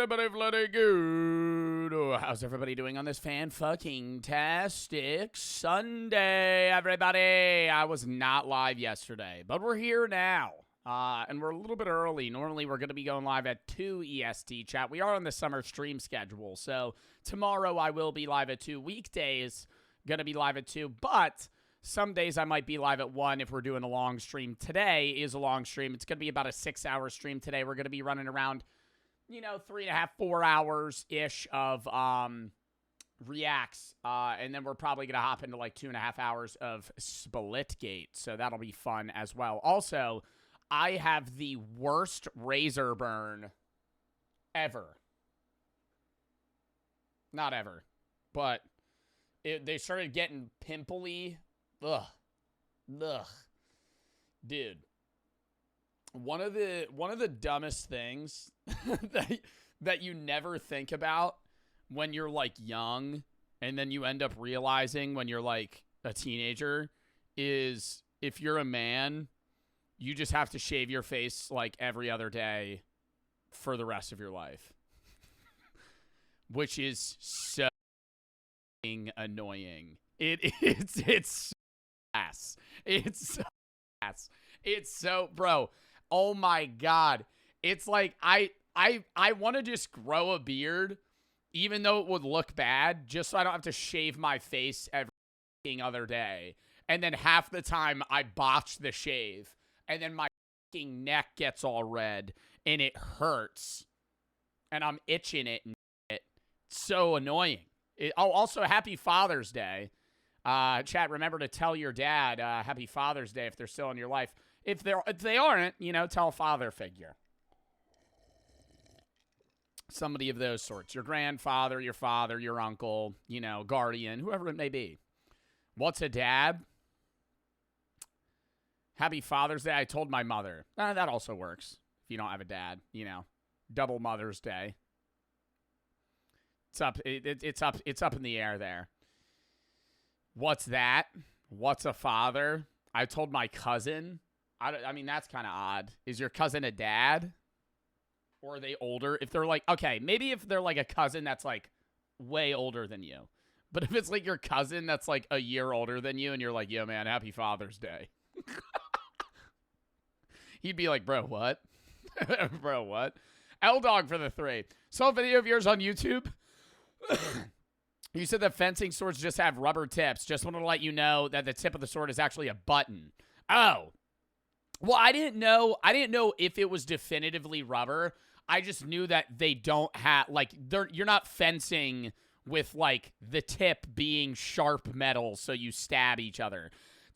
everybody bloody good? Oh, how's everybody doing on this fan-fucking-tastic Sunday, everybody? I was not live yesterday, but we're here now. And we're a little bit early. Normally, we're going to be going live at 2 EST, chat. We are on the summer stream schedule, so tomorrow I will be live at 2. Weekdays, going to be live at 2, but some days I might be live at 1 if we're doing a long stream. Today is a long stream. It's going to be about a 6-hour stream today. We're going to be running around, 3.5, 4 hours-ish of reacts. And then we're probably going to hop into like 2.5 hours of Splitgate. So that'll be fun as well. Also, I have the worst razor burn ever. Not ever. But they started getting pimply. Ugh. Dude. One of the dumbest things that you never think about when you're like young and then you end up realizing when you're like a teenager is if you're a man, you just have to shave your face like every other day for the rest of your life. Which is so annoying. It's so ass. It's so ass. It's so, bro. Oh my God. It's like I want to just grow a beard, even though it would look bad, just so I don't have to shave my face every other day. And then half the time I botch the shave, and then my neck gets all red, and it hurts, and I'm itching it, and it's so annoying. Also, happy Father's Day. Chat, remember to tell your dad happy Father's Day if they're still in your life. If they aren't, tell a father figure. Somebody of those sorts. Your grandfather, your father, your uncle, guardian, whoever it may be. What's a dad? Happy Father's Day. I told my mother. That also works if you don't have a dad, Double Mother's Day. It's up. It's up in the air there. What's that? What's a father? I told my cousin. I mean, that's kind of odd. Is your cousin a dad? Or are they older? If they're like, okay, maybe if they're like a cousin that's like way older than you. But if it's like your cousin that's like a year older than you and you're like, yo, man, happy Father's Day. He'd be like, bro, what? Bro, what? L-Dog for the 3. Saw a video of yours on YouTube. You said that fencing swords just have rubber tips. Just wanted to let you know that the tip of the sword is actually a button. Oh. Well, I didn't know if it was definitively rubber. I just knew that they don't have, like, you're not fencing with, like, the tip being sharp metal so you stab each other.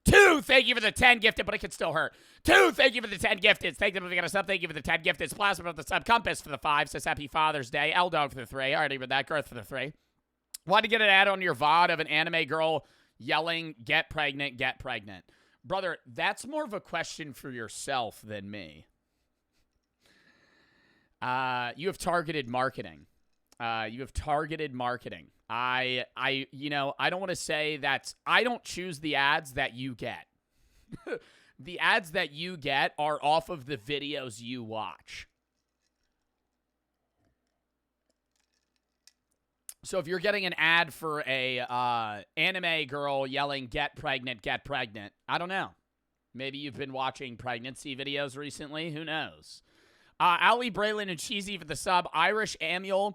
2, thank you for the 10 gifted, but it can still hurt. 2, thank you for the 10 gifted. Thank you for the sub. Thank you for the 10 gifted. Plasma for the sub. Compass for the 5. Says happy Father's Day. L-Dog for the 3. Already read that. Girth for the 3. Want to get an ad on your VOD of an anime girl yelling, get pregnant, get pregnant. Brother, that's more of a question for yourself than me. You have targeted marketing. I don't want to say that I don't choose the ads that you get. The ads that you get are off of the videos you watch. So if you're getting an ad for a anime girl yelling, get pregnant, I don't know. Maybe you've been watching pregnancy videos recently. Who knows? Ali Braylon and Cheesy for the sub. Irish Amule.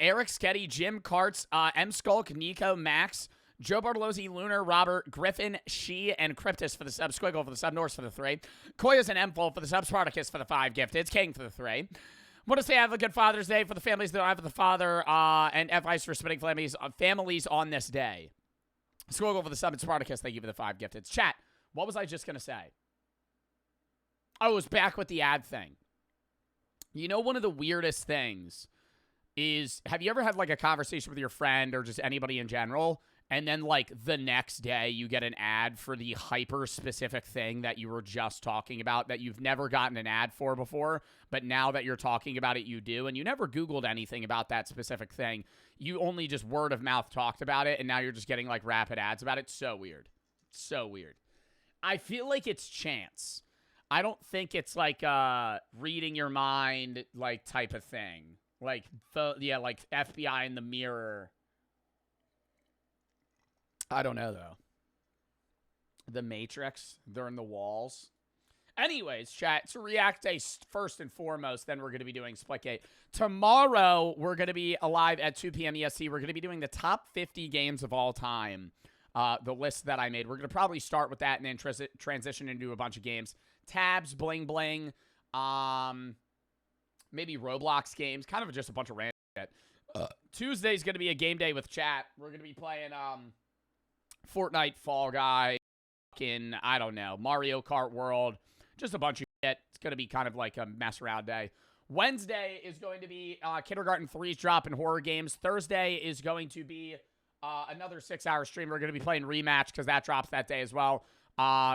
Eric Sketty, Jim Karts, M. Skulk, Nico, Max, Joe Bartolozzi, Lunar, Robert, Griffin, She, and Cryptus for the sub. Squiggle for the sub. Norse for the 3. Koyas and M-Full for the sub. Spartacus for the 5 gifted. It's King for the 3. Want to say have a good Father's Day for the families that don't have the father, and F-Ice for spitting families on this day. Squiggle for the sub and Spartacus, thank you for the 5 gifted. Chat, what was I just going to say? I was back with the ad thing. One of the weirdest things is, have you ever had like a conversation with your friend or just anybody in general, and then like the next day you get an ad for the hyper-specific thing that you were just talking about that you've never gotten an ad for before, but now that you're talking about it, you do, and you never Googled anything about that specific thing. You only just word of mouth talked about it, and now you're just getting like rapid ads about it. So weird. So weird. I feel like it's chance. I don't think it's like a reading your mind like type of thing. Like, like FBI in the mirror. I don't know, though. The Matrix, they're in the walls. Anyways, chat, it's a React Day first and foremost, then we're going to be doing Splitgate. Tomorrow, we're going to be live at 2 p.m. EST. We're going to be doing the top 50 games of all time, the list that I made. We're going to probably start with that and then transition into a bunch of games. Tabs, Bling Bling, maybe Roblox games, kind of just a bunch of random shit. Tuesday's going to be a game day with chat. We're going to be playing Fortnite, Fall Guy, I don't know, Mario Kart World, just a bunch of shit. It's going to be kind of like a mess around day. Wednesday is going to be Kindergarten 3's drop in horror games. Thursday is going to be another 6-hour stream. We're going to be playing Rematch because that drops that day as well.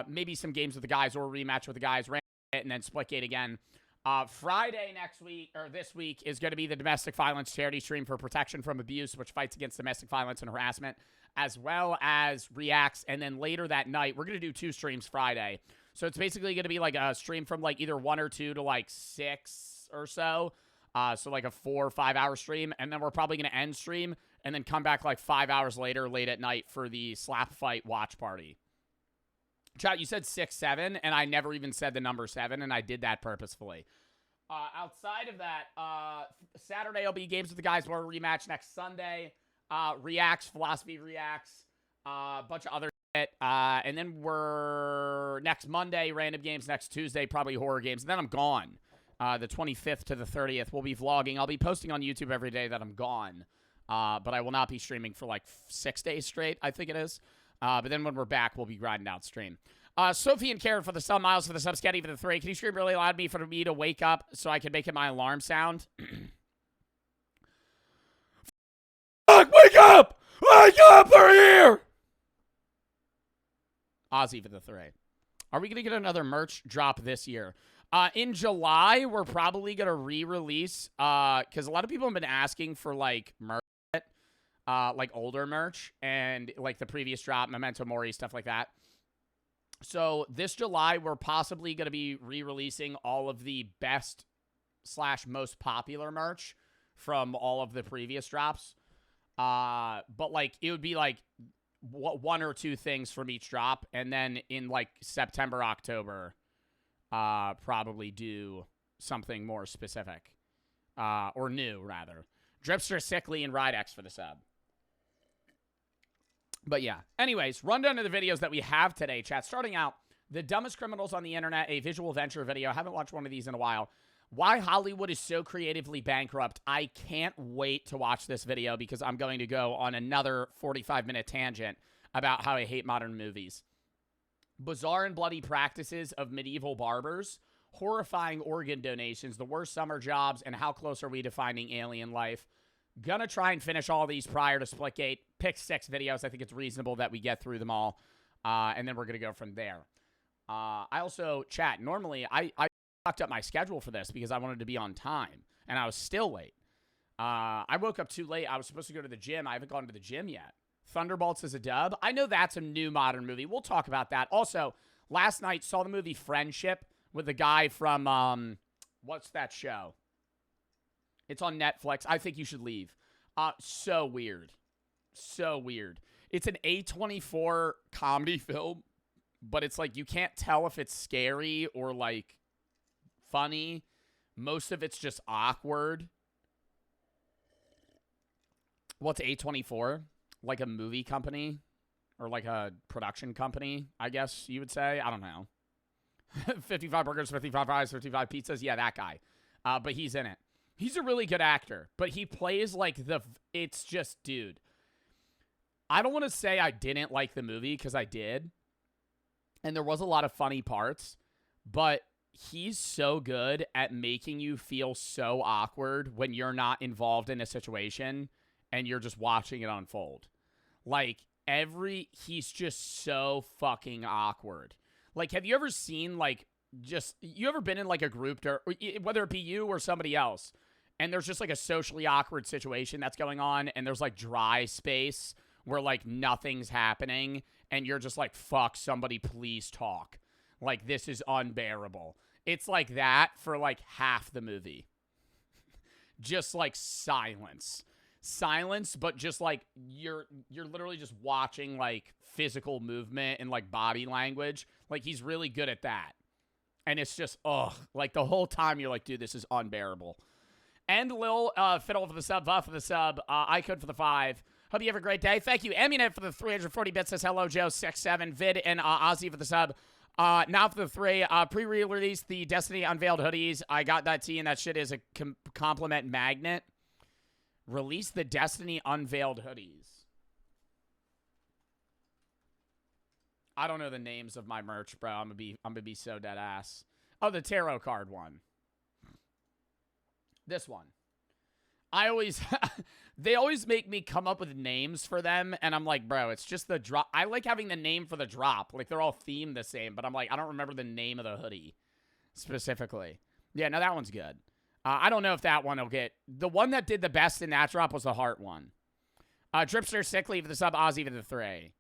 Maybe some games with the guys or Rematch with the guys, and then Splitgate again. Friday next week, or this week, is going to be the Domestic Violence Charity Stream for Protection from Abuse, which fights against domestic violence and harassment, as well as reacts. And then later that night, we're going to do 2 streams Friday. So it's basically going to be like a stream from like either 1 or 2 to like 6 or so. So like a 4 or 5 hour stream. And then we're probably going to end stream and then come back like 5 hours later, late at night, for the Slap Fight watch party. Chat, you said 6, 7, and I never even said the number 7, and I did that purposefully. Outside of that, Saturday will be Games with the Guys War Rematch next Sunday. Reacts, Philosophy Reacts, a bunch of other shit. And then we're next Monday, random games. Next Tuesday, probably horror games. And then I'm gone. The 25th to the 30th, we'll be vlogging. I'll be posting on YouTube every day that I'm gone. But I will not be streaming for like 6 days straight, I think it is. But then when we're back, we'll be grinding out stream. Sophie and Karen for the sub, Miles for the sub, Sketty for the 3. Can you stream really loud for me to wake up so I can make it my alarm sound? Fuck, wake up! Wake up, they're here! Ozzy for the 3. Are we going to get another merch drop this year? In July, we're probably going to re-release, because a lot of people have been asking for, like, merch, like older merch, and, like, the previous drop, Memento Mori, stuff like that. So this July, we're possibly going to be re-releasing all of the best / most popular merch from all of the previous drops. But, like, it would be, like, 1 or 2 things from each drop. And then in, like, September, October, probably do something more specific. Or new, rather. Dripster, Sickly, and Ridex for the sub. But yeah. Anyways, rundown of the videos that we have today, chat. Starting out, The Dumbest Criminals on the Internet, a visual venture video. I haven't watched one of these in a while. Why Hollywood is so creatively bankrupt. I can't wait to watch this video because I'm going to go on another 45-minute tangent about how I hate modern movies. Bizarre and bloody practices of medieval barbers. Horrifying organ donations. The worst summer jobs. And how close are we to finding alien life? Gonna try and finish all these prior to Splitgate. Pick 6 videos. I think it's reasonable that we get through them all. And then we're gonna go from there. I also, chat, normally I fucked up my schedule for this because I wanted to be on time. And I was still late. I woke up too late. I was supposed to go to the gym. I haven't gone to the gym yet. Thunderbolts is a dub. I know that's a new modern movie. We'll talk about that. Also, last night saw the movie Friendship with the guy from, what's that show? It's on Netflix. I think you should leave. So weird. So weird. It's an A24 comedy film, but it's like you can't tell if it's scary or like funny. Most of it's just awkward. What's A24? Like a movie company? Or like a production company, I guess you would say. I don't know. 55 burgers, 55 fries, 55 pizzas. Yeah, that guy. But he's in it. He's a really good actor, but he plays like it's just, dude. I don't want to say I didn't like the movie because I did. And there was a lot of funny parts, but he's so good at making you feel so awkward when you're not involved in a situation and you're just watching it unfold. Like, he's just so fucking awkward. Like, have you ever seen, like, you ever been in, like, a group, or whether it be you or somebody else, and there's just, like, a socially awkward situation that's going on, and there's, like, dry space where, like, nothing's happening, and you're just like, fuck, somebody please talk. Like, this is unbearable. It's like that for, like, half the movie. just like silence, but just like you're literally just watching like physical movement and like body language. Like he's really good at that. And it's just, like the whole time you're like, dude, this is unbearable. And Lil Fiddle for the sub, Vuff for the sub, Icon for the 5. Hope you have a great day. Thank you, Emunet for the 340 bits. Says hello, Joe 67. Vid and Ozzy for the sub. Now for the 3. Pre-release the Destiny Unveiled hoodies. I got that tee, and that shit is a compliment magnet. Release the Destiny Unveiled hoodies. I don't know the names of my merch, bro. I'm gonna be so dead ass. Oh, the tarot card one. This one. They always make me come up with names for them, and I'm like, bro, it's just the drop. I like having the name for the drop. Like, they're all themed the same, but I'm like, I don't remember the name of the hoodie specifically. Yeah, no, that one's good. I don't know if that one will get... The one that did the best in that drop was the heart one. Dripster Sickly for the sub, Ozzy for the 3.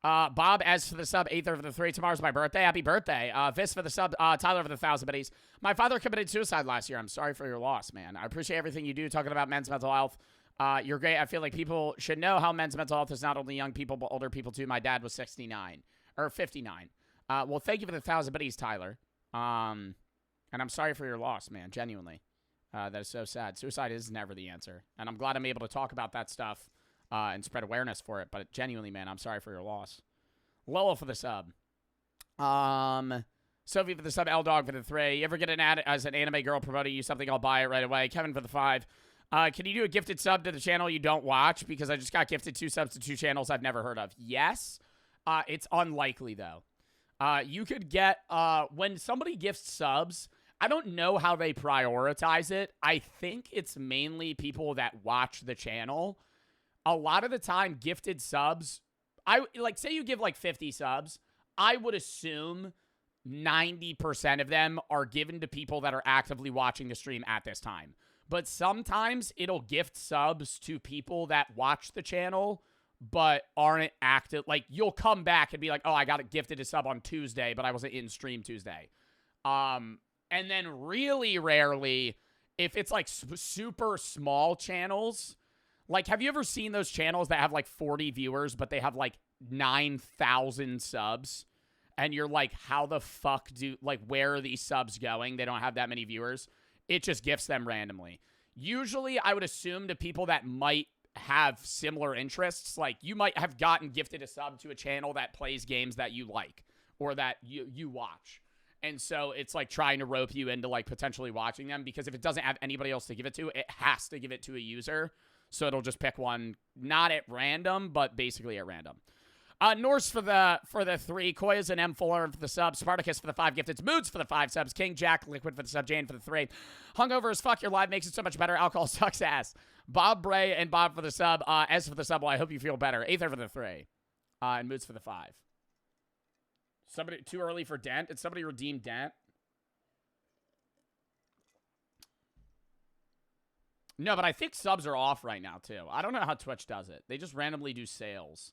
Bob S for the sub, Aether for the 3. Tomorrow's my birthday. Happy birthday. Vis for the sub, Tyler for the 1,000 biddies. My father committed suicide last year. I'm sorry for your loss, man. I appreciate everything you do talking about men's mental health. You're great. I feel like people should know how men's mental health is not only young people, but older people too. My dad was 69 or 59. Well, thank you for the 1,000 biddies, Tyler. And I'm sorry for your loss, man. Genuinely. That is so sad. Suicide is never the answer. And I'm glad I'm able to talk about that stuff. And spread awareness for it. But genuinely, man, I'm sorry for your loss. Lowell for the sub. Sophie for the sub. L-Dog for the 3. You ever get an ad as an anime girl promoting you something, I'll buy it right away. Kevin for the 5. Can you do a gifted sub to the channel you don't watch? Because I just got gifted 2 subs to 2 channels I've never heard of. Yes. It's unlikely, though. You could get... when somebody gifts subs... I don't know how they prioritize it. I think it's mainly people that watch the channel. A lot of the time, gifted subs, say you give like 50 subs, I would assume 90% of them are given to people that are actively watching the stream at this time. But sometimes it'll gift subs to people that watch the channel but aren't active. Like, you'll come back and be like, oh, I got it gifted a sub on Tuesday, but I wasn't in stream Tuesday. And then really rarely, if it's like super small channels... Like, have you ever seen those channels that have, like, 40 viewers, but they have, like, 9,000 subs? And you're like, how the fuck where are these subs going? They don't have that many viewers. It just gifts them randomly. Usually, I would assume to people that might have similar interests, like, you might have gotten gifted a sub to a channel that plays games that you like or that you watch. And so it's, like, trying to rope you into, like, potentially watching them, because if it doesn't have anybody else to give it to, it has to give it to a user. So it'll just pick one, not at random, but basically at random. Norse for the 3, Koya's and M4 for the sub, Spartacus for the 5 gifted, Moods for the 5 subs, King Jack Liquid for the sub, Jane for the 3. Hungover as fuck, your live makes it so much better. Alcohol sucks ass. Bob Bray and Bob for the sub, S for the sub. Well, I hope you feel better. Aether for the 3, and Moods for the 5. Somebody too early for Dent. Did somebody redeem Dent? No, but I think subs are off right now, too. I don't know how Twitch does it. They just randomly do sales.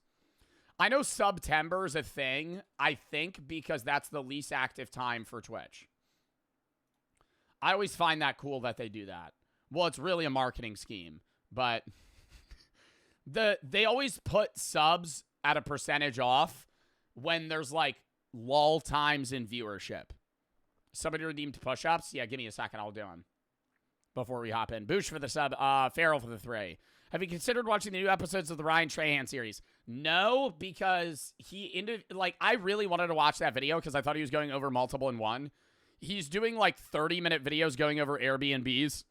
I know September is a thing, I think, because that's the least active time for Twitch. I always find that cool that they do that. Well, it's really a marketing scheme, but they always put subs at a percentage off when there's, like, lull times in viewership. Somebody redeemed push-ups? Yeah, give me a second. I'll do them. Before we hop in. Boosh for the sub. Farrell for the 3. Have you considered watching the new episodes of the Ryan Trahan series? No, because I really wanted to watch that video because I thought he was going over multiple in one. He's doing like 30-minute videos going over Airbnbs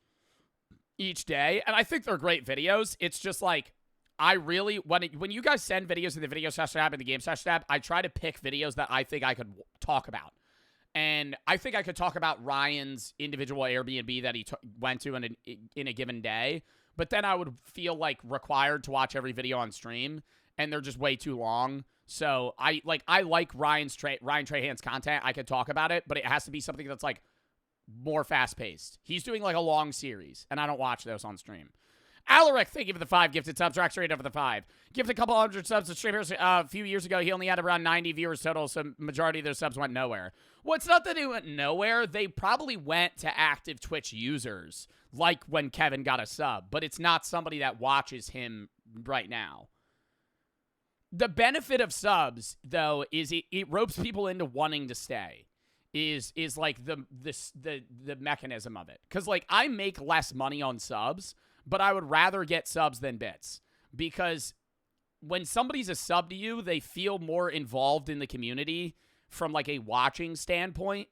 each day, and I think they're great videos. It's just like, I really, when you guys send videos in the video session app and the game session app, I try to pick videos that I think I could talk about. And I think I could talk about Ryan's individual Airbnb that he went to in a given day. But then I would feel like required to watch every video on stream, and they're just way too long. So I like Ryan Trahan's content. I could talk about it, but it has to be something that's like more fast paced. He's doing like a long series, and I don't watch those on stream. Alaric, thank you for the 5 gifted subs. Rock straight over the 5. Gifted a couple hundred subs to streamers a few years ago. He only had around 90 viewers total, so majority of their subs went nowhere. Well, it's not that they went nowhere. They probably went to active Twitch users. like when Kevin got a sub, but it's not somebody that watches him right now. The benefit of subs, though, is it ropes people into wanting to stay. Is like the mechanism of it. Because, like, I make less money on subs, but I would rather get subs than bits. Because when somebody's a sub to you, they feel more involved in the community from, like, a watching standpoint,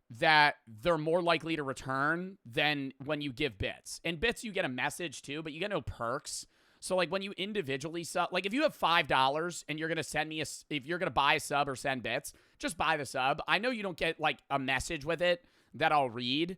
that they're more likely to return than when you give bits. And bits, you get a message, too, but you get no perks. So, like, when you individually sub, like, if you have $5 and you're going to send me if you're going to buy a sub or send bits, just buy the sub. I know you don't get, like, a message with it that I'll read,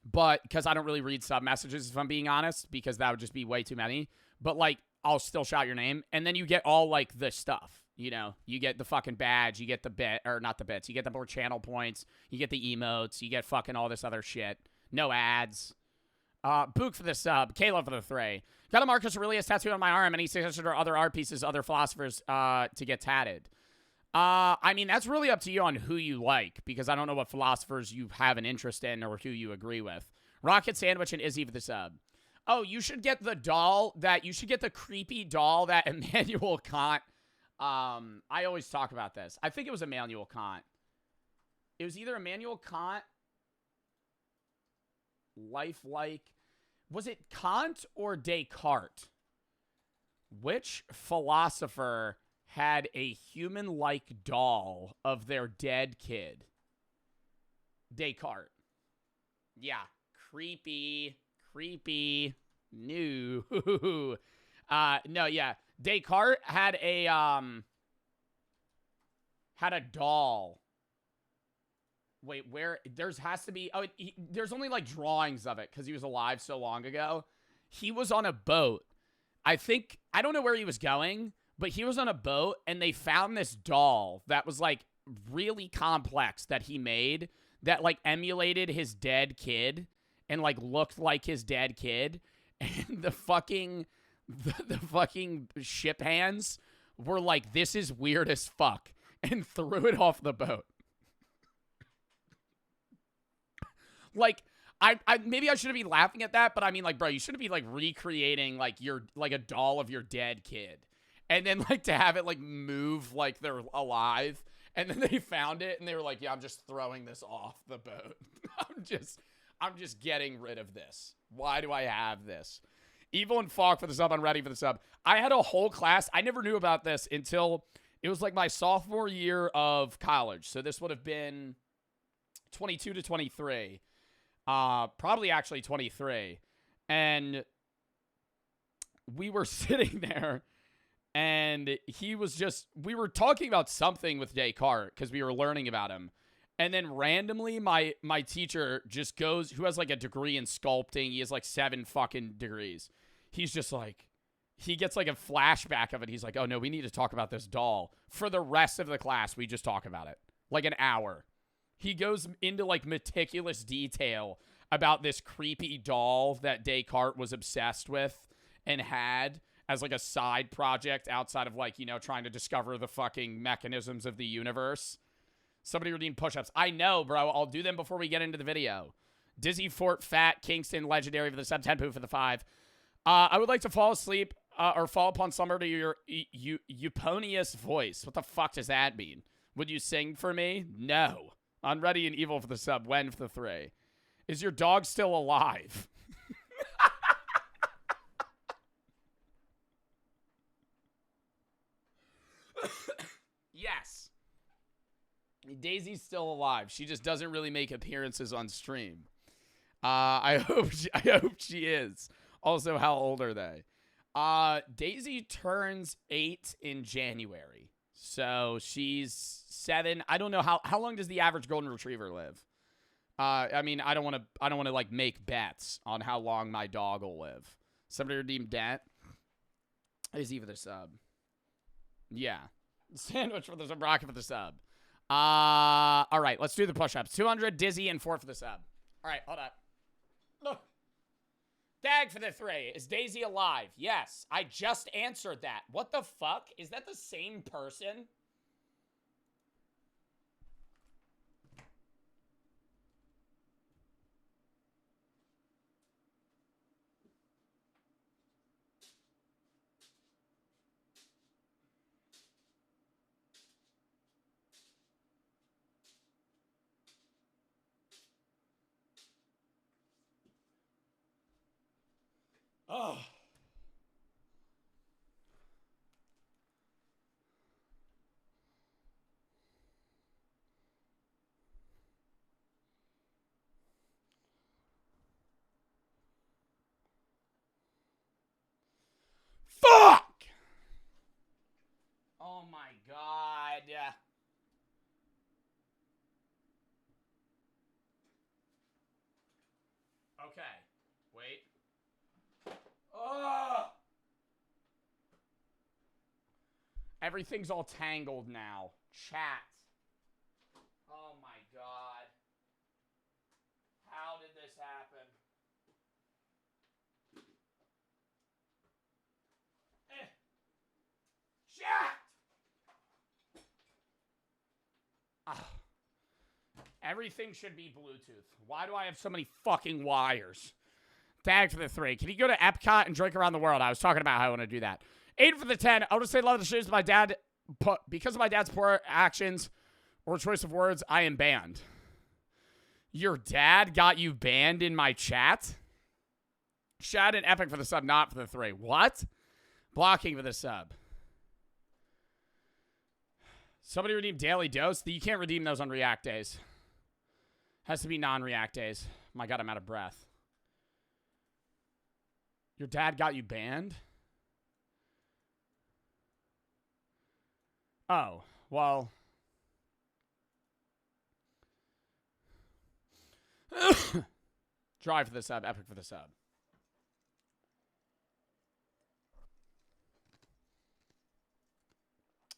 but, because I don't really read sub messages, if I'm being honest, because that would just be way too many. But, like, I'll still shout your name, and then you get all, like, the stuff, you know? You get the fucking badge, you get the bit, or not the bits, you get the more channel points, you get the emotes, you get fucking all this other shit. No ads. Book for the sub. Caleb for the 3. Got a Marcus Aurelius tattoo on my arm. Any suggestions or other art pieces, other philosophers to get tatted? I mean, that's really up to you on who you like, because I don't know what philosophers you have an interest in or who you agree with. Rocket Sandwich and Izzy for the sub. Oh, you should get the doll that, you should get the creepy doll that Immanuel Kant, I always talk about this. I think it was Immanuel Kant. It was either Immanuel Kant, lifelike, was it Kant or Descartes? Which philosopher had a human-like doll of their dead kid? Descartes. Yeah. Creepy. No. No, yeah. Descartes had a doll. Wait, where? Has to be... Oh, there's only, like, drawings of it because he was alive so long ago. He was on a boat. I don't know where he was going, but he was on a boat, and they found this doll that was, like, really complex that he made that, like, emulated his dead kid and, like, looked like his dead kid. And the fucking ship hands were like, this is weird as fuck, and threw it off the boat. Like, I maybe I shouldn't be laughing at that, but I mean, like, bro, you shouldn't be, like, recreating, like, a doll of your dead kid. And then, like, to have it, like, move like they're alive. And then they found it, and they were like, yeah, I'm just throwing this off the boat. I'm just getting rid of this. Why do I have this? Evil and Falk for the sub. I'm ready for the sub. I had a whole class. I never knew about this until it was, like, my sophomore year of college. So this would have been 22 to 23. Probably actually 23. And we were sitting there, and we were talking about something with Descartes because we were learning about him. And then randomly, my teacher just goes, who has, like, a degree in sculpting. He has, like, 7 fucking degrees. He's just like, he gets, like, a flashback of it. He's like, oh, no, we need to talk about this doll. For the rest of the class, we just talk about it. Like, an hour. He goes into, like, meticulous detail about this creepy doll that Descartes was obsessed with and had as, like, a side project outside of, like, you know, trying to discover the fucking mechanisms of the universe. Somebody redeemed push-ups. I know, bro. I'll do them before we get into the video. Dizzy Fort Fat Kingston Legendary for the sub. 10 poo for the 5. I would like to fall asleep or fall upon slumber to your euphonious voice. What the fuck does that mean? Would you sing for me? No. Unready and Evil for the sub. When for the 3. Is your dog still alive? Yes. Daisy's still alive. She just doesn't really make appearances on stream. I hope she is. Also, how old are they? Daisy turns 8 in January. So she's 7. I don't know how long does the average golden retriever live? I mean, I don't want to like make bets on how long my dog will live. Somebody redeemed that. Is even the sub. Yeah. Sandwich for the sub. Rocket for the sub. All right, let's do the push-ups. 200, Dizzy, and 4 for the sub. All right, hold up. Look. Dag for the 3. Is Daisy alive? Yes. I just answered that. What the fuck? Is that the same person? Oh. Fuck! Oh my God. Okay. Wait. Oh! Everything's all tangled now. Chat. Oh my God. How did this happen? Chat! Everything should be Bluetooth. Why do I have so many fucking wires? Tag for the 3. Can you go to Epcot and drink around the world? I was talking about how I want to do that. 8 for the 10. I want to say a lot of the shoes my dad put. Because of my dad's poor actions or choice of words, I am banned. Your dad got you banned in my chat? Shad and Epic for the sub, not for the 3. What? Blocking for the sub. Somebody redeem Daily Dose? You can't redeem those on React days. Has to be non-React days. My God, I'm out of breath. Your dad got you banned? Oh, well. Drive for the sub, Epic for the sub.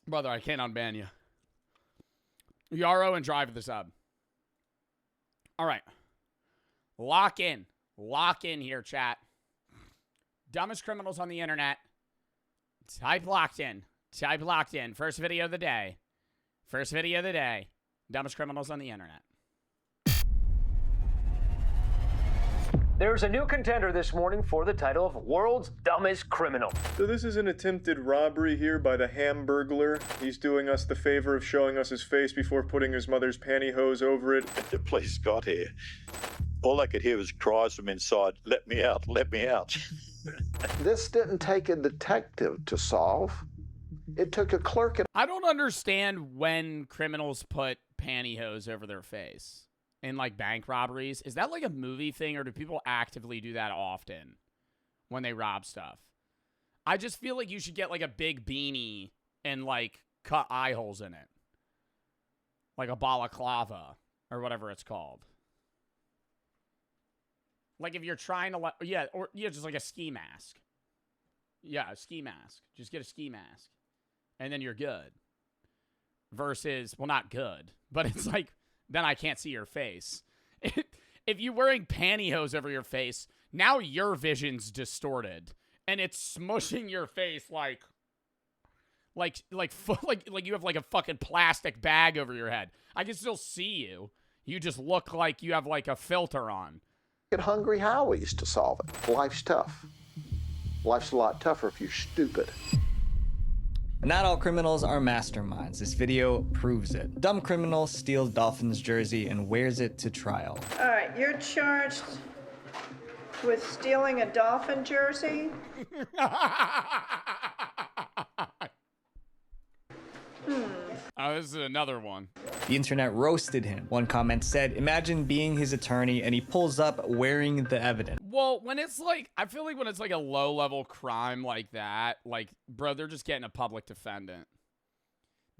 Brother, I can't unban you. Yarrow and drive for the sub. All right. Lock in. Lock in here, chat. Dumbest criminals on the internet. Type locked in. Type locked in. First video of the day. First video of the day. Dumbest criminals on the internet. There's a new contender this morning for the title of World's Dumbest Criminal. So this is an attempted robbery here by the Hamburglar. He's doing us the favor of showing us his face before putting his mother's pantyhose over it. The police got here. All I could hear was cries from inside, "Let me out, let me out." This didn't take a detective to solve. It took a clerk at... I don't understand when criminals put pantyhose over their face in, like, bank robberies. Is that, like, a movie thing, or do people actively do that often when they rob stuff? I just feel like you should get, like, a big beanie and, like, cut eye holes in it. Like a balaclava or whatever it's called. Like, if you're trying to, just like a ski mask. Yeah, a ski mask. Just get a ski mask. And then you're good. Versus, well, not good, but it's like, then I can't see your face. If you're wearing pantyhose over your face, now your vision's distorted. And it's smushing your face like you have like a fucking plastic bag over your head. I can still see you. You just look like you have like a filter on. At Hungry Howie's to solve it. Life's tough. Life's a lot tougher if you're stupid. Not all criminals are masterminds. This video proves it. Dumb criminal steals Dolphins jersey and wears it to trial. All right, you're charged with stealing a Dolphin jersey. Oh, this is another one. The internet roasted him. One comment said, imagine being his attorney and he pulls up wearing the evidence. Well, when it's like, I feel like when it's like a low-level crime like that, like, bro, they're just getting a public defendant.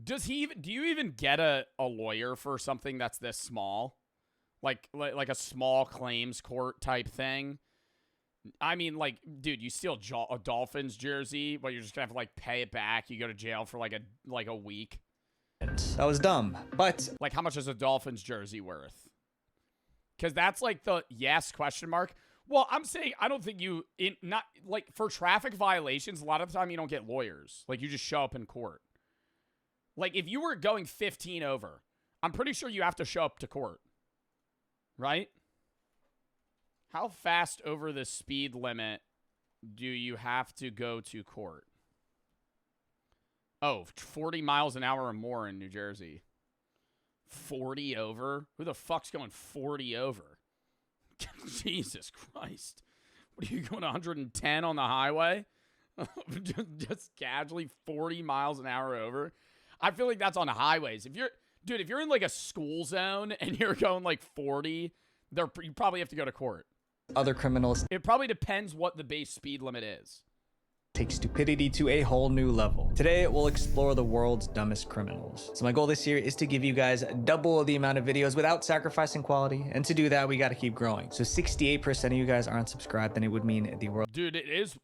Do you even get a lawyer for something that's this small? Like a small claims court type thing? I mean, like, dude, you steal a Dolphins jersey, but you're just gonna have to, like, pay it back. You go to jail for, like, a week. That was dumb, but... Like, how much is a Dolphins jersey worth? Because that's, like, the yes question mark. Well, I'm saying I don't think for traffic violations, a lot of the time you don't get lawyers. Like, you just show up in court. Like, if you were going 15 over, I'm pretty sure you have to show up to court. Right? How fast over the speed limit do you have to go to court? Oh, 40 miles an hour or more in New Jersey. 40 over? Who the fuck's going 40 over? Jesus Christ. What are you going 110 on the highway? just casually 40 miles an hour over. I feel like that's on highways. If you're in like a school zone and you're going like 40, you probably have to go to court. Other criminals It probably depends what the base speed limit is. take stupidity to a whole new level. Today, we'll explore the world's dumbest criminals. So my goal this year is to give you guys double the amount of videos without sacrificing quality. And to do that, we got to keep growing. So 68% of you guys aren't subscribed, then it would mean the world. Dude, it is,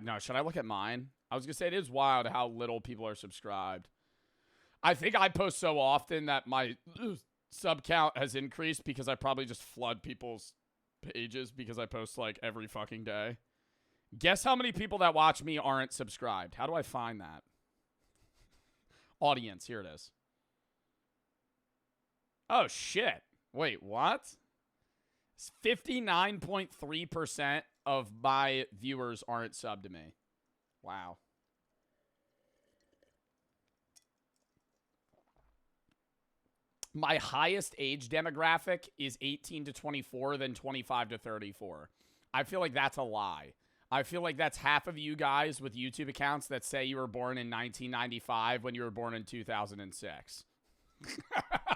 no, should I look at mine? I was going to say, it is wild how little people are subscribed. I think I post so often that my sub count has increased because I probably just flood people's pages because I post like every fucking day. Guess how many people that watch me aren't subscribed? How do I find that? Audience, here it is. Oh, shit. Wait, what? 59.3% of my viewers aren't subbed to me. Wow. My highest age demographic is 18 to 24, then 25 to 34. I feel like that's a lie. I feel like that's half of you guys with YouTube accounts that say you were born in 1995 when you were born in 2006.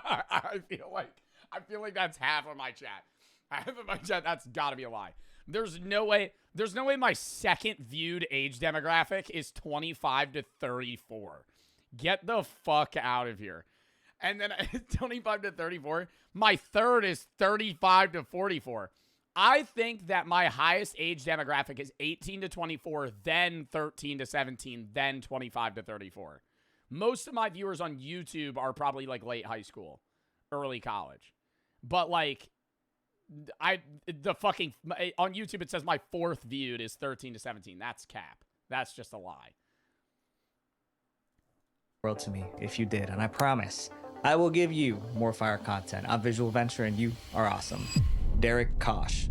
I feel like that's half of my chat. Half of my chat, that's gotta be a lie. There's no way my second viewed age demographic is 25 to 34. Get the fuck out of here. And then 25 to 34, my third is 35 to 44. I think that my highest age demographic is 18 to 24, then 13 to 17, then 25 to 34. Most of my viewers on YouTube are probably like late high school, early college. But like, on YouTube it says my fourth viewed is 13 to 17. That's cap. That's just a lie. World to me if you did, and I promise I will give you more fire content. I'm Visual Venture and you are awesome. Derek Kosh.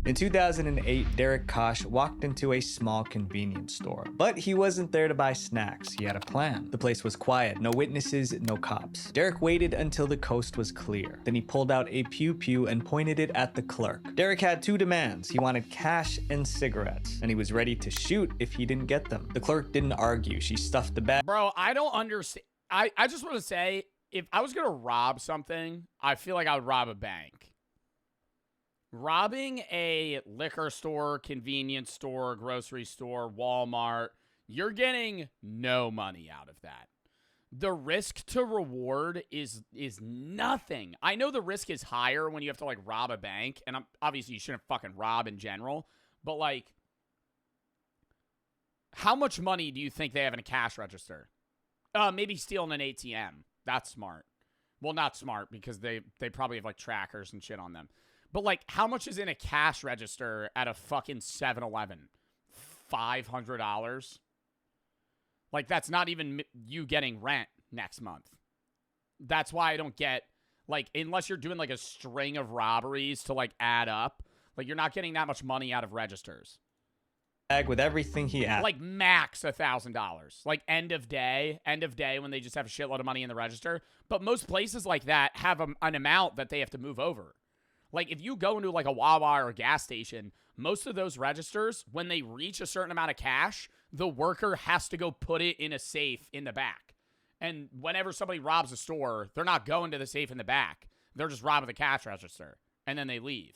In 2008, Derek Kosh walked into a small convenience store, but he wasn't there to buy snacks. He had a plan. The place was quiet, no witnesses, no cops. Derek waited until the coast was clear. Then he pulled out a pew-pew and pointed it at the clerk. Derek had two demands. He wanted cash and cigarettes, and he was ready to shoot if he didn't get them. The clerk didn't argue. She stuffed the bag. Bro, I don't understand. I just want to say, if I was going to rob something, I feel like I would rob a bank. Robbing a liquor store, convenience store, grocery store, Walmart, you're getting no money out of that. The risk to reward is nothing. I know the risk is higher when you have to like rob a bank, and obviously you shouldn't fucking rob in general, but like, how much money do you think they have in a cash register? Maybe stealing an ATM. That's smart. Well, not smart because they probably have like trackers and shit on them. But like, how much is in a cash register at a fucking 7-Eleven? $500? Like, that's not even you getting rent next month. That's why I don't get, like, unless you're doing like a string of robberies to like add up, like you're not getting that much money out of registers. Bag with everything he had. Like max $1,000. Like end of day when they just have a shitload of money in the register. But most places like that have an amount that they have to move over. Like if you go into like a Wawa or a gas station, most of those registers, when they reach a certain amount of cash, the worker has to go put it in a safe in the back. And whenever somebody robs a store, they're not going to the safe in the back. They're just robbing the cash register. And then they leave.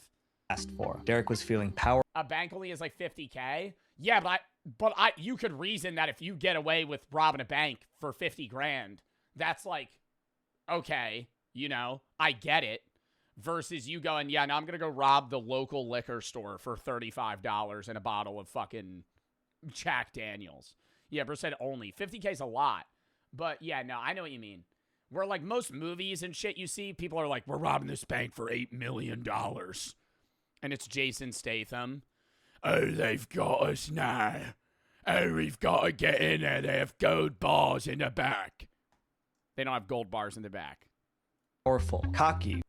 Asked for. Derek was feeling power. A bank only is like $50K. Yeah, but you could reason that if you get away with robbing a bank for 50 grand, that's like, okay, you know, I get it. Versus you going, yeah, now I'm going to go rob the local liquor store for $35 and a bottle of fucking Jack Daniels. Yeah, bro said only. 50K is a lot. But yeah, no, I know what you mean. Where like most movies and shit you see, people are like, we're robbing this bank for $8 million. And it's Jason Statham. Oh, they've got us now. Oh, we've got to get in there. They have gold bars in the back. They don't have gold bars in the back. Powerful, cocky.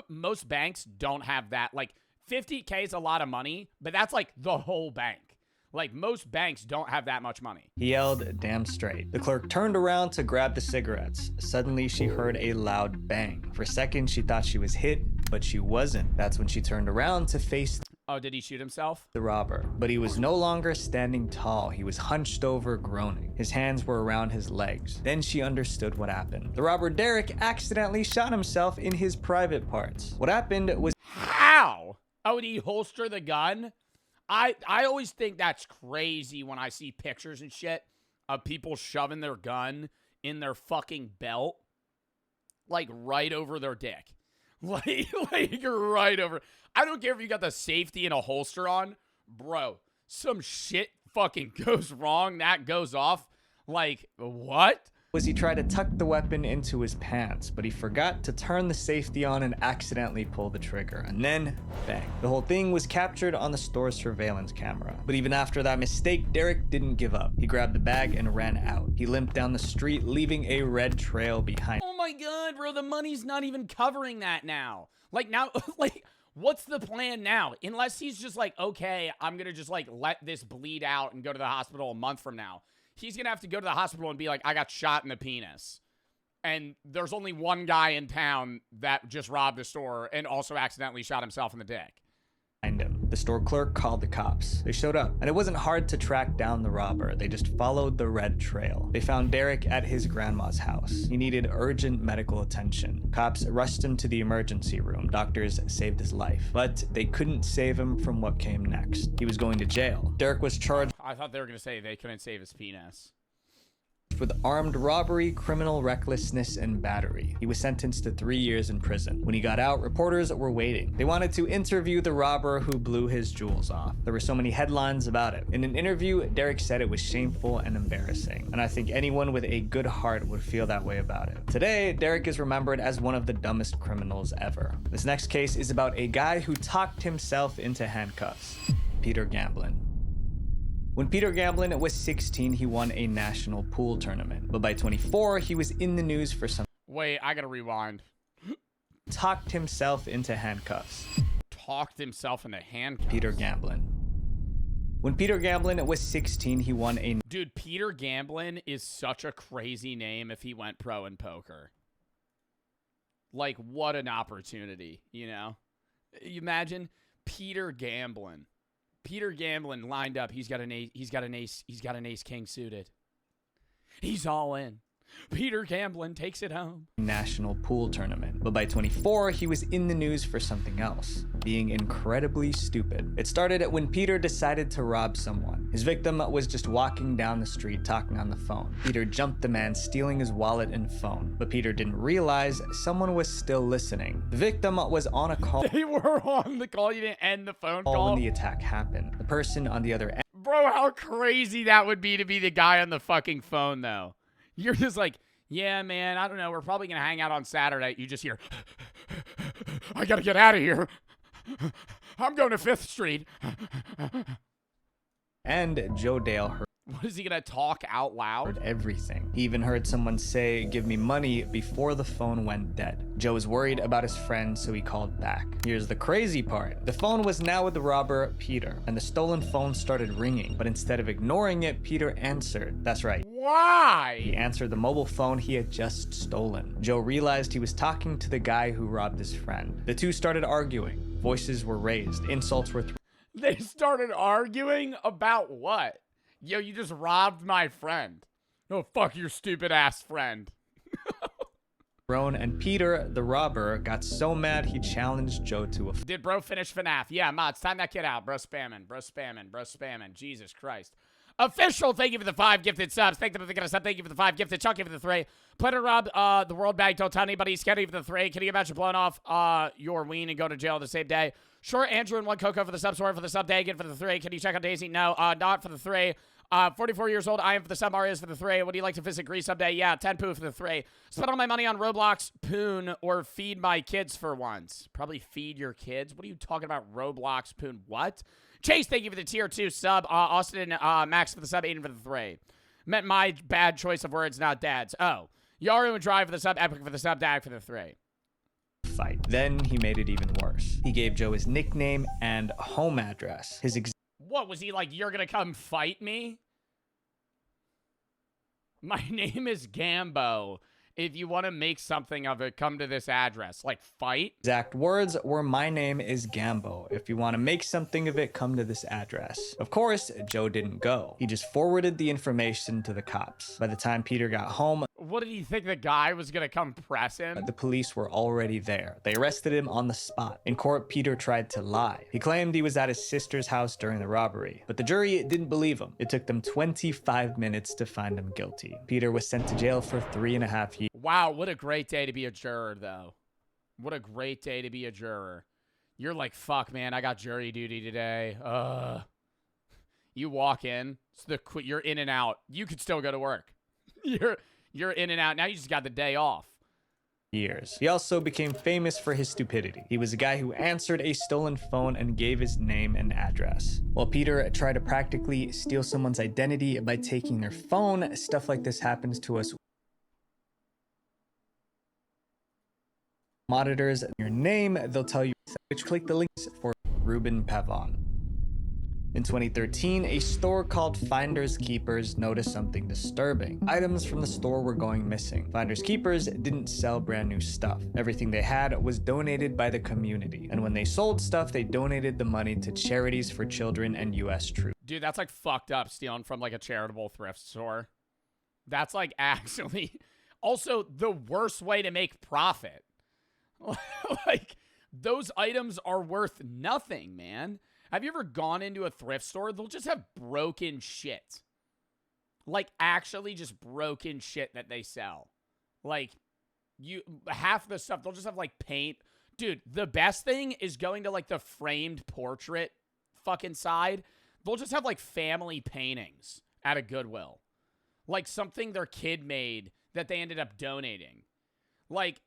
Most banks don't have that. Like, 50K is a lot of money, but that's like the whole bank. Like, most banks don't have that much money. He yelled, damn straight. The clerk turned around to grab the cigarettes. Suddenly, she heard a loud bang. For a second, she thought she was hit, but she wasn't. That's when she turned around to face... Oh, did he shoot himself? the robber, but he was no longer standing tall. He was hunched over, groaning. His hands were around his legs. Then she understood what happened. The robber Derek accidentally shot himself in his private parts. What happened was How? Oh, did he holster the gun? I always think that's crazy when I see pictures and shit of people shoving their gun in their fucking belt, like right over their dick. Like right over. I don't care if you got the safety and a holster on, bro. Some shit fucking goes wrong. That goes off. Like, what? he tried to tuck the weapon into his pants, but he forgot to turn the safety on and accidentally pulled the trigger. And then, bang. The whole thing was captured on the store's surveillance camera. But even after that mistake, Derek didn't give up. He grabbed the bag and ran out. He limped down the street, leaving a red trail behind. Oh my god, bro, the money's not even covering that now. Like, now, like, what's the plan now? Unless he's just like, okay, I'm gonna just, like, let this bleed out and go to the hospital a month from now. He's gonna have to go to the hospital and be like, I got shot in the penis. And there's only one guy in town that just robbed a store and also accidentally shot himself in the dick. Him. The store clerk called the cops. They showed up, and it wasn't hard to track down the robber. They just followed the red trail. They found Derek at his grandma's house. He needed urgent medical attention. Cops rushed him to the emergency room. Doctors saved his life, but they couldn't save him from what came next. He was going to jail. Derek was charged I thought they were gonna say they couldn't save his penis. with armed robbery, criminal recklessness, and battery. He was sentenced to 3 years in prison. When he got out, reporters were waiting. They wanted to interview the robber who blew his jewels off. There were so many headlines about it. In an interview, Derek said it was shameful and embarrassing, and I think anyone with a good heart would feel that way about it. Today, Derek is remembered as one of the dumbest criminals ever. This next case is about a guy who talked himself into handcuffs. Peter Gamblin. When Peter Gamblin was 16, he won a national pool tournament. But by 24, he was in the news for some Wait, I gotta rewind. talked himself into handcuffs. Talked himself into handcuffs. Peter Gamblin. When Peter Gamblin was 16, he won a Dude, Peter Gamblin is such a crazy name if he went pro in poker. Like, what an opportunity, you know? You imagine Peter Gamblin. Peter Gamblin lined up. He's got an ace king suited. He's all in. Peter Gamblin takes it home. national pool tournament. But by 24, he was in the news for something else, being incredibly stupid. It started when Peter decided to rob someone. His victim was just walking down the street talking on the phone. Peter jumped the man, stealing his wallet and phone. But Peter didn't realize someone was still listening. The victim was on a call They were on the call. You didn't end the phone call. when the attack happened. The person on the other end Bro, how crazy that would be to be the guy on the fucking phone, though. You're just like, yeah, man, I don't know. We're probably going to hang out on Saturday. You just hear, I got to get out of here. I'm going to 5th Street. and Joe Dale heard What is he going to talk out loud? everything. He even heard someone say, "Give me money," before the phone went dead. Joe was worried about his friend, so he called back. Here's the crazy part. The phone was now with the robber, Peter, and the stolen phone started ringing. But instead of ignoring it, Peter answered. That's right. He Why? answered the mobile phone he had just stolen. Joe realized he was talking to the guy who robbed his friend. The two started arguing. Voices were raised. Insults were They started arguing about what? Yo, you just robbed my friend. Oh, fuck your stupid ass friend. thrown, and Peter, the robber, got so mad he challenged Joe to a Did bro finish FNAF? Yeah, mods, time that kid out. Bro spamming, bro spamming, bro spamming. Jesus Christ. Official, thank you for the 5 gifted subs. Thank you for the sub. Thank you for the 5 gifted. Chuck, you for the 3. Planet Rob, the world bag. Don't tell anybody. Scary for the 3. Can you imagine blowing off your ween and go to jail the same day? Sure, Andrew and 1 Coco for the sub. Sorry for the sub. Dagan for the 3. Can you check on Daisy? No, not for the 3. 44 years old. I am for the sub. Marius for the 3. Would you like to visit Greece someday? Yeah, 10 poo for the 3. Spend all my money on Roblox, Poon, or feed my kids for once. Probably feed your kids. What are you talking about? Roblox, Poon, what? Chase, thank you for the tier 2 sub. Austin and Max for the sub. Aiden for the 3. Meant my bad choice of words, not dad's. Oh. Yaru and Drive for the sub. Epic for the sub. Dag for the 3. fight. Then he made it even worse. He gave Joe his nickname and home address. His What, was he like, you're gonna come fight me? My name is Gambo, If you want to make something of it, come to this address. Like, fight? Exact words were, "My name is Gambo. If you want to make something of it, come to this address." Of course, Joe didn't go. He just forwarded the information to the cops. By the time Peter got home, What did he think, the guy was going to come press him? the police were already there. They arrested him on the spot. In court, Peter tried to lie. He claimed he was at his sister's house during the robbery, but the jury didn't believe him. It took them 25 minutes to find him guilty. Peter was sent to jail for 3.5 years. Wow, what a great day to be a juror, though. What a great day to be a juror. You're like, fuck, man, I got jury duty today. You walk in, you're in and out. You could still go to work. You're in and out. Now you just got the day off. Years. He also became famous for his stupidity. He was a guy who answered a stolen phone and gave his name and address. While Peter tried to practically steal someone's identity by taking their phone, stuff like this happens to us. Monitors your name, they'll tell you which. Click the links for Ruben Pavon. In 2013, a store called Finders Keepers noticed something disturbing. Items from the store were going missing. Finders Keepers didn't sell brand new stuff. Everything they had was donated by the community. And when they sold stuff, they donated the money to charities for children and US troops. Dude, that's like fucked up, stealing from like a charitable thrift store. That's like actually also the worst way to make profit. Like, those items are worth nothing, man. Have you ever gone into a thrift store? They'll just have broken shit. Like, actually just broken shit that they sell. Like, half the stuff, they'll just have, like, paint. Dude, the best thing is going to, like, the framed portrait fucking side. They'll just have, like, family paintings at a Goodwill. Like, something their kid made that they ended up donating. Like,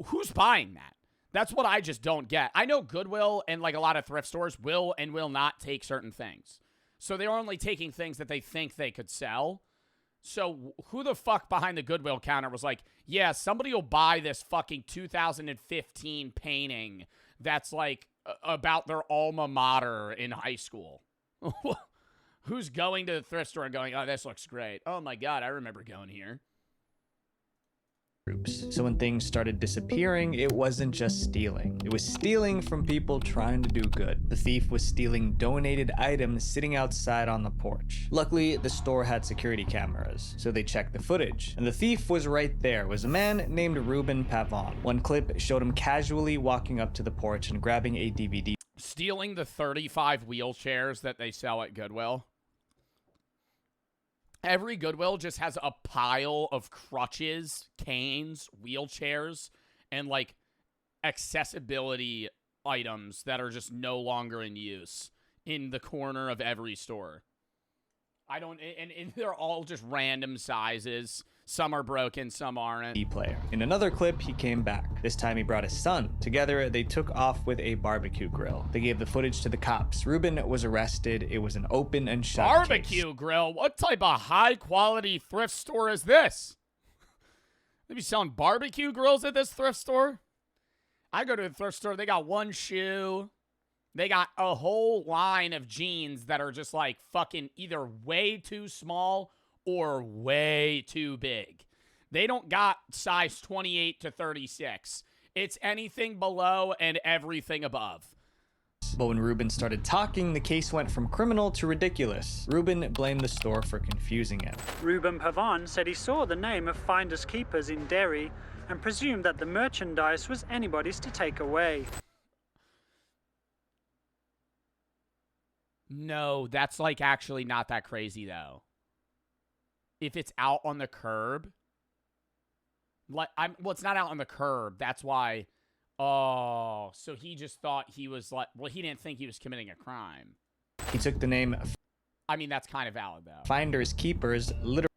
who's buying that? That's what I just don't get. I know Goodwill and like a lot of thrift stores will and will not take certain things. So they're only taking things that they think they could sell. So who the fuck behind the Goodwill counter was like, yeah, somebody will buy this fucking 2015 painting that's like about their alma mater in high school. Who's going to the thrift store and going, oh, this looks great. Oh my God, I remember going here. So when things started disappearing, it wasn't just stealing. It was stealing from people trying to do good. The thief was stealing donated items sitting outside on the porch. Luckily, the store had security cameras, so they checked the footage. And the thief was right there. It was a man named Ruben Pavon. One clip showed him casually walking up to the porch and grabbing a DVD. Stealing the 35 wheelchairs that they sell at Goodwill. Every Goodwill just has a pile of crutches, canes, wheelchairs, and, like, accessibility items that are just no longer in use in the corner of every store. And they're all just random sizes. Some are broken, some aren't. Player. In another clip, he came back. This time he brought his son. Together, they took off with a barbecue grill. They gave the footage to the cops. Ruben was arrested. It was an open and shut Barbecue case. Grill? What type of high-quality thrift store is this? They be selling barbecue grills at this thrift store? I go to a thrift store, they got one shoe. They got a whole line of jeans that are just like fucking either way too small or way too big. They don't got size 28 to 36. It's anything below and everything above. But when Ruben started talking, the case went from criminal to ridiculous. Ruben blamed the store for confusing him. Ruben Pavon said he saw the name of Finders Keepers in Derry and presumed that the merchandise was anybody's to take away. No, that's like actually not that crazy though. If it's out on the curb, well, it's not out on the curb. That's why. Oh, so he just thought he was like, well, he didn't think he was committing a crime. He took the name. I mean, that's kind of valid though. Finders Keepers, literally.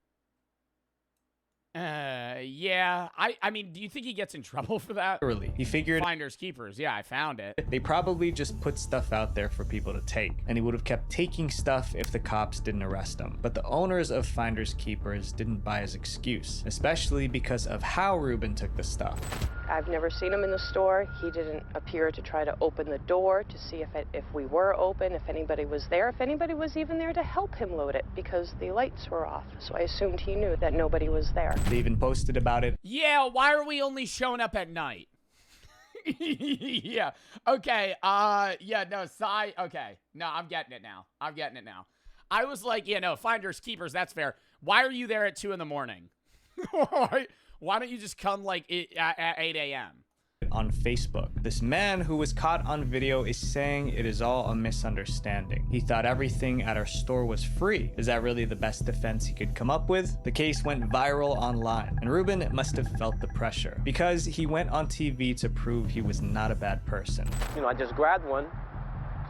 Yeah. I mean, do you think he gets in trouble for that? He figured Finders Keepers. Yeah, I found it. They probably just put stuff out there for people to take, and he would have kept taking stuff if the cops didn't arrest him. But the owners of Finders Keepers didn't buy his excuse, especially because of how Ruben took the stuff. I've never seen him in the store. He didn't appear to try to open the door to see if we were open, if anybody was there, if anybody was even there to help him load it, because the lights were off. So I assumed he knew that nobody was there. They even posted about it. Yeah, why are we only showing up at night? Yeah. Okay. Yeah, no, okay. No, I'm getting it now. I was like, yeah, no, finders keepers, that's fair. Why are you there at 2 in the morning? Why don't you just come like at 8 a.m.? On Facebook. This man who was caught on video is saying it is all a misunderstanding. He thought everything at our store was free. Is that really the best defense he could come up with? The case went viral online, and Ruben must have felt the pressure because he went on TV to prove he was not a bad person. I just grabbed one.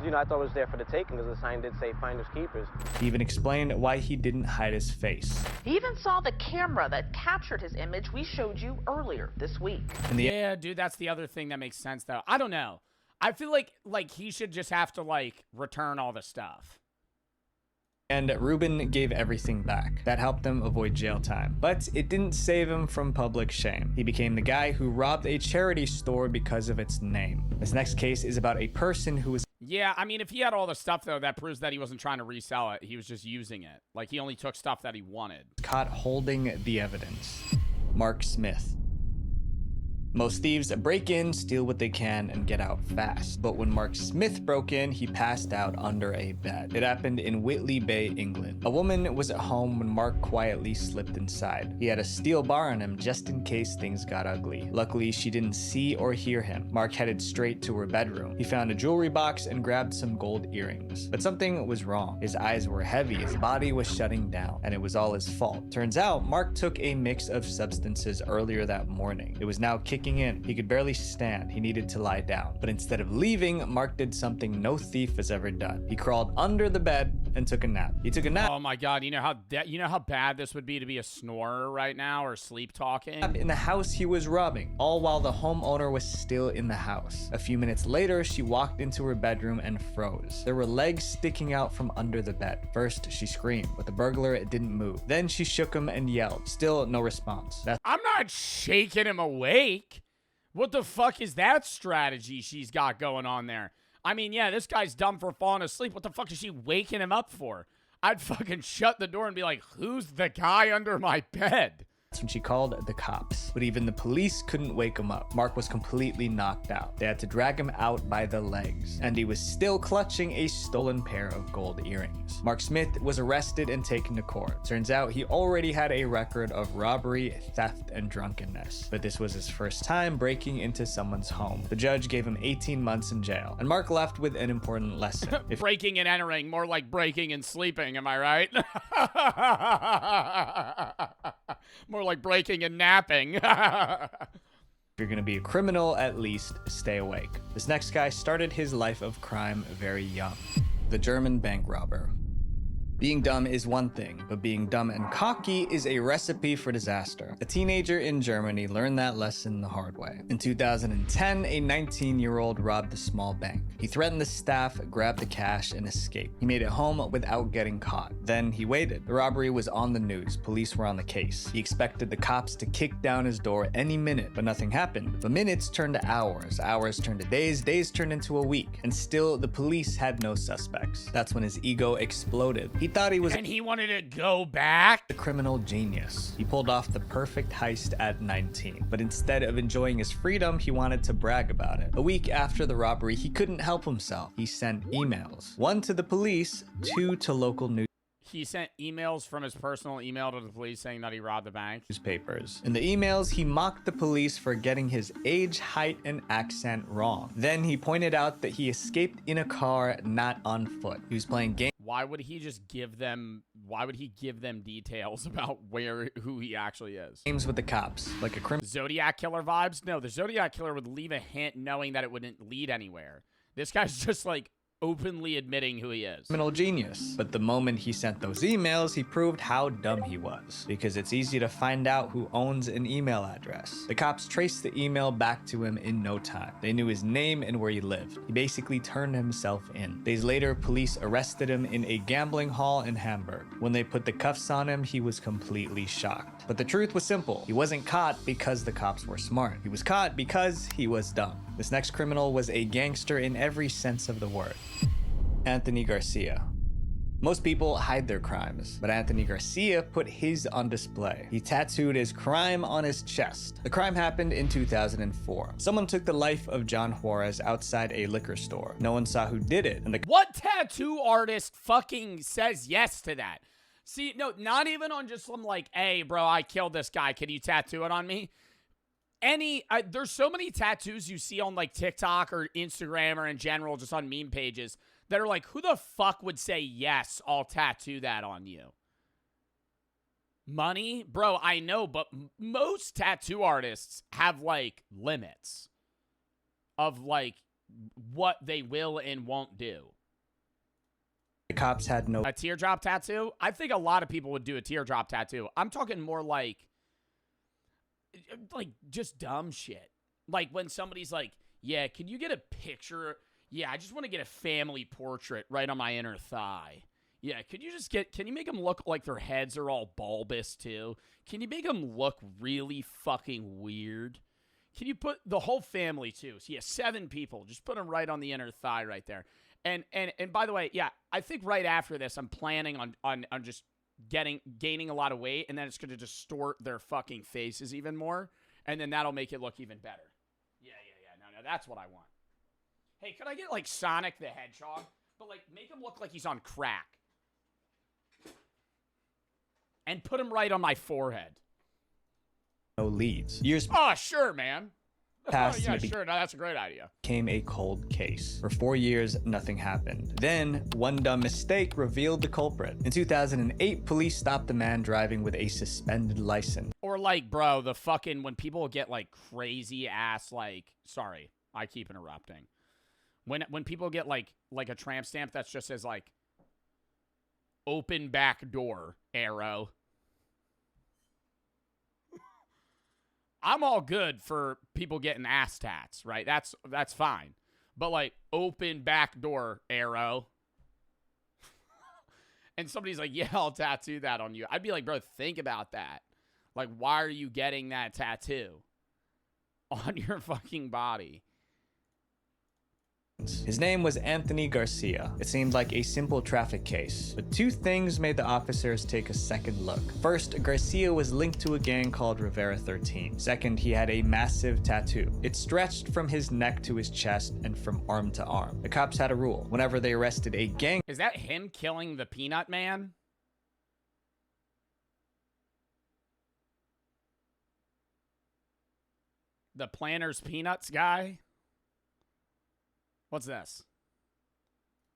I thought it was there for the taking because the sign did say finders keepers. He even explained why he didn't hide his face. He even saw the camera that captured his image we showed you earlier this week. Yeah, dude, that's the other thing that makes sense, though. I don't know. I feel like he should just have to, return all the stuff. And Ruben gave everything back. That helped him avoid jail time. But it didn't save him from public shame. He became the guy who robbed a charity store because of its name. This next case is about a person who was... Yeah, I mean, if he had all the stuff, though, that proves that he wasn't trying to resell it. He was just using it. He only took stuff that he wanted. Caught holding the evidence. Mark Smith. Most thieves break in, steal what they can, and get out fast. But when Mark Smith broke in, he passed out under a bed. It happened in Whitley Bay, England. A woman was at home when Mark quietly slipped inside. He had a steel bar on him just in case things got ugly. Luckily, she didn't see or hear him. Mark headed straight to her bedroom. He found a jewelry box and grabbed some gold earrings. But something was wrong. His eyes were heavy, his body was shutting down, and it was all his fault. Turns out, Mark took a mix of substances earlier that morning. It was now kicking in. He could barely stand. He needed to lie down. But instead of leaving, Mark did something no thief has ever done. He crawled under the bed and took a nap. He took a nap. Oh my God, you know how bad this would be to be a snorer right now or sleep talking? In the house he was robbing, all while the homeowner was still in the house. A few minutes later, she walked into her bedroom and froze. There were legs sticking out from under the bed. First, she screamed, but the burglar didn't move. Then she shook him and yelled. Still no response. I'm not shaking him awake. What the fuck is that strategy she's got going on there? I mean, yeah, this guy's dumb for falling asleep. What the fuck is she waking him up for? I'd fucking shut the door and be like, who's the guy under my bed? That's when she called the cops. But even the police couldn't wake him up. Mark was completely knocked out. They had to drag him out by the legs. And he was still clutching a stolen pair of gold earrings. Mark Smith was arrested and taken to court. Turns out he already had a record of robbery, theft, and drunkenness. But this was his first time breaking into someone's home. The judge gave him 18 months in jail. And Mark left with an important lesson. Breaking and entering, more like breaking and sleeping, am I right? More like breaking and napping. If you're gonna be a criminal, at least stay awake. This next guy started his life of crime very young. The German bank robber. Being dumb is one thing, but being dumb and cocky is a recipe for disaster. A teenager in Germany learned that lesson the hard way. In 2010, a 19-year-old robbed a small bank. He threatened the staff, grabbed the cash, and escaped. He made it home without getting caught. Then he waited. The robbery was on the news. Police were on the case. He expected the cops to kick down his door any minute, but nothing happened. The minutes turned to hours, hours turned to days, days turned into a week, and still the police had no suspects. That's when his ego exploded. He thought he was... And he wanted to go back? A criminal genius. He pulled off the perfect heist at 19. But instead of enjoying his freedom, he wanted to brag about it. A week after the robbery, he couldn't help himself. He sent emails. 1 to the police, 2 to local news. He sent emails from his personal email to the police saying that he robbed the bank. Newspapers. In the emails, he mocked the police for getting his age, height, and accent wrong. Then he pointed out that he escaped in a car, not on foot. He was playing games. Why would he just give them details about who he actually is? Games with the cops, like a criminal. Zodiac killer vibes? No, the Zodiac killer would leave a hint knowing that it wouldn't lead anywhere. This guy's just openly admitting who he is. Criminal genius. But the moment he sent those emails, he proved how dumb he was. Because it's easy to find out who owns an email address. The cops traced the email back to him in no time. They knew his name and where he lived. He basically turned himself in. Days later, police arrested him in a gambling hall in Hamburg. When they put the cuffs on him, he was completely shocked. But the truth was simple. He wasn't caught because the cops were smart. He was caught because he was dumb. This next criminal was a gangster in every sense of the word. Anthony Garcia. Most people hide their crimes, but Anthony Garcia put his on display. He tattooed his crime on his chest. The crime happened in 2004. Someone took the life of John Juarez outside a liquor store. No one saw who did it, and What tattoo artist fucking says yes to that? See, no, not even on just some like, hey, bro, I killed this guy. Can you tattoo it on me? There's so many tattoos you see on like TikTok or Instagram or in general, just on meme pages that are like, who the fuck would say, yes, I'll tattoo that on you? Money? Bro, I know, but most tattoo artists have like limits of like what they will and won't do. the cops had no... A teardrop tattoo? I think a lot of people would do a teardrop tattoo. I'm talking more like just dumb shit. Like when somebody's like, yeah, can you get a picture? Yeah, I just want to get a family portrait right on my inner thigh. Yeah, can you make them look like their heads are all bulbous too? Can you make them look really fucking weird? Can you put the whole family too? So yeah, 7 people. Just put them right on the inner thigh right there. And by the way, yeah, I think right after this, I'm planning on just gaining a lot of weight, and then it's going to distort their fucking faces even more, and then that'll make it look even better. Yeah. No, that's what I want. Hey, could I get like Sonic the Hedgehog, but like make him look like he's on crack, and put him right on my forehead. No leads. Years Oh, sure, man. passed, Yeah, and it sure. No, that's a great idea. became a cold case. For 4 years, nothing happened. Then, one dumb mistake revealed the culprit. In 2008, police stopped a man driving with a suspended license. Or like, bro, the fucking, when people get like crazy ass, like, sorry, I keep interrupting. When people get like a tramp stamp that's just says like, open back door, arrow. I'm all good for people getting ass tats, right? That's fine. But like, open back door, arrow. And somebody's like, yeah, I'll tattoo that on you. I'd be like, bro, think about that. Like, why are you getting that tattoo on your fucking body? His name was Anthony Garcia. It seemed like a simple traffic case, but 2 things made the officers take a second look. First, Garcia was linked to a gang called Rivera 13. Second, he had a massive tattoo. It stretched from his neck to his chest and from arm to arm. The cops had a rule. Whenever they arrested a gang... Is that him killing the Peanut Man? The Planters Peanuts guy? What's this?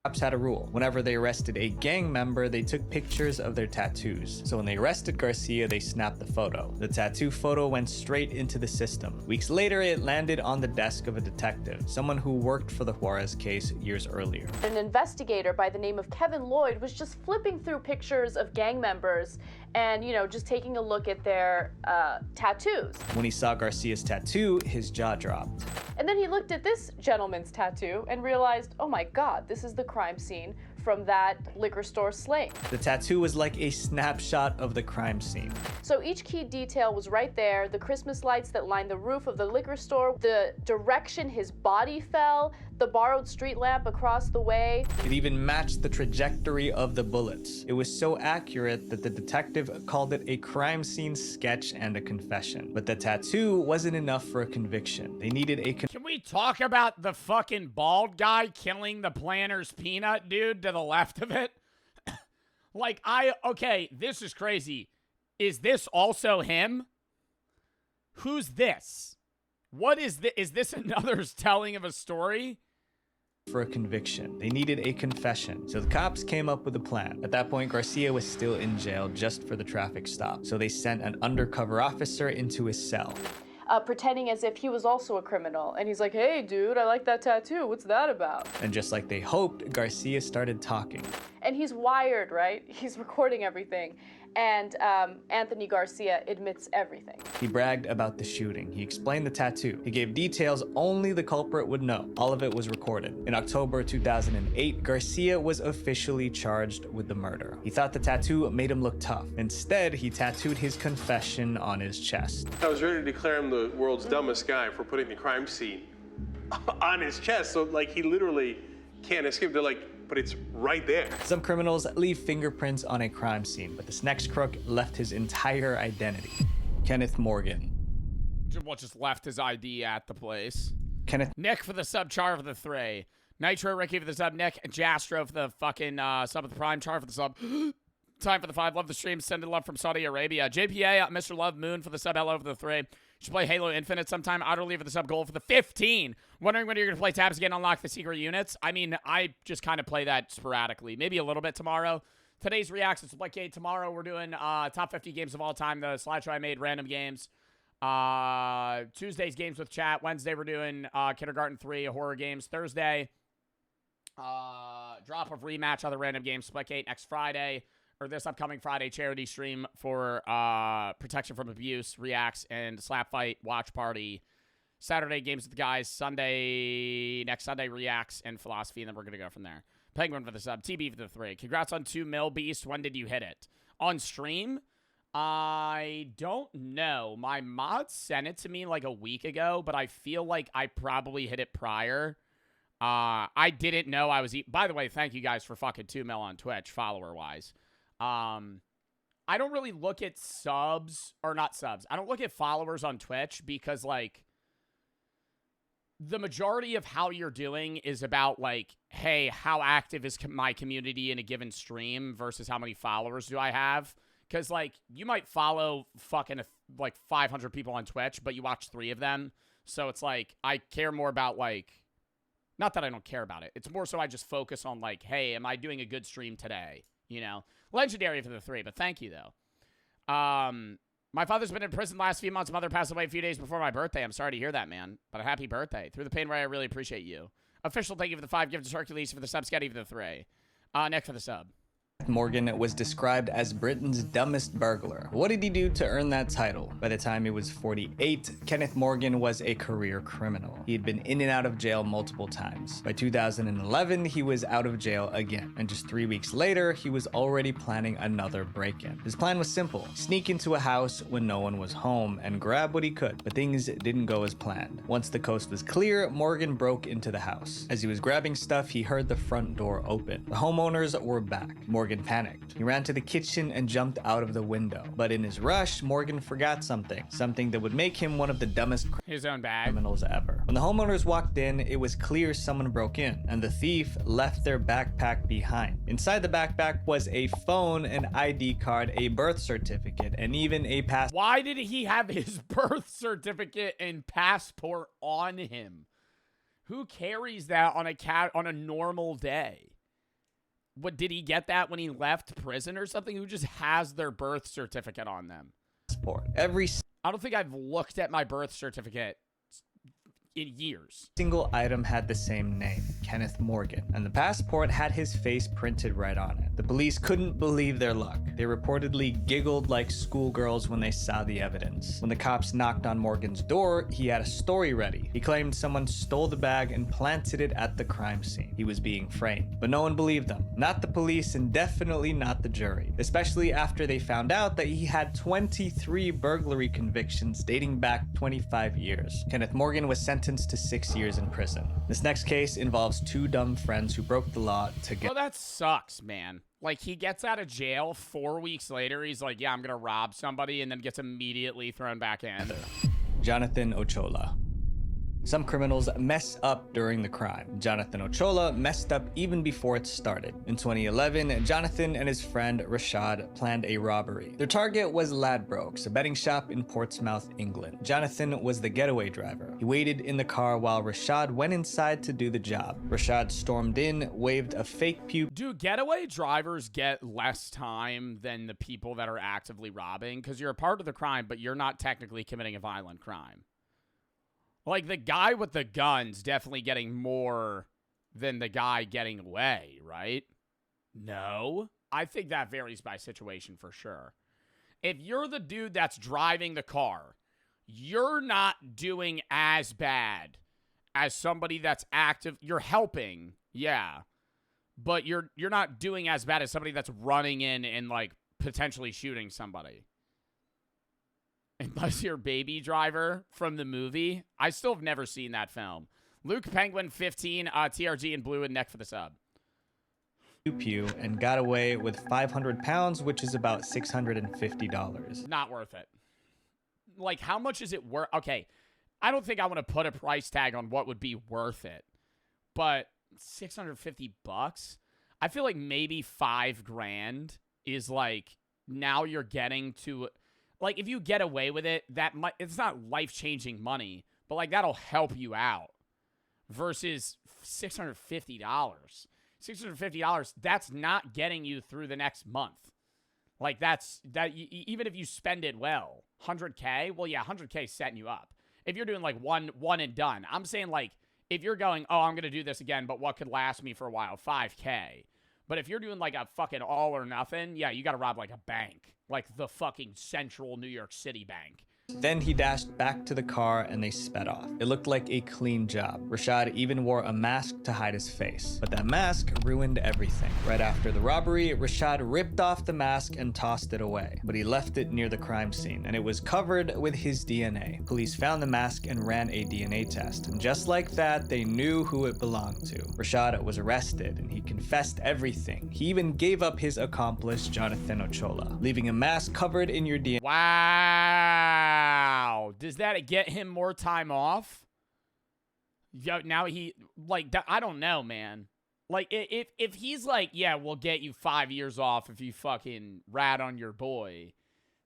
Cops had a rule. Whenever they arrested a gang member, they took pictures of their tattoos. So when they arrested Garcia, they snapped the photo. The tattoo photo went straight into the system. Weeks later, it landed on the desk of a detective, someone who worked for the Juarez case years earlier. An investigator by the name of Kevin Lloyd was just flipping through pictures of gang members and, just taking a look at their tattoos. When he saw Garcia's tattoo, his jaw dropped. And then he looked at this gentleman's tattoo and realized, oh my God, this is the crime scene from that liquor store slaying. The tattoo was like a snapshot of the crime scene. So each key detail was right there. The Christmas lights that lined the roof of the liquor store, the direction his body fell, the borrowed street lamp across the way. It even matched the trajectory of the bullets. It was so accurate that the detective called it a crime scene sketch and a confession. But the tattoo wasn't enough for a conviction. They needed a Can we talk about the fucking bald guy killing the Planters Peanut dude to the left of it? Okay, this is crazy. Is this also him? Who's this? What is this? Is this another telling of a story? For a conviction. They needed a confession. So the cops came up with a plan. At that point, Garcia was still in jail just for the traffic stop. So they sent an undercover officer into his cell. Pretending as if he was also a criminal. And he's like, hey, dude, I like that tattoo. What's that about? And just like they hoped, Garcia started talking. And he's wired, right? He's recording everything. And Anthony Garcia admits everything. He bragged about the shooting. He explained the tattoo. He gave details only the culprit would know. All of it was recorded. In October 2008, Garcia was officially charged with the murder. He thought the tattoo made him look tough. Instead, he tattooed his confession on his chest. I was ready to declare him the world's dumbest guy for putting the crime scene on his chest. So, like, he literally can't escape. They're like, but it's right there. Some criminals leave fingerprints on a crime scene, but this next crook left his entire identity. Kenneth Morgan. Just left his ID at the place. Kenneth. Nick for the sub, Char for the 3. Nitro, Ricky for the sub, Nick, Jastro for the fucking sub of the prime, Char for the sub. Time for the 5. Love the stream. Sending love from Saudi Arabia. JPA, Mr. Love Moon for the sub. Hello for the 3. Should play Halo Infinite sometime. Utterly for the sub. Goal for the 15. Wondering when you're going to play tabs again, unlock the secret units. I mean, I just kind of play that sporadically. Maybe a little bit tomorrow. Today's reacts to Splitgate. Tomorrow we're doing top 50 games of all time. The slideshow I made, random games. Tuesday's games with chat. Wednesday we're doing Kindergarten 3, horror games. Thursday, drop of rematch, other random games. Splitgate next Friday. Or this upcoming Friday, charity stream for protection from abuse, reacts, and slap fight, watch party. Saturday, games with the guys. Next Sunday, reacts and philosophy, and then we're going to go from there. Penguin for the sub, TB for the 3. Congrats on 2 mil, Beast. When did you hit it? On stream? I don't know. My mod sent it to me like a week ago, but I feel like I probably hit it prior. I didn't know I was... By the way, thank you guys for fucking 2 mil on Twitch, follower-wise. I don't really look at subs, or not subs. I don't look at followers on Twitch because, like, the majority of how you're doing is about, like, hey, how active is my community in a given stream versus how many followers do I have? Because, like, you might follow fucking, like, 500 people on Twitch, but you watch 3 of them. So it's like, I care more about, like, not that I don't care about it. It's more so I just focus on, like, hey, am I doing a good stream today? You know? Legendary for the 3, but thank you, though. My father's been in prison the last few months. Mother passed away a few days before my birthday. I'm sorry to hear that, man. But a happy birthday. Through the pain, Ray, I really appreciate you. Official, thank you for the 5. Gift to Hercules for the sub. Scotty for the 3. Nick for the sub. Morgan was described as Britain's dumbest burglar. What did he do to earn that title? By the time he was 48, Kenneth Morgan was a career criminal. He had been in and out of jail multiple times. By 2011, he was out of jail again. And just 3 weeks later, he was already planning another break-in. His plan was simple: sneak into a house when no one was home and grab what he could. But things didn't go as planned. Once the coast was clear, Morgan broke into the house. As he was grabbing stuff, he heard the front door open. The homeowners were back. Morgan panicked. He ran to the kitchen and jumped out of the window. But in his rush, Morgan forgot something that would make him one of the dumbest his own bag criminals ever. When the homeowners walked in, it was clear someone broke in, and the thief left their backpack behind. Inside the backpack was a phone, an ID card, a birth certificate, and even a passport. Why did he have his birth certificate and passport on him? Who carries that on a normal day? What, did he get that when he left prison or something? Who just has their birth certificate on them? I don't think I've looked at my birth certificate in years. Single item had the same name, Kenneth Morgan, and the passport had his face printed right on it. The police couldn't believe their luck. They reportedly giggled like schoolgirls when they saw the evidence. When the cops knocked on Morgan's door, he had a story ready. He claimed someone stole the bag and planted it at the crime scene. He was being framed, but no one believed them. Not the police, and definitely not the jury, especially after they found out that he had 23 burglary convictions dating back 25 years. Kenneth Morgan was sentenced to 6 years in prison. This next case involves 2 dumb friends who broke the law together. Oh, that sucks, man. Like, he gets out of jail 4 weeks later. He's like, yeah, I'm gonna rob somebody, and then gets immediately thrown back in. Jonathan Ochoa. Some criminals mess up during the crime. Jonathan Ochoa messed up even before it started. In 2011, Jonathan and his friend Rashad planned a robbery. Their target was Ladbrokes, a betting shop in Portsmouth, England. Jonathan was the getaway driver. He waited in the car while Rashad went inside to do the job. Rashad stormed in, waved a fake pew. Do getaway drivers get less time than the people that are actively robbing? Because you're a part of the crime, but you're not technically committing a violent crime. Like, the guy with the gun's definitely getting more than the guy getting away, right? No? I think that varies by situation for sure. If you're the dude that's driving the car, you're not doing as bad as somebody that's active. You're helping, yeah, but you're not doing as bad as somebody that's running in and like potentially shooting somebody. Unless you're Baby Driver from the movie. I still have never seen that film. Luke Penguin 15, TRG and Blue and Neck for the sub. Pew and got away with 500 pounds, which is about $650. Not worth it. Like, how much is it worth? Okay, I don't think I want to put a price tag on what would be worth it, but $650? I feel like maybe $5,000 is like, now you're getting to, like, if you get away with it, that might, it's not life-changing money, but like that'll help you out versus $650. $650, that's not getting you through the next month. Like, even if you spend it well, $100K, well, yeah, $100K is setting you up. If you're doing like one and done, I'm saying like, if you're going, oh, I'm going to do this again, but what could last me for a while, $5K. But if you're doing like a fucking all or nothing, yeah, you got to rob like a bank, like the fucking central New York City bank. Then he dashed back to the car and they sped off. It looked like a clean job. Rashad even wore a mask to hide his face. But that mask ruined everything. Right after the robbery, Rashad ripped off the mask and tossed it away. But he left it near the crime scene, and it was covered with his DNA. Police found the mask and ran a DNA test. And just like that, they knew who it belonged to. Rashad was arrested, and he confessed everything. He even gave up his accomplice, Jonathan Ochoa, leaving a mask covered in your DNA. Wow. Does that get him more time off? Yo, now he, like, I don't know, man. Like, if he's like, yeah, we'll get you 5 years off if you fucking rat on your boy,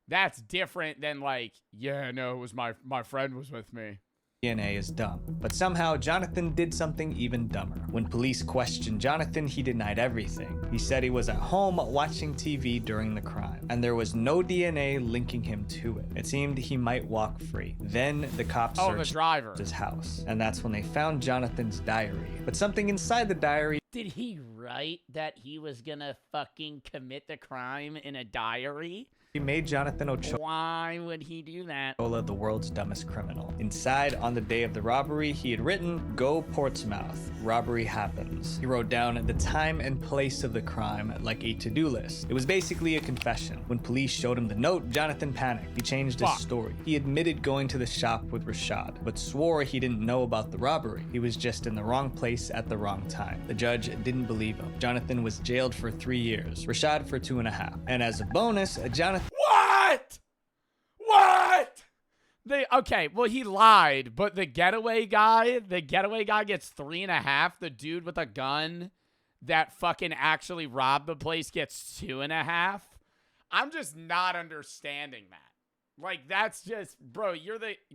that's different than like, yeah, no, it was my friend was with me. DNA is dumb. But somehow Jonathan did something even dumber. When police questioned Jonathan, he denied everything. He said he was at home watching TV during the crime, and there was no DNA linking him to it. It seemed he might walk free. Then the cops searched his house, and that's when they found Jonathan's diary. But something inside the diary. Did he write that he was gonna fucking commit the crime in a diary? He made Jonathan Ochoa. Why would he do that? The world's dumbest criminal. Inside, on the day of the robbery, he had written, "Go Portsmouth. Robbery happens." He wrote down the time and place of the crime like a to-do list. It was basically a confession. When police showed him the note, Jonathan panicked. He changed his story. He admitted going to the shop with Rashad, but swore he didn't know about the robbery. He was just in the wrong place at the wrong time. The judge didn't believe him. Jonathan was jailed for 3 years, Rashad for 2.5. And as a bonus, Jonathan... What? Okay, well, he lied, but the getaway guy gets 3.5. The dude with a gun that fucking actually robbed the place gets 2.5. I'm just not understanding that. Like, that's just, bro,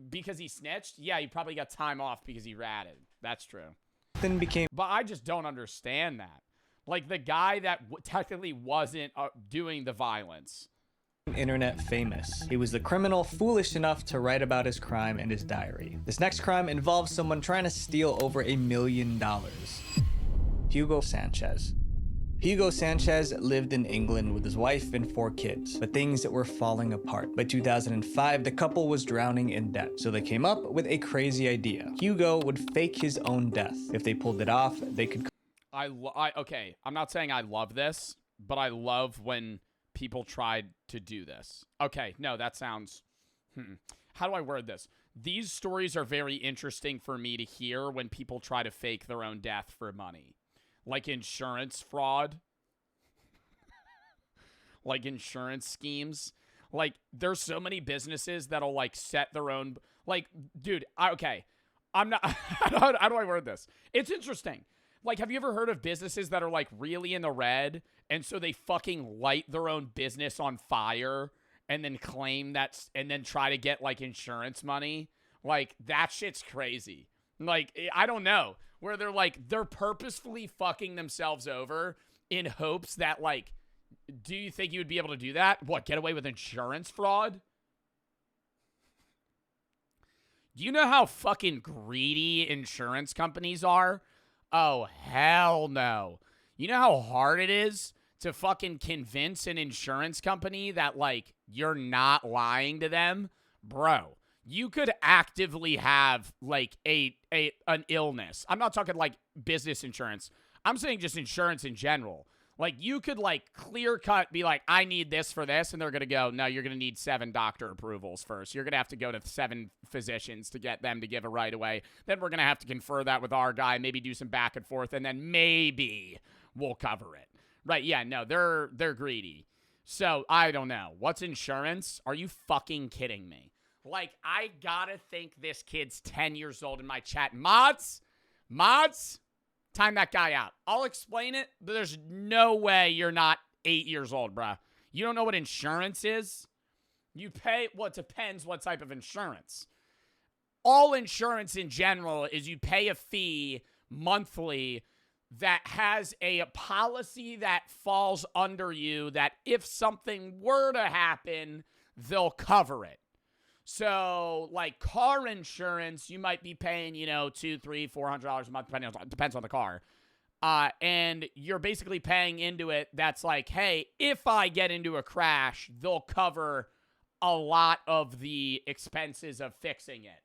because he snitched? Yeah, he probably got time off because he ratted. That's true. But I just don't understand that. Like, the guy that technically wasn't doing the violence. Internet famous. He was the criminal foolish enough to write about his crime in his diary. This next crime involves someone trying to steal over $1 million. Hugo Sanchez. Hugo Sanchez lived in England with his wife and 4 kids, but things were falling apart. By 2005, the couple was drowning in debt, so they came up with a crazy idea. Hugo would fake his own death. If they pulled it off, they could... Okay, I'm not saying I love this, but I love when people tried to do this. Okay, no, that sounds... How do I word this? These stories are very interesting for me to hear when people try to fake their own death for money. Like insurance fraud. Like insurance schemes. Like, there's so many businesses that'll, like, set their own... Like, dude, okay. I'm not... How do I word this? It's interesting. Like, have you ever heard of businesses that are, like, really in the red, and so they fucking light their own business on fire and then claim that's... And then try to get, like, insurance money? Like, that shit's crazy. Like, I don't know. Where they're, like, they're purposefully fucking themselves over in hopes that, like... Do you think you would be able to do that? What, get away with insurance fraud? Do you know how fucking greedy insurance companies are? Oh, hell no. You know how hard it is to fucking convince an insurance company that, like, you're not lying to them, bro, you could actively have, like, an illness. I'm not talking, like, business insurance. I'm saying just insurance in general. Like, you could, like, clear-cut be like, I need this for this, and they're going to go, no, you're going to need 7 doctor approvals first. You're going to have to go to 7 physicians to get them to give a right away. Then we're going to have to confer that with our guy, maybe do some back and forth, and then maybe we'll cover it. Right, yeah, no, they're greedy. So, I don't know. What's insurance? Are you fucking kidding me? Like, I gotta think this kid's 10 years old in my chat. Mods, time that guy out. I'll explain it, but there's no way you're not 8 years old, bruh. You don't know what insurance is? You pay, well, it depends what type of insurance. All insurance in general is you pay a fee monthly that has a policy that falls under you that if something were to happen, they'll cover it. So, like, car insurance, you might be paying, you know, $200, $300, $400 a month, depends on the car. And you're basically paying into it that's like, hey, if I get into a crash, they'll cover a lot of the expenses of fixing it.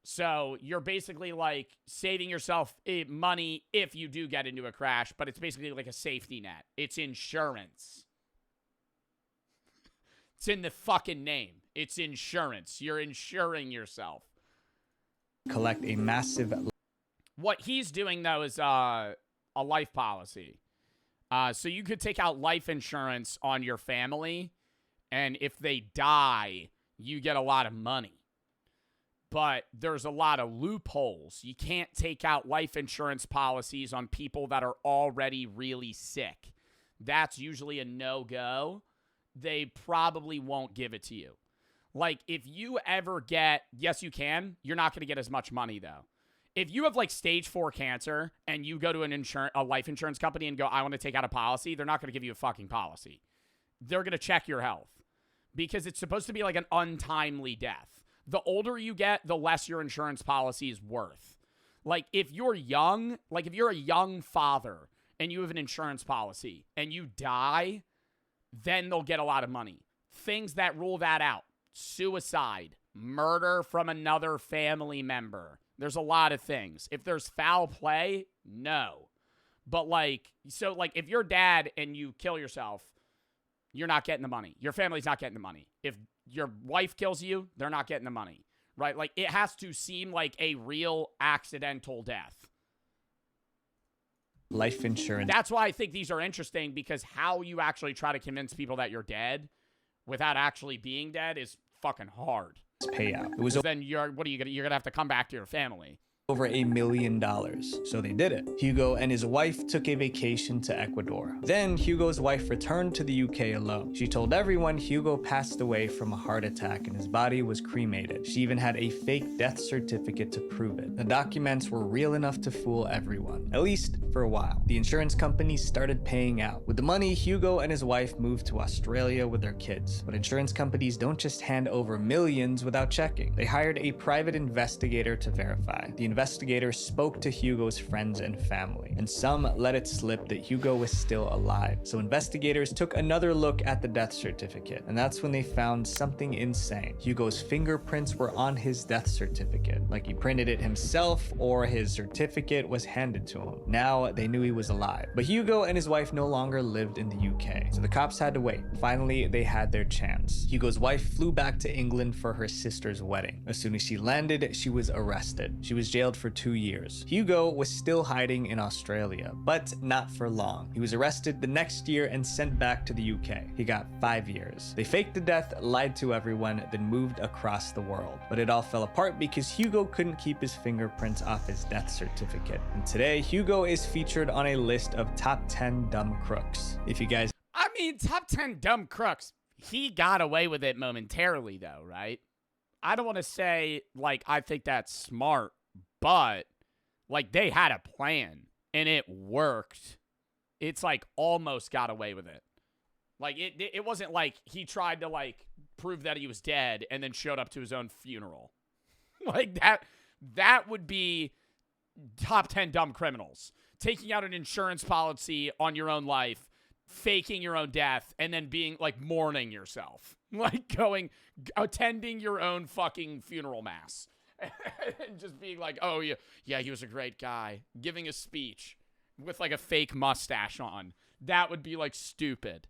So you're basically, like, saving yourself money if you do get into a crash, but it's basically like a safety net. It's insurance. It's in the fucking name. It's insurance. You're insuring yourself. Collect a massive... What he's doing, though, is a life policy. So you could take out life insurance on your family, and if they die, you get a lot of money. But there's a lot of loopholes. You can't take out life insurance policies on people that are already really sick. That's usually a no-go. They probably won't give it to you. Like, if you ever get, yes, you can. You're not going to get as much money, though. If you have, like, stage 4 cancer and you go to a life insurance company and go, I want to take out a policy, they're not going to give you a fucking policy. They're going to check your health because it's supposed to be like an untimely death. The older you get, the less your insurance policy is worth. Like, if you're young, like, if you're a young father and you have an insurance policy and you die, then they'll get a lot of money. Things that rule that out: suicide, murder from another family member. There's a lot of things. If there's foul play, no. But, like, so, like, if you're dad and you kill yourself, you're not getting the money. Your family's not getting the money. If your wife kills you, they're not getting the money, right? Like, it has to seem like a real accidental death. Life insurance. That's why I think these are interesting, because how you actually try to convince people that you're dead without actually being dead is fucking hard. Payout. It was then you're gonna have to come back to your family. Over $1 million. So they did it. Hugo and his wife took a vacation to Ecuador. Then Hugo's wife returned to the UK alone. She told everyone Hugo passed away from a heart attack and his body was cremated. She even had a fake death certificate to prove it. The documents were real enough to fool everyone, at least for a while. The insurance companies started paying out. With the money, Hugo and his wife moved to Australia with their kids. But insurance companies don't just hand over millions without checking. They hired a private investigator to verify. The investigator spoke to Hugo's friends and family, and some let it slip that Hugo was still alive. So investigators took another look at the death certificate, and that's when they found something insane. Hugo's fingerprints were on his death certificate, like he printed it himself or his certificate was handed to him. Now they knew he was alive. But Hugo and his wife no longer lived in the UK, so the cops had to wait. Finally, they had their chance. Hugo's wife flew back to England for her sister's wedding. As soon as she landed, she was arrested. She was jailed for 2 years. Hugo was still hiding in Australia, but not for long. He was arrested the next year and sent back to the UK. He got 5 years. They faked the death, lied to everyone, then moved across the world. But it all fell apart because Hugo couldn't keep his fingerprints off his death certificate. And today, Hugo is featured on a list of top 10 dumb crooks. If you guys... I mean, top 10 dumb crooks. He got away with it momentarily, though, right? I don't want to say, like, I think that's smart, but, like, they had a plan, and it worked. It's, like, almost got away with it. Like, it wasn't like he tried to, like, prove that he was dead and then showed up to his own funeral. Like, that would be top 10 dumb criminals. taking out an insurance policy on your own life, faking your own death, and then being like mourning yourself, like attending your own fucking funeral mass, and just being like, oh yeah, he was a great guy, giving a speech with like a fake mustache on. That would be like stupid.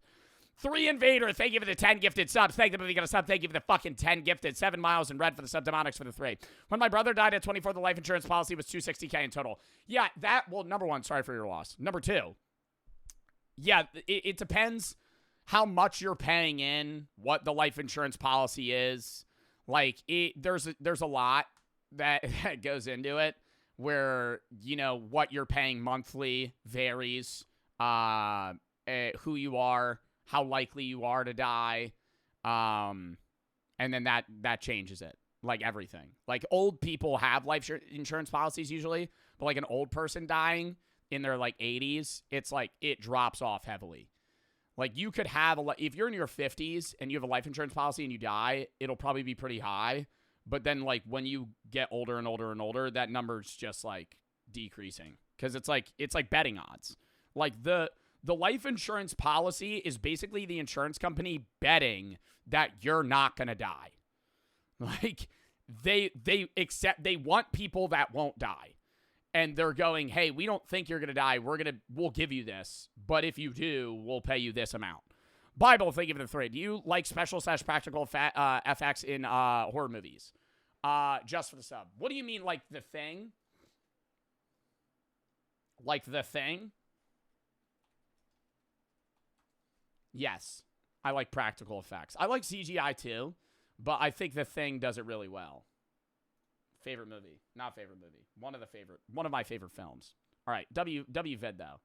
3 Invader, thank you for the 10 gifted subs. Thank you for the sub. Thank you for the fucking 10 gifted. 7 Miles in red for the sub. Demonics for the 3. When my brother died at 24, the life insurance policy was $260K in total. Yeah, number 1, sorry for your loss. Number 2, yeah, it depends how much you're paying in, what the life insurance policy is. Like, there's a lot that goes into it where, you know, what you're paying monthly varies, who you are, how likely you are to die, and then that changes it, like everything. Like, old people have life insurance policies usually, but like an old person dying in their like 80s, it's like it drops off heavily. Like, you could have if you're in your 50s and you have a life insurance policy and you die, it'll probably be pretty high. But then like when you get older and older and older, that number's just like decreasing because it's like betting odds. Like the life insurance policy is basically the insurance company betting that you're not going to die. Like they want people that won't die. And they're going, "Hey, we don't think you're going to die. We'll give you this, but if you do, we'll pay you this amount." Bible, thank you for the 3. Do you like special/practical FX in horror movies? Just for the sub. What do you mean, like The Thing? Like The Thing? Yes, I like practical effects. I like CGI too, but I think The Thing does it really well. Favorite movie. Not favorite movie. One of my favorite films. All right, WVid though.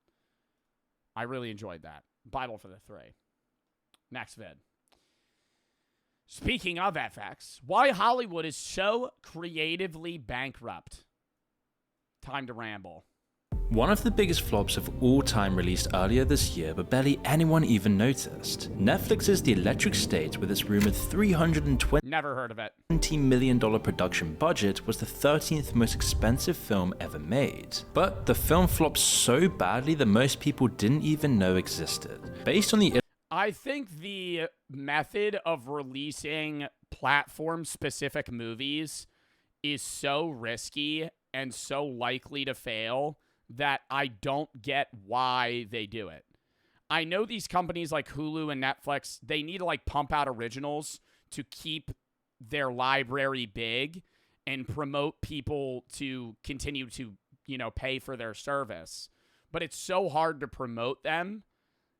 I really enjoyed that. Bible for the 3. Next vid. Speaking of FX, why Hollywood is so creatively bankrupt. Time to ramble. One of the biggest flops of all time released earlier this year, but barely anyone even noticed. Netflix's The Electric State, with its rumored Never heard of it. $20 million production budget, was the 13th most expensive film ever made. But the film flopped so badly that most people didn't even know existed. Based on the I think the method of releasing platform-specific movies is so risky and so likely to fail that I don't get why they do it. I know these companies like Hulu and Netflix, they need to like pump out originals to keep their library big and promote people to continue to, you know, pay for their service. But it's so hard to promote them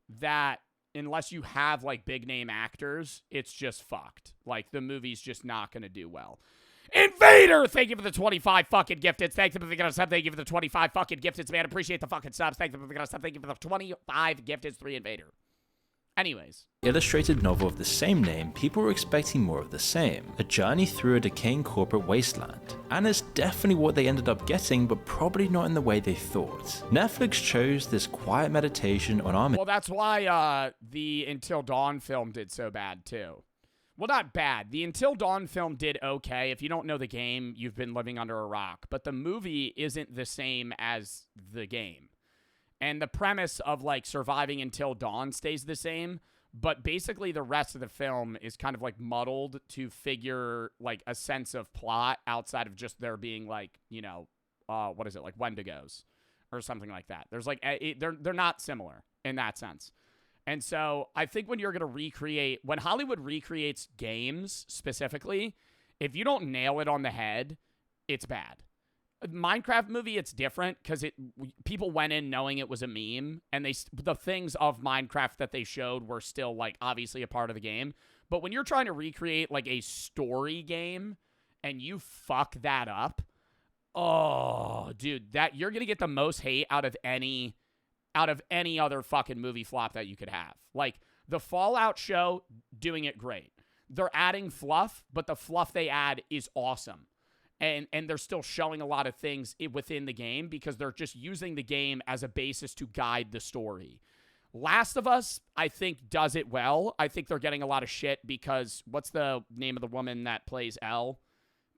that unless you have like big name actors, it's just fucked. Like the movie's just not going to do well. Invader, thank you for the 25 fucking gifteds. Thank you for the sub. Thank you for the 25 fucking gifteds, man. Appreciate the fucking subs. Thank you for the sub. Thank you for the 25 gifteds. 3 Invader. Anyways. Illustrated novel of the same name, people were expecting more of the same. A journey through a decaying corporate wasteland. And it's definitely what they ended up getting, but probably not in the way they thought. Netflix chose this quiet meditation on our... Well, that's why the Until Dawn film did so bad, too. Well, not bad. The Until Dawn film did okay. If you don't know the game, you've been living under a rock. But the movie isn't the same as the game. And the premise of, like, surviving until dawn stays the same. But basically the rest of the film is kind of, like, muddled to figure, like, a sense of plot outside of just there being, like, you know, what is it, like Wendigos or something like that. There's, like, they're not similar in that sense. And so I think when you're going to recreate, when Hollywood recreates games specifically, if you don't nail it on the head, it's bad. Minecraft movie, it's different because people went in knowing it was a meme, and the things of Minecraft that they showed were still like obviously a part of the game. But when you're trying to recreate like a story game and you fuck that up, oh, dude, that you're going to get the most hate out of any other fucking movie flop that you could have. Like, the Fallout show, doing it great. They're adding fluff, but the fluff they add is awesome. And they're still showing a lot of things within the game because they're just using the game as a basis to guide the story. Last of Us, I think, does it well. I think they're getting a lot of shit because what's the name of the woman that plays Elle?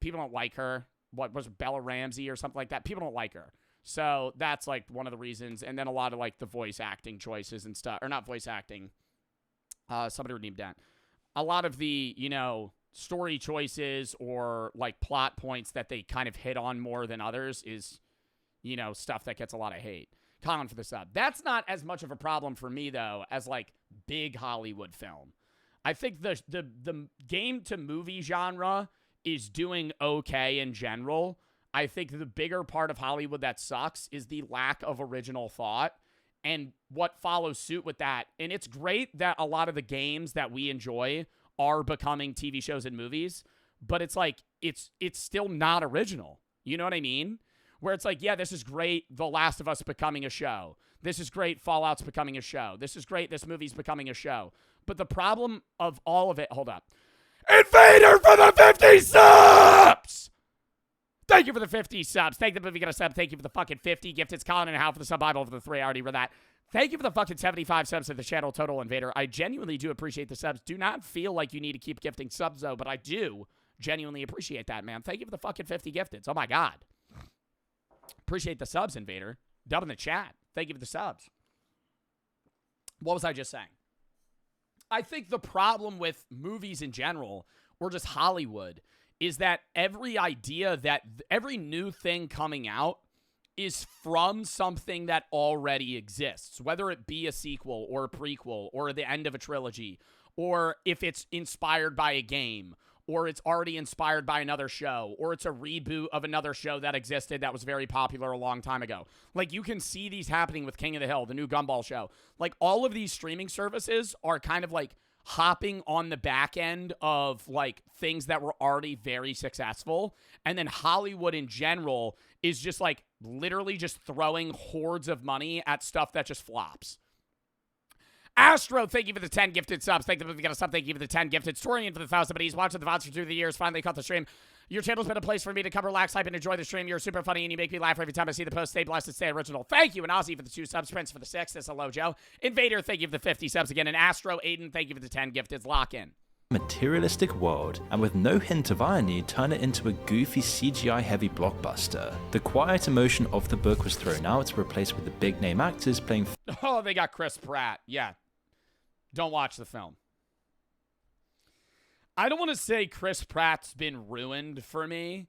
People don't like her. What was it, Bella Ramsey or something like that? People don't like her. So that's like one of the reasons. And then a lot of like the voice acting choices and stuff, or not voice acting. Somebody redeemed that. A lot of the, you know, story choices or like plot points that they kind of hit on more than others is, you know, stuff that gets a lot of hate. Colin for the sub. That's not as much of a problem for me though as like big Hollywood film. I think the game to movie genre is doing okay in general. I think the bigger part of Hollywood that sucks is the lack of original thought and what follows suit with that. And it's great that a lot of the games that we enjoy are becoming TV shows and movies, but it's like, it's still not original. You know what I mean? Where it's like, yeah, this is great, The Last of Us becoming a show. This is great, Fallout's becoming a show. This is great, this movie's becoming a show. But the problem of all of it, hold up. Invader for the 50 subs! Thank you for the 50 subs. Thank you for the sub. Thank you for the fucking 50 gifted. Colin and a half for the sub Bible for the 3. I already read that. Thank you for the fucking 75 subs to the channel Total Invader. I genuinely do appreciate the subs. Do not feel like you need to keep gifting subs, though, but I do genuinely appreciate that, man. Thank you for the fucking 50 gifted. Oh, my God. Appreciate the subs, Invader. Dub in the chat. Thank you for the subs. What was I just saying? I think the problem with movies in general, or just Hollywood, is that every new thing coming out is from something that already exists, whether it be a sequel or a prequel or the end of a trilogy, or if it's inspired by a game, or it's already inspired by another show, or it's a reboot of another show that existed that was very popular a long time ago. Like, you can see these happening with King of the Hill, the new Gumball show. Like, all of these streaming services are kind of like hopping on the back end of like things that were already very successful. And then Hollywood in general is just like literally just throwing hordes of money at stuff that just flops. Astro, thank you for the 10 gifted subs. Thank you for the sub. Thank you for the 10 gifted. Storian for the 1,000, but he's watching the VODs for 2 years. Finally caught the stream. Your channel's been a place for me to come relax, hype, and enjoy the stream. You're super funny, and you make me laugh every time I see the post. Stay blessed and stay original. Thank you. And Ozzy for the 2 subs. Prince for the 6. That's hello, Joe. Invader, thank you for the 50 subs again. And Astro, Aiden, thank you for the 10 gifted. Lock in. Materialistic world, and with no hint of irony, turn it into a goofy CGI-heavy blockbuster. The quiet emotion of the book was thrown out to replace with the big-name actors playing... Oh, they got Chris Pratt. Yeah. Don't watch the film. I don't want to say Chris Pratt's been ruined for me,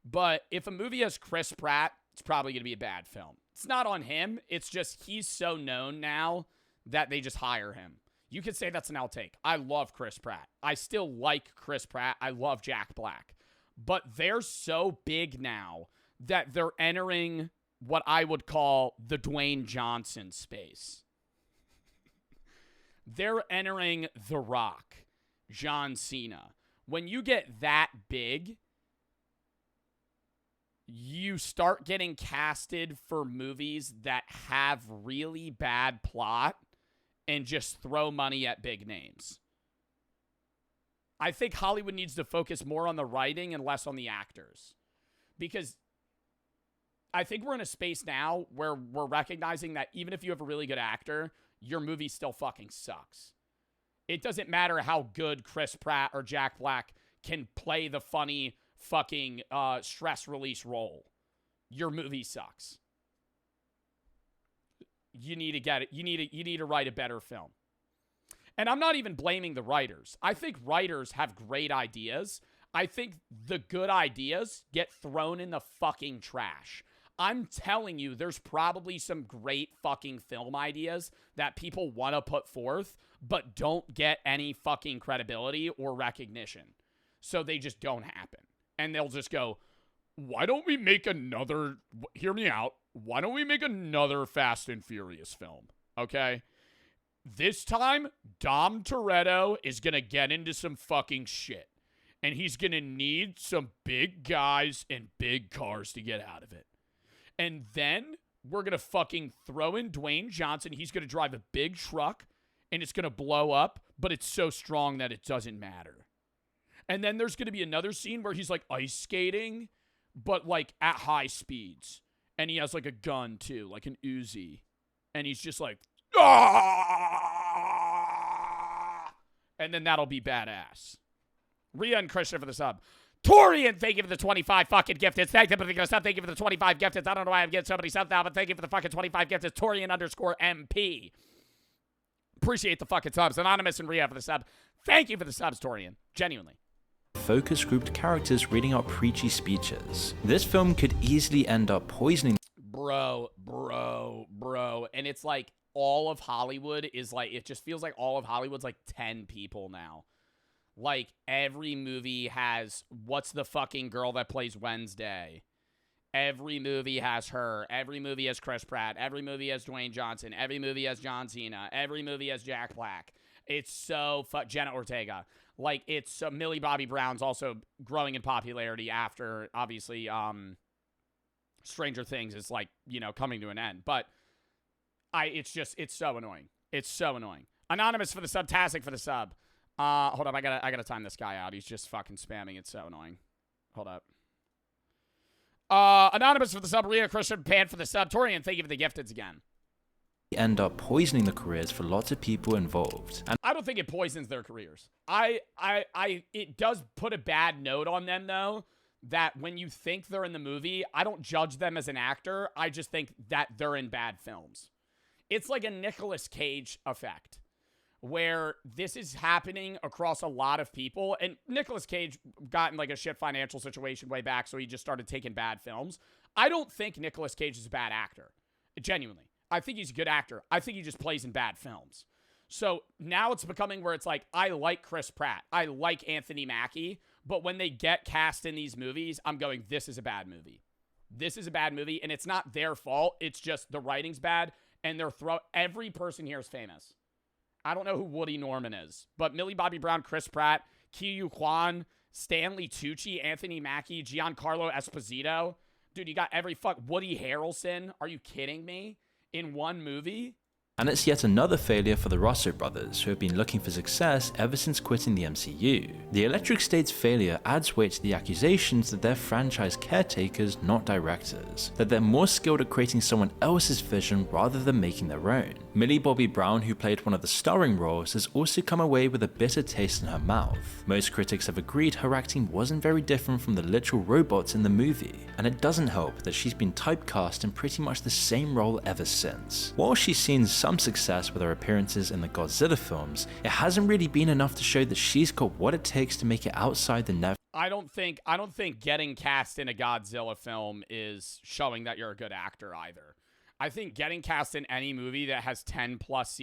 but if a movie has Chris Pratt, it's probably going to be a bad film. It's not on him. It's just he's so known now that they just hire him. You could say that's an outtake. I love Chris Pratt. I still like Chris Pratt. I love Jack Black. But they're so big now that they're entering what I would call the Dwayne Johnson space. They're entering The Rock, John Cena. When you get that big, you start getting casted for movies that have really bad plot and just throw money at big names. I think Hollywood needs to focus more on the writing and less on the actors. Because I think we're in a space now where we're recognizing that even if you have a really good actor, your movie still fucking sucks. It doesn't matter how good Chris Pratt or Jack Black can play the funny fucking stress release role. Your movie sucks. You need to get it. You need to write a better film. And I'm not even blaming the writers. I think writers have great ideas. I think the good ideas get thrown in the fucking trash. I'm telling you, there's probably some great fucking film ideas that people want to put forth, but don't get any fucking credibility or recognition. So they just don't happen. And they'll just go, why don't we make another, hear me out, why don't we make another Fast and Furious film, okay? This time, Dom Toretto is going to get into some fucking shit. And he's going to need some big guys and big cars to get out of it. And then we're going to fucking throw in Dwayne Johnson. He's going to drive a big truck, and it's going to blow up, but it's so strong that it doesn't matter. And then there's going to be another scene where he's like ice skating, but like at high speeds. And he has like a gun too, like an Uzi. And he's just like, ah! And then that'll be badass. Rhea and Christian for the sub. Torian, thank you for the 25 fucking gifted. Thank you for the sub. Thank you for the 25 gifted. I don't know why I'm getting so many subs now, but thank you for the fucking 25 gifted. Torian_MP. Appreciate the fucking subs. Anonymous and Ria for the sub. Thank you for the subs, Torian. Genuinely. Focus grouped characters reading out preachy speeches. This film could easily end up poisoning. Bro. And it's like all of Hollywood is like, it just feels like all of Hollywood's like 10 people now. Like, every movie has, what's the fucking girl that plays Wednesday? Every movie has her. Every movie has Chris Pratt. Every movie has Dwayne Johnson. Every movie has John Cena. Every movie has Jack Black. It's so Jenna Ortega. Like, it's Millie Bobby Brown's also growing in popularity after, obviously, Stranger Things is, like, you know, coming to an end. But it's so annoying. It's so annoying. Anonymous for the sub. Tastic for the sub. Hold up, I gotta time this guy out. He's just fucking spamming. It's so annoying. Hold up. Anonymous for the sub. Rhea Christian Pan for the sub. Torian, thank you for the gifteds again. End up poisoning the careers for lots of people involved. And I don't think it poisons their careers. It does put a bad note on them, though, that when you think they're in the movie, I don't judge them as an actor. I just think that they're in bad films. It's like a Nicolas Cage effect, where this is happening across a lot of people. And Nicolas Cage got in like a shit financial situation way back, so he just started taking bad films. I don't think Nicolas Cage is a bad actor. Genuinely. I think he's a good actor. I think he just plays in bad films. So now it's becoming where it's like, I like Chris Pratt. I like Anthony Mackie. But when they get cast in these movies, I'm going, this is a bad movie. This is a bad movie, and it's not their fault. It's just the writing's bad, and every person here is famous. I don't know who Woody Norman is, but Millie Bobby Brown, Chris Pratt, Ke Kwan, Stanley Tucci, Anthony Mackie, Giancarlo Esposito. Dude, you got Woody Harrelson. Are you kidding me? In one movie? And it's yet another failure for the Russo brothers, who have been looking for success ever since quitting the MCU. The Electric State's failure adds weight to the accusations that they're franchise caretakers, not directors, that they're more skilled at creating someone else's vision rather than making their own. Millie Bobby Brown, who played one of the starring roles, has also come away with a bitter taste in her mouth. Most critics have agreed her acting wasn't very different from the literal robots in the movie, and it doesn't help that she's been typecast in pretty much the same role ever since. While she's seen some success with her appearances in the Godzilla films, it hasn't really been enough to show that she's got what it takes to make it outside the Netflix. I don't think getting cast in a Godzilla film is showing that you're a good actor either. I think getting cast in any movie that has 10 plus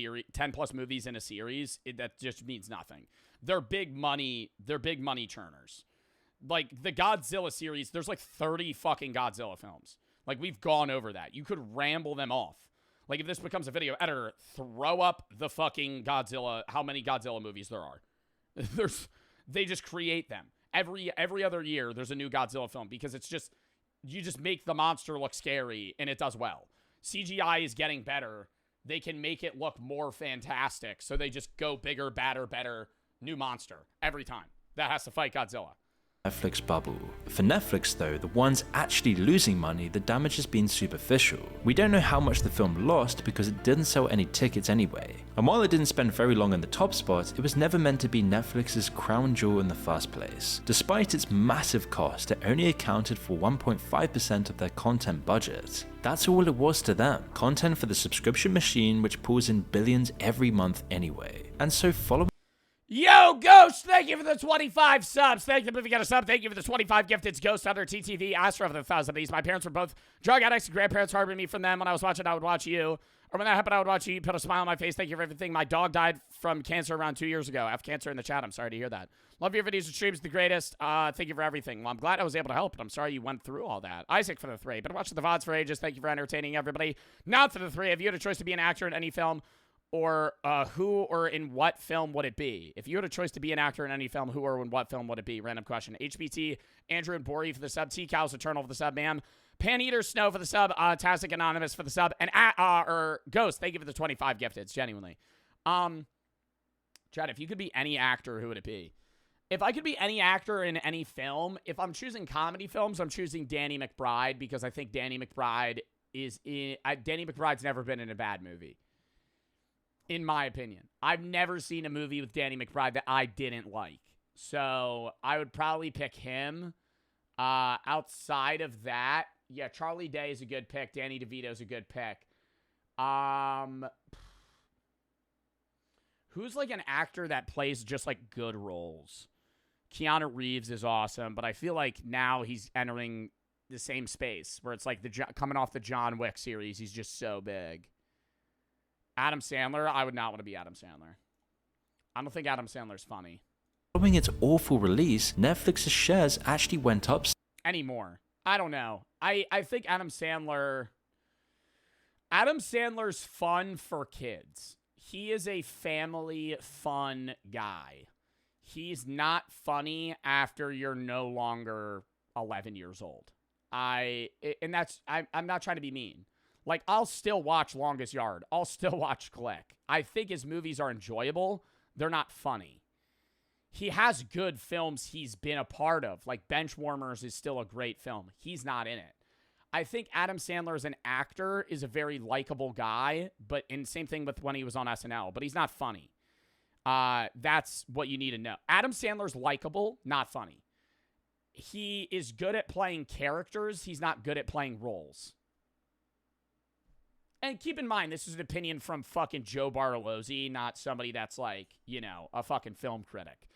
movies in a series, that just means nothing. They're big money churners. Like the Godzilla series, there's like 30 fucking Godzilla films. Like we've gone over that. You could ramble them off. Like, if this becomes a video editor, throw up the fucking Godzilla, how many Godzilla movies there are. They just create them. Every other year, there's a new Godzilla film because it's just, you just make the monster look scary, and it does well. CGI is getting better. They can make it look more fantastic, so they just go bigger, badder, better, new monster every time. That has to fight Godzilla. Netflix bubble. For Netflix though, the ones actually losing money, the damage has been superficial. We don't know how much the film lost because it didn't sell any tickets anyway. And while it didn't spend very long in the top spot, it was never meant to be Netflix's crown jewel in the first place. Despite its massive cost, it only accounted for 1.5% of their content budget. That's all it was to them. Content for the subscription machine which pulls in billions every month anyway. And so following Yo, Ghost, thank you for the 25 subs. Thank you if you got a sub. Thank you for the 25 gifted. Ghost under TTV. Astro for the 1,000 of these. My parents were both drug addicts and grandparents harbored me from them. When I was watching, I would watch you. Or when that happened, I would watch you. You put a smile on my face. Thank you for everything. My dog died from cancer around 2 years ago. I have cancer in the chat. I'm sorry to hear that. Love your videos and streams. The greatest. Thank you for everything. Well, I'm glad I was able to help, but I'm sorry you went through all that. Isaac for the 3. Been watching the VODs for ages. Thank you for entertaining everybody. Not for the 3. If you had a choice to be an actor in any film, or who or in what film would it be? If you had a choice to be an actor in any film, who or in what film would it be? Random question. HBT, Andrew and Bori for the sub. T-Cows Eternal for the sub, ma'am. Pan-Eater Snow for the sub. Tastic Anonymous for the sub. And Ghost, thank you for the 25 gifted. Genuinely. Chad, if you could be any actor, who would it be? If I could be any actor in any film, if I'm choosing comedy films, I'm choosing Danny McBride because I think Danny McBride's never been in a bad movie. In my opinion. I've never seen a movie with Danny McBride that I didn't like. So I would probably pick him. Outside of that, yeah, Charlie Day is a good pick. Danny DeVito's a good pick. Who's like an actor that plays just like good roles? Keanu Reeves is awesome, but I feel like now he's entering the same space where it's like coming off the John Wick series, he's just so big. Adam Sandler, I would not want to be Adam Sandler. I don't think Adam Sandler's funny. Following its awful release, Netflix's shares actually went up Anymore. I don't know. I think Adam Sandler's fun for kids. He is a family fun guy. He's not funny after you're no longer 11 years old. I'm not trying to be mean. Like, I'll still watch Longest Yard. I'll still watch Click. I think his movies are enjoyable. They're not funny. He has good films he's been a part of. Like, Benchwarmers is still a great film. He's not in it. I think Adam Sandler as an actor is a very likable guy, and same thing with when he was on SNL, but he's not funny. That's what you need to know. Adam Sandler's likable, not funny. He is good at playing characters. He's not good at playing roles. And keep in mind, this is an opinion from fucking Joe Bartolozzi, not somebody that's like, you know, a fucking film critic.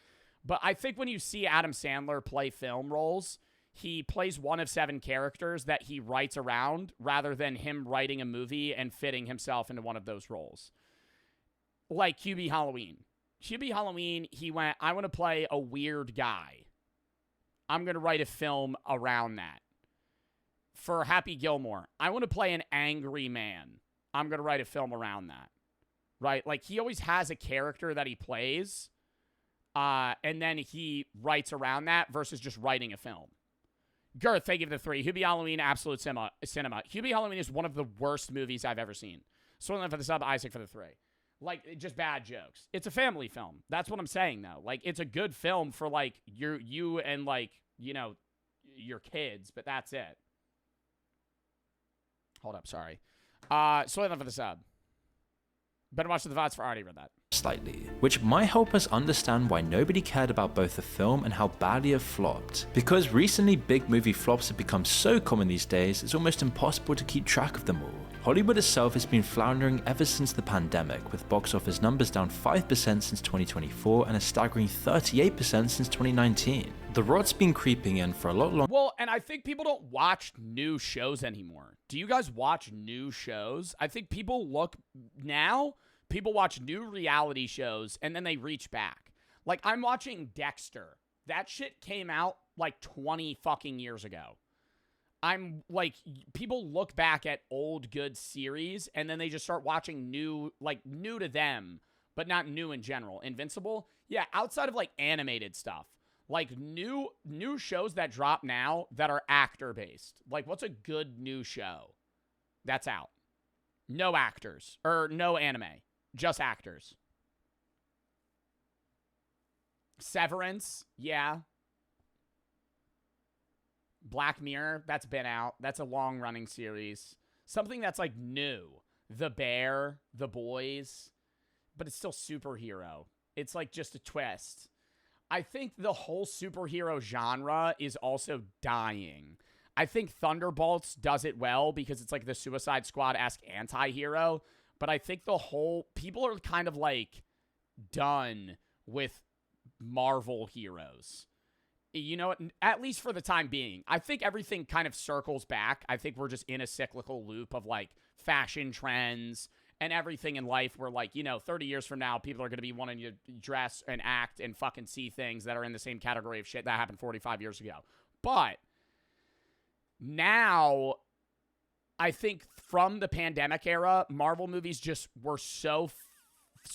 But I think when you see Adam Sandler play film roles, he plays one of 7 characters that he writes around rather than him writing a movie and fitting himself into one of those roles. Like Hubie Halloween. Hubie Halloween, he went, I want to play a weird guy. I'm going to write a film around that. For Happy Gilmore, I want to play an angry man. I'm going to write a film around that. Right? Like, he always has a character that he plays, and then he writes around that versus just writing a film. Girth, thank you for the 3. Hubie Halloween, absolute cinema. Hubie Halloween is one of the worst movies I've ever seen. Swirling for the sub, Isaac for the 3. Like, just bad jokes. It's a family film. That's what I'm saying, though. Like, it's a good film for, like, you and, like, you know, your kids, but that's it. Hold up, sorry. Swirling for the sub. Better watch the VODs for already read that. Slightly, which might help us understand why nobody cared about both the film and how badly it flopped. Because recently big movie flops have become so common these days, it's almost impossible to keep track of them all. Hollywood itself has been floundering ever since the pandemic, with box office numbers down 5% since 2024 and a staggering 38% since 2019. The rot's been creeping in for a lot longer. Well, and I think people don't watch new shows anymore. Do you guys watch new shows? I think people watch new reality shows and then they reach back. Like, I'm watching Dexter. That shit came out like 20 fucking years ago. I'm like, people look back at old good series and then they just start watching new to them, but not new in general. Invincible? Yeah, outside of like animated stuff. Like new shows that drop now that are actor based. Like, what's a good new show that's out? No actors or no anime, just actors. Severance, yeah. Black Mirror, that's been out. That's a long running series. Something that's like new. The Bear, The Boys, but it's still superhero. It's like just a twist. I think the whole superhero genre is also dying. I think Thunderbolts does it well because it's like the Suicide Squad-esque anti-hero, but I think people are kind of like done with Marvel heroes. You know, at least for the time being. I think everything kind of circles back. I think we're just in a cyclical loop of like fashion trends and everything in life where, like, you know, 30 years from now, people are going to be wanting to dress and act and fucking see things that are in the same category of shit that happened 45 years ago. But now, I think from the pandemic era, Marvel movies just were so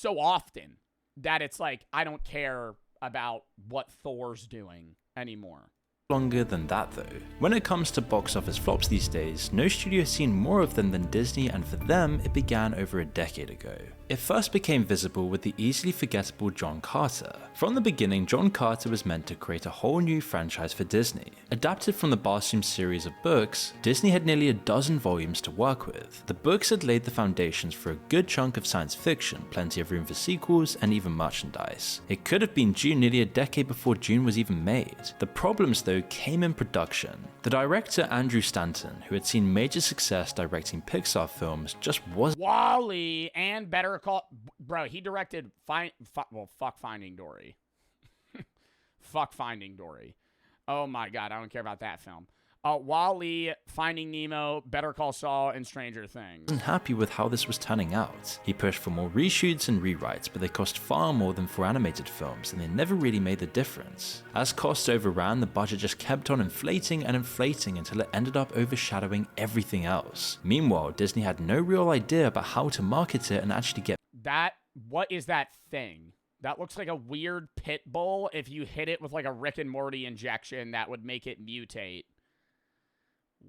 often that it's like, I don't care about what Thor's doing anymore. longer than that though. When it comes to box office flops these days, no studio has seen more of them than Disney, and for them it began over a decade ago. It first became visible with the easily forgettable John Carter. From the beginning, John Carter was meant to create a whole new franchise for Disney. Adapted from the Bartolozzi series of books, Disney had nearly a dozen volumes to work with. The books had laid the foundations for a good chunk of science fiction, plenty of room for sequels, and even merchandise. It could have been Dune nearly a decade before Dune was even made. The problems though came in production. The director Andrew Stanton, who had seen major success directing Pixar films, just wasn't Wall-E and Better Call... Bro, he directed fuck Finding Dory. Fuck Finding Dory. Oh my god, I don't care about that film. Wall-E, Finding Nemo, Better Call Saul, and Stranger Things. Wasn't happy with how this was turning out. He pushed for more reshoots and rewrites, but they cost far more than for animated films, and they never really made the difference. As costs overran, the budget just kept on inflating and inflating until it ended up overshadowing everything else. Meanwhile, Disney had no real idea about how to market it and actually get What is that thing? That looks like a weird pit bull. If you hit it with like a Rick and Morty injection, that would make it mutate.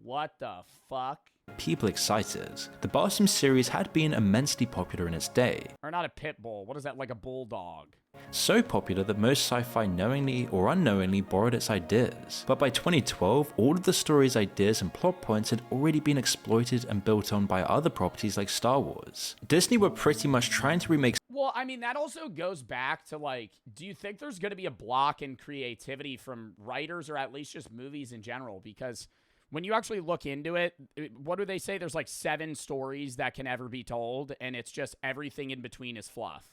What the fuck? people excited. The Bartolozzi series had been immensely popular in its day. Or not a pit bull. What is that, like a bulldog? So popular that most sci-fi knowingly or unknowingly borrowed its ideas. But by 2012, all of the story's ideas and plot points had already been exploited and built on by other properties like Star Wars. Disney were pretty much trying to remake. Well, I mean, that also goes back to, like, do you think there's going to be a block in creativity from writers or at least just movies in general? Because when you actually look into it, what do they say? There's like 7 stories that can ever be told, and it's just everything in between is fluff.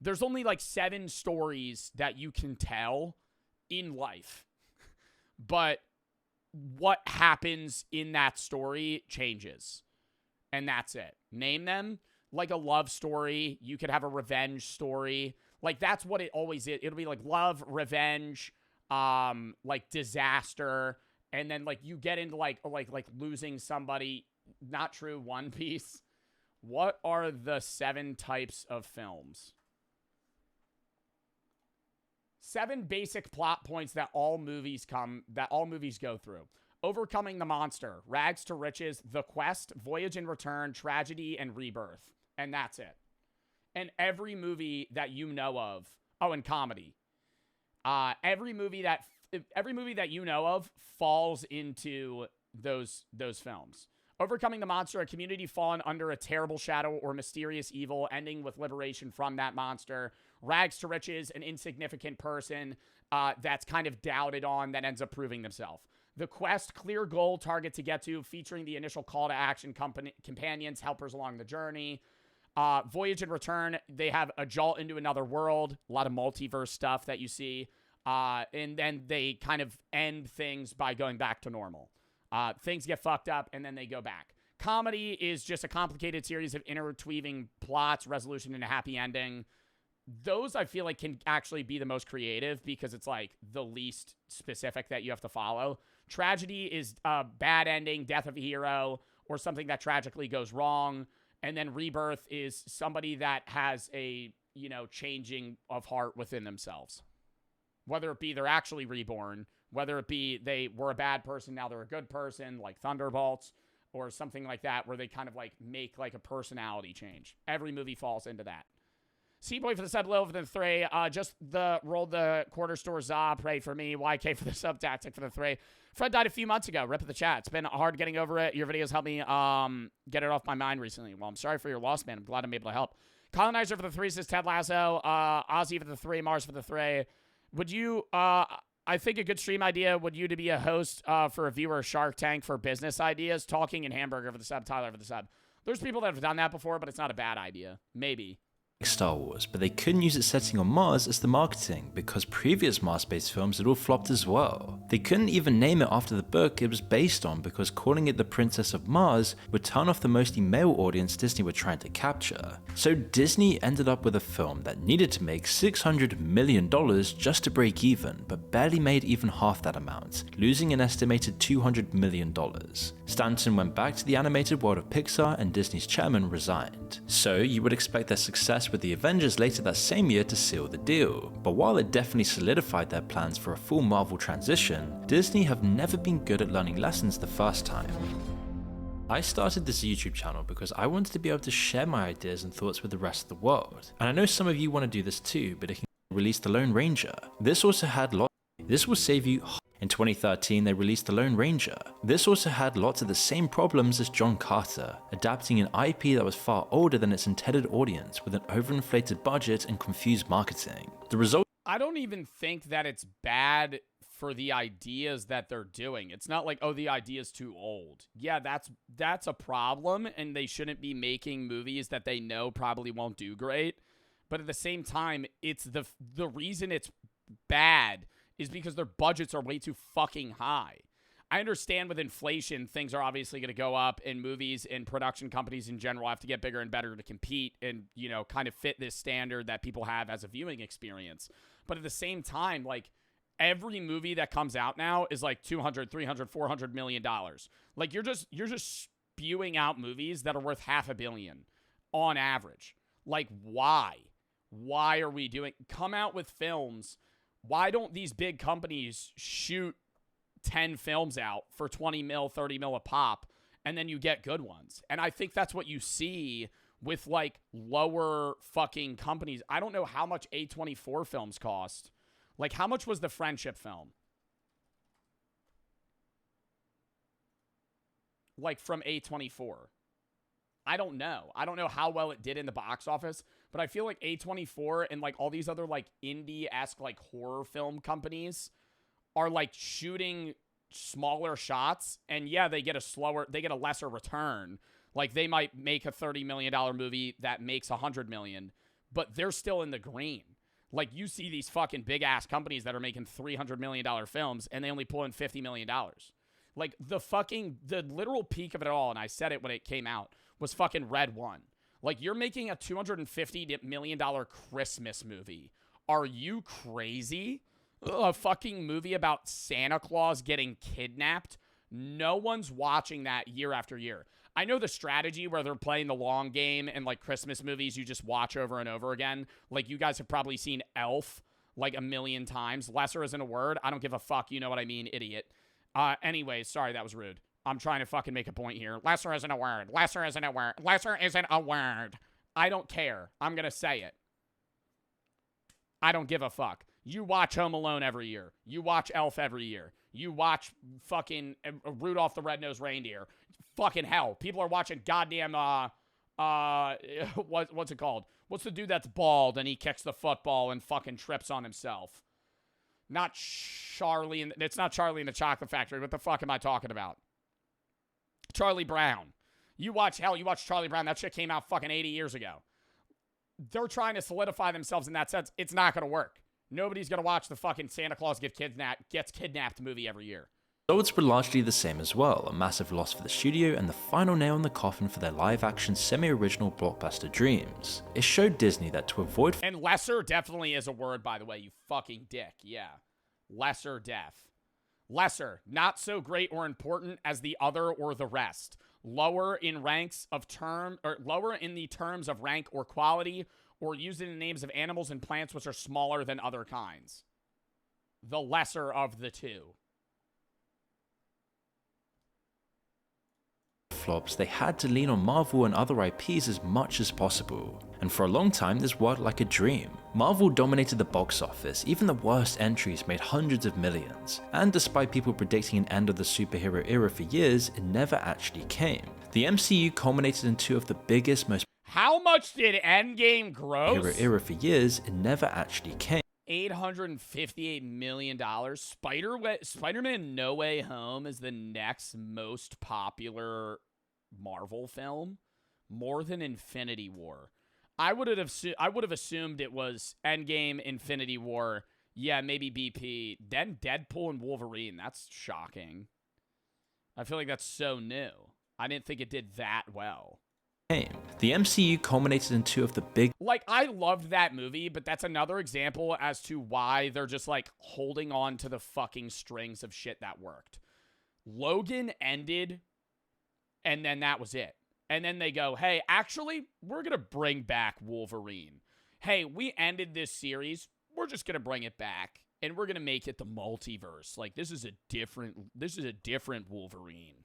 There's only like 7 stories that you can tell in life. But what happens in that story changes. And that's it. Name them. Like a love story. You could have a revenge story. Like that's what it always is. It'll be like love, revenge, like disaster. And then like you get into like losing somebody. Not true. One Piece. What are the 7 types of films? 7 basic plot points that all movies go through. Overcoming the monster, rags to riches, the quest, voyage and return, tragedy, and rebirth. And that's it. And every movie that you know of, and comedy. Every movie that you know of falls into those films. Overcoming the monster, a community fallen under a terrible shadow or mysterious evil, ending with liberation from that monster. Rags to riches, an insignificant person that's kind of doubted on that ends up proving themselves. The quest, clear goal, target to get to, featuring the initial call to action, companions, helpers along the journey. Voyage and return, they have a jolt into another world, a lot of multiverse stuff that you see. And then they kind of end things by going back to normal. Things get fucked up, and then they go back. Comedy is just a complicated series of interweaving plots, resolution, and a happy ending. Those, I feel like, can actually be the most creative because it's, like, the least specific that you have to follow. Tragedy is a bad ending, death of a hero, or something that tragically goes wrong. And then rebirth is somebody that has a, changing of heart within themselves. Whether it be they're actually reborn, whether it be they were a bad person, now they're a good person, like Thunderbolts, or something like that, where they kind of, like, make, like, a personality change. Every movie falls into that. C-Boy for the sub, Lil for the 3. Just rolled the quarter store za. Pray for me. YK for the sub, Tactic for the 3. Fred died a few months ago. Rip at the chat. It's been hard getting over it. Your videos helped me get it off my mind recently. Well, I'm sorry for your loss, man. I'm glad I'm able to help. Colonizer for the 3 says Ted Lasso. Ozzy for the 3. Mars for the 3. Would you, I think a good stream idea would you to be a host for a viewer of Shark Tank for business ideas. Talking and Hamburger for the sub. Tyler for the sub. There's people that have done that before, but it's not a bad idea. Maybe. Star Wars, but they couldn't use its setting on Mars as the marketing because previous Mars-based films had all flopped as well. They couldn't even name it after the book it was based on because calling it the Princess of Mars would turn off the mostly male audience Disney were trying to capture. So Disney ended up with a film that needed to make $600 million just to break even, but barely made even half that amount, losing an estimated $200 million. Stanton went back to the animated world of Pixar and Disney's chairman resigned. So you would expect their success with the Avengers later that same year to seal the deal, but while it definitely solidified their plans for a full Marvel transition, Disney have never been good at learning lessons the first time. I started this YouTube channel because I wanted to be able to share my ideas and thoughts with the rest of the world, and I know some of you want to do this too, but it can release The Lone Ranger. This also had lots. This will save you. In 2013, they released The Lone Ranger. This also had lots of the same problems as John Carter, adapting an IP that was far older than its intended audience with an overinflated budget and confused marketing. The result. I don't even think that it's bad for the ideas that they're doing. It's not like, oh, the idea's too old. Yeah, that's a problem, and they shouldn't be making movies that they know probably won't do great. But at the same time, it's the reason it's bad is because their budgets are way too fucking high. I understand with inflation, things are obviously going to go up, and movies and production companies in general have to get bigger and better to compete and, you know, kind of fit this standard that people have as a viewing experience. But at the same time, like, every movie that comes out now is like $200, $300, $400 million. Like, you're just spewing out movies that are worth $500 million on average. Like, why? Why are we doing? Come out with films. Why don't these big companies shoot 10 films out for 20 mil, 30 mil a pop, and then you get good ones? And I think that's what you see with, like, lower fucking companies. I don't know how much A24 films cost. Like, how much was the Friendship film? Like, from A24. I don't know. I don't know how well it did in the box office, but I feel like A24 and, like, all these other, like, indie-esque, like, horror film companies are, like, shooting smaller shots, and yeah, they get a lesser return. Like, they might make a $30 million movie that makes $100 million, but they're still in the green. Like, you see these fucking big-ass companies that are making $300 million films, and they only pull in $50 million. Like, the literal peak of it all, and I said it when it came out, was fucking Red One. Like, you're making a $250 million Christmas movie. Are you crazy? A fucking movie about Santa Claus getting kidnapped? No one's watching that year after year. I know the strategy where they're playing the long game and, like, Christmas movies you just watch over and over again. Like, you guys have probably seen Elf, like, 1,000,000 times. Lesser isn't a word. I don't give a fuck. You know what I mean, idiot. Anyways, sorry, that was rude. I'm trying to fucking make a point here. Lesser isn't a word. Lesser isn't a word. Lesser isn't a word. I don't care. I'm going to say it. I don't give a fuck. You watch Home Alone every year. You watch Elf every year. You watch fucking Rudolph the Red-Nosed Reindeer. Fucking hell. People are watching goddamn, what's it called? What's the dude that's bald and he kicks the football and fucking trips on himself? Not Charlie, it's not Charlie in the Chocolate Factory. What the fuck am I talking about? Charlie Brown. You watch Charlie Brown. That shit came out fucking 80 years ago. They're trying to solidify themselves in that sense. It's not going to work. Nobody's going to watch the fucking Santa Claus gets kidnapped movie every year. Results were largely the same as well, a massive loss for the studio and the final nail in the coffin for their live-action semi-original blockbuster dreams. It showed Disney that to avoid... And lesser definitely is a word, by the way, you fucking dick. Yeah. Lesser death. Lesser, not so great or important as the other or the rest. Lower in ranks of term, or lower in the terms of rank or quality, or used in the names of animals and plants which are smaller than other kinds. The lesser of the two. Flops, they had to lean on Marvel and other IPs as much as possible. And for a long time, this worked like a dream. Marvel dominated the box office, even the worst entries made hundreds of millions. And despite people predicting an end of the superhero era for years, it never actually came. The MCU culminated in two of the biggest, most... How much did Endgame gross? ...era for years, it never actually came. $858 million. Spider-Man No Way Home is the next most popular Marvel film, more than Infinity War. I would have assumed it was Endgame, Infinity War, yeah, maybe BP, then Deadpool and Wolverine. That's shocking. I feel like that's so new. I didn't think it did that well. The MCU culminated in two of the big... Like, I loved that movie, but that's another example as to why they're just, like, holding on to the fucking strings of shit that worked. Logan ended, and then that was it. And then they go, hey, actually, we're going to bring back Wolverine. hey, we ended this series. We're just going to bring it back and we're going to make it the multiverse. Like, this is a different Wolverine.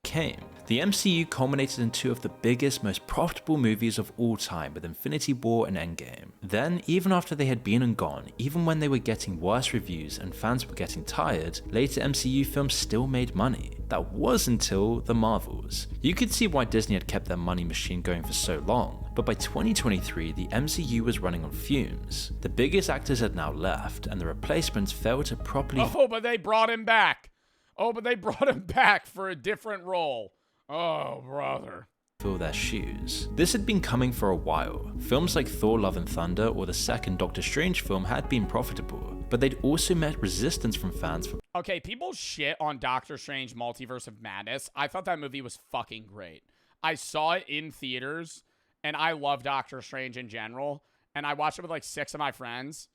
Came. The MCU culminated in two of the biggest, most profitable movies of all time with Infinity War and Endgame. Then, even after they had been and gone, even when they were getting worse reviews and fans were getting tired, later MCU films still made money. That was until the Marvels. You could see why Disney had kept their money machine going for so long, but by 2023 the MCU was running on fumes. The biggest actors had now left, and the replacements failed to properly— Oh, but they brought him back. Oh, but they brought him back for a different role. Oh, brother. fill their shoes. This had been coming for a while. Films like Thor Love and Thunder or the second Doctor Strange film had been profitable, but they'd also met resistance from fans for— Okay, people shit on Doctor Strange Multiverse of Madness. I thought that movie was fucking great. I saw it in theaters, and I love Doctor Strange in general, and I watched it with like 6 of my friends,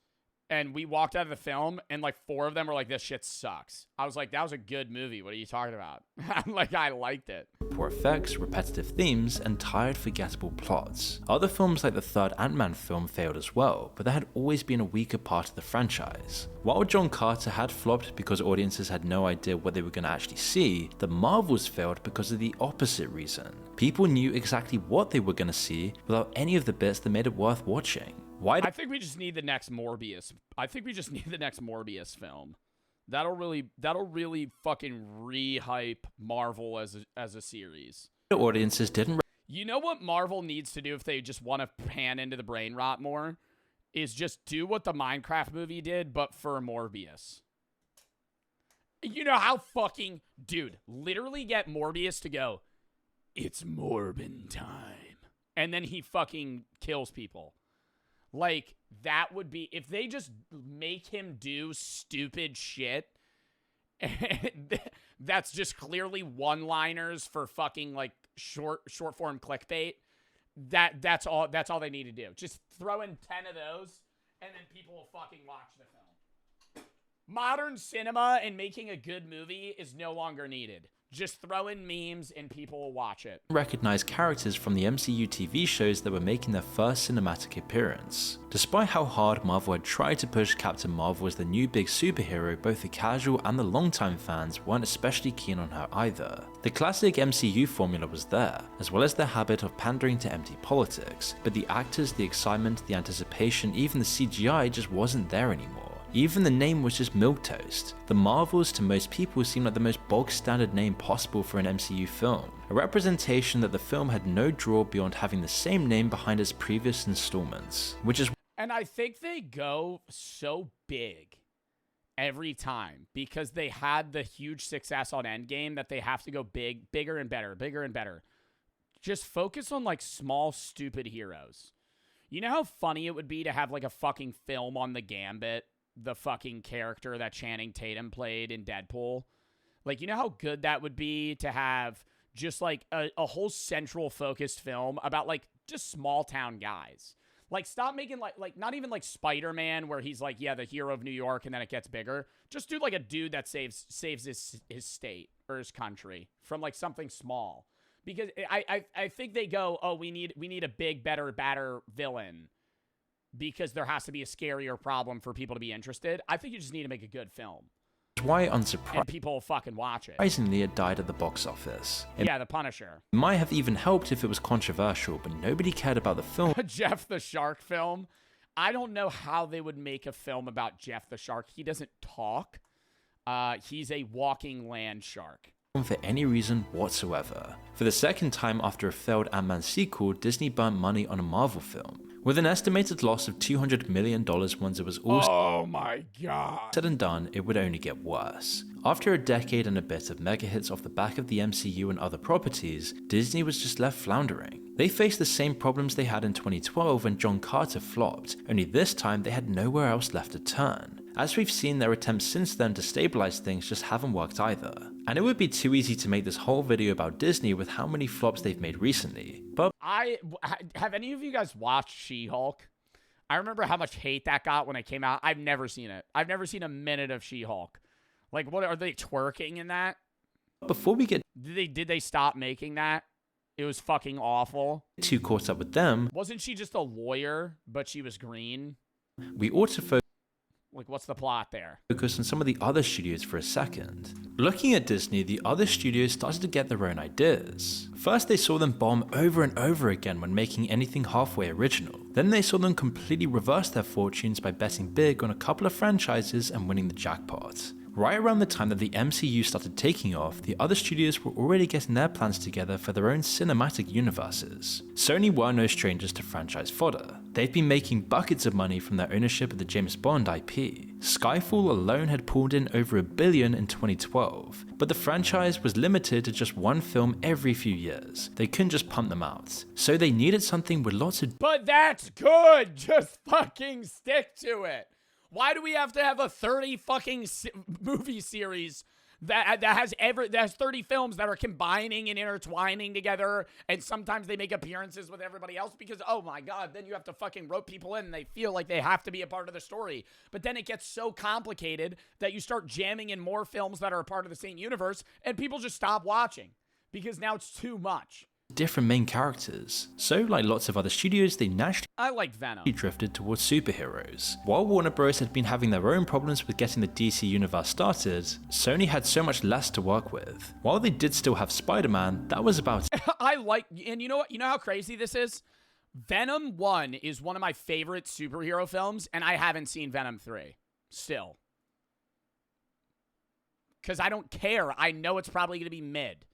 and we walked out of the film, and like 4 of them were like, this shit sucks. I was like, that was a good movie. What are you talking about? Like, I liked it. poor effects, repetitive themes, and tired, forgettable plots. Other films like the third Ant-Man film failed as well, but that had always been a weaker part of the franchise. While John Carter had flopped because audiences had no idea what they were going to actually see, the Marvels failed because of the opposite reason. People knew exactly what they were going to see without any of the bits that made it worth watching. I think we just need the next Morbius. I think we just need the next Morbius film. That'll really fucking re-hype Marvel as a series. Audiences didn't— You know what Marvel needs to do if they just want to pan into the brain rot more? Is just do what the Minecraft movie did, but for Morbius. You know how fucking... Dude, literally get Morbius to go, it's Morbin time. And then he fucking kills people. Like, that would be... If they just make him do stupid shit, that's just clearly one-liners for fucking, like, short-form clickbait, that's all they need to do. Just throw in 10 of those, and then people will fucking watch the film. Modern cinema and making a good movie is no longer needed. Just throw in memes and people will watch it. Recognize characters from the MCU TV shows that were making their first cinematic appearance. Despite how hard Marvel had tried to push Captain Marvel as the new big superhero, both the casual and the longtime fans weren't especially keen on her either. The classic MCU formula was there, as well as their habit of pandering to empty politics, but the actors, the excitement, the anticipation, even the CGI just wasn't there anymore. Even the name was just milquetoast. The Marvels to most people seemed like the most bog-standard name possible for an MCU film, a representation that the film had no draw beyond having the same name behind its previous installments, which is— And I think they go so big every time because they had the huge success on Endgame that they have to go bigger and better, bigger and better. Just focus on like small, stupid heroes. You know how funny it would be to have like a fucking film on the Gambit? The fucking character that Channing Tatum played in Deadpool. Like, you know how good that would be to have just like a whole central focused film about like just small town guys. Like, stop making like not even like Spider-Man where he's like, yeah, the hero of New York and then it gets bigger. Just do like a dude that saves his state or his country from like something small. Because I think they go, oh, we need a big, better, badder villain. Because there has to be a scarier problem for people to be interested. I think you just need to make a good film. why And unsurprisingly people will fucking watch it. it died at the box office. It Yeah, The Punisher. might have even helped if it was controversial, but nobody cared about the film Jeff the Shark film. I don't know how they would make a film about Jeff the Shark. He doesn't talk. He's a walking land shark. for any reason whatsoever. For the second time after a failed Ant-Man sequel, Disney burnt money on a Marvel film. With an estimated loss of $200 million once it was all Oh my god. said and done, it would only get worse. After a decade and a bit of mega hits off the back of the MCU and other properties, Disney was just left floundering. They faced the same problems they had in 2012 when John Carter flopped, only this time they had nowhere else left to turn. As we've seen, their attempts since then to stabilize things just haven't worked either. And it would be too easy to make this whole video about Disney with how many flops they've made recently, but Have any of you guys watched She-Hulk? I remember how much hate that got when it came out. I've never seen it. I've never seen a minute of She-Hulk. Like, what are they twerking in that? before we get Did they stop making that? It was fucking awful. Too caught up with them. Wasn't she just a lawyer, but she was green? We ought to Like, what's the plot there? focus on some of the other studios for a second. Looking at Disney, the other studios started to get their own ideas. First, they saw them bomb over and over again when making anything halfway original. Then they saw them completely reverse their fortunes by betting big on a couple of franchises and winning the jackpot. Right around the time that the MCU started taking off, the other studios were already getting their plans together for their own cinematic universes. Sony were no strangers to franchise fodder. They've been making buckets of money from their ownership of the James Bond IP. Skyfall alone had pulled in over $1 billion in 2012, but the franchise was limited to just one film every few years. They couldn't just pump them out, so they needed something with lots of— But that's good! Just fucking stick to it! Why do we have to have a 30 fucking movie series that has 30 films that are combining and intertwining together, and sometimes they make appearances with everybody else because, oh my god, then you have to fucking rope people in and they feel like they have to be a part of the story. But then it gets so complicated that you start jamming in more films that are a part of the same universe and people just stop watching because now it's too much. different main characters. So, like lots of other studios, they naturally I like Venom. drifted towards superheroes. While Warner Bros. Had been having their own problems with getting the DC universe started, Sony had so much less to work with. While they did still have Spider-Man, that was about I like, and you know what? You know how crazy this is? Venom 1 is one of my favorite superhero films, and I haven't seen Venom 3. Still. Because I don't care. I know it's probably going to be mid.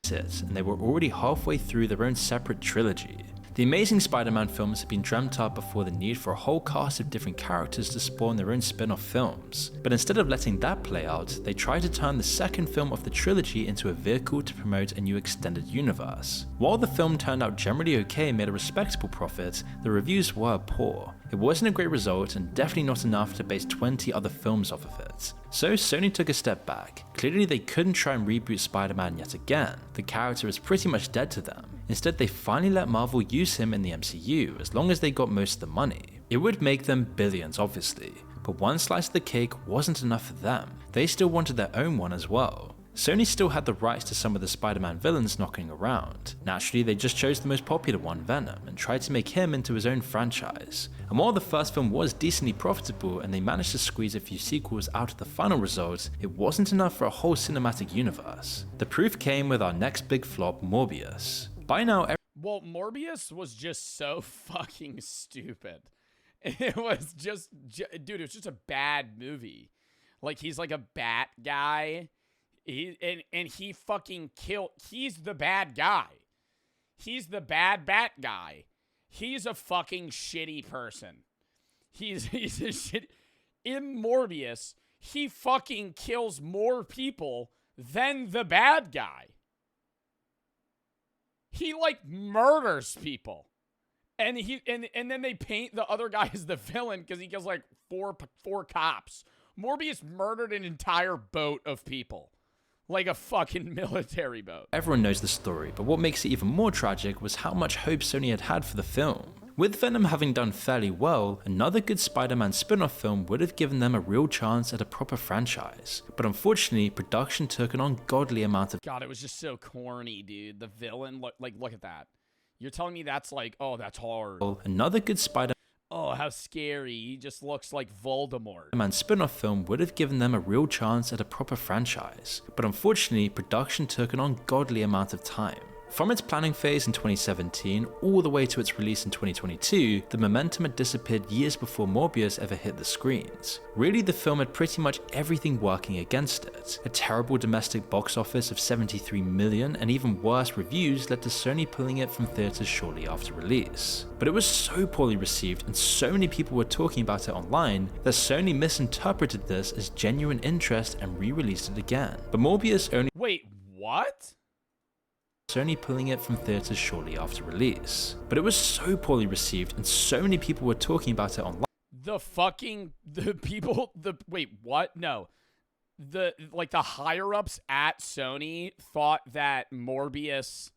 and they were already halfway through their own separate trilogy. The Amazing Spider-Man films had been dreamt up before the need for a whole cast of different characters to spawn their own spin-off films, but instead of letting that play out, they tried to turn the second film of the trilogy into a vehicle to promote a new extended universe. While the film turned out generally okay and made a respectable profit, the reviews were poor. It wasn't a great result and definitely not enough to base 20 other films off of it. So Sony took a step back. Clearly they couldn't try and reboot Spider-Man yet again. The character is pretty much dead to them. Instead they finally let Marvel use him in the MCU as long as they got most of the money. It would make them billions obviously, but one slice of the cake wasn't enough for them. They still wanted their own one as well. Sony still had the rights to some of the Spider-Man villains knocking around. Naturally, they just chose the most popular one, Venom, and tried to make him into his own franchise. And while the first film was decently profitable and they managed to squeeze a few sequels out of the final result, it wasn't enough for a whole cinematic universe. The proof came with our next big flop, Morbius. By now, well, Morbius was just so fucking stupid. It was just, dude, it was just a bad movie. Like, he's like a bat guy. He fucking killed. He's the bad guy. He's the bad bat guy. He's a fucking shitty person. He's a shit. In Morbius, he fucking kills more people than the bad guy. He like murders people. And then they paint the other guy as the villain because he kills like four cops. Morbius murdered an entire boat of people. Like a fucking military boat. Everyone knows the story, but what makes it even more tragic was how much hope Sony had had for the film. With Venom having done fairly well, another good Spider-Man spin-off film would have given them a real chance at a proper franchise. But unfortunately, production took an ungodly amount of— God, it was just so corny, dude. The villain, look at that. You're telling me that's like, oh, that's hard. Another good Spider-Man— oh, how scary. He just looks like Voldemort. Man spin-off film would have given them a real chance at a proper franchise, but unfortunately production took an ungodly amount of time. From its planning phase in 2017 all the way to its release in 2022, the momentum had disappeared years before Morbius ever hit the screens. Really, the film had pretty much everything working against it. A terrible domestic box office of 73 million and even worse reviews led to Sony pulling it from theaters shortly after release. But it was so poorly received and so many people were talking about it online that Sony misinterpreted this as genuine interest and re-released it again. But Morbius only— wait, what? Sony pulling it from theaters shortly after release. But it was so poorly received and so many people were talking about it online. Wait, what? No. The higher ups at Sony thought that Morbius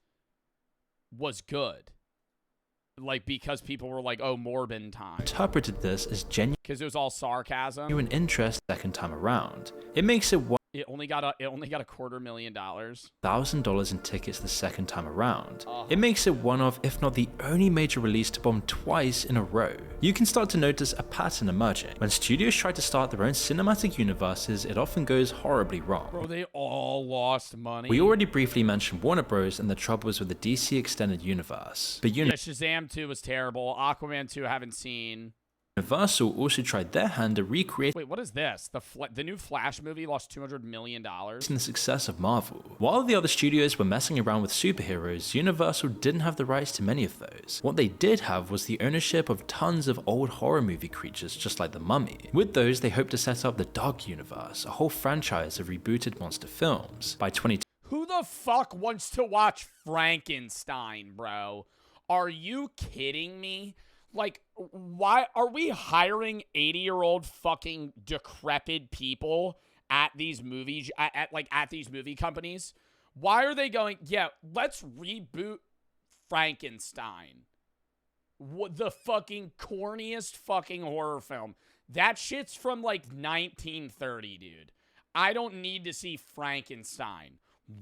was good. Like, because people were like, oh, Morbin time. Interpreted this as genuine— because it was all sarcasm. Genuine interest second time around. It makes it It only got a $250,000. $1,000 in tickets the second time around. It makes it one of, if not the only major release to bomb twice in a row. You can start to notice a pattern emerging. When studios try to start their own cinematic universes, it often goes horribly wrong. Bro, they all lost money. We already briefly mentioned Warner Bros. And the troubles with the DC Extended Universe. But yeah, Shazam 2 was terrible. Aquaman 2 I haven't seen. Universal also tried their hand at recreating Wait, what is this? The new Flash movie lost $200 million? the success of Marvel. While the other studios were messing around with superheroes, Universal didn't have the rights to many of those. What they did have was the ownership of tons of old horror movie creatures just like The Mummy. With those, they hoped to set up the Dark Universe, a whole franchise of rebooted monster films. By 2010, who the fuck wants to watch Frankenstein, bro? Are you kidding me? Like, why are we hiring 80-year-old fucking decrepit people at these movies, at these movie companies? Why are they going, yeah, let's reboot Frankenstein? What, the fucking corniest fucking horror film. That shit's from like 1930, dude. I don't need to see Frankenstein.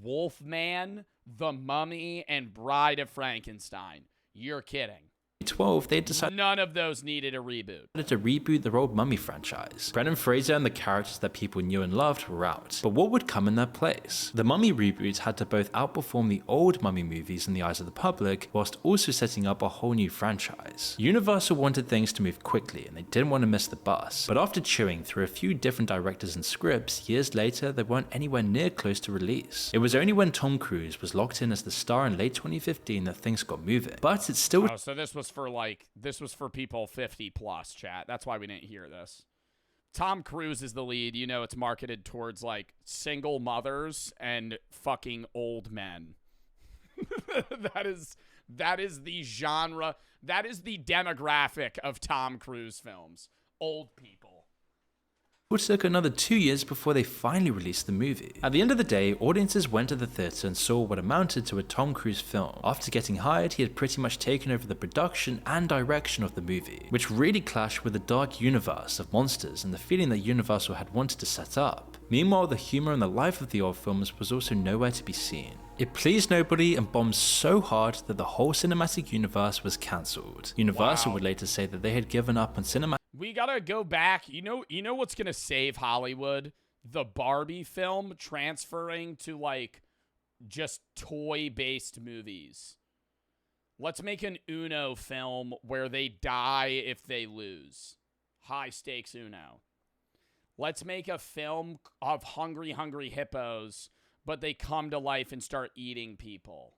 Wolfman, The Mummy, and Bride of Frankenstein. You're kidding. 2012, they decided none of those needed a reboot. To reboot the old Mummy franchise. Brendan Fraser and the characters that people knew and loved were out, but what would come in their place? The Mummy reboot had to both outperform the old Mummy movies in the eyes of the public, whilst also setting up a whole new franchise. Universal wanted things to move quickly, and they didn't want to miss the bus, but after chewing through a few different directors and scripts, years later they weren't anywhere near close to release. It was only when Tom Cruise was locked in as the star in late 2015 that things got moving, but it's still— Oh, so this was for people 50 plus, chat. That's why we didn't hear this. Tom Cruise is the lead. You know, it's marketed towards like single mothers and fucking old men. that is the genre. That is the demographic of Tom Cruise films. Old people. It took another 2 years before they finally released the movie. At the end of the day, audiences went to the theatre and saw what amounted to a Tom Cruise film. After getting hired, he had pretty much taken over the production and direction of the movie, which really clashed with the dark universe of monsters and the feeling that Universal had wanted to set up. Meanwhile, the humour and the life of the old films was also nowhere to be seen. It pleased nobody and bombed so hard that the whole cinematic universe was cancelled. Universal would later say that they had given up on cinematic— We gotta go back. You know what's gonna save Hollywood? The Barbie film transferring to like just toy-based movies. Let's make an Uno film where they die if they lose. High stakes Uno. Let's make a film of hungry hippos, but they come to life and start eating people.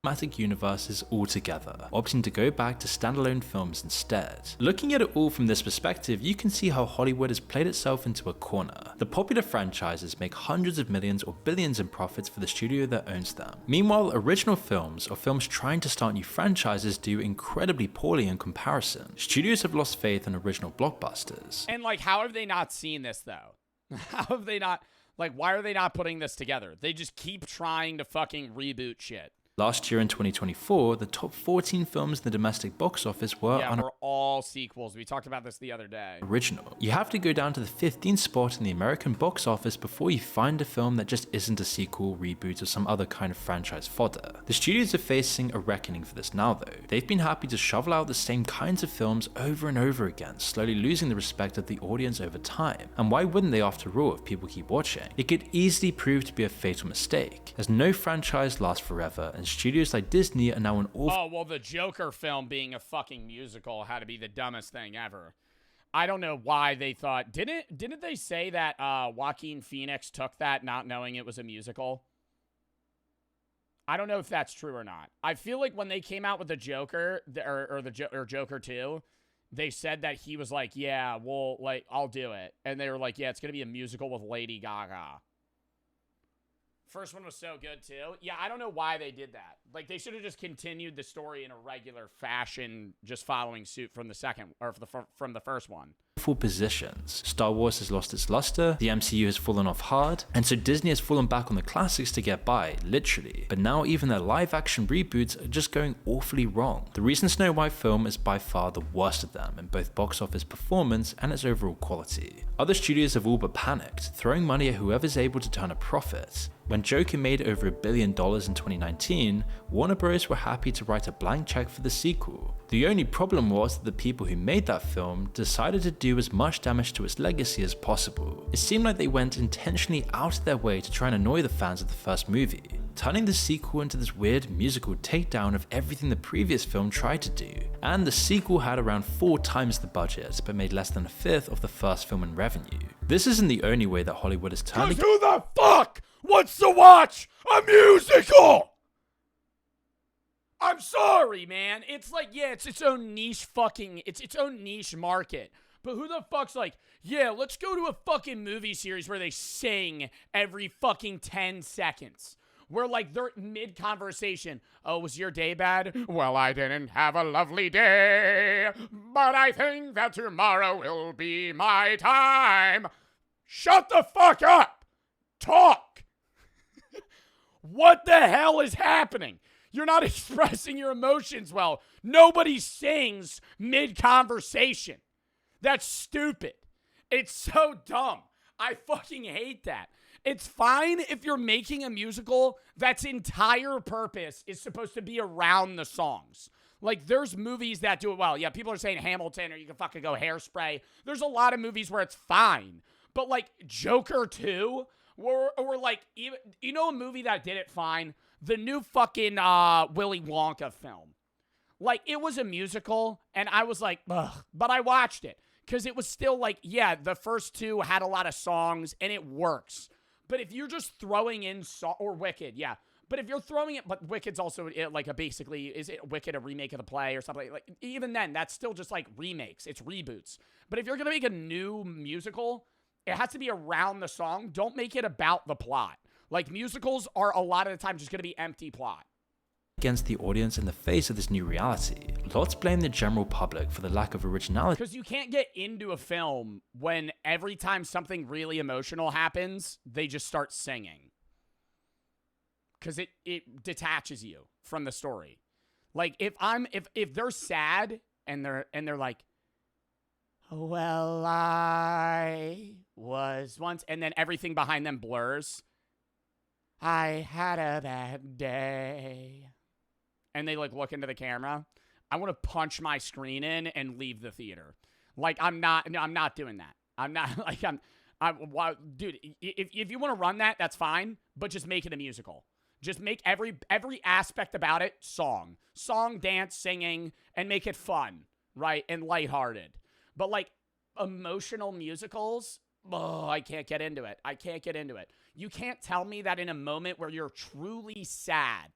Cinematic universes altogether, opting to go back to standalone films instead. Looking at it all from this perspective, you can see how Hollywood has played itself into a corner. The popular franchises make hundreds of millions or billions in profits for the studio that owns them. Meanwhile, original films or films trying to start new franchises do incredibly poorly in comparison. Studios have lost faith in original blockbusters. And like, how have they not seen this though? How have they not, like, why are they not putting this together? They just keep trying to fucking reboot shit. Last year in 2024, the top 14 films in the domestic box office were were all sequels. We talked about this the other day. Original. You have to go down to the 15th spot in the American box office before you find a film that just isn't a sequel, reboot, or some other kind of franchise fodder. The studios are facing a reckoning for this now though. They've been happy to shovel out the same kinds of films over and over again, slowly losing the respect of the audience over time. And why wouldn't they after all if people keep watching? It could easily prove to be a fatal mistake, as no franchise lasts forever, and studios like Disney are now an Oh, well, the Joker film being a fucking musical had to be the dumbest thing ever. I don't know why they thought... Didn't they say that Joaquin Phoenix took that not knowing it was a musical? I don't know if that's true or not. I feel like when they came out with the Joker, or Joker 2, they said that he was like, yeah, well, like, I'll do it. And they were like, yeah, it's going to be a musical with Lady Gaga. First one was so good, too. Yeah, I don't know why they did that. Like, they should have just continued the story in a regular fashion, just following suit from the second, or from the first one. positions. Star Wars has lost its luster, the MCU has fallen off hard, and so Disney has fallen back on the classics to get by, literally. But now even their live action reboots are just going awfully wrong. The recent Snow White film is by far the worst of them in both box office performance and its overall quality. Other studios have all but panicked, throwing money at whoever's able to turn a profit. When Joker made over $1 billion in 2019, Warner Bros. Were happy to write a blank check for the sequel. The only problem was that the people who made that film decided to do as much damage to its legacy as possible. It seemed like they went intentionally out of their way to try and annoy the fans of the first movie, turning the sequel into this weird musical takedown of everything the previous film tried to do. And the sequel had around 4 times the budget, but made less than a fifth of the first film in revenue. This isn't the only way that Hollywood is turning. Who the fuck wants to watch a musical? I'm sorry, man. It's like, yeah, it's its own niche it's its own niche market. But who the fuck's like, yeah, let's go to a fucking movie series where they sing every fucking 10 seconds. Where, like, they're mid-conversation. Oh, was your day bad? Well, I didn't have a lovely day, but I think that tomorrow will be my time. Shut the fuck up. Talk. What the hell is happening? You're not expressing your emotions well. Nobody sings mid-conversation. That's stupid. It's so dumb. I fucking hate that. It's fine if you're making a musical that's entire purpose is supposed to be around the songs. Like, there's movies that do it well. Yeah, people are saying Hamilton, or you can fucking go Hairspray. There's a lot of movies where it's fine. But, like, Joker 2, or like, even, you know a movie that did it fine? The new fucking Willy Wonka film. Like, it was a musical, and I was like, ugh. But I watched it, because it was still like, yeah, the first 2 had a lot of songs, and it works. But if you're just throwing in or Wicked, yeah. But if you're throwing it, but Wicked's also like basically, is it Wicked a remake of the play or something? Like, even then, that's still just like remakes. It's reboots. But if you're going to make a new musical, it has to be around the song. Don't make it about the plot. Like, musicals are a lot of the time just going to be empty plot. Against the audience in the face of this new reality. Lots blame the general public for the lack of originality. Because you can't get into a film when every time something really emotional happens, they just start singing. Because it detaches you from the story. Like, if they're sad and they're like, well, I was once, and then everything behind them blurs. I had a bad day. And they like look into the camera, I want to punch my screen in and leave the theater. Like, I'm not doing that. I'm not like, dude, if you want to run that, that's fine, but just make it a musical. Just make every aspect about it song, dance, singing, and make it fun, right? And lighthearted. But like emotional musicals, I can't get into it. You can't tell me that in a moment where you're truly sad,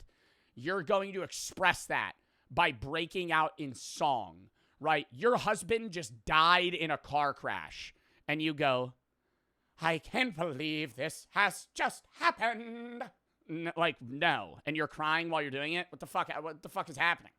you're going to express that by breaking out in song, right? Your husband just died in a car crash, and you go, I can't believe this has just happened. Like, no. And you're crying while you're doing it? What the fuck is happening?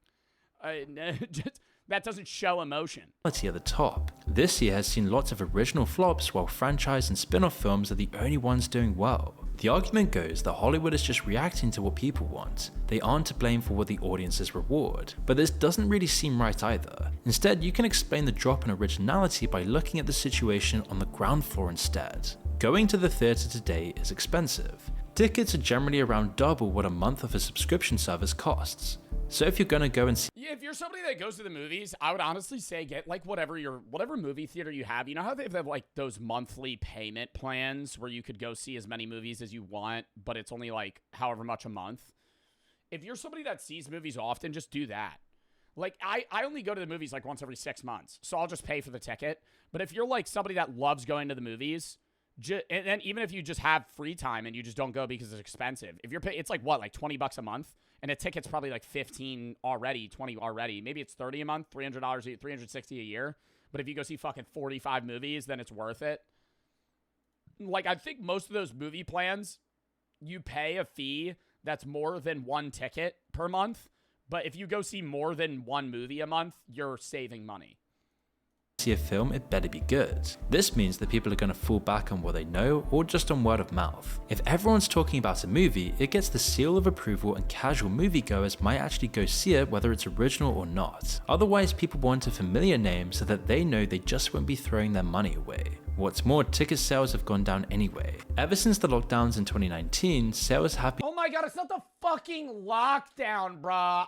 That doesn't show emotion. At the top. This year has seen lots of original flops, while franchise and spin-off films are the only ones doing well. The argument goes that Hollywood is just reacting to what people want. They aren't to blame for what the audiences reward. But this doesn't really seem right either. Instead, you can explain the drop in originality by looking at the situation on the ground floor instead. Going to the theater today is expensive. Tickets are generally around double what a month of a subscription service costs. So if you're gonna go and see— Yeah, if you're somebody that goes to the movies, I would honestly say get like whatever movie theater you have. You know how they have like those monthly payment plans where you could go see as many movies as you want, but it's only like however much a month? If you're somebody that sees movies often, just do that. Like, I only go to the movies like once every 6 months, so I'll just pay for the ticket. But if you're like somebody that loves going to the movies, and then even if you just have free time and you just don't go because it's expensive, if you're it's like what, like $20 a month, and a ticket's probably like 15 already, 20 already. Maybe it's $30 a month, $300, $360 a year. But if you go see fucking 45 movies, then it's worth it. Like, I think most of those movie plans, you pay a fee that's more than one ticket per month. But if you go see more than one movie a month, you're saving money. see a film, it better be good. This means that people are going to fall back on what they know or just on word of mouth. If everyone's talking about a movie, it gets the seal of approval and casual moviegoers might actually go see it whether it's original or not. Otherwise, people want a familiar name so that they know they just won't be throwing their money away. What's more, ticket sales have gone down anyway. Ever since the lockdowns in 2019, sales have been— Oh my god, it's not the fucking lockdown, bruh.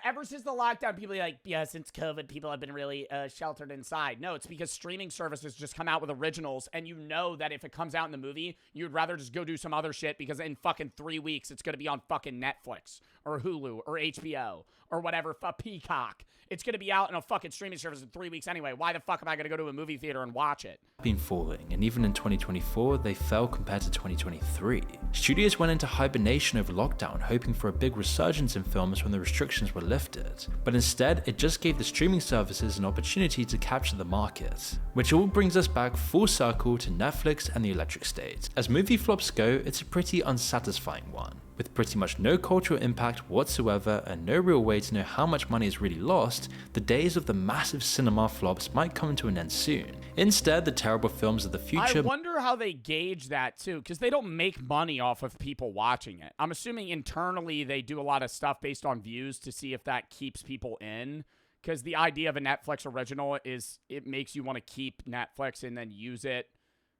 Ever since the lockdown, people are like, yeah, since COVID, people have been really sheltered inside. No, it's because streaming services just come out with originals, and you know that if it comes out in the movie, you'd rather just go do some other shit because in fucking 3 weeks, it's gonna be on fucking Netflix, or Hulu, or HBO, or whatever, Peacock. It's gonna be out in a fucking streaming service in 3 weeks anyway. Why the fuck am I gonna go to a movie theater and watch it? Been falling, and even in 2024 they fell compared to 2023. Studios went into hibernation over lockdown, hoping for a big resurgence in films when the restrictions were lifted, but instead it just gave the streaming services an opportunity to capture the market. Which all brings us back full circle to Netflix and the electric state. As movie flops go, it's a pretty unsatisfying one. With pretty much no cultural impact whatsoever and no real way to know how much money is really lost, the days of the massive cinema flops might come to an end soon. Instead, the terrible films of the future— I wonder how they gauge that too, because they don't make money off of people watching it. I'm assuming internally they do a lot of stuff based on views to see if that keeps people in, because the idea of a Netflix original is it makes you want to keep Netflix and then use it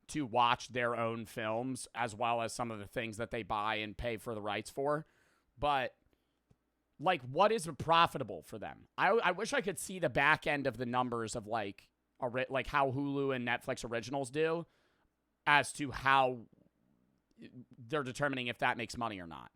to watch their own films, as well as some of the things that they buy and pay for the rights for. But, like, what is profitable for them? I wish I could see the back end of the numbers of, like how Hulu and Netflix originals do, as to how they're determining if that makes money or not.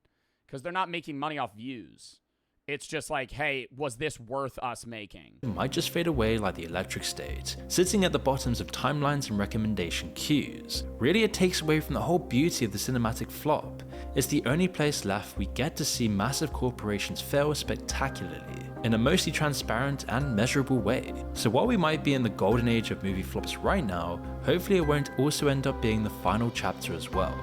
Because they're not making money off views. It's just like, hey, was this worth us making? Might just fade away like the electric state, sitting at the bottoms of timelines and recommendation queues. Really, it takes away from the whole beauty of the cinematic flop. It's the only place left we get to see massive corporations fail spectacularly, in a mostly transparent and measurable way. So while we might be in the golden age of movie flops right now, hopefully it won't also end up being the final chapter as well.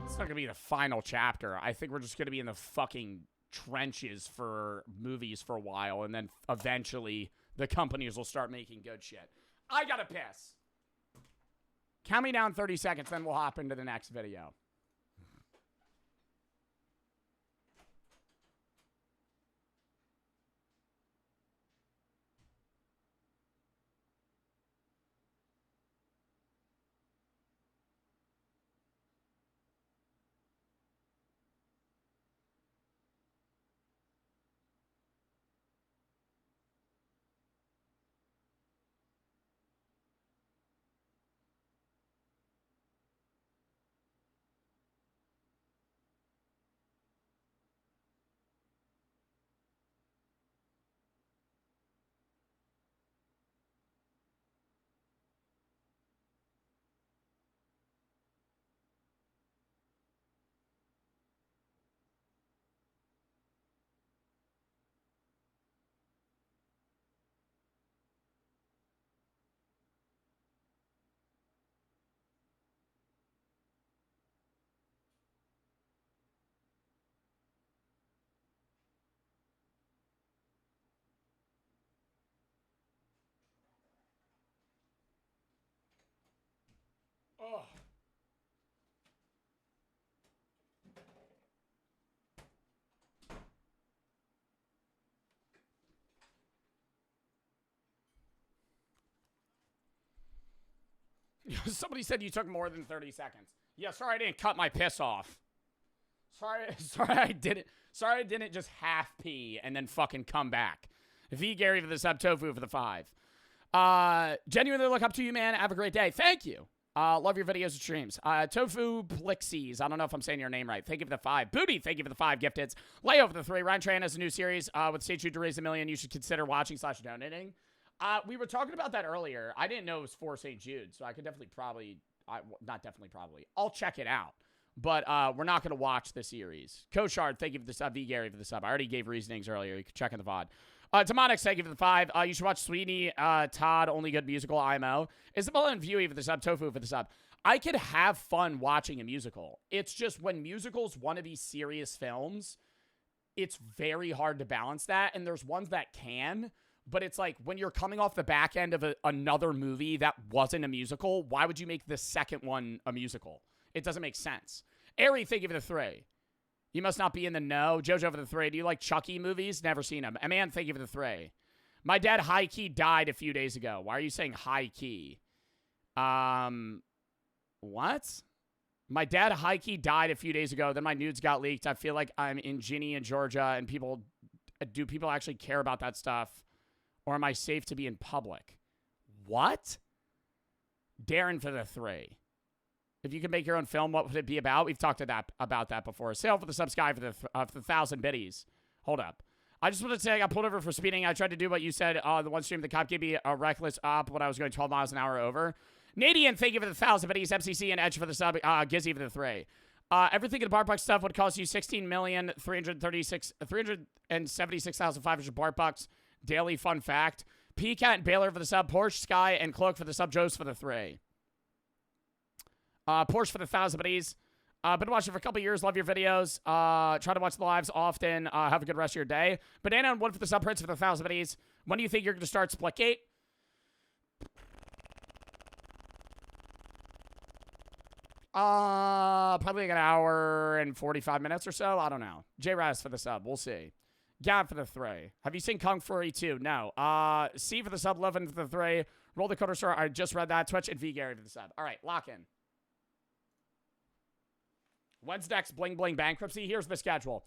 It's not gonna be the final chapter. I think we're just gonna be in the fucking trenches for movies for a while, and then eventually the companies will start making good shit. I gotta piss. Count me down 30 seconds, then we'll hop into the next video. Oh. Somebody said you took more than 30 seconds. Yeah, sorry I didn't cut my piss off. Sorry I didn't just half pee and then fucking come back. V Gary for the sub, Tofu for the 5. Genuinely look up to you, man. Have a great day. Thank you. Love your videos and streams. Tofu Plixies. I don't know if I'm saying your name right. Thank you for the 5. Booty, thank you for the 5 gifted. Layo for the 3. Ryan Tran has a new series with Stay Tuned to Raise a Million. You should consider watching / donating. We were talking about that earlier. I didn't know it was for St. Jude, so I could definitely I'll check it out. But we're not going to watch the series. Koshard, thank you for the sub. V Gary for the sub. I already gave reasonings earlier. You can check in the VOD. Demonix, thank you for the 5. You should watch Sweeney Todd, Only Good Musical, IMO. Isabella and Viewy for the sub. Tofu for the sub. I could have fun watching a musical. It's just when musicals want to be serious films, it's very hard to balance that. And there's ones that can, But it's like when you're coming off the back end of another movie that wasn't a musical, why would you make the second one a musical? It doesn't make sense. Ari, thank you for the 3. You must not be in the know. Jojo for the 3. Do you like Chucky movies? Never seen them. Man, thank you for the 3. My dad high-key died a few days ago. Why are you saying high-key? What? My dad high-key died a few days ago. Then my nudes got leaked. I feel like I'm in Ginny in Georgia, and do people actually care about that stuff? Or am I safe to be in public? What? Darren for the 3. If you could make your own film, what would it be about? We've talked about that before. Sale for the sub sky for the 1,000 biddies. Hold up. I just want to say I got pulled over for speeding. I tried to do what you said. The one stream, the cop gave me a reckless up when I was going 12 miles an hour over. Nadian, thank you for the 1,000 biddies. MCC and Edge for the sub. Gizzy for the 3. Everything in the Bartbucks stuff would cost you $16,376,500 Bartbucks. Daily fun fact. Peacat and Baylor for the sub. Porsche, Sky, and Cloak for the sub. Joe's for the 3. Porsche for the 1,000 buddies. Been watching for a couple years. Love your videos. Try to watch the lives often. Have a good rest of your day. Banana and 1 for the sub. Prince for the 1,000 buddies. When do you think you're going to start Splitgate? Probably like an hour and 45 minutes or so. I don't know. J-Raz for the sub. We'll see. Gab for the 3. Have you seen Kung Fury 2? No. C for the sub. 11 for the 3. Roll the Coder Store. I just read that. Twitch and V Gary for the sub. All right. Lock in. When's next Bling Bling Bankruptcy? Here's the schedule.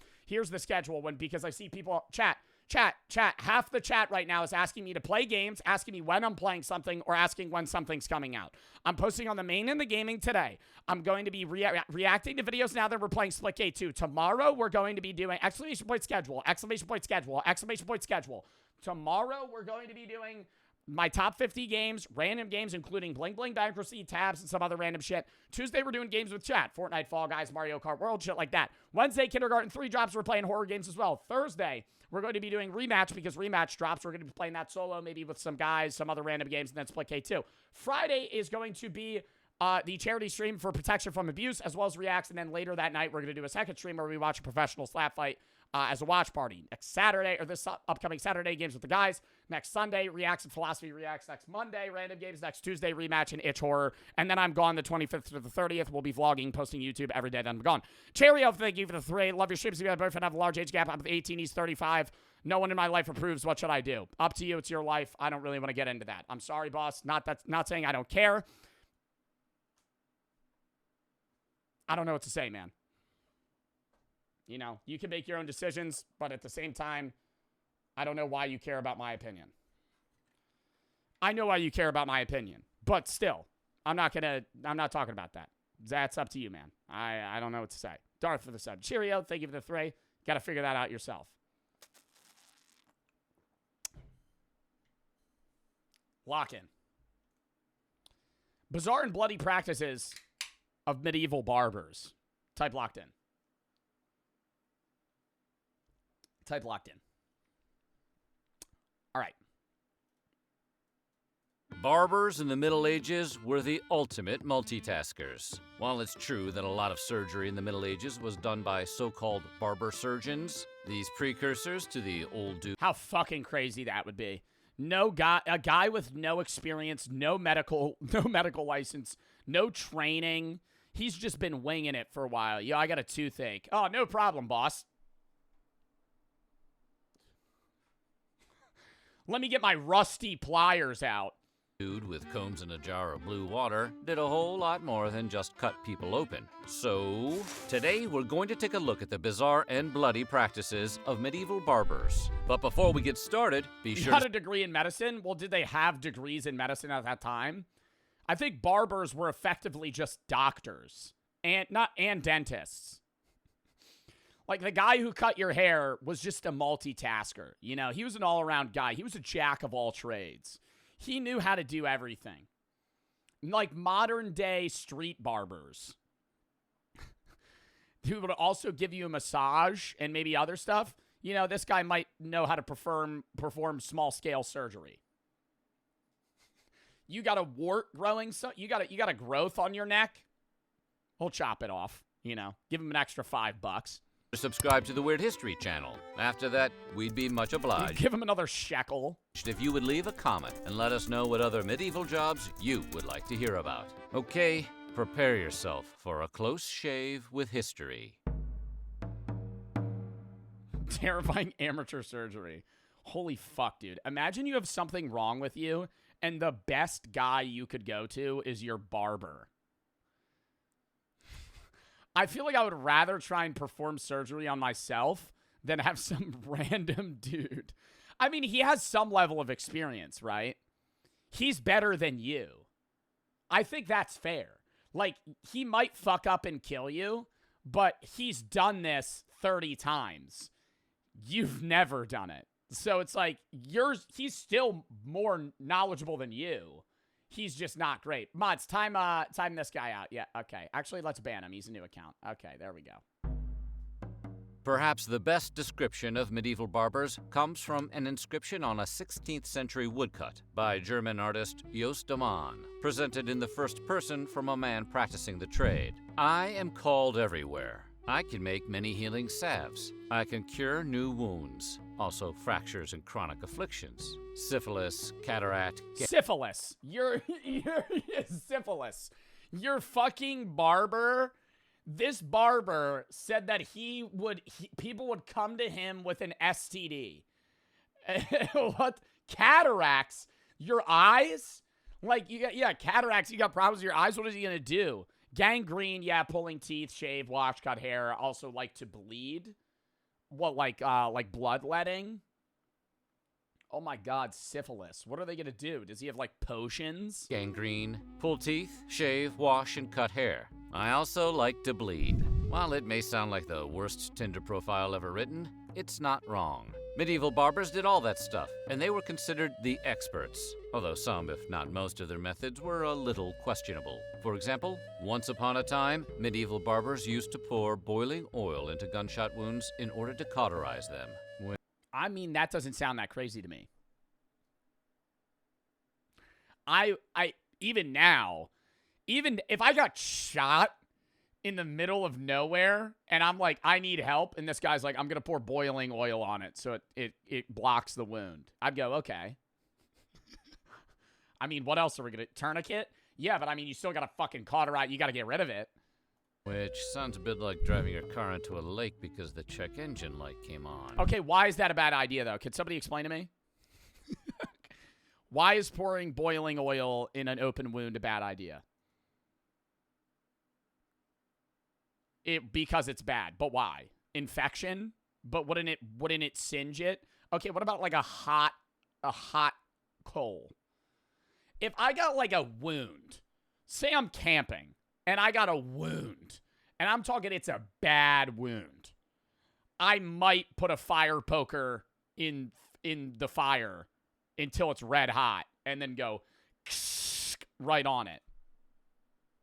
Because I see people chat. Half the chat right now is asking me to play games, asking me when I'm playing something, or asking when something's coming out. I'm posting on the main and the gaming today. I'm going to be reacting to videos now that we're playing Splitgate 2. Tomorrow, we're going to be doing exclamation point schedule. Tomorrow, we're going to be doing my top 50 games, random games, including Bling Bling Bankruptcy, tabs, and some other random shit. Tuesday, we're doing games with chat. Fortnite, Fall Guys, Mario Kart World, shit like that. Wednesday, Kindergarten 3 drops. We're playing horror games as well. Thursday, we're going to be doing Rematch because Rematch drops. We're going to be playing that solo, maybe with some guys, some other random games, and then Splitgate 2. Friday is going to be the charity stream for protection from abuse, as well as reacts. And then later that night, we're going to do a second stream where we watch a professional slap fight as a watch party. Next Saturday, or this upcoming Saturday, games with the guys. Next Sunday, reacts and philosophy reacts. Next Monday, random games. Next Tuesday, rematch and itch horror. And then I'm gone the 25th to the 30th. We'll be vlogging, posting YouTube every day. Then I'm gone. Cheerio, thank you for the 3. Love your streams. If you have a boyfriend, have a large age gap. I'm 18, he's 35. No one in my life approves. What should I do? Up to you. It's your life. I don't really want to get into that. I'm sorry, boss. Not saying I don't care. I don't know what to say, man. You know, you can make your own decisions, but at the same time, I don't know why you care about my opinion. I know why you care about my opinion, but still, I'm not talking about that. That's up to you, man. I don't know what to say. Darth for the sub. Cheerio. Thank you for the 3. Got to figure that out yourself. Lock in. Bizarre and bloody practices of medieval barbers. Type locked in. Type locked in. All right. Barbers in the Middle Ages were the ultimate multitaskers. While it's true that a lot of surgery in the Middle Ages was done by so-called barber surgeons, these precursors to the old dude. How fucking crazy that would be. A guy with no experience, no medical license, no training. He's just been winging it for a while. Yo, I got a toothache. Oh, no problem, boss. Let me get my rusty pliers out. Dude with combs and a jar of blue water did a whole lot more than just cut people open. So, today we're going to take a look at the bizarre and bloody practices of medieval barbers. But before we get started, be sure You had a degree in medicine? Well, did they have degrees in medicine at that time? I think barbers were effectively just doctors and dentists. Like, the guy who cut your hair was just a multitasker. You know, he was an all-around guy. He was a jack of all trades. He knew how to do everything. Like modern-day street barbers. Who would also give you a massage and maybe other stuff. You know, this guy might know how to perform small-scale surgery. You got a wart growing, so you got a growth on your neck. He'll chop it off, you know. Give him an extra $5. Subscribe to the Weird History channel. After that, we'd be much obliged. Give him another shekel. If you would leave a comment and let us know what other medieval jobs you would like to hear about. Okay, prepare yourself for a close shave with history. Terrifying amateur surgery. Holy fuck, dude. Imagine you have something wrong with you, and the best guy you could go to is your barber. I feel like I would rather try and perform surgery on myself than have some random dude. I mean, he has some level of experience, right? He's better than you. I think that's fair. Like, he might fuck up and kill you, but he's done this 30 times. You've never done it. So it's like, he's still more knowledgeable than you. He's just not great. Mods, time this guy out. Yeah, okay. Actually, let's ban him. He's a new account. Okay, there we go. Perhaps the best description of medieval barbers comes from an inscription on a 16th century woodcut by German artist Jost de Man, presented in the first person from a man practicing the trade. I am called everywhere. I can make many healing salves. I can cure new wounds, also fractures and chronic afflictions. Syphilis, cataract... Syphilis. You're syphilis. Your fucking barber... This barber said that people would come to him with an STD. What? Cataracts? Your eyes? Like, cataracts, you got problems with your eyes, what is he gonna do? Gangrene, yeah, pulling teeth, shave, wash, cut hair, also like to bleed. What, like bloodletting? Oh my god, syphilis. What are they gonna do? Does he have, like, potions? Gangrene, pull teeth, shave, wash, and cut hair. I also like to bleed. While it may sound like the worst Tinder profile ever written, it's not wrong. Medieval barbers did all that stuff, and they were considered the experts, although some, if not most of their methods were a little questionable. For example, once upon a time, medieval barbers used to pour boiling oil into gunshot wounds in order to cauterize them. I mean, that doesn't sound that crazy to me. I even now, even if I got shot in the middle of nowhere and I'm like, I need help, and this guy's like, I'm going to pour boiling oil on it so it blocks the wound, I'd go, okay. I mean, what else are we going to... Tourniquet? Yeah, but I mean, you still got to fucking cauterize. You got to get rid of it. Which sounds a bit like driving your car into a lake because the check engine light came on. Okay, why is that a bad idea, though? Can somebody explain to me? Why is pouring boiling oil in an open wound a bad idea? Because it's bad. But why? Infection? But wouldn't it singe it? Okay, what about like a hot coal? If I got like a wound, say I'm camping and I got a wound, and I'm talking it's a bad wound, I might put a fire poker in the fire until it's red hot and then go right on it.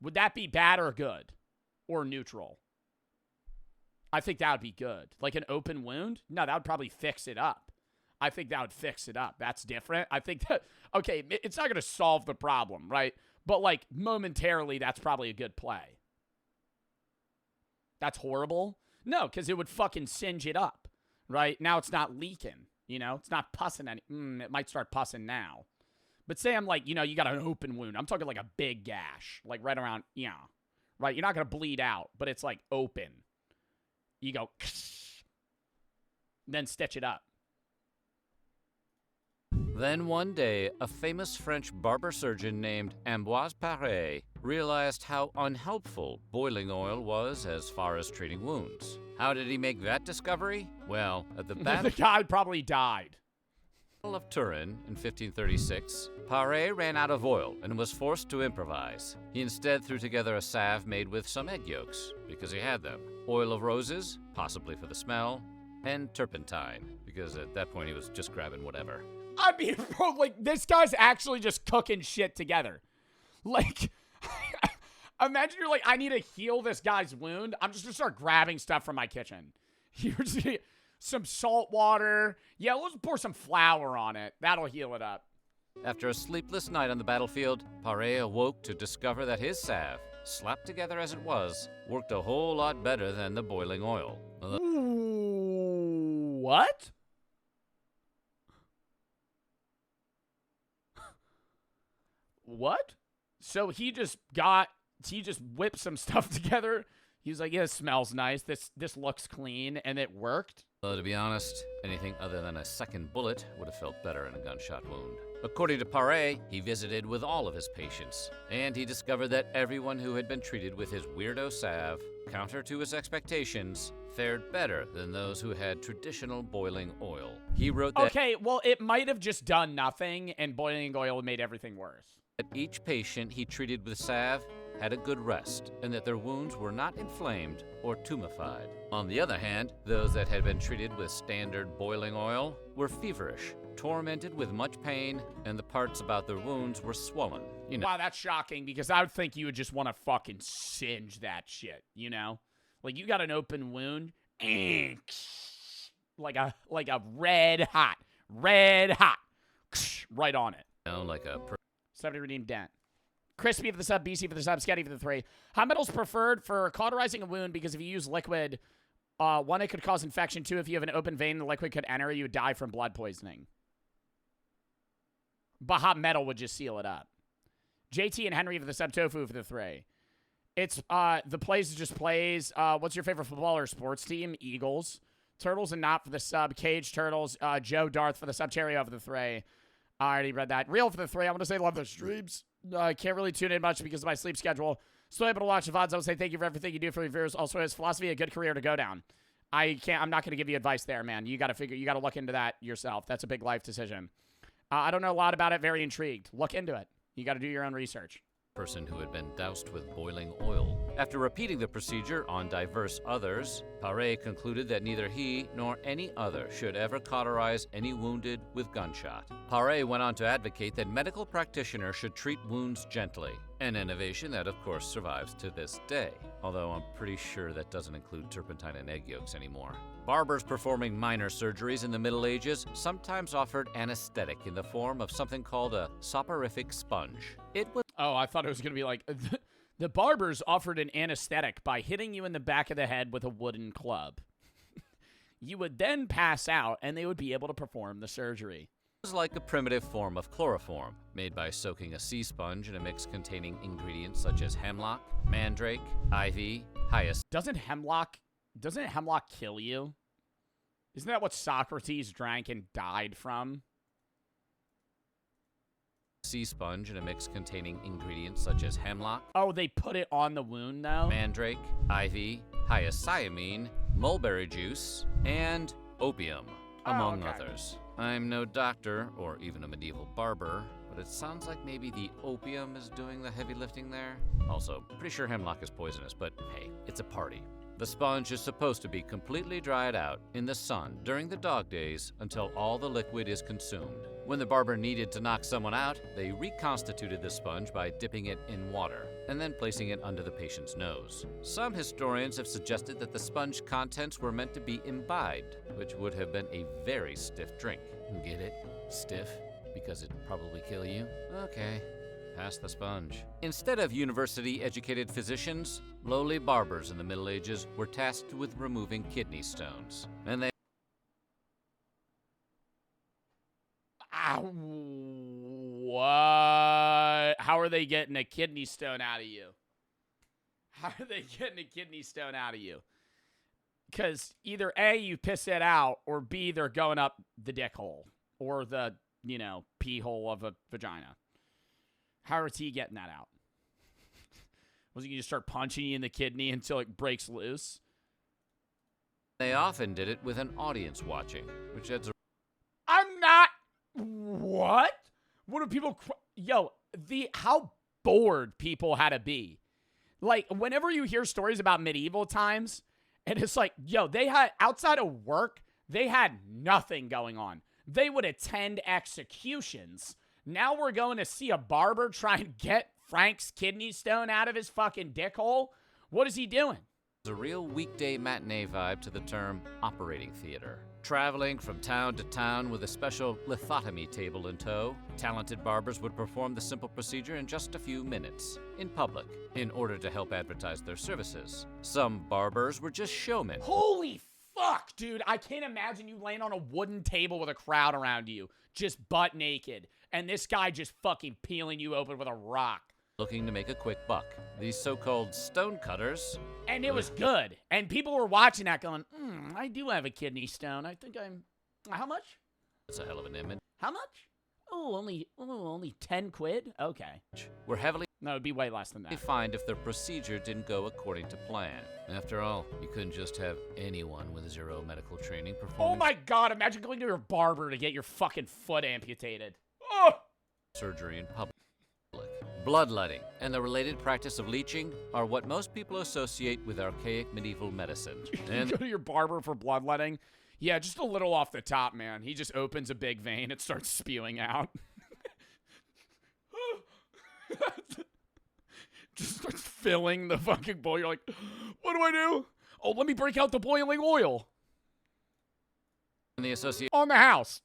Would that be bad or good or neutral? I think that would be good. Like an open wound? No, that would probably fix it up. I think that would fix it up. That's different. I think that, okay, it's not going to solve the problem, right? But like momentarily, that's probably a good play. That's horrible? No, because it would fucking singe it up, right? Now it's not leaking, you know? It's not pussing it might start pussing now. But say I'm like, you know, you got an open wound. I'm talking like a big gash, like right around, yeah. Right? You're not going to bleed out, but it's like open. You go, then stitch it up. Then one day, a famous French barber surgeon named Ambroise Paré realized how unhelpful boiling oil was as far as treating wounds. How did he make that discovery? Well, at the battle... The guy probably died. of Turin in 1536, Paré ran out of oil and was forced to improvise. He instead threw together a salve made with some egg yolks, because he had them, oil of roses, possibly for the smell, and turpentine, because at that point he was just grabbing whatever. I mean, bro, like, this guy's actually just cooking shit together. Like, imagine you're like, I need to heal this guy's wound. I'm just gonna start grabbing stuff from my kitchen. Some salt water. Yeah, let's pour some flour on it. That'll heal it up. After a sleepless night on the battlefield, Paré awoke to discover that his salve, slapped together as it was, worked a whole lot better than the boiling oil. What? What? So he just whipped some stuff together. He was like, yeah, it smells nice. This looks clean, and it worked. Though, to be honest, anything other than a second bullet would have felt better in a gunshot wound. According to Paré, he visited with all of his patients, and he discovered that everyone who had been treated with his weirdo salve, counter to his expectations, fared better than those who had traditional boiling oil. He wrote that Okay, well, it might have just done nothing, and boiling oil made everything worse. each patient he treated with salve had a good rest, and that their wounds were not inflamed or tumefied. On the other hand, those that had been treated with standard boiling oil were feverish, tormented with much pain, and the parts about their wounds were swollen. You know, Wow, that's shocking, because I would think you would just want to fucking singe that shit, you know? Like, you got an open wound, like a red hot, right on it. like a 70 redeemed dent. Crispy for the sub, BC for the sub, Sketty for the 3. Hot metal's preferred for cauterizing a wound because if you use liquid, one, it could cause infection. 2, if you have an open vein, the liquid could enter. You would die from blood poisoning. But hot metal would just seal it up. JT and Henry for the sub, Tofu for the 3. It's, the plays just plays. What's your favorite football or sports team? Eagles. Turtles and Not for the sub. Cage Turtles. Joe Darth for the sub. Cheerio for the 3. I already read that. Real for the 3. I want to say love the streams. I can't really tune in much because of my sleep schedule. Still able to watch the VODs. I would say thank you for everything you do for your viewers. Also, his philosophy, a good career to go down. I'm not going to give you advice there, man. You got to look into that yourself. That's a big life decision. I don't know a lot about it. Very intrigued. Look into it. You got to do your own research. Person who had been doused with boiling oil. After repeating the procedure on diverse others, Paré concluded that neither he nor any other should ever cauterize any wounded with gunshot. Paré went on to advocate that medical practitioners should treat wounds gently, an innovation that of course survives to this day, although I'm pretty sure that doesn't include turpentine and egg yolks anymore. Barbers performing minor surgeries in the Middle Ages sometimes offered anesthetic in the form of something called a soporific sponge. It was Oh, I thought it was going to be like, the barbers offered an anesthetic by hitting you in the back of the head with a wooden club. You would then pass out, and they would be able to perform the surgery. It was like a primitive form of chloroform, made by soaking a sea sponge in a mix containing ingredients such as hemlock, mandrake, ivy, hyacinth. Doesn't hemlock kill you? Isn't that what Socrates drank and died from? Sea sponge in a mix containing ingredients such as hemlock. Oh, they put it on the wound, though? Mandrake, ivy, hyoscyamine, mulberry juice, and opium, among others. I'm no doctor or even a medieval barber, but it sounds like maybe the opium is doing the heavy lifting there. Also, pretty sure hemlock is poisonous, but hey, it's a party. The sponge is supposed to be completely dried out in the sun during the dog days until all the liquid is consumed. When the barber needed to knock someone out, they reconstituted the sponge by dipping it in water and then placing it under the patient's nose. Some historians have suggested that the sponge contents were meant to be imbibed, which would have been a very stiff drink. Get it? Stiff? Because it'd probably kill you? Okay. Pass the sponge. Instead of university-educated physicians, lowly barbers in the Middle Ages were tasked with removing kidney stones. And they What? How are they getting a kidney stone out of you? How are they getting a kidney stone out of you? Because either A, you piss it out, or B, they're going up the dick hole. Or the, pee hole of a vagina. How is he getting that out? Was he going to start punching you in the kidney until it breaks loose? They often did it with an audience watching, which adds a... I'm not... What? What do people... how bored people had to be. Like, whenever you hear stories about medieval times, and it's like, they had... Outside of work, they had nothing going on. They would attend executions. Now we're going to see a barber try and get Frank's kidney stone out of his fucking dick hole? What is he doing? There's a real weekday matinee vibe to the term operating theater. Traveling from town to town with a special lithotomy table in tow, talented barbers would perform the simple procedure in just a few minutes, in public, in order to help advertise their services. Some barbers were just showmen. Holy fuck, dude. I can't imagine you laying on a wooden table with a crowd around you, just butt naked, and this guy just fucking peeling you open with a rock. Looking to make a quick buck. These so-called stone cutters. And it was good. And people were watching that going, I do have a kidney stone. I think I'm... How much? That's a hell of an image. How much? Oh, only 10 quid? Okay. Were heavily... No, it'd be way less than that. ...fined if their procedure didn't go according to plan. After all, you couldn't just have anyone with zero medical training perform... Oh my god, imagine going to your barber to get your fucking foot amputated. Oh! ...surgery in public. Bloodletting and the related practice of leeching are what most people associate with archaic medieval medicine. And you go to your barber for bloodletting? Yeah, just a little off the top, man. He just opens a big vein, it starts spewing out. Just starts filling the fucking bowl. You're like, what do I do? Oh, let me break out the boiling oil. And the association on the house.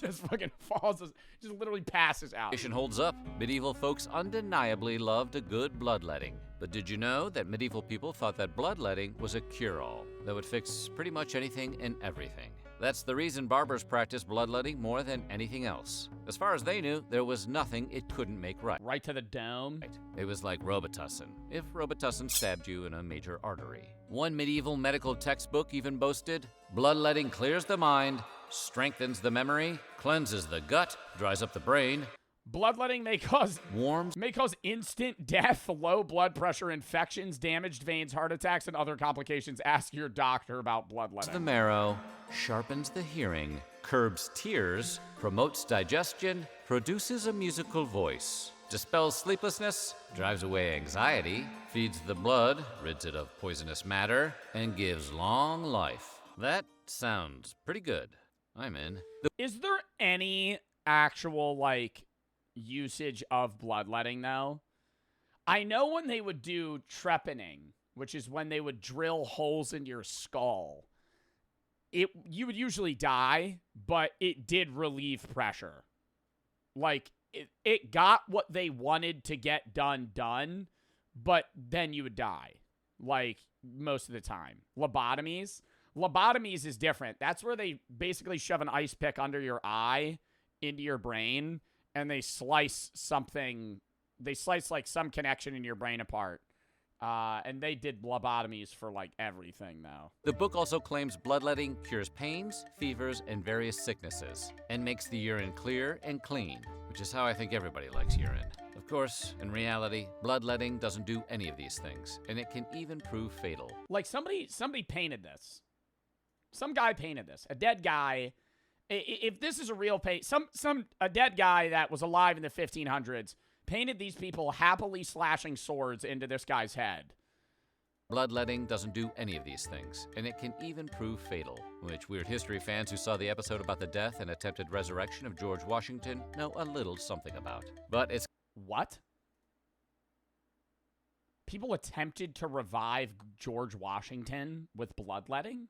Just fucking falls, just literally passes out. Holds up. Medieval folks undeniably loved a good bloodletting. But did you know that medieval people thought that bloodletting was a cure-all that would fix pretty much anything and everything? That's the reason barbers practiced bloodletting more than anything else. As far as they knew, there was nothing it couldn't make right. Right to the dome? Right. It was like Robitussin, if Robitussin stabbed you in a major artery. One medieval medical textbook even boasted, bloodletting clears the mind, strengthens the memory, cleanses the gut, dries up the brain. Bloodletting may cause instant death, low blood pressure, infections, damaged veins, heart attacks, and other complications. Ask your doctor about bloodletting. The marrow, sharpens the hearing, curbs tears, promotes digestion, produces a musical voice, dispels sleeplessness, drives away anxiety, feeds the blood, rids it of poisonous matter, and gives long life. That sounds pretty good. I'm in. Is there any actual, like, usage of bloodletting, though? I know when they would do trepanning, which is when they would drill holes in your skull, you would usually die, but it did relieve pressure. Like, it got what they wanted to get done, but then you would die, like, most of the time. Lobotomies is different. That's where they basically shove an ice pick under your eye into your brain, and they slice something. They slice, like, some connection in your brain apart. And they did lobotomies for, like, everything, though. The book also claims bloodletting cures pains, fevers, and various sicknesses, and makes the urine clear and clean, which is how I think everybody likes urine. Of course, in reality, bloodletting doesn't do any of these things, and it can even prove fatal. Like, somebody painted this. Some guy painted this. A dead guy. If this is a real paint, a dead guy that was alive in the 1500s painted these people happily slashing swords into this guy's head. Bloodletting doesn't do any of these things, and it can even prove fatal, which Weird History fans who saw the episode about the death and attempted resurrection of George Washington know a little something about. But it's... What? People attempted to revive George Washington with bloodletting?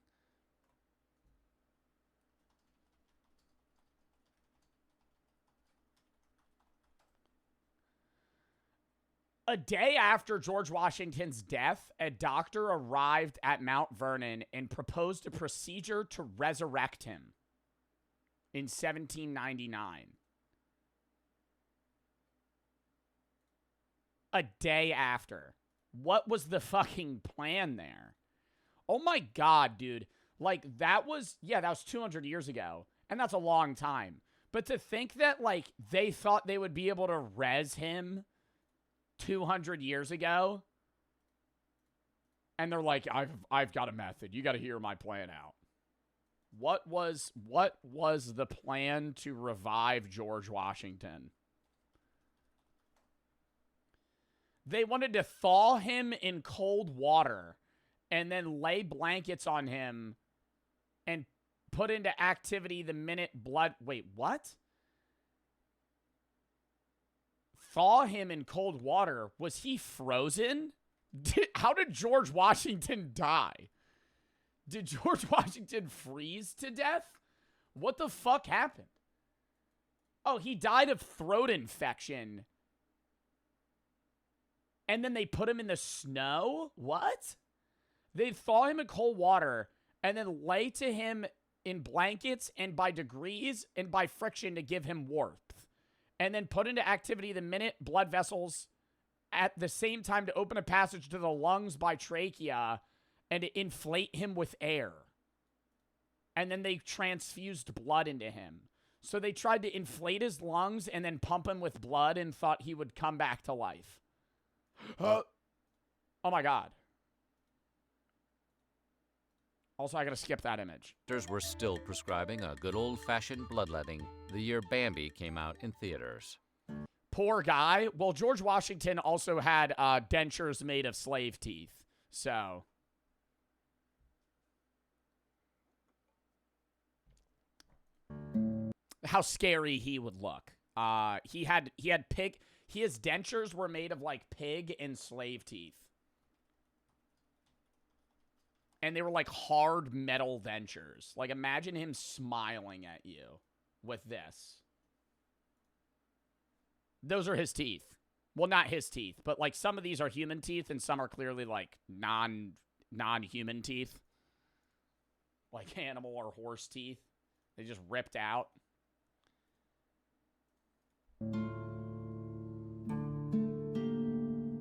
A day after George Washington's death, a doctor arrived at Mount Vernon and proposed a procedure to resurrect him in 1799. A day after. What was the fucking plan there? Oh my God, dude. Like, that was 200 years ago, and that's a long time. But to think that, like, they thought they would be able to res him 200 years ago, and they're like, I've got a method. You got to hear my plan out. What was the plan to revive George Washington? They wanted to thaw him in cold water and then lay blankets on him and put into activity the minute blood... Wait, what? Thaw him in cold water. Was he frozen? How did George Washington die? Did George Washington freeze to death? What the fuck happened? Oh, he died of throat infection. And then they put him in the snow? What? They thaw him in cold water and then lay to him in blankets and by degrees and by friction to give him warmth. And then put into activity the minute blood vessels at the same time to open a passage to the lungs by trachea and to inflate him with air. And then they transfused blood into him. So they tried to inflate his lungs and then pump him with blood and thought he would come back to life. Oh my God. Also, I gotta skip that image. Doctors were still prescribing a good old-fashioned bloodletting the year Bambi came out in theaters. Poor guy. Well, George Washington also had dentures made of slave teeth. So... how scary he would look. His dentures were made of like pig and slave teeth. And they were like hard metal dentures. Like imagine him smiling at you with this. Those are his teeth. Well, not his teeth, but like some of these are human teeth and some are clearly like non-human teeth. Like animal or horse teeth. They just ripped out.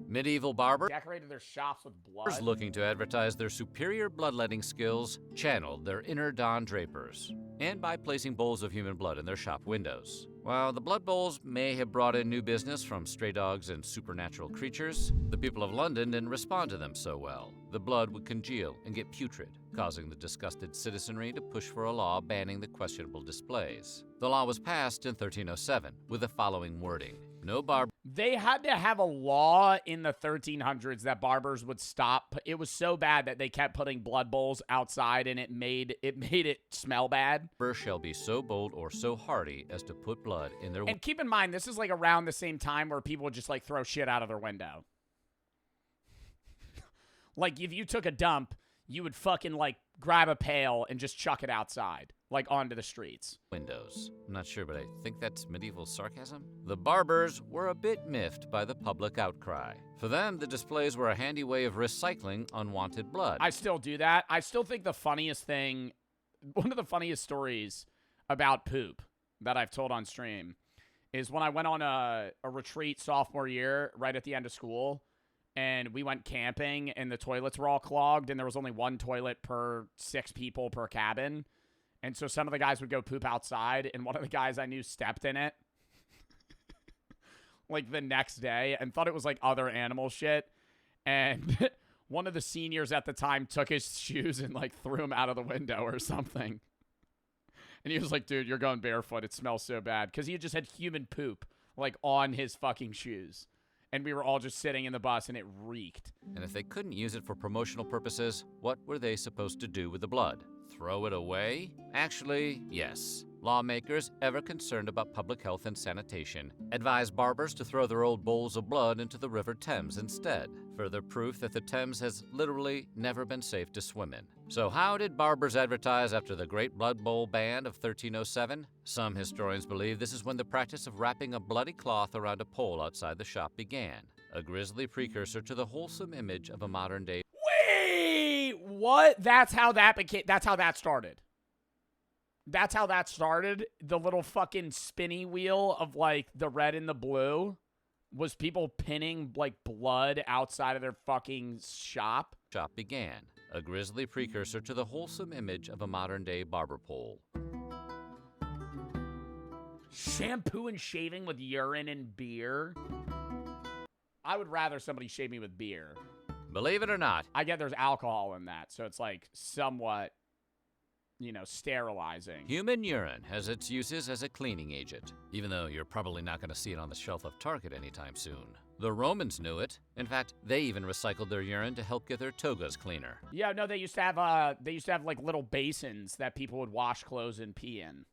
Medieval barbers Decorated their shops with blood. looking to advertise their superior bloodletting skills channeled their inner Don Drapers, and by placing bowls of human blood in their shop windows. While the blood bowls may have brought in new business from stray dogs and supernatural creatures, the people of London didn't respond to them so well. The blood would congeal and get putrid, causing the disgusted citizenry to push for a law banning the questionable displays. The law was passed in 1307 with the following wording: no barber. They had to have a law in the 1300s that barbers would stop. It was so bad that they kept putting blood bowls outside, and it made it smell bad. Barber shall be so bold or so hardy as to put blood in their. And keep in mind, this is like around the same time where people would just like throw shit out of their window. Like if you took a dump, you would fucking like grab a pail and just chuck it outside, like onto the streets. Windows. I'm not sure, but I think that's medieval sarcasm. The barbers were a bit miffed by the public outcry. For them, the displays were a handy way of recycling unwanted blood. I still do that. I still think the funniest thing, one of the funniest stories about poop that I've told on stream is when I went on a retreat sophomore year right at the end of school. And we went camping, and the toilets were all clogged, and there was only one toilet per 6 people per cabin. And so some of the guys would go poop outside, and one of the guys I knew stepped in it like the next day and thought it was like other animal shit. And one of the seniors at the time took his shoes and like threw him out of the window or something. And he was like, dude, you're going barefoot. It smells so bad. Because he just had human poop like on his fucking shoes. And we were all just sitting in the bus, and it reeked. And if they couldn't use it for promotional purposes, what were they supposed to do with the blood? Throw it away? Actually, yes. Lawmakers, ever concerned about public health and sanitation, advised barbers to throw their old bowls of blood into the River Thames instead. Further proof that the Thames has literally never been safe to swim in. So how did barbers advertise after the Great Blood Bowl ban of 1307? Some historians believe this is when the practice of wrapping a bloody cloth around a pole outside the shop began, a grisly precursor to the wholesome image of a modern-day. Wait, what? That's how that started. That's how that started. The little fucking spinny wheel of like the red and the blue was people pinning like blood outside of their fucking shop. Shop began, a grisly precursor to the wholesome image of a modern-day barber pole. Shampoo and shaving with urine and beer. I would rather somebody shave me with beer. Believe it or not. I get there's alcohol in that, so it's like somewhat, sterilizing. Human urine has its uses as a cleaning agent, even though you're probably not going to see it on the shelf of Target anytime soon. The Romans knew it. In fact, they even recycled their urine to help get their togas cleaner. Yeah, no, they used to have like little basins that people would wash clothes and pee in.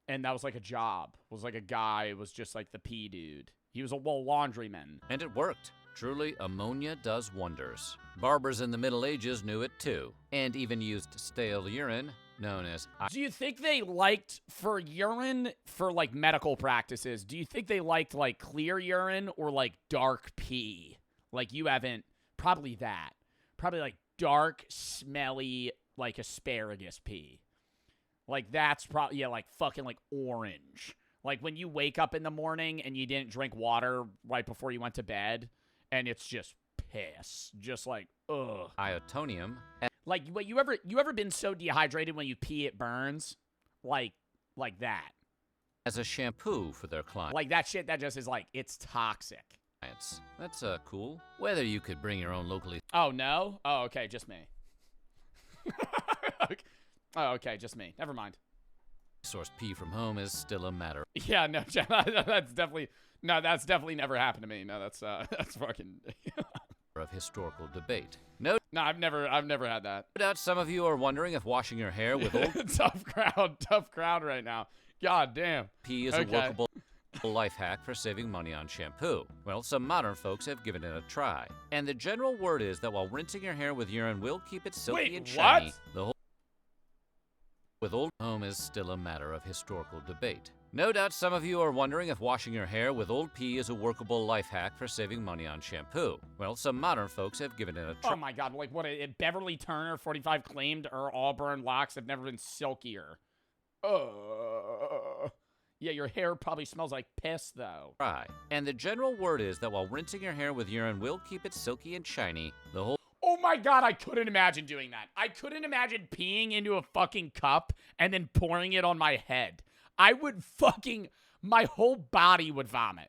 And that was like a job. It was like a guy was just like the pee dude. He was a laundryman. And it worked. Truly, ammonia does wonders. Barbers in the Middle Ages knew it too, and even used stale urine, known as... Do you think they liked, for urine, for like medical practices, do you think they liked like clear urine or like dark pee? Like you haven't, probably that. Probably like dark, smelly, like asparagus pee. Like that's probably, yeah, like fucking like orange. Like when you wake up in the morning and you didn't drink water right before you went to bed and it's just piss. Just like, ugh. Iotonium. Like, what, you ever been so dehydrated when you pee it burns? Like that. As a shampoo for their clients. Like that shit that just is like, it's toxic. That's cool. Whether you could bring your own locally... Oh, no? Oh, okay, just me. Okay. Oh, okay, just me. Never mind. Source pee from home is still a matter. Yeah, no, that's definitely never happened to me. No, that's fucking... of historical debate. No, I've never had that. No doubt some of you are wondering if washing your hair with old... tough crowd right now. God damn. Pee is a workable life hack for saving money on shampoo. Well, some modern folks have given it a try. And the general word is that while rinsing your hair with urine will keep it silky and shiny, what? the whole with old home is still a matter of historical debate. No doubt some of you are wondering if washing your hair with old pee is a workable life hack for saving money on shampoo. Well, some modern folks have given it a try. Oh my god, like what, Beverly Turner, 45, claimed her auburn locks have never been silkier. Yeah, your hair probably smells like piss, though. Try. And the general word is that while rinsing your hair with urine will keep it silky and shiny, the whole... Oh my god, I couldn't imagine doing that. I couldn't imagine peeing into a fucking cup and then pouring it on my head. I would fucking... My whole body would vomit.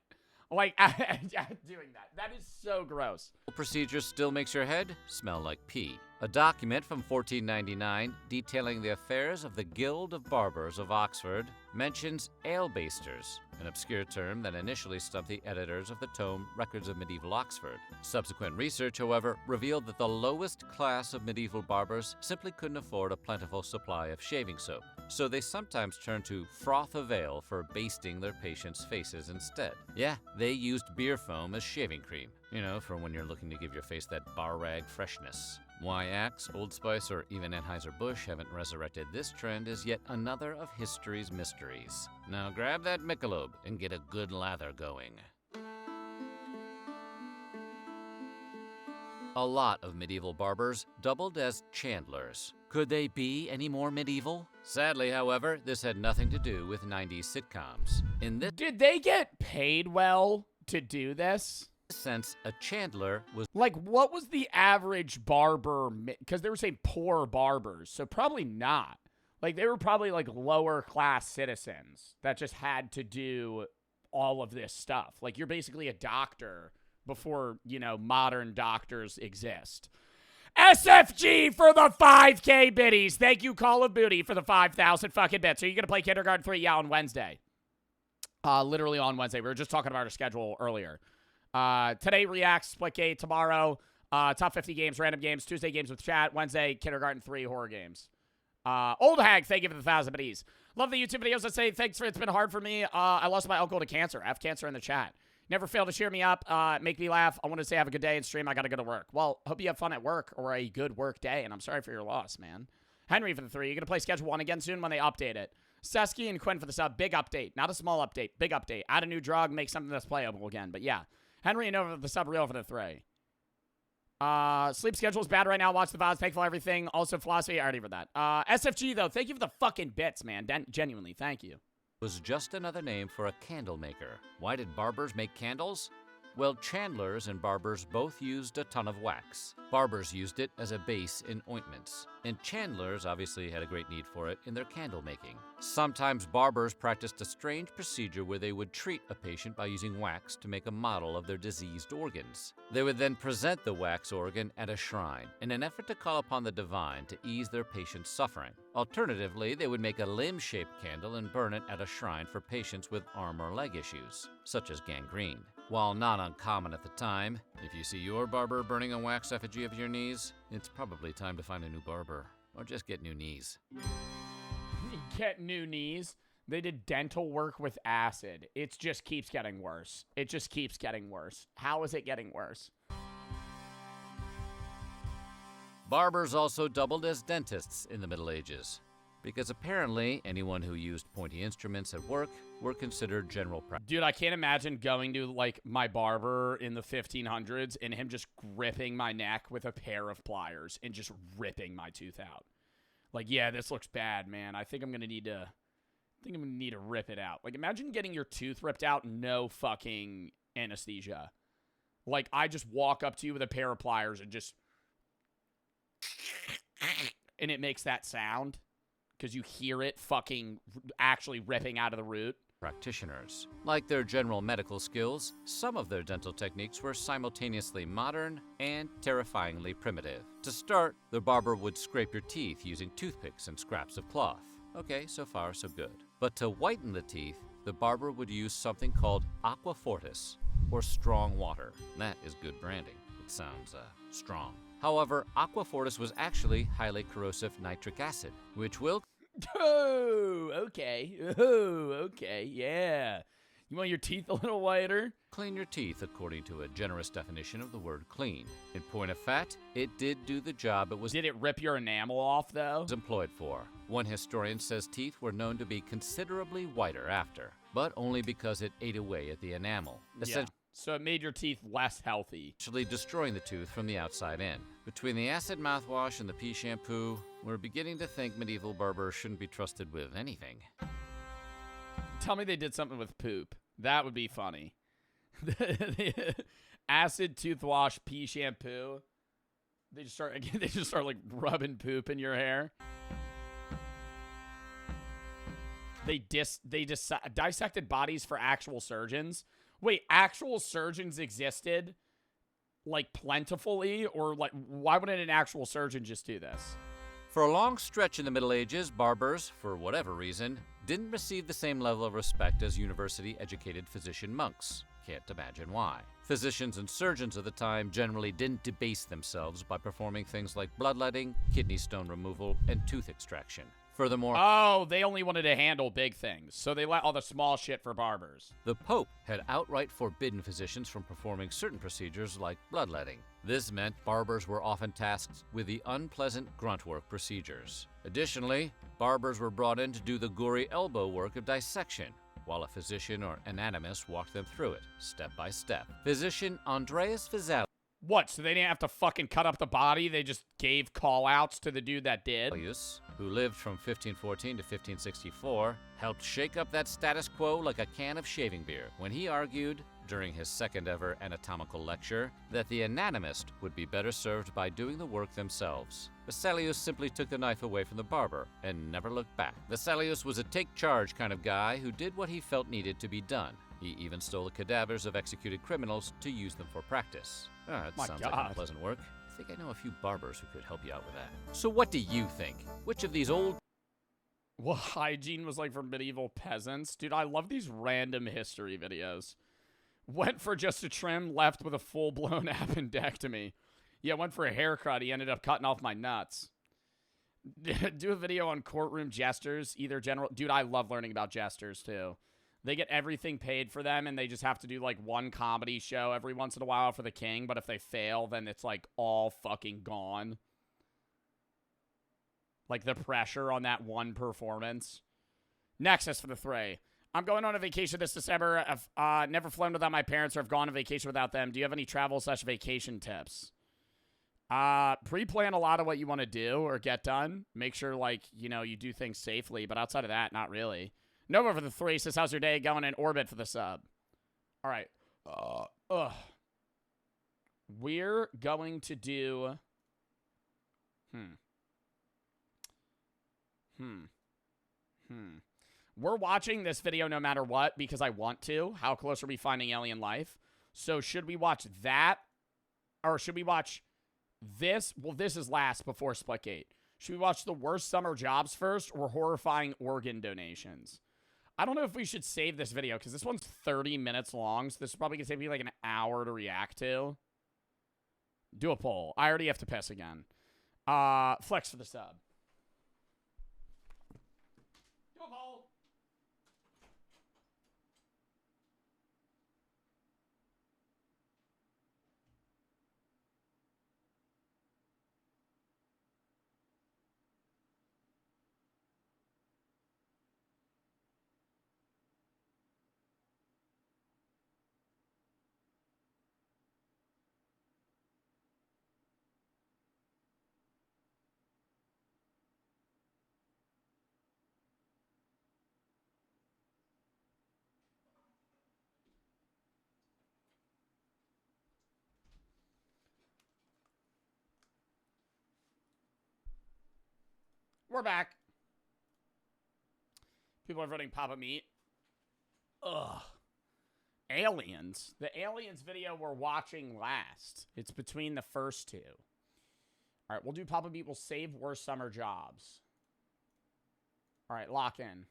Like, doing that. That is so gross. Procedure still makes your head smell like pee. A document from 1499 detailing the affairs of the Guild of Barbers of Oxford mentions ale-basters, an obscure term that initially stumped the editors of the tome Records of Medieval Oxford. Subsequent research, however, revealed that the lowest class of medieval barbers simply couldn't afford a plentiful supply of shaving soap, so they sometimes turned to froth of ale for basting their patients' faces instead. Yeah, they used beer foam as shaving cream, you know, for when you're looking to give your face that bar rag freshness. Why Axe, Old Spice, or even Anheuser-Busch haven't resurrected this trend is yet another of history's mysteries. Now grab that Michelob and get a good lather going. A lot of medieval barbers doubled as chandlers. Could they be any more medieval? Sadly, however, this had nothing to do with 90s sitcoms. Did they get paid well to do this? Sense, a chandler was... Like, what was the average barber? Because they were saying poor barbers, so probably not. Like, they were probably, like, lower-class citizens that just had to do all of this stuff. Like, you're basically a doctor before, you know, modern doctors exist. SFG for the 5K biddies. Thank you, Call of Booty, for the 5,000 fucking bits. Are you going to play Kindergarten 3? Yeah, on Wednesday. Literally on Wednesday. We were just talking about our schedule earlier. Today, Reacts, Splitgate. Tomorrow, top 50 games, random games. Tuesday, games with chat. Wednesday, Kindergarten 3, horror games. Old Hag, thank you for the 1,000 biddies. Love the YouTube videos that say, thanks for it's been hard for me. I lost my uncle to cancer. I have cancer in the chat. Never fail to cheer me up, make me laugh. I want to say have a good day and stream. I got to go to work. Well, hope you have fun at work or a good work day, and I'm sorry for your loss, man. Henry for the 3. You're going to play Schedule 1 again soon when they update it. Sesky and Quinn for the sub. Big update. Not a small update. Big update. Add a new drug. Make something that's playable again. But yeah. Henry and over the sub. Real for the 3. Sleep schedule's bad right now. Watch the VODs. Thankful for everything. Also, philosophy. I already read that. SFG, though. Thank you for the fucking bits, man. Genuinely. Thank you. Was just another name for a candle maker. Why did barbers make candles? Well, chandlers and barbers both used a ton of wax. Barbers used it as a base in ointments, and chandlers obviously had a great need for it in their candle making. Sometimes barbers practiced a strange procedure where they would treat a patient by using wax to make a model of their diseased organs. They would then present the wax organ at a shrine in an effort to call upon the divine to ease their patient's suffering. Alternatively, they would make a limb-shaped candle and burn it at a shrine for patients with arm or leg issues, such as gangrene. While not uncommon at the time, if you see your barber burning a wax effigy of your knees, it's probably time to find a new barber, or just get new knees. Get new knees. They did dental work with acid. It just keeps getting worse. It just keeps getting worse. How is it getting worse? Barbers also doubled as dentists in the Middle Ages, because apparently anyone who used pointy instruments at work were considered general practitioners. Dude, I can't imagine going to, like, my barber in the 1500s and him just gripping my neck with a pair of pliers and just ripping my tooth out. Like, yeah, this looks bad, man. I think I'm gonna need to rip it out. Like, imagine getting your tooth ripped out, no fucking anesthesia. Like, I just walk up to you with a pair of pliers and just... and it makes that sound because you hear it fucking actually ripping out of the root. Practitioners. Like their general medical skills, some of their dental techniques were simultaneously modern and terrifyingly primitive. To start, the barber would scrape your teeth using toothpicks and scraps of cloth. Okay, so far so good. But to whiten the teeth, the barber would use something called aqua fortis, or strong water. That is good branding. It sounds strong. However, aqua fortis was actually highly corrosive nitric acid, which will... Oh, okay. Oh, okay. Yeah. You want your teeth a little whiter? Clean your teeth according to a generous definition of the word clean. In point of fact, it did do the job it was... Did it rip your enamel off, though? ...employed for. One historian says teeth were known to be considerably whiter after, but only because it ate away at the enamel. Yeah. So it made your teeth less healthy. Essentially destroying the tooth from the outside in. Between the acid mouthwash and the pea shampoo, we're beginning to think medieval barbers shouldn't be trusted with anything. Tell me they did something with poop. That would be funny. Acid, tooth wash, pea shampoo. They just start like rubbing poop in your hair. They dissected bodies for actual surgeons. Wait, actual surgeons existed, like, plentifully? Or, like, why wouldn't an actual surgeon just do this? For a long stretch in the Middle Ages, barbers, for whatever reason, didn't receive the same level of respect as university-educated physician monks. Can't imagine why. Physicians and surgeons of the time generally didn't debase themselves by performing things like bloodletting, kidney stone removal, and tooth extraction. Furthermore... Oh, they only wanted to handle big things, so they let all the small shit for barbers. The Pope had outright forbidden physicians from performing certain procedures like bloodletting. This meant barbers were often tasked with the unpleasant grunt work procedures. Additionally, barbers were brought in to do the gory elbow work of dissection, while a physician or anatomist walked them through it, step by step. Physician Andreas Vesalius... What, so they didn't have to fucking cut up the body? They just gave call-outs to the dude that did? Who lived from 1514 to 1564, helped shake up that status quo like a can of shaving beer when he argued, during his second ever anatomical lecture, that the anatomist would be better served by doing the work themselves. Vesalius simply took the knife away from the barber and never looked back. Vesalius was a take-charge kind of guy who did what he felt needed to be done. He even stole the cadavers of executed criminals to use them for practice. That sounds like unpleasant work. I think I know a few barbers who could help you out with that. So what do you think? Which of these old... Well, hygiene was like for medieval peasants. Dude, I love these random history videos. Went for just a trim, left with a full-blown appendectomy. Yeah, went for a haircut. He ended up cutting off my nuts. Do a video on courtroom jesters, either general... Dude, I love learning about jesters, too. They get everything paid for them, and they just have to do, like, one comedy show every once in a while for the king, but if they fail, then it's, like, all fucking gone. Like, the pressure on that one performance. Nexus for the three. I'm going on a vacation this December. I've never flown without my parents or have gone on vacation without them. Do you have any travel/vacation tips? Pre-plan a lot of what you want to do or get done. Make sure, like, you know, you do things safely, but outside of that, not really. Nova for the three says, how's your day going in orbit for the sub? All right. We're going to do... We're watching this video no matter what because I want to. How close are we finding alien life? So should we watch that? Or should we watch this? Well, this is last before Splitgate. Should we watch the worst summer jobs first or horrifying organ donations? I don't know if we should save this video because this one's 30 minutes long. So this is probably going to take me like an hour to react to. Do a poll. I already have to piss again. Flex for the sub. Do a poll. We're back. People are voting Papa Meat. Ugh. Aliens. The Aliens video we're watching last. It's between the first two. All right, we'll do Papa Meat. We'll save worst summer jobs. All right, lock in.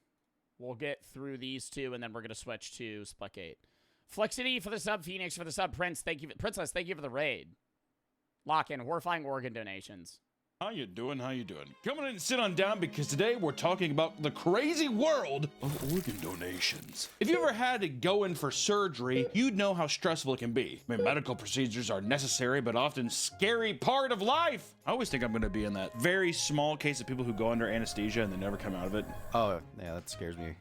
We'll get through these two, and then we're going to switch to Splitgate. Flexity for the sub. Phoenix for the sub. Prince, thank you. Princess, thank you for the raid. Lock in. Horrifying organ donations. How you doing? How you doing? Coming in and sit on down because today we're talking about the crazy world of organ donations. If you ever had to go in for surgery, you'd know how stressful it can be. I mean, medical procedures are necessary, but often scary part of life. I always think I'm going to be in that very small case of people who go under anesthesia and they never come out of it. Oh, yeah, that scares me.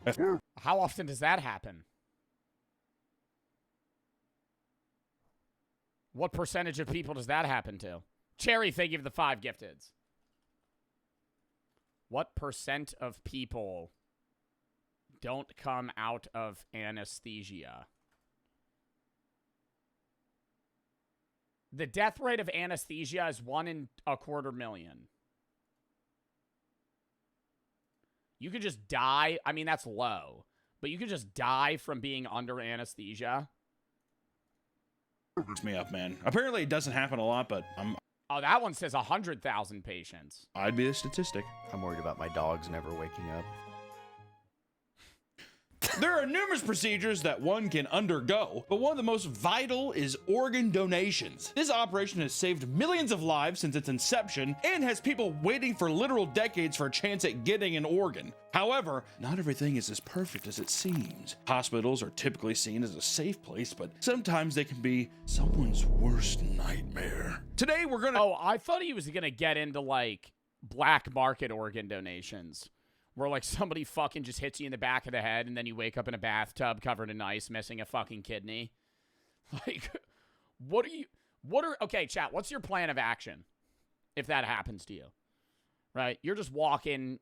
How often does that happen? What percentage of people does that happen to? Cherry, thank you for the 5 gifteds. What percent of people don't come out of anesthesia? The death rate of anesthesia is 1 in 250,000. You could just die. I mean, that's low. But you could just die from being under anesthesia. Freaks me up, man. Apparently it doesn't happen a lot, but Oh, that one says 100,000 patients. I'd be a statistic. I'm worried about my dogs never waking up. There are numerous procedures that one can undergo, but one of the most vital is organ donations. This operation has saved millions of lives since its inception and has people waiting for literal decades for a chance at getting an organ. However, not everything is as perfect as it seems. Hospitals are typically seen as a safe place, but sometimes they can be someone's worst nightmare. Today we're gonna— Oh, I thought he was gonna get into, like, black market organ donations. Where, like, somebody fucking just hits you in the back of the head and then you wake up in a bathtub covered in ice missing a fucking kidney. Like, okay, chat, what's your plan of action if that happens to you? Right? You're just walking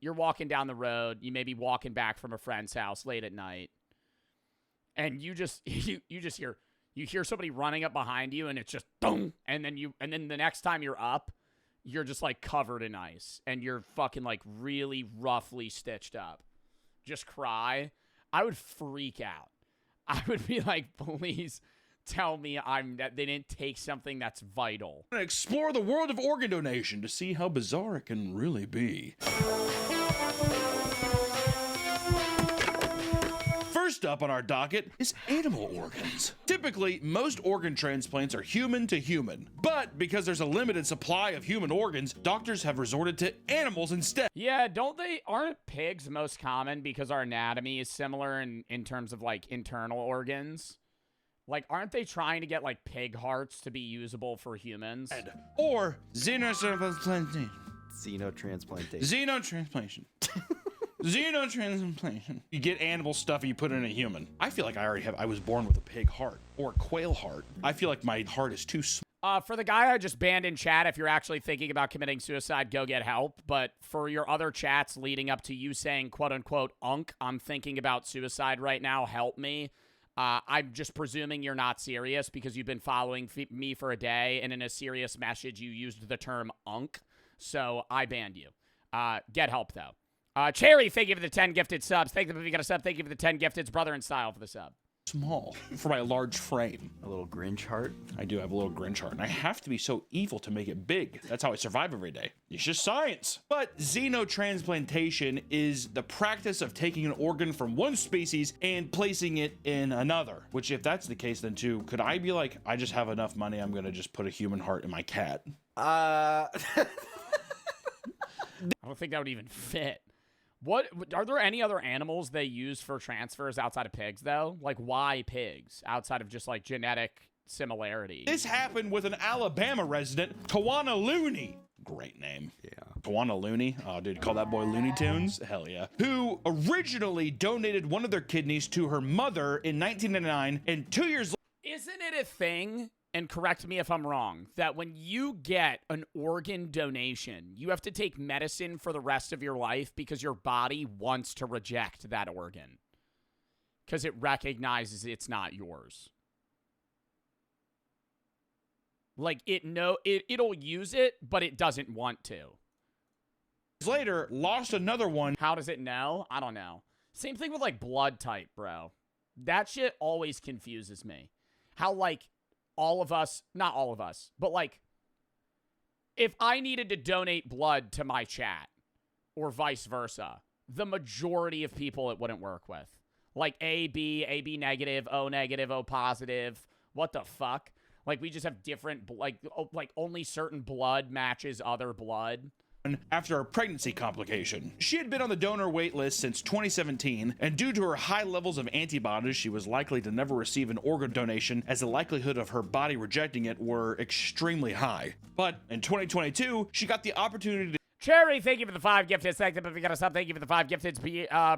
down the road. You may be walking back from a friend's house late at night. And you just hear somebody running up behind you and it's just boom. And then the next time you're up, you're just, like, covered in ice, and you're fucking, like, really roughly stitched up. Just cry. I would freak out. I would be like, please tell me that they didn't take something that's vital. We're gonna explore the world of organ donation to see how bizarre it can really be. First up on our docket is animal organs. Typically, most organ transplants are human to human, but because there's a limited supply of human organs, doctors have resorted to animals instead. Yeah, aren't pigs most common because our anatomy is similar in terms of, like, internal organs? Like, aren't they trying to get, like, pig hearts to be usable for humans? Or xenotransplantation. Xenotransplantation. Xenotransplantation. Xenotransplantation. You get animal stuff and you put it in a human. I feel like I was born with a pig heart or a quail heart. I feel like my heart is too small. For the guy I just banned in chat, if you're actually thinking about committing suicide, go get help. But for your other chats leading up to you saying, quote unquote, "Unk, I'm thinking about suicide right now, help me." I'm just presuming you're not serious because you've been following me for a day, and in a serious message, you used the term "unk." So I banned you. Get help, though. Cherry, thank you for the 10 gifted subs. Thank you if you got a sub. Thank you for the 10 gifteds. Brother in style for the sub. Small for my large frame. A little Grinch heart. I do have a little Grinch heart, and I have to be so evil to make it big. That's how I survive every day. It's just science. But xenotransplantation is the practice of taking an organ from one species and placing it in another. Which, if that's the case, then too, could I be like, I just have enough money, I'm gonna just put a human heart in my cat? I don't think that would even fit. What are there any other animals they use for transfers outside of pigs, though? Like, why pigs outside of just, like, genetic similarity? This happened with an Alabama resident, Tawana Looney. Great name. Yeah. Tawana Looney. Oh, dude, call that boy Looney Tunes? Hell yeah. Who originally donated one of their kidneys to her mother in 1999, and 2 years later. Isn't it a thing? And correct me if I'm wrong, that when you get an organ donation, you have to take medicine for the rest of your life because your body wants to reject that organ. Because it recognizes it's not yours. Like, it'll use it, but it doesn't want to. later, lost another one. How does it know? I don't know. Same thing with like blood type, bro. That shit always confuses me. How like all of us, not all of us, but like if I needed to donate blood to my chat or vice versa, the majority of people it wouldn't work with. Like AB negative, O positive. What the fuck? Like we just have different, like only certain blood matches other blood. After a pregnancy complication. She had been on the donor wait list since 2017, and due to her high levels of antibodies, she was likely to never receive an organ donation, as the likelihood of her body rejecting it were extremely high. But in 2022, she got the opportunity to Cherry, thank you for the 5 gifted. Thank you for the sub. Thank you for the 5 gifted.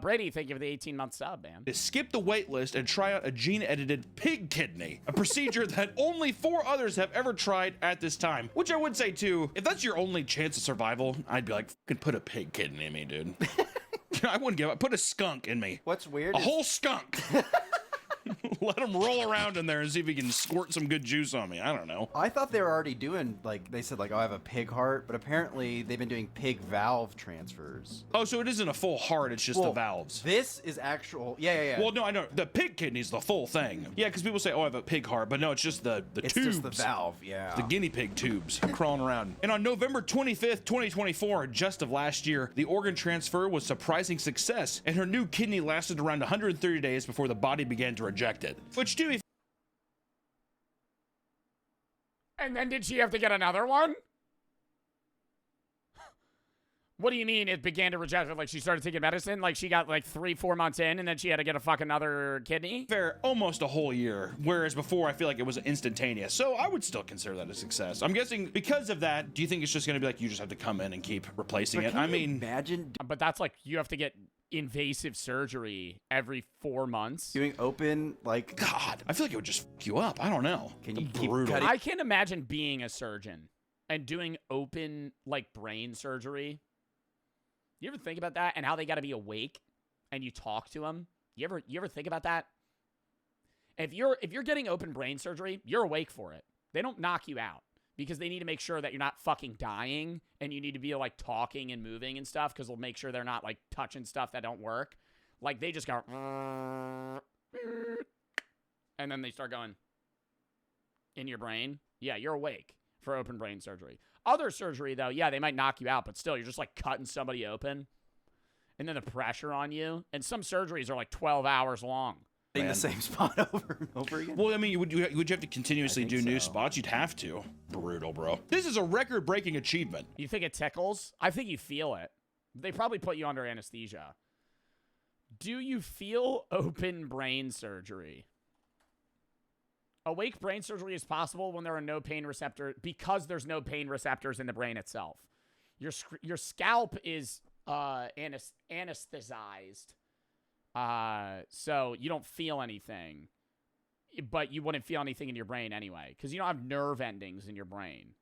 Brady, thank you for the 18-month sub, man. skip the wait list and try out a gene-edited pig kidney, a procedure that only 4 others have ever tried at this time. Which I would say too, if that's your only chance of survival, I'd be like, fucking put a pig kidney in me, dude. I wouldn't give up. Put a skunk in me. What's weird? A whole skunk. Let him roll around in there and see if he can squirt some good juice on me. I don't know. I thought they were already doing, like, they said, like, oh, I have a pig heart, but apparently they've been doing pig valve transfers. Oh, so it isn't a full heart, it's just the valves. This is actual, yeah. Well, no, I know. The pig kidney's the full thing. Yeah, because people say, oh, I have a pig heart, but no, it's just the tubes. It's just the valve, yeah. The guinea pig tubes crawling around. And on November 25th, 2024, just of last year, the organ transfer was surprising success, and her new kidney lasted around 130 days before the body began to reject it. Which, too, if And then did she have to get another one? What do you mean it began to reject it? Like she started taking medicine? Like she got like 3-4 months in and then she had to get a fucking another kidney? fair, almost a whole year, whereas before I feel like it was instantaneous. So I would still consider that a success. I'm guessing because of that, do you think it's just going to be like you just have to come in and keep replacing it? I mean, imagine. But that's like you have to get invasive surgery every 4 months. Doing open, like, God, I feel like it would just fuck you up. I don't know. Can you keep brutal? cutting? I can't imagine being a surgeon and doing open like brain surgery. You ever think about that and how they got to be awake and you talk to them? You ever think about that? If you're getting open brain surgery, you're awake for it. They don't knock you out because they need to make sure that you're not fucking dying and you need to be like talking and moving and stuff because they'll make sure they're not like touching stuff that don't work. Like they just go and then they start going in your brain. Yeah, you're awake for open brain surgery. Other surgery, though, yeah, they might knock you out, but still, you're just, like, cutting somebody open. And then the pressure on you. And some surgeries are, like, 12 hours long. In the same spot over and over again? Well, I mean, would you have to continuously do new spots? You'd have to. Brutal, bro. This is a record-breaking achievement. You think it tickles? I think you feel it. They probably put you under anesthesia. Do you feel open brain surgery? Awake brain surgery is possible when there are no pain receptors, because there's no pain receptors in the brain itself. Your scalp is anesthetized, so you don't feel anything, but you wouldn't feel anything in your brain anyway, because you don't have nerve endings in your brain,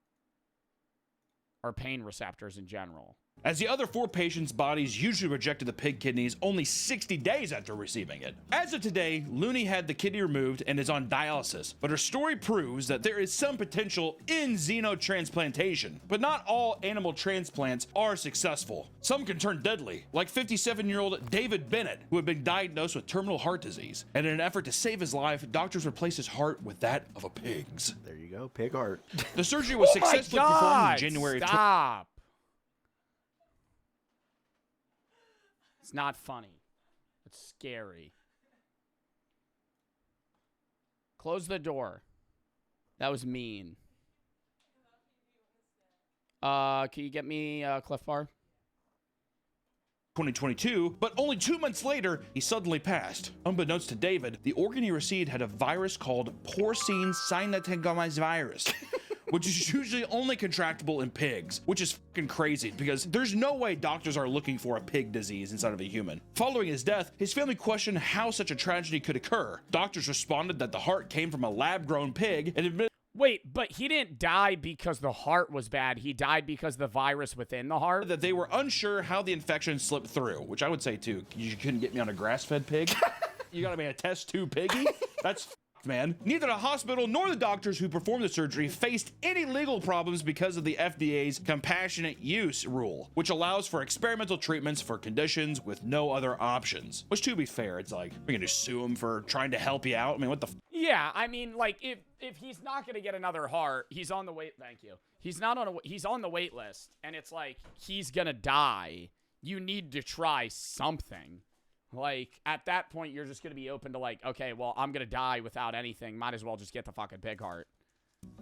or pain receptors in general. As the other 4 patients' bodies usually rejected the pig kidneys only 60 days after receiving it. As of today, Looney had the kidney removed and is on dialysis, but her story proves that there is some potential in xenotransplantation. But not all animal transplants are successful. Some can turn deadly, like 57-year-old David Bennett, who had been diagnosed with terminal heart disease. And in an effort to save his life, doctors replaced his heart with that of a pig's. There you go, pig heart. The surgery was successfully performed in January. Stop. It's not funny. It's scary. Close the door. That was mean. Can you get me Cliff Bar? 2022, but only 2 months later, he suddenly passed. Unbeknownst to David, the organ he received had a virus called porcine cytomegalovirus virus, which is usually only contractable in pigs, which is fucking crazy because there's no way doctors are looking for a pig disease inside of a human. Following his death, his family questioned how such a tragedy could occur. Doctors responded that the heart came from a lab-grown pig and admitted. Wait, but he didn't die because the heart was bad. He died because the virus within the heart? That they were unsure how the infection slipped through, which I would say too. You couldn't get me on a grass-fed pig. You gotta be a test tube piggy? That's man. Neither the hospital nor the doctors who performed the surgery faced any legal problems because of the FDA's compassionate use rule, which allows for experimental treatments for conditions with no other options. Which, to be fair, it's like, we're gonna sue him for trying to help you out. I mean, what the Yeah, I mean, like, if he's not gonna get another heart, he's on the wait. Thank you. He's not on he's on the wait list, and it's like he's gonna die. You need to try something. Like, at that point, you're just going to be open to, like, okay, well, I'm going to die without anything. Might as well just get the fucking pig heart.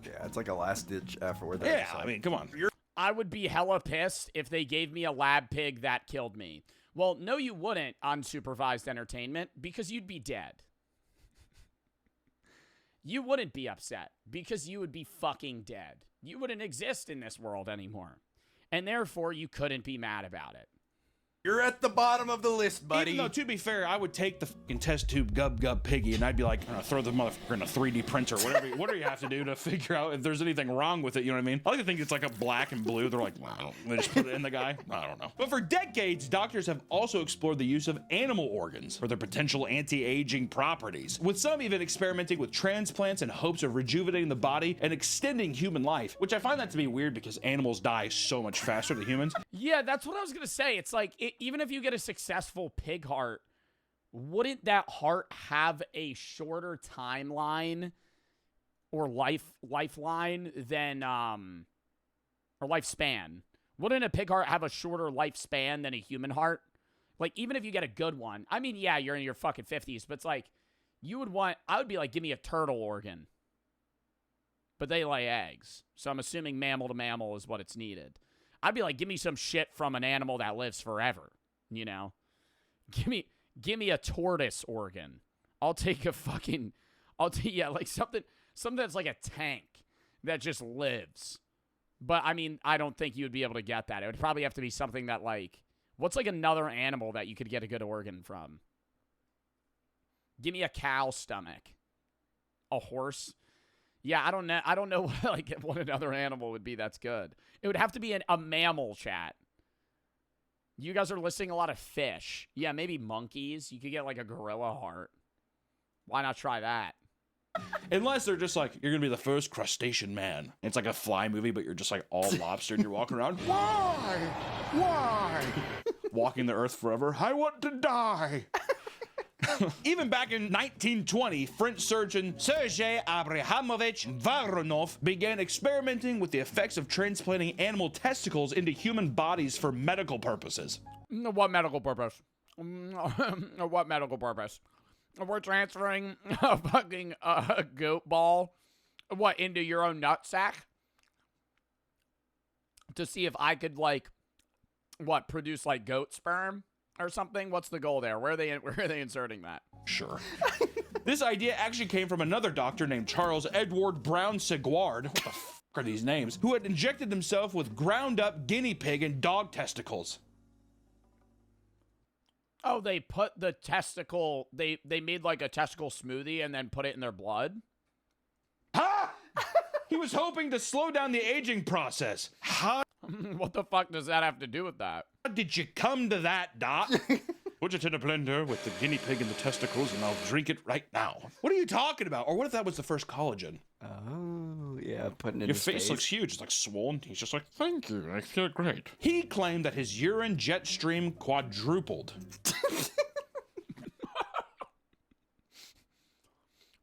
Yeah, it's like a last-ditch effort. Yeah, I mean, come on. I would be hella pissed if they gave me a lab pig that killed me. Well, no, you wouldn't, unsupervised entertainment, because you'd be dead. You wouldn't be upset, because you would be fucking dead. You wouldn't exist in this world anymore. And therefore, you couldn't be mad about it. You're at the bottom of the list, buddy. Even though, to be fair, I would take the fucking test tube gub piggy and I'd be like, throw the motherfucker in a 3D printer, whatever you have to do to figure out if there's anything wrong with it, you know what I mean? I like to think it's like a black and blue. They're like, wow, they just put it in the guy. I don't know. But for decades, doctors have also explored the use of animal organs for their potential anti-aging properties, with some even experimenting with transplants in hopes of rejuvenating the body and extending human life, which I find that to be weird because animals die so much faster than humans. Yeah, that's what I was going to say. It's like, even if you get a successful pig heart, wouldn't that heart have a shorter timeline or lifeline than or lifespan? Wouldn't a pig heart have a shorter lifespan than a human heart? Like, even if you get a good one, I mean, yeah, you're in your fucking 50s, but it's like, I would be like, give me a turtle organ. But they lay eggs, so I'm assuming mammal to mammal is what it's needed. I'd be like, give me some shit from an animal that lives forever, you know? Give me a tortoise organ. I'll take like something that's like a tank that just lives. But I mean, I don't think you would be able to get that. It would probably have to be something that, like, what's like another animal that you could get a good organ from? Give me a cow stomach. A horse. Yeah, I don't know what, like, what another animal would be that's good. It would have to be a mammal, chat. You guys are listing a lot of fish. Yeah, maybe monkeys. You could get like a gorilla heart. Why not try that? Unless they're just like, you're going to be the first crustacean man. It's like a Fly movie, but you're just like all lobster and you're walking around. Why? Walking the earth forever. I want to die. Even back in 1920, French surgeon Sergei Abrahamovich Voronov began experimenting with the effects of transplanting animal testicles into human bodies for medical purposes. What medical purpose? What medical purpose? We're transferring a fucking goat ball, into your own nutsack? To see if I could, like, produce, like, goat sperm? Or something? What's the goal there? Where are they inserting that? Sure. This idea actually came from another doctor named Charles Edward Brown Seguard. What the fuck are these names? Who had injected himself with ground up guinea pig and dog testicles. Oh, they put the testicle, they made like a testicle smoothie and then put it in their blood? Ha! He was hoping to slow down the aging process. How? What the fuck does that have to do with that? How did you come to that, Doc? Put it in a blender with the guinea pig and the testicles, and I'll drink it right now. What are you talking about? Or what if that was the first collagen? Oh, yeah, putting it in Your his face looks huge. It's like swollen. He's just like, thank you. I feel great. He claimed that his urine jet stream quadrupled.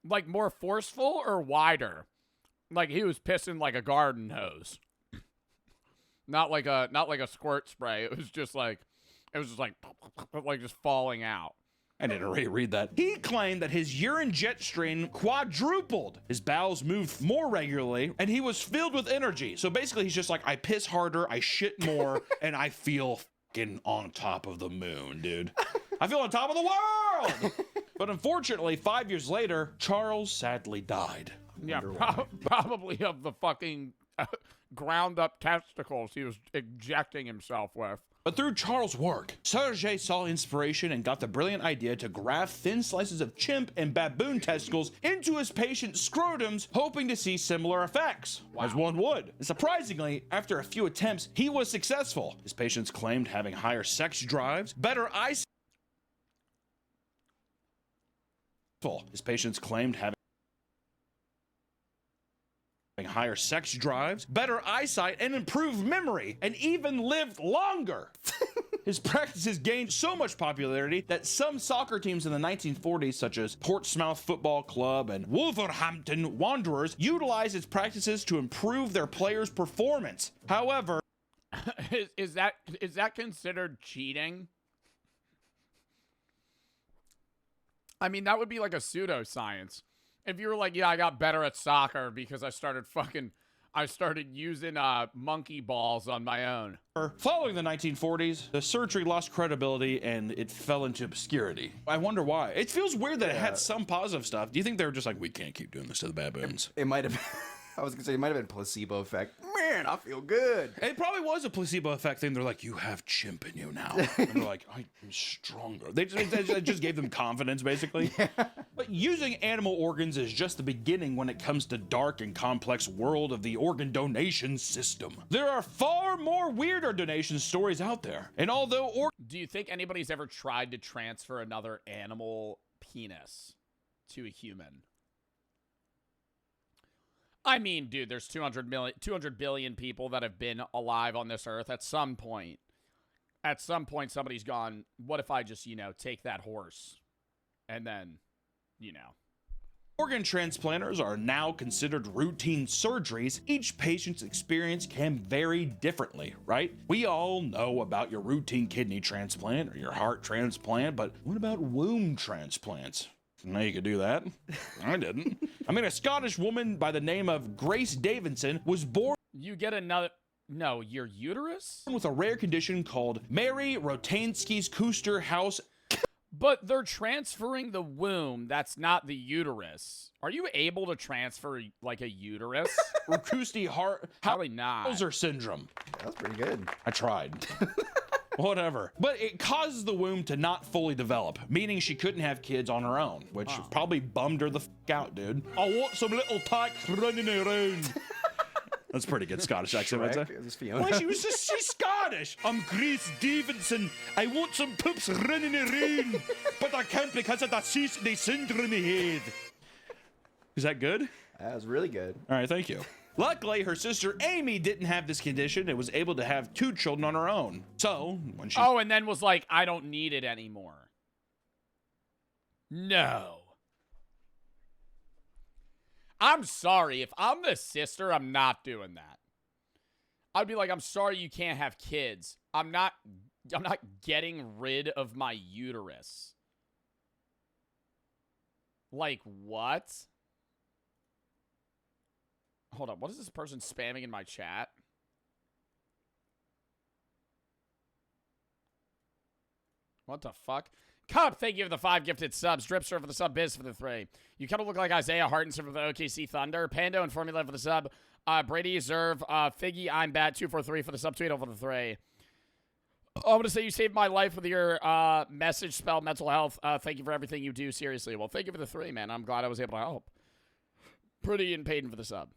Like more forceful or wider? Like he was pissing like a garden hose. Not like a squirt spray. It was just like just falling out. I didn't read that. He claimed that his urine jet stream quadrupled. His bowels moved more regularly, and he was filled with energy. So basically, he's just like, I piss harder, I shit more, and I feel fucking on top of the moon, dude. I feel on top of the world! But unfortunately, 5 years later, Charles sadly died. Yeah, probably of the fucking ground up testicles he was injecting himself with. But through Charles' work, Sergei saw inspiration and got the brilliant idea to graft thin slices of chimp and baboon testicles into his patient's scrotums, hoping to see similar effects, as one would. And surprisingly, after a few attempts, he was successful. His patients claimed having higher sex drives, better eyesight. His patients claimed having higher sex drives, better eyesight, and improved memory, and even lived longer. His practices gained so much popularity that some soccer teams in the 1940s, such as Portsmouth Football Club and Wolverhampton Wanderers, utilized his practices to improve their players' performance. However, is that considered cheating? I mean, that would be like a pseudoscience. If you were like, yeah, I got better at soccer because I started using monkey balls on my own. Following the 1940s, the surgery lost credibility and it fell into obscurity. I wonder why. It feels weird that it had some positive stuff. Do you think they were just like, we can't keep doing this to the baboons? It might have. I was gonna say it might have been placebo effect. Man, I feel good. It probably was a placebo effect thing. They're like, you have chimp in you now. And they're like, I'm stronger. They just gave them confidence, basically. Yeah. But using animal organs is just the beginning when it comes to dark and complex world of the organ donation system. There are far more weirder donation stories out there. And although do you think anybody's ever tried to transfer another animal penis to a human? I mean, dude, there's 200 billion people that have been alive on this earth. At some point, somebody's gone, what if I just, take that horse? And then, Organ transplanters are now considered routine surgeries. Each patient's experience can vary differently, right? We all know about your routine kidney transplant or your heart transplant, but what about womb transplants? Now you could do that. I didn't. I mean, a Scottish woman by the name of Grace Davidson was born. You get another. No, your uterus? With a rare condition called Mary Rotansky's Kuster House. But they're transferring the womb. That's not the uterus. Are you able to transfer like a uterus? Rikusti heart. Probably not. Hauser syndrome. That's pretty good. I tried. Whatever. But it causes the womb to not fully develop, meaning she couldn't have kids on her own, which probably bummed her the f out, dude. I want some little tykes running around. That's pretty good Scottish accent, I'd say. Well, she's Scottish. I'm Grace Davidson. I want some poops running around, but I can't because of the Cecily syndrome head. Is that good? That was really good. All right, thank you. Luckily, her sister Amy didn't have this condition and was able to have 2 children on her own. So, when she... Oh, and then was like, I don't need it anymore. No. I'm sorry. If I'm the sister, I'm not doing that. I'd be like, I'm sorry you can't have kids. I'm not getting rid of my uterus. Like, what? Hold on, what is this person spamming in my chat? What the fuck? Cup, thank you for the 5 gifted subs. Dripster for the sub, Biz for the 3. You kind of look like Isaiah Hartenson for the OKC Thunder. Pando and Formula for the sub. Brady Zerv, Figgy, I'm bad, 243 for the sub, Tweedle for the 3. I'm going to say you saved my life with your message spell, mental health. Thank you for everything you do, seriously. Well, thank you for the 3, man. I'm glad I was able to help. Pretty and Payton for the sub.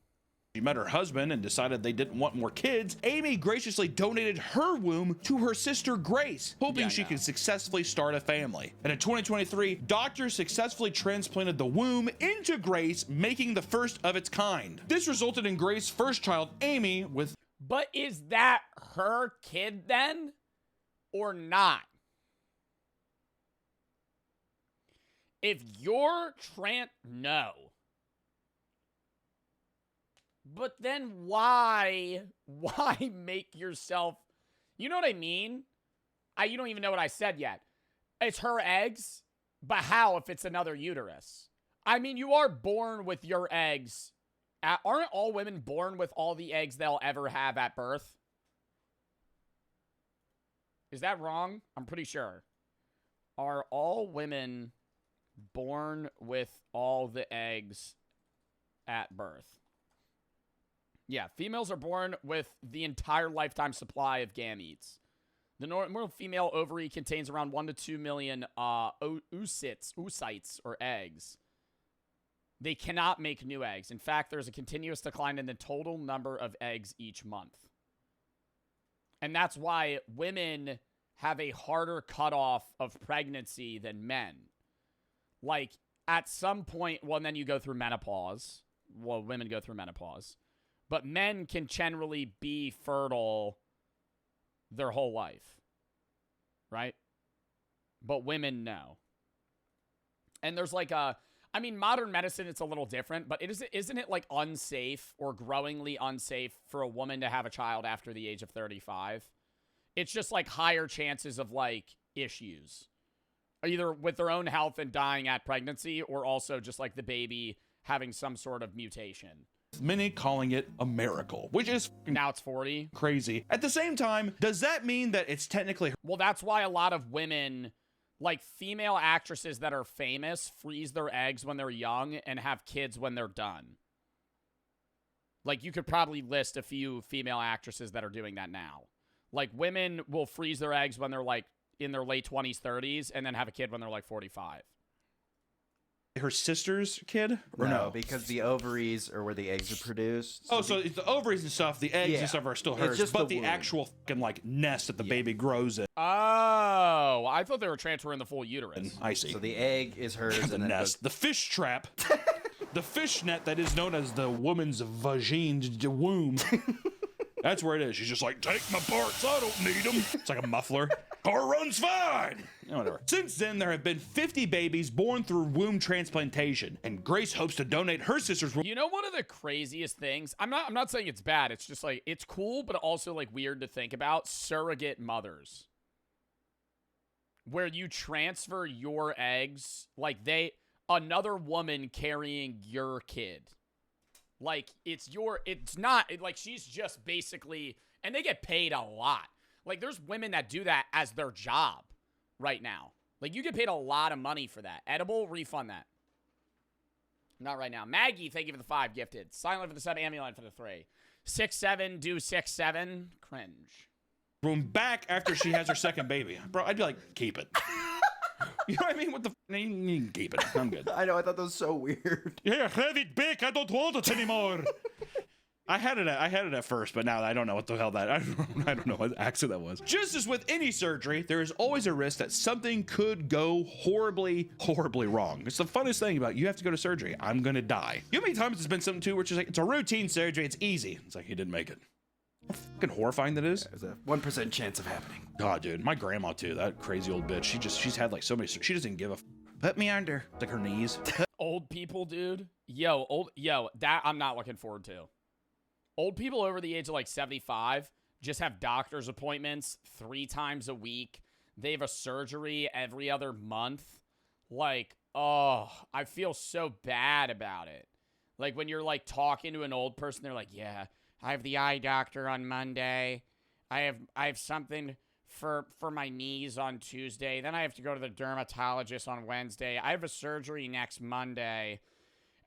She met her husband and decided they didn't want more kids. Amy graciously donated her womb to her sister Grace, hoping she could successfully start a family. And in 2023, doctors successfully transplanted the womb into Grace, making the first of its kind. This resulted in Grace's first child, Amy, with... But is that her kid then? Or not? If you're no. But then why make yourself, you know what I mean? You don't even know what I said yet. It's her eggs, but how if it's another uterus? I mean, you are born with your eggs. Aren't all women born with all the eggs they'll ever have at birth? Is that wrong? I'm pretty sure. Are all women born with all the eggs at birth? Yeah, females are born with the entire lifetime supply of gametes. The normal female ovary contains around 1 to 2 million oocytes, or eggs. They cannot make new eggs. In fact, there's a continuous decline in the total number of eggs each month. And that's why women have a harder cutoff of pregnancy than men. Like, at some point, well, and then you go through menopause. Well, women go through menopause. But men can generally be fertile their whole life, right? But women, no. And there's like I mean, modern medicine, it's a little different, but isn't it like unsafe or growingly unsafe for a woman to have a child after the age of 35? It's just like higher chances of like issues, either with their own health and dying at pregnancy, or also just like the baby having some sort of mutation. Many calling it a miracle, which is now it's 40. Crazy. At the same time, does that mean that it's technically... Well, that's why a lot of women, like female actresses that are famous, freeze their eggs when they're young and have kids when they're done. Like, you could probably list a few female actresses that are doing that now. Like, women will freeze their eggs when they're like in their late 20s, 30s, and then have a kid when they're like 45. Her sister's kid? Or no? Because the ovaries are where the eggs are produced. So so it's the ovaries and stuff, the eggs and stuff are still hers, just but the the womb. actual fucking like nest that the baby grows in. Oh, I thought they were transferring the full uterus. I see. So the egg is hers. The and then nest. The fish trap. The fish net that is known as the woman's vagine womb. That's where it is. She's just like, take my parts, I don't need them. It's like a muffler. Car runs fine. Whatever. Since then, there have been 50 babies born through womb transplantation, and Grace hopes to donate her sister's womb. You know, one of the craziest things, I'm not saying it's bad, it's just like, it's cool, but also like weird to think about, surrogate mothers. Where you transfer your eggs, like another woman carrying your kid. Like, it's not, like, she's just basically, and they get paid a lot. Like, there's women that do that as their job right now. Like, you get paid a lot of money for that. Edible, refund that. Not right now. Maggie, thank you for the 5 gifted. Silent for the 7, Amulet for the 3. 6-7, do 6-7. Cringe. Room back after she has her second baby. Bro, I'd be like, keep it. You know what I mean? What the you can keep it. I'm good. I know, I thought that was so weird. Yeah, have it back. I don't want it anymore. I had it at first, but now I don't know what the hell that I don't know what accent that was. Just as with any surgery, there is always a risk that something could go horribly, horribly wrong. It's the funnest thing about you have to go to surgery. I'm gonna die. You know how many times it's been something too, where it's just like it's a routine surgery, it's easy. It's like you didn't make it. How fucking horrifying that is. There's a 1% chance of happening. God, dude, my grandma too. That crazy old bitch. She's had like so many. She doesn't give a. Put me under. It's like her knees. Old people, dude. That I'm not looking forward to. Old people over the age of like 75 just have doctor's appointments 3 times a week. They have a surgery every other month. Like, oh, I feel so bad about it. Like when you're like talking to an old person, they're like, yeah, I have the eye doctor on Monday. I have something for my knees on Tuesday. Then I have to go to the dermatologist on Wednesday. I have a surgery next Monday.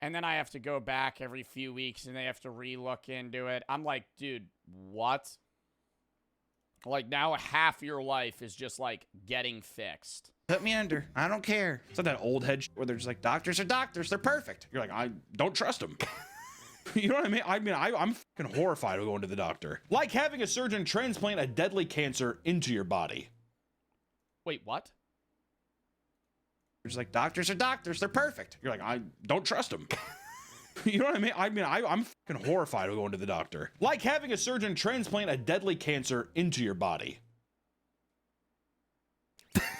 And then I have to go back every few weeks and they have to re-look into it. I'm like, dude, what? Like now half your life is just like getting fixed. Put me under. I don't care. It's like that old head where they're just like, doctors are doctors. They're perfect. You're like, I don't trust them. You know what I mean? I'm fucking horrified of going to the doctor. Like having a surgeon transplant a deadly cancer into your body. Wait, what? It's like, doctors are doctors. They're perfect. You're like, I don't trust them. You know what I mean? I'm fucking horrified of going to the doctor. Like having a surgeon transplant a deadly cancer into your body.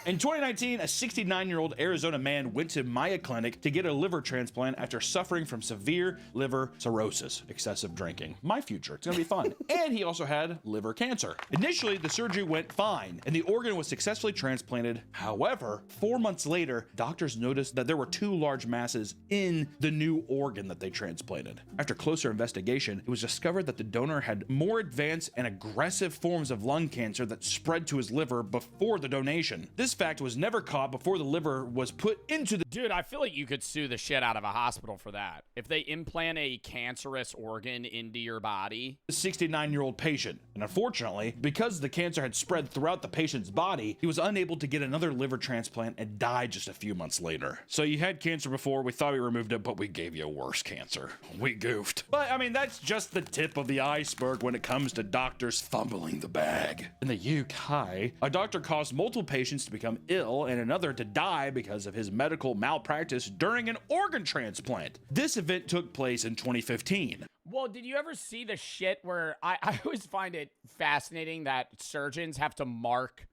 In 2019, a 69-year-old Arizona man went to Maya Clinic to get a liver transplant after suffering from severe liver cirrhosis, excessive drinking. My future, it's gonna be fun. And he also had liver cancer. Initially, the surgery went fine, and the organ was successfully transplanted. However, 4 months later, doctors noticed that there were 2 large masses in the new organ that they transplanted. After closer investigation, it was discovered that the donor had more advanced and aggressive forms of lung cancer that spread to his liver before the donation. This fact was never caught before the liver was put into the... Dude, I feel like you could sue the shit out of a hospital for that. If they implant a cancerous organ into your body. 69-year-old patient. And unfortunately, because the cancer had spread throughout the patient's body, he was unable to get another liver transplant and died just a few months later. So you had cancer before, we thought we removed it, but we gave you a worse cancer. We goofed. But I mean, that's just the tip of the iceberg when it comes to doctors fumbling the bag. In the UK, a doctor caused multiple patients to become ill and another to die because of his medical malpractice during an organ transplant. This event took place in 2015. Well, did you ever see the shit where I always find it fascinating that surgeons have to mark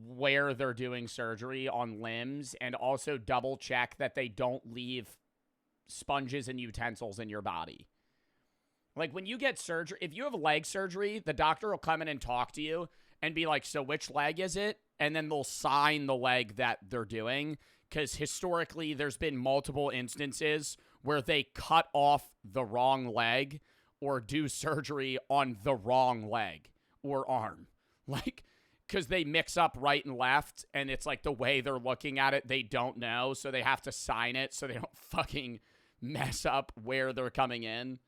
where they're doing surgery on limbs and also double check that they don't leave sponges and utensils in your body. Like when you get surgery, if you have leg surgery, the doctor will come in and talk to you and be like, so which leg is it? And then they'll sign the leg that they're doing. Because historically, there's been multiple instances where they cut off the wrong leg or do surgery on the wrong leg or arm. Like, because they mix up right and left, and it's like the way they're looking at it, they don't know, so they have to sign it so they don't fucking mess up where they're coming in.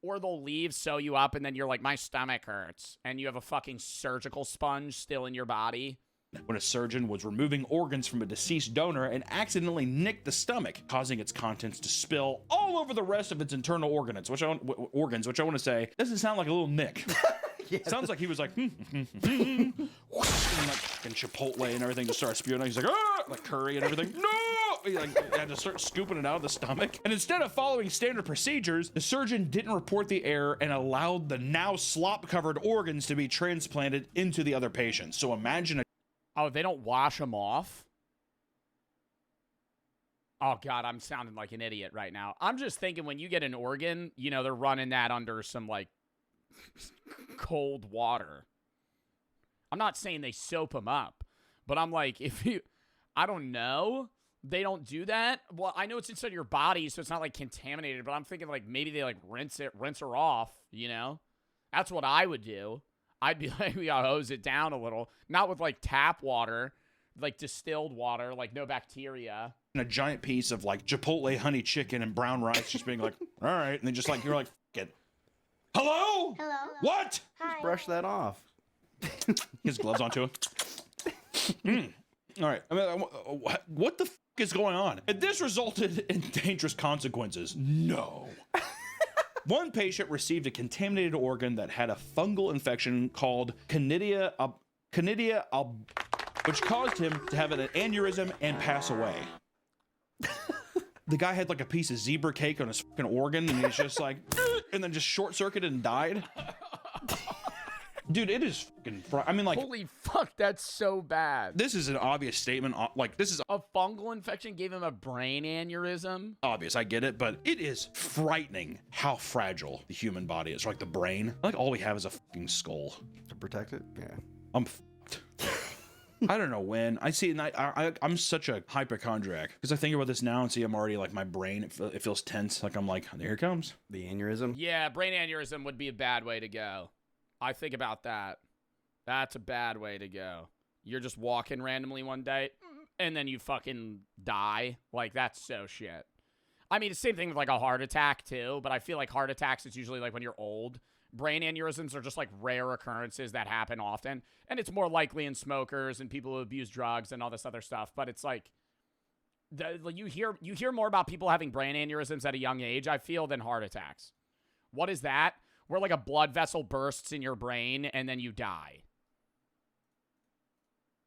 Or they'll leave, sew you up, and then you're like, my stomach hurts, and you have a fucking surgical sponge still in your body. When a surgeon was removing organs from a deceased donor and accidentally nicked the stomach, causing its contents to spill all over the rest of its internal organs, which I want to say doesn't sound like a little nick. Yeah. Sounds like he was like, and like fucking Chipotle and everything just started spewing out. He's like, ah! Like curry and everything. No! He like had to start scooping it out of the stomach. And instead of following standard procedures, the surgeon didn't report the error and allowed the now slop-covered organs to be transplanted into the other patients. So imagine Oh, they don't wash them off? Oh, God, I'm sounding like an idiot right now. I'm just thinking when you get an organ, you know, they're running that under some, like, cold water. I'm not saying they soap them up, but I'm like, I don't know. They don't do that. Well, I know it's inside your body, so it's not, like, contaminated, but I'm thinking, like, maybe they, like, rinse her off, you know? That's what I would do. I'd be like, we gotta hose it down a little. Not with, like, tap water, like, distilled water, like, no bacteria. a giant piece of, like, Chipotle honey chicken and brown rice, just being like, all right. And then just, like, you're like, get. Hello? Hello? What? Just brush that off. His gloves on too. All right. I mean, what the f is going on? And this resulted in dangerous consequences. No. One patient received a contaminated organ that had a fungal infection called Canidia which caused him to have an aneurysm and pass away. The guy had like a piece of zebra cake on his fucking organ, and he's just like, and then just short circuited and died. Dude, it is fucking. I mean, like, holy fuck, that's so bad. This is an obvious statement. Like, this is a fungal infection gave him a brain aneurysm. Obvious, I get it, but it is frightening how fragile the human body is. Like the brain, like all we have is a fucking skull to protect it. Yeah, I'm fucked. I don't know when. I see, and I'm such a hypochondriac because I think about this now and see I'm already like my brain. It feels tense. Like I'm like, here it comes. The aneurysm. Yeah, brain aneurysm would be a bad way to go. I think about that. That's a bad way to go. You're just walking randomly one day, and then you fucking die. Like, that's so shit. I mean, the same thing with, like, a heart attack, too, but I feel like heart attacks is usually, like, when you're old. Brain aneurysms are just, like, rare occurrences that happen often, and it's more likely in smokers and people who abuse drugs and all this other stuff, but it's, like, you hear more about people having brain aneurysms at a young age, I feel, than heart attacks. What is that? Where, like, a blood vessel bursts in your brain and then you die.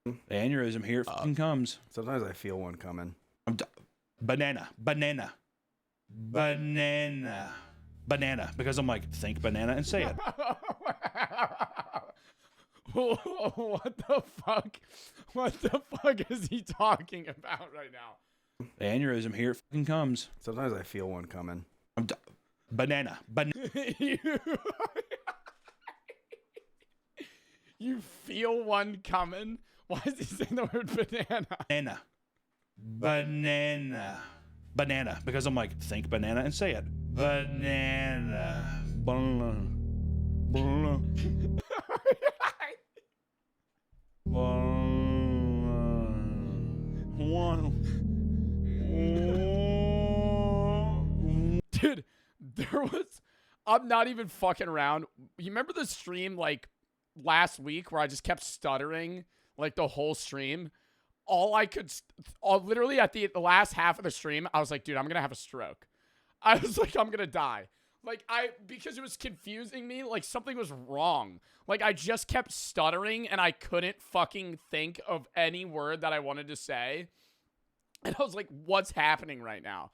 The aneurysm here fucking comes. Sometimes I feel one coming. Banana. Because I'm like, think banana and say it. What the fuck? What the fuck is he talking about right now? The aneurysm here fucking comes. Sometimes I feel one coming. Banana. You feel one coming? Why is he saying the word banana? Banana. Because I'm like, think banana and say it. Banana. Dude, there was, I'm not even fucking around. You remember the stream like last week where I just kept stuttering like the whole stream? Literally at the last half of the stream, I was like, dude, I'm going to have a stroke. I was like, I'm going to die. Like because it was confusing me, like something was wrong. Like I just kept stuttering and I couldn't fucking think of any word that I wanted to say. And I was like, what's happening right now?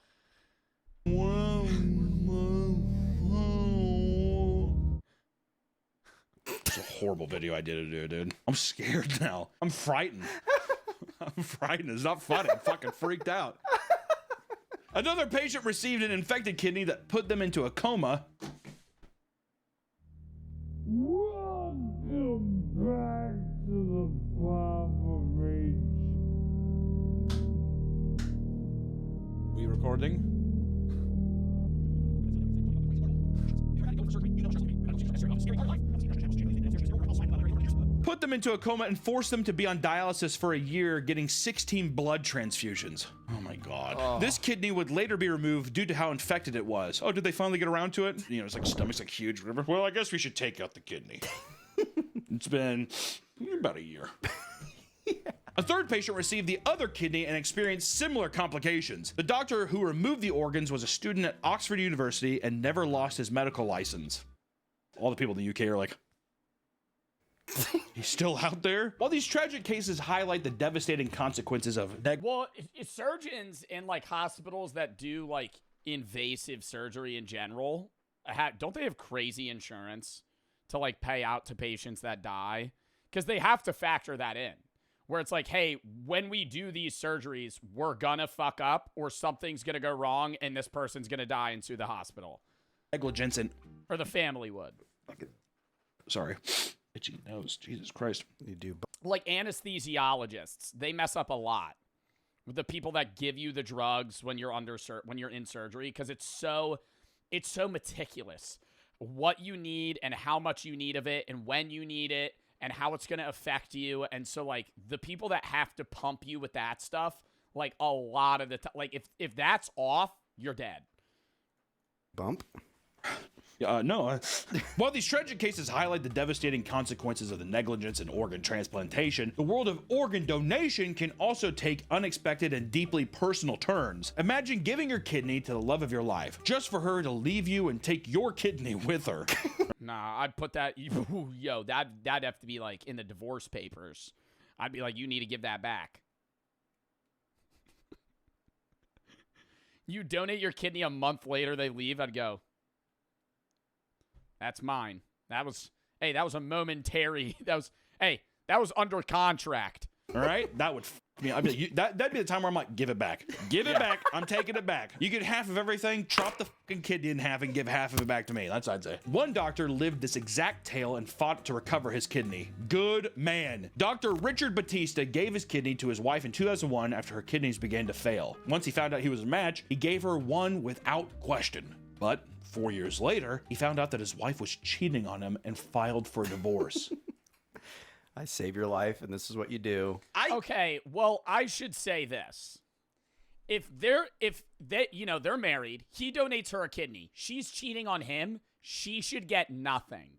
That's a horrible video idea to do, dude. I'm scared now. I'm frightened. I'm frightened. It's not funny. I'm fucking freaked out. Another patient received an infected kidney that put them into a coma. We recording? Put them into a coma and forced them to be on dialysis for a year, getting 16 blood transfusions. Oh my God. Oh. This kidney would later be removed due to how infected it was. Oh, did they finally get around to it? You know, it's like stomach's like huge, whatever. Well, I guess we should take out the kidney. It's been about a year. A third patient received the other kidney and experienced similar complications. The doctor who removed the organs was a student at Oxford University and never lost his medical license. All the people in the UK are like, he's still out there? While these tragic cases highlight the devastating consequences of well, if surgeons in like hospitals that do like invasive surgery in general, don't they have crazy insurance to like pay out to patients that die? Because they have to factor that in. Where it's like, hey, when we do these surgeries, we're gonna fuck up or something's gonna go wrong and this person's gonna die and sue the hospital. Negligence and... Or the family would. Sorry. Itchy nose. Jesus Christ. You do. Like anesthesiologists, they mess up a lot with the people that give you the drugs when you're when you're in surgery, because it's so meticulous. What you need and how much you need of it and when you need it and how it's going to affect you. And so, like, the people that have to pump you with that stuff, like, a lot of the time, like, if that's off, you're dead. Bump? No. While these tragic cases highlight the devastating consequences of the negligence in organ transplantation, the world of organ donation can also take unexpected and deeply personal turns. Imagine giving your kidney to the love of your life, just for her to leave you and take your kidney with her. Nah, I'd put that, yo, that'd have to be like in the divorce papers. I'd be like, you need to give that back. You donate your kidney, a month later they leave, I'd go, that's mine. That was a momentary, that was under contract. All right? That would me. That'd be the time where I'm like, give it back. Give it back. I'm taking it back. You get half of everything, chop the fucking kidney in half and give half of it back to me. That's what I'd say. One doctor lived this exact tale and fought to recover his kidney. Good man. Dr. Richard Batista gave his kidney to his wife in 2001 after her kidneys began to fail. Once he found out he was a match, he gave her one without question. But 4 years later, he found out that his wife was cheating on him and filed for a divorce. I save your life, and this is what you do. Okay, well, I should say this. If they're married, he donates her a kidney. She's cheating on him. She should get nothing.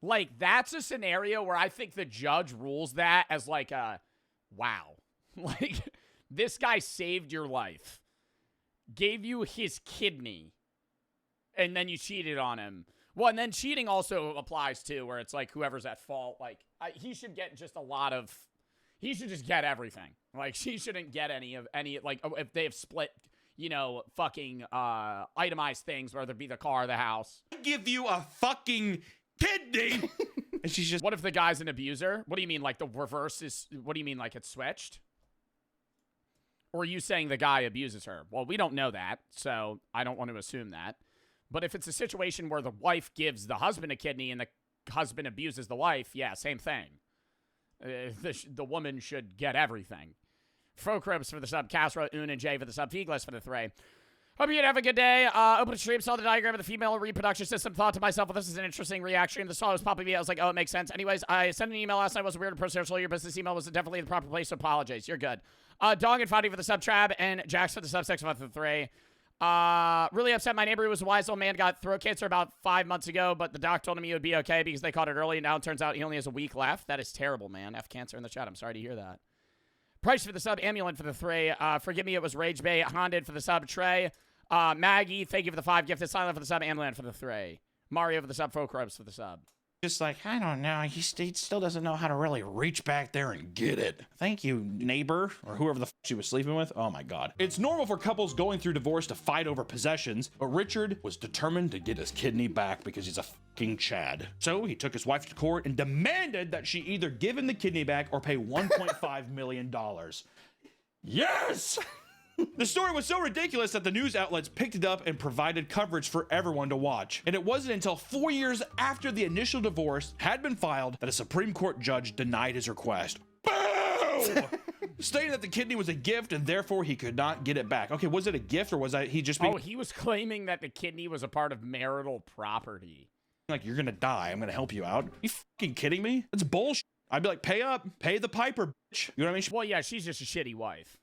Like, that's a scenario where I think the judge rules that as like a, wow. Like, this guy saved your life. Gave you his kidney. And then you cheated on him. Well, and then cheating also applies too, where it's like whoever's at fault, like he should get just he should just get everything. Like she shouldn't get any, like if they have split, fucking itemized things, whether it be the car or the house. Give you a fucking kidney. And she's just. What if the guy's an abuser? What do you mean? Like the reverse is, what do you mean? Like it's switched? Or are you saying the guy abuses her? Well, we don't know that, so I don't want to assume that. But if it's a situation where the wife gives the husband a kidney and the husband abuses the wife, yeah, same thing. The woman should get everything. Frocribs for the sub, Castro, Un, and Jay for the sub, Feglis for the 3. Hope you'd have a good day. Open stream, saw the diagram of the female reproduction system, thought to myself, well, this is an interesting reaction. The saw was popping me. I was like, oh, it makes sense. Anyways, I sent an email last night. It was weird and personal. Your business email was definitely the proper place, so apologize. You're good. Dog and Foddy for the sub, Trab, and Jax for the sub, 6 for the 3. Really upset. My neighbor who was a wise old man got throat cancer about 5 months ago, but the doc told him he would be okay because they caught it early, and now it turns out he only has a week left. That is terrible, man. F cancer in the chat. I'm sorry to hear that. Price for the sub, Amulet for the 3. Forgive me, it was Rage Bay. Honded for the sub, Trey. Maggie, thank you for the 5. Gifted Silent for the sub, Amulet for the 3. Mario for the sub, Focrubs for the sub. just like, I don't know, he still doesn't know how to really reach back there and get it. Thank you, neighbor, or whoever the f she was sleeping with. Oh my God. It's normal for couples going through divorce to fight over possessions, but Richard was determined to get his kidney back because he's a fucking Chad. So he took his wife to court and demanded that she either give him the kidney back or pay $1.5 million. Yes! The story was so ridiculous that the news outlets picked it up and provided coverage for everyone to watch. And it wasn't until 4 years after the initial divorce had been filed that a Supreme Court judge denied his request. Boo! Stating that the kidney was a gift and therefore he could not get it back. Okay, was it a gift or was that he just being... Oh, he was claiming that the kidney was a part of marital property. Like, you're gonna die, I'm gonna help you out. You fucking kidding me? That's bullshit. I'd be like, pay up, pay the piper, bitch. You know what I mean? Well, yeah, she's just a shitty wife.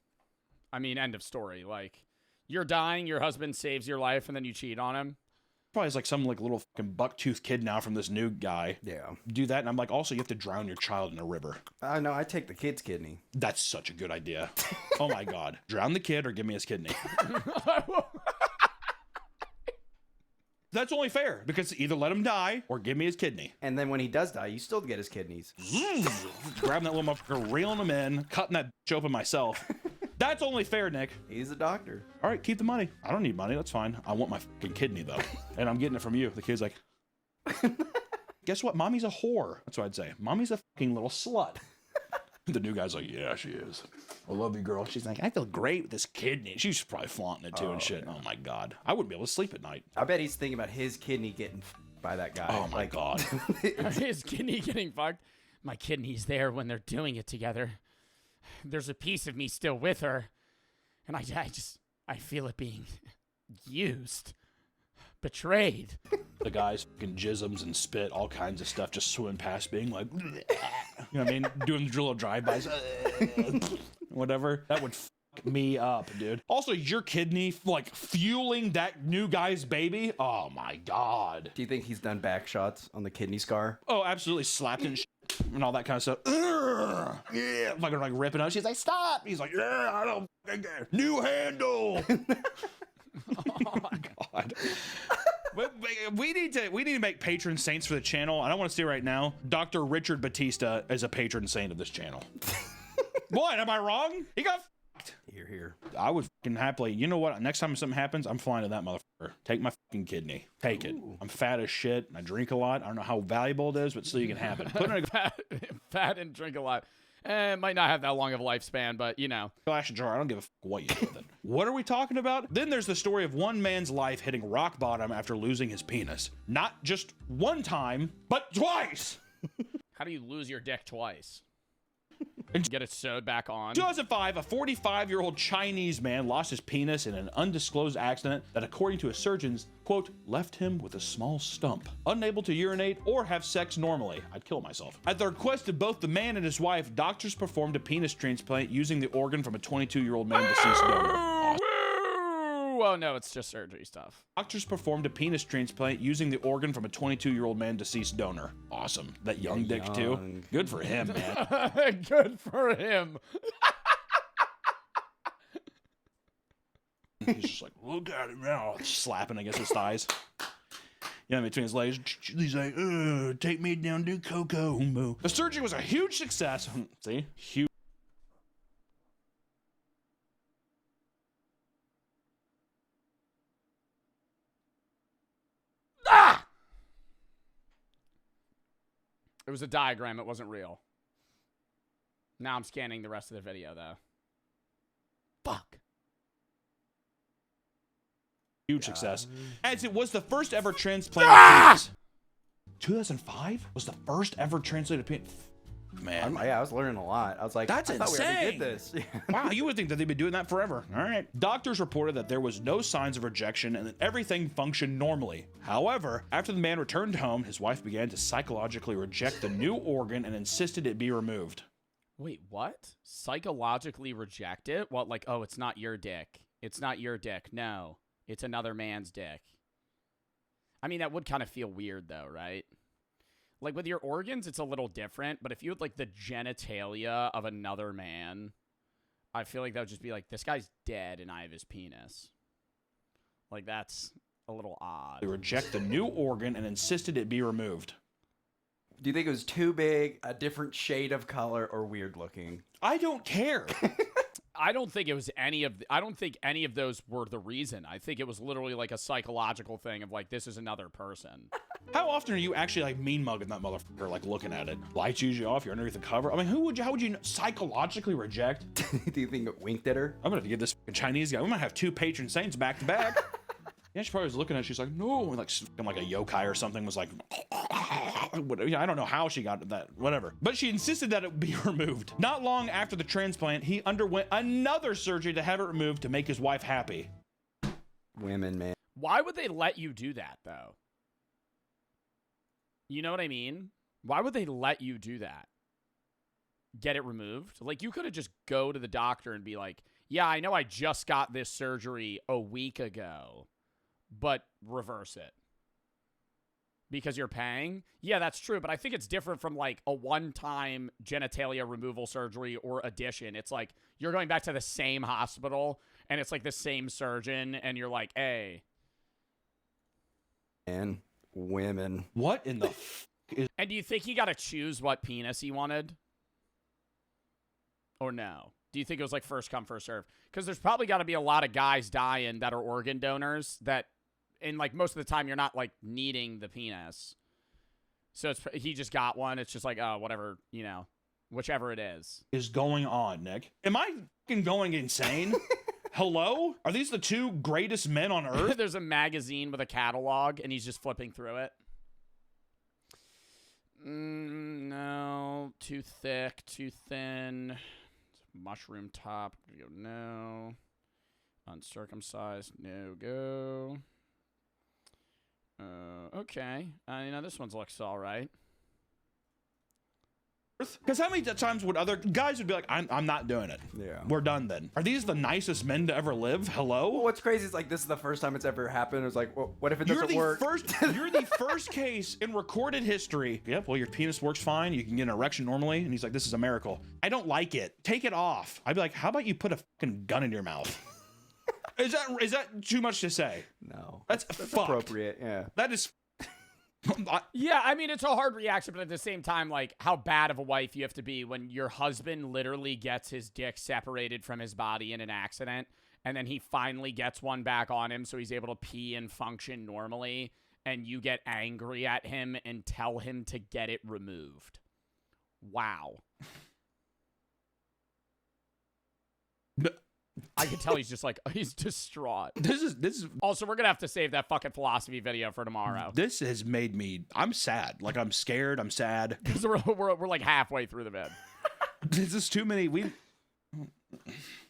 I mean, end of story. Like, you're dying, your husband saves your life, and then you cheat on him. Probably is like some like little fucking buck-toothed kid now from this new guy. Yeah. Do that, and I'm like, also, you have to drown your child in a river. No, I take the kid's kidney. That's such a good idea. Oh my God. Drown the kid or give me his kidney. That's only fair, because either let him die or give me his kidney. And then when he does die, you still get his kidneys. Grabbing that little motherfucker, reeling him in, cutting that bitch open myself. That's only fair, Nick. He's a doctor. All right, keep the money. I don't need money. That's fine. I want my fucking kidney, though. And I'm getting it from you. The kid's like, guess what? Mommy's a whore. That's what I'd say. Mommy's a fucking little slut. The new guy's like, yeah, she is. I love you, girl. She's like, I feel great with this kidney. She's probably flaunting it, too, and shit. Yeah. Oh, my God. I wouldn't be able to sleep at night. I bet he's thinking about his kidney getting by that guy. Oh, my God. His kidney getting fucked? My kidney's there when they're doing it together. There's a piece of me still with her. And I feel it being used. Betrayed. The guy's fucking jisms and spit, all kinds of stuff, just swimming past, being like, you know what I mean? Doing the little drive-bys, whatever. That would fuck me up, dude. Also, your kidney, like, fueling that new guy's baby? Oh, my God. Do you think he's done back shots on the kidney scar? Oh, absolutely. Slapped and shit and all that kind of stuff. Yeah. Fucking, like, ripping out. She's like, stop. He's like, yeah, I don't fucking care. New handle. Oh, my God. We need to make patron saints for the channel. I don't want to say right now, Dr. Richard Batista is a patron saint of this channel. What? Am I wrong? He got fucked. Here. I would fucking happily. You know what? Next time something happens, I'm flying to that motherfucker. Take my fucking kidney. Take it. I'm fat as shit. I drink a lot. I don't know how valuable it is, but still you can have it. Put it in a fat and drink a lot. It might not have that long of a lifespan, but you know. Glass jar. I don't give a fuck what you do with it. What are we talking about? Then there's the story of one man's life hitting rock bottom after losing his penis. Not just one time, but twice. How do you lose your dick twice? And get it sewed back on. 2005, a 45-year-old Chinese man lost his penis in an undisclosed accident that, according to his surgeons, quote, left him with a small stump, unable to urinate or have sex normally. I'd kill myself. At the request of both the man and his wife, doctors performed a penis transplant using the organ from a 22-year-old man deceased donor. Well, no, it's just surgery stuff. Doctors performed a penis transplant using the organ from a 22-year-old man deceased donor. Awesome. That young dick, too. Good for him, man. Good for him. He's just like, look at him now. Slapping against his thighs. You know, between his legs. He's like, take me down to Kokomo. The surgery was a huge success. See? Huge. It was a diagram. It wasn't real. Now I'm scanning the rest of the video, though. Fuck. Huge success. As it was the first ever transplanted penis. 2005 was the first ever translated penis. Man. I was learning a lot. I was like, that's I thought insane. we already did this. Wow, you would think that they've been doing that forever. All right. Doctors reported that there was no signs of rejection and that everything functioned normally. However, after the man returned home, his wife began to psychologically reject the new organ and insisted it be removed. Wait, what? Psychologically reject it? What, like, oh, it's not your dick. It's not your dick. No, it's another man's dick. I mean, that would kind of feel weird, though, right? Like, with your organs, it's a little different, but if you had, like, the genitalia of another man, I feel like that would just be like, this guy's dead and I have his penis. Like, that's a little odd. They reject the new organ and insisted it be removed. Do you think it was too big, a different shade of color, or weird looking? I don't care. I don't think it was I don't think any of those were the reason. I think it was literally like a psychological thing of like, this is another person. How often are you actually like mean mugging that motherfucker, like looking at it? Lights usually off, you're underneath the cover. I mean, how would you psychologically reject? Do you think it winked at her? I'm gonna have to give this Chinese guy, we might have 2 patron saints back to back. Yeah, she probably was looking at it, she's like, no, and like a yokai or something was like, I don't know how she got that, whatever. But she insisted that it be removed. Not long after the transplant, he underwent another surgery to have it removed to make his wife happy. Women, man. Why would they let you do that, though? You know what I mean? Why would they let you do that? Get it removed? Like, you could have just go to the doctor and be like, yeah, I know I just got this surgery a week ago, but reverse it. Because you're paying? Yeah, that's true, but I think it's different from like a one-time genitalia removal surgery or addition. It's like you're going back to the same hospital and it's like the same surgeon and you're like, hey. And women. What in the is... And do you think he got to choose what penis he wanted? Or no? Do you think it was like first come, first serve? Because there's probably got to be a lot of guys dying that are organ donors that, and like most of the time you're not like needing the penis. So he just got one. It's just like, oh, whatever, you know, whichever it is. Is going on, Nick? Am I fucking going insane? Hello? Are these the 2 greatest men on earth? There's a magazine with a catalog and he's just flipping through it. No, too thick, too thin. Mushroom top, no. Uncircumcised, no go. Okay. You know, this one looks all right. Because how many times would other guys would be like, I'm not doing it. Yeah. We're done then. Are these the nicest men to ever live? Hello? Well, what's crazy is like this is the first time it's ever happened. It's like, well, what if it doesn't work? You're the first case in recorded history. Yep, well, your penis works fine. You can get an erection normally. And he's like, this is a miracle. I don't like it. Take it off. I'd be like, how about you put a fucking gun in your mouth? Is that too much to say? No. That's appropriate, yeah. That is... Yeah, I mean, it's a hard reaction, but at the same time, like, how bad of a wife you have to be when your husband literally gets his dick separated from his body in an accident, and then he finally gets one back on him so he's able to pee and function normally, and you get angry at him and tell him to get it removed. Wow. I can tell he's just like, he's distraught. This is also, we're gonna have to save that fucking philosophy video for tomorrow. This has made me, I'm sad. Like, I'm scared, I'm sad. Because we're like halfway through the vid. This is too many,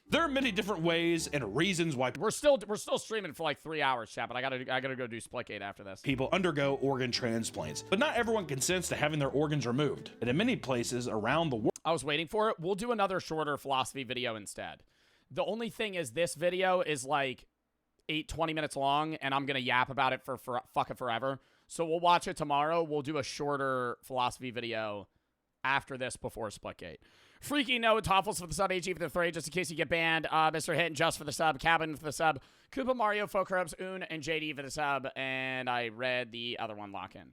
there are many different ways and reasons why we're still streaming for like 3 hours, chat, but I gotta go do Splitgate after this. People undergo organ transplants, but not everyone consents to having their organs removed. And in many places around the world, I was waiting for it. We'll do another shorter philosophy video instead. The only thing is this video is like 20 minutes long, and I'm going to yap about it for fucking forever. So we'll watch it tomorrow. We'll do a shorter philosophy video after this before Splitgate. Freaky No, Toffles for the sub, AG for the 3, just in case you get banned. Mr. Hinton just for the sub, Cabin for the sub, Koopa Mario, Fokrubs, Un, and JD for the sub, and I read the other one, Lock-In.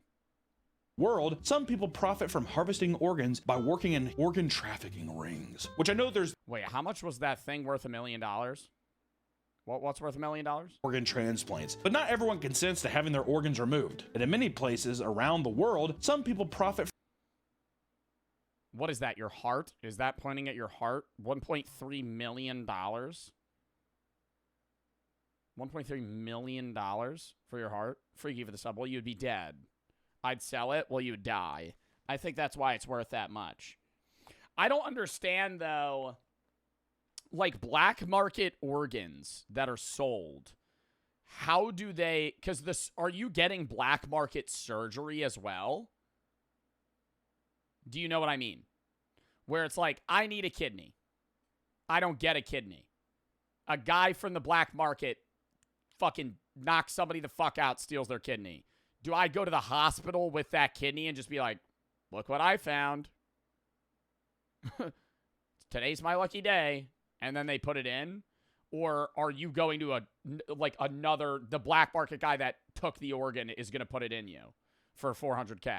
World, some people profit from harvesting organs by working in organ trafficking rings, which I know there's... Wait, how much was that thing worth $1 million? What's worth $1 million? Organ transplants. But not everyone consents to having their organs removed. And in many places around the world, some people profit... What is that, your heart? Is that pointing at your heart? $1.3 million? $1.3 million for your heart? Freaky for the sub. Well, you'd be dead. I'd sell it. Well, you would die. I think that's why it's worth that much. I don't understand, though, like black market organs that are sold. How do they, because this, are you getting black market surgery as well? Do you know what I mean? Where it's like, I need a kidney. I don't get a kidney. A guy from the black market fucking knocks somebody the fuck out, steals their kidney. Do I go to the hospital with that kidney and just be like, look what I found. Today's my lucky day. And then they put it in? Or are you going to the black market guy that took the organ is going to put it in you for $400K?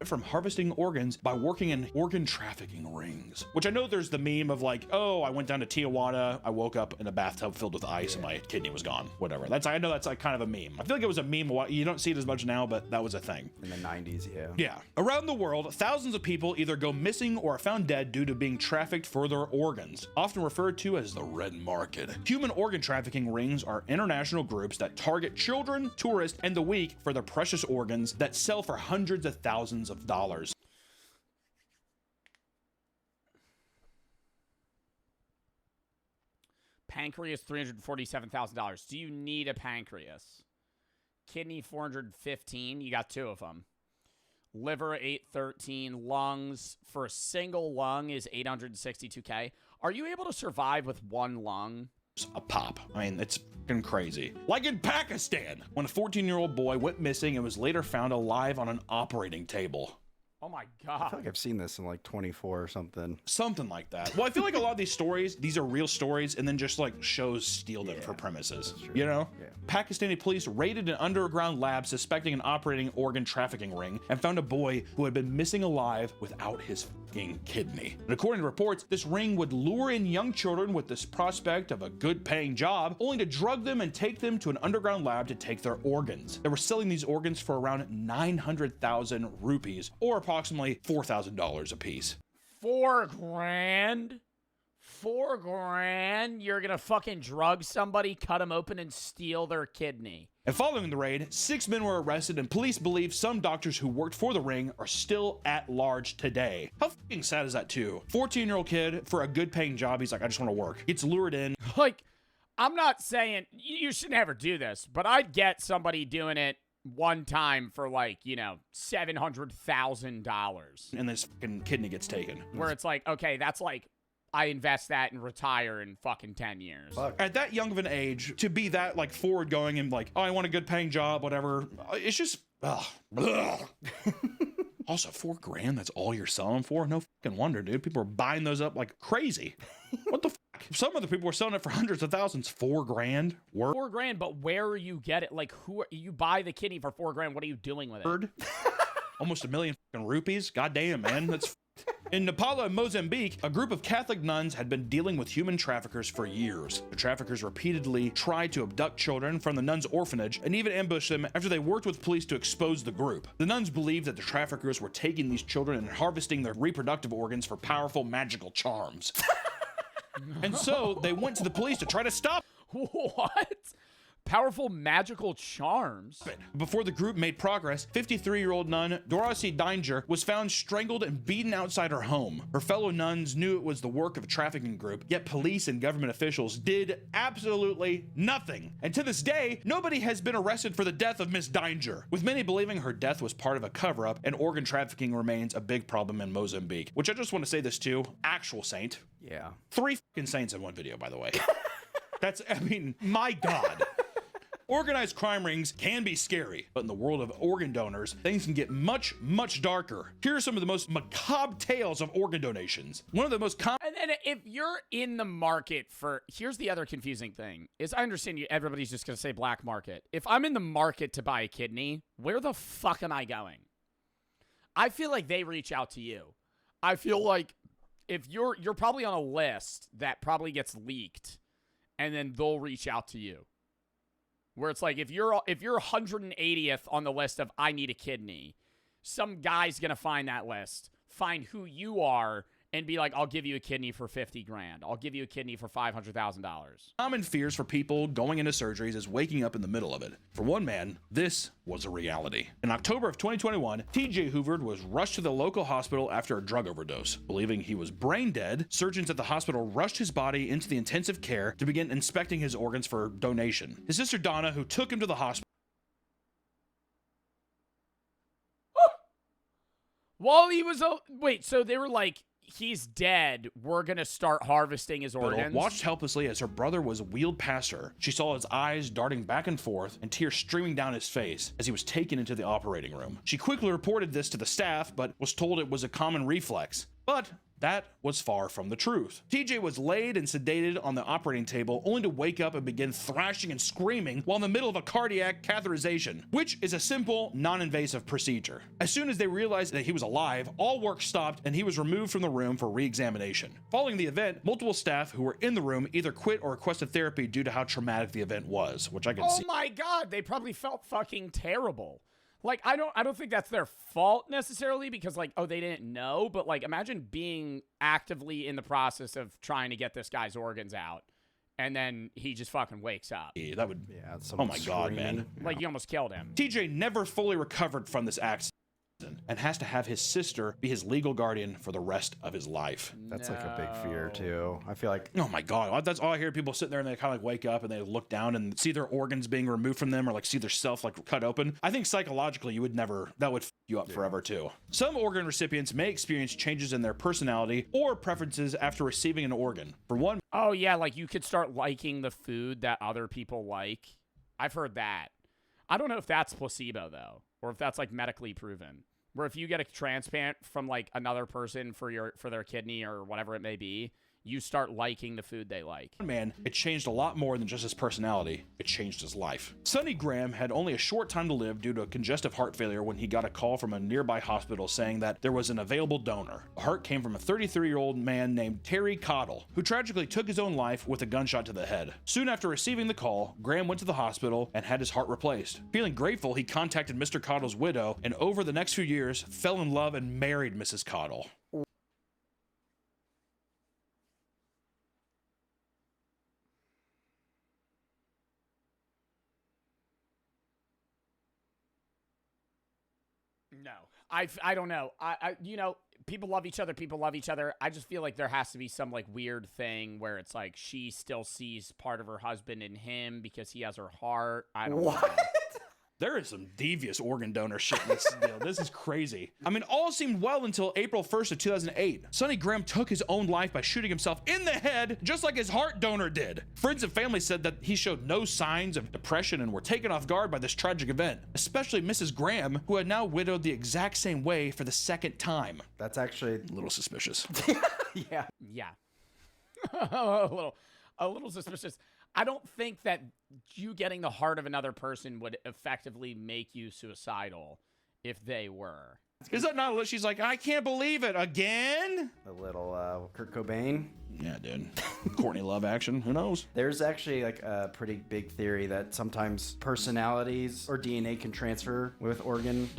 from harvesting organs by working in organ trafficking rings. Which I know there's the meme of like, oh, I went down to Tijuana, I woke up in a bathtub filled with ice and my kidney was gone. Whatever. I know that's like kind of a meme. I feel like it was a meme. You don't see it as much now, but that was a thing. In the 90s, yeah. Yeah. Around the world, thousands of people either go missing or are found dead due to being trafficked for their organs, often referred to as the red market. Human organ trafficking rings are international groups that target children, tourists, and the weak for their precious organs that sell for hundreds of thousands of dollars. Pancreas, $347,000. Do you need a pancreas? Kidney, $415. You got 2 of them. Liver, $813. Lungs, for a single lung is $862K. Are you able to survive with 1 lung? A pop. I mean, it's fucking crazy. Like in Pakistan, when a 14-year-old boy went missing and was later found alive on an operating table. Oh my I God. feel like I've seen this in like 24 or something. Something like that. Well, I feel like a lot of these stories, these are real stories, and then just like shows steal them for premises. You know? Yeah. Pakistani police raided an underground lab suspecting an operating organ trafficking ring and found a boy who had been missing alive without his fucking kidney. And according to reports, this ring would lure in young children with this prospect of a good paying job, only to drug them and take them to an underground lab to take their organs. They were selling these organs for around 900,000 rupees, or approximately $4,000 a piece. $4,000? $4,000? You're gonna fucking drug somebody, cut them open, and steal their kidney. And following the raid, 6 men were arrested, and police believe some doctors who worked for the ring are still at large today. How fucking sad is that too? 14-year-old kid, for a good paying job, he's like, I just want to work. Gets lured in. Like, I'm not saying you should never do this, but I'd get somebody doing it one time for like, you know, $700,000. And this fucking kidney gets taken. Where it's like, okay, that's like, I invest that and retire in fucking 10 years. Fuck. At that young of an age, to be that like forward going and like, oh, I want a good paying job, whatever. It's just, ugh. Also, $4,000, that's all you're selling for? No fucking wonder, dude. People are buying those up like crazy. What the fuck? Some other people are selling it for hundreds of thousands. $4,000 worth. $4,000, but where you get it? Like, you buy the kidney for $4,000? What are you doing with it? Almost 1 million fucking rupees. Goddamn, man. That's in Nepal and Mozambique, a group of Catholic nuns had been dealing with human traffickers for years. The traffickers repeatedly tried to abduct children from the nuns' orphanage and even ambush them after they worked with police to expose the group. The nuns believed that the traffickers were taking these children and harvesting their reproductive organs for powerful magical charms. And so they went to the police to try to stop. What? Powerful magical charms? Before the group made progress, 53-year-old nun Dorothy Danger was found strangled and beaten outside her home. Her fellow nuns knew it was the work of a trafficking group, yet police and government officials did absolutely nothing. And to this day, nobody has been arrested for the death of Miss Danger, with many believing her death was part of a cover-up, and organ trafficking remains a big problem in Mozambique. Which I just want to say this too, actual saint. Yeah. 3 fucking saints in one video, by the way. That's, I mean, my God. Organized crime rings can be scary, but in the world of organ donors, things can get much, much darker. Here are some of the most macabre tales of organ donations. One of the most common. And then if you're in the market for, here's the other confusing thing, is I understand everybody's just going to say black market. If I'm in the market to buy a kidney, where the fuck am I going? I feel like they reach out to you. I feel like if you're probably on a list that probably gets leaked, and then they'll reach out to you. Where it's like, if you're 180th on the list of I need a kidney, some guy's going to find that list, find who you are, and be like, I'll give you a kidney for $50,000. I'll give you a kidney for $500,000. Common fears for people going into surgeries is waking up in the middle of it. For one man, this was a reality. In October of 2021, TJ Hoover was rushed to the local hospital after a drug overdose. Believing he was brain dead, surgeons at the hospital rushed his body into the intensive care to begin inspecting his organs for donation. His sister Donna, who took him to the hospital, while he was, wait, so they were like, he's dead, we're gonna start harvesting his organs? Watched helplessly as her brother was wheeled past her. She saw his eyes darting back and forth and tears streaming down his face as he was taken into the operating room. She quickly reported this to the staff, but was told it was a common reflex. But that was far from the truth. TJ was laid and sedated on the operating table only to wake up and begin thrashing and screaming while in the middle of a cardiac catheterization, which is a simple, non-invasive procedure. As soon as they realized that he was alive, all work stopped and he was removed from the room for re-examination. Following the event, multiple staff who were in the room either quit or requested therapy due to how traumatic the event was, which I can see. Oh my God, they probably felt fucking terrible. Like, I don't think that's their fault necessarily because, like, oh, they didn't know. But, like, imagine being actively in the process of trying to get this guy's organs out. And then he just fucking wakes up. Yeah, that would... Yeah, oh my God, man. Like, you almost killed him. TJ never fully recovered from this accident and has to have his sister be his legal guardian for the rest of his life. That's like a big fear too. I feel like, oh my God, that's all I hear. People sitting there and they kind of like wake up and they look down and see their organs being removed from them or like see their self like cut open. I think psychologically you would never, that would f you up forever too. Some organ recipients may experience changes in their personality or preferences after receiving an organ. For one, oh yeah, like you could start liking the food that other people like. I've heard that. I don't know if that's placebo though, or if that's like medically proven. Where if you get a transplant from like another person for their kidney or whatever it may be, you start liking the food they like. Man, it changed a lot more than just his personality. It changed his life. Sonny Graham had only a short time to live due to a congestive heart failure when he got a call from a nearby hospital saying that there was an available donor. The heart came from a 33-year-old man named Terry Cottle, who tragically took his own life with a gunshot to the head. Soon after receiving the call, Graham went to the hospital and had his heart replaced. Feeling grateful, he contacted Mr. Cottle's widow and over the next few years fell in love and married Mrs. Cottle. No, I don't know. I you know, people love each other. People love each other. I just feel like there has to be some like weird thing where it's like she still sees part of her husband in him because he has her heart. I don't know. There is some devious organ donor shit in this deal. This is crazy. I mean, all seemed well until April 1st of 2008. Sonny Graham took his own life by shooting himself in the head, just like his heart donor did. Friends and family said that he showed no signs of depression and were taken off guard by this tragic event, especially Mrs. Graham, who had now widowed the exact same way for the second time. That's actually a little suspicious. Yeah. Yeah. a little suspicious. I don't think that you getting the heart of another person would effectively make you suicidal if they were. Is that not? She's like, I can't believe it again. A little Kurt Cobain. Yeah, dude. Courtney Love action. Who knows? There's actually like a pretty big theory that sometimes personalities or DNA can transfer with organ.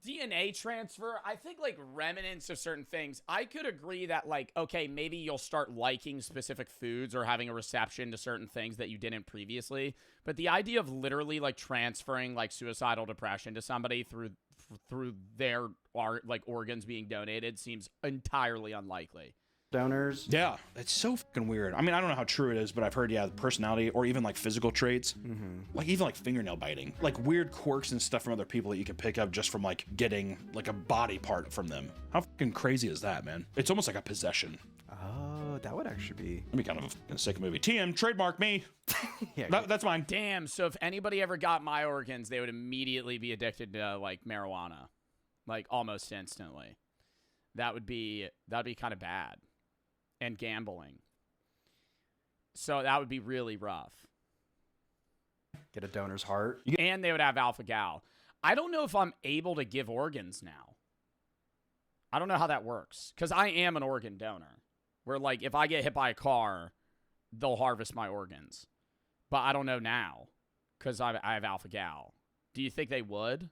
DNA transfer, I think like remnants of certain things. I could agree that like, okay, maybe you'll start liking specific foods or having a reception to certain things that you didn't previously. But the idea of literally like transferring like suicidal depression to somebody through their like organs being donated seems entirely unlikely. Donors. Yeah, it's so fucking weird. I mean, I don't know how true it is, but I've heard, yeah, personality or even like physical traits, like even like fingernail biting, like weird quirks and stuff from other people that you can pick up just from like getting like a body part from them. How fucking crazy is that, man? It's almost like a possession. Oh, that would actually be. That'd be kind of a sick movie. TM, trademark me. Yeah, that's mine. Damn. So if anybody ever got my organs, they would immediately be addicted to like marijuana, like almost instantly. That'd be kind of bad. And gambling. So that would be really rough. Get a donor's heart. And they would have alpha gal. I don't know if I'm able to give organs now. I don't know how that works. Because I am an organ donor. Where, like, if I get hit by a car, they'll harvest my organs. But I don't know now. Because I have alpha gal. Do you think they would?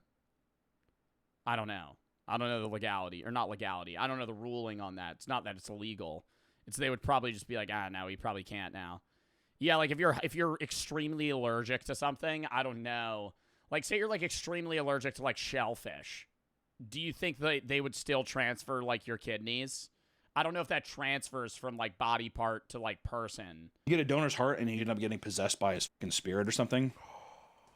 I don't know. I don't know the legality. Or not legality. I don't know the ruling on that. It's not that it's illegal. They would probably just be like, no, we probably can't now. Yeah, like if you're extremely allergic to something, I don't know. Like say you're like extremely allergic to like shellfish. Do you think they would still transfer like your kidneys? I don't know if that transfers from like body part to like person. You get a donor's heart and you end up getting possessed by his fucking spirit or something.